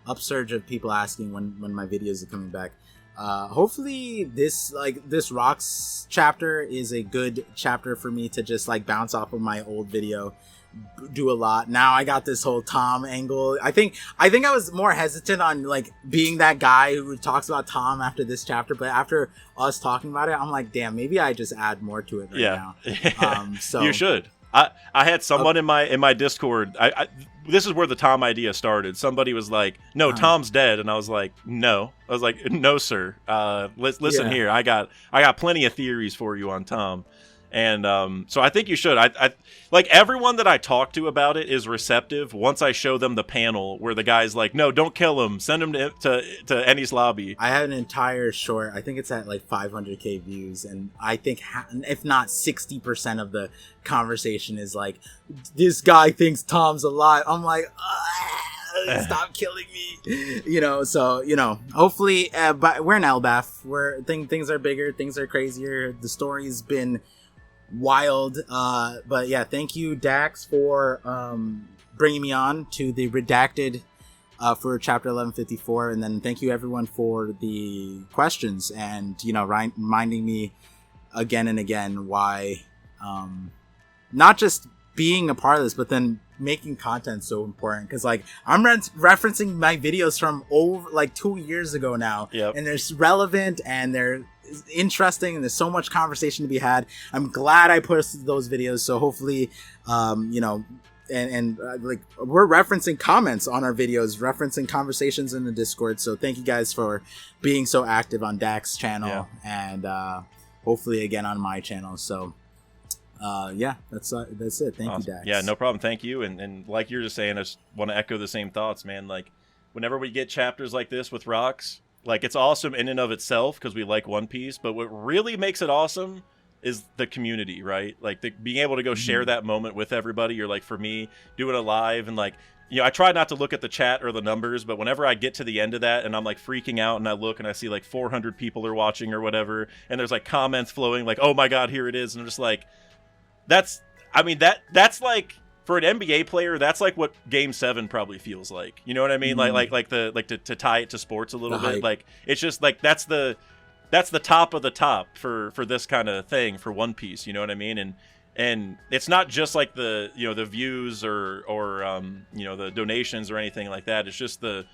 upsurge of people asking when my videos are coming back. Hopefully this rocks chapter is a good chapter for me to just like bounce off of my old video, do a lot. Now I got this whole Tom angle. I think I was more hesitant on like being that guy who talks about Tom after this chapter, but after us talking about it, I'm like, damn, maybe I just add more to it now. So you should. I had someone in my Discord. This is where the Tom idea started. Somebody was like, "No, Tom's dead," and I was like, "No." I was like, "No, sir. Listen here. I got plenty of theories for you on Tom." And so I think you should. I like everyone that I talk to about it is receptive once I show them the panel where the guy's like, no, don't kill him. Send him to Ennie's lobby. I had an entire short. I think it's at like 500K views. And I think if not 60% of the conversation is like, this guy thinks Tom's alive. I'm like, stop killing me. Hopefully, but we're in Elbaf where things are bigger. Things are crazier. The story's been wild, but yeah, thank you, Dax, for bringing me on to the redacted for chapter 1154, and then thank you everyone for the questions and reminding me again and again why not just being a part of this, but then making content so important, because like I'm referencing my videos from over like 2 years ago now. Yep. And they're relevant and they're interesting and there's so much conversation to be had. I'm glad I posted those videos, so hopefully like we're referencing comments on our videos, referencing conversations in the Discord, so thank you guys for being so active on Dax's channel. And hopefully again on my channel. So that's it. Thank you, Dax. Yeah, no problem. Thank you. And like you're just saying, I just want to echo the same thoughts, man. Like whenever we get chapters like this with rocks, Like, it's awesome in and of itself because we like One Piece, but what really makes it awesome is the community, right? Like, being able to go share that moment with everybody. You're like, for me, doing it live, and like, you know, I try not to look at the chat or the numbers, but whenever I get to the end of that and I'm like freaking out and I look and I see like 400 people are watching or whatever, and there's like comments flowing like, oh my God, here it is. And I'm just like, that's like, for an NBA player, that's like what Game 7 probably feels like. You know what I mean? To tie it to sports a little bit. Hype. Like, it's just like, that's the top of the top for this kind of thing for One Piece. You know what I mean? And it's not just like the, you know, the views or you know, the donations or anything like that. It's just the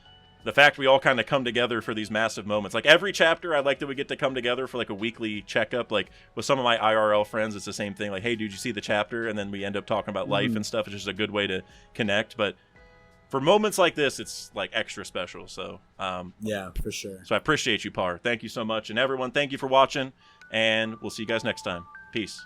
fact we all kind of come together for these massive moments. Like, every chapter, I like that we get to come together for like a weekly checkup. Like, with some of my IRL friends, it's the same thing. Like, hey, dude, you see the chapter? And then we end up talking about life and stuff. It's just a good way to connect. But for moments like this, it's like extra special. So yeah, for sure. So I appreciate you, Par. Thank you so much. And everyone, thank you for watching. And we'll see you guys next time. Peace.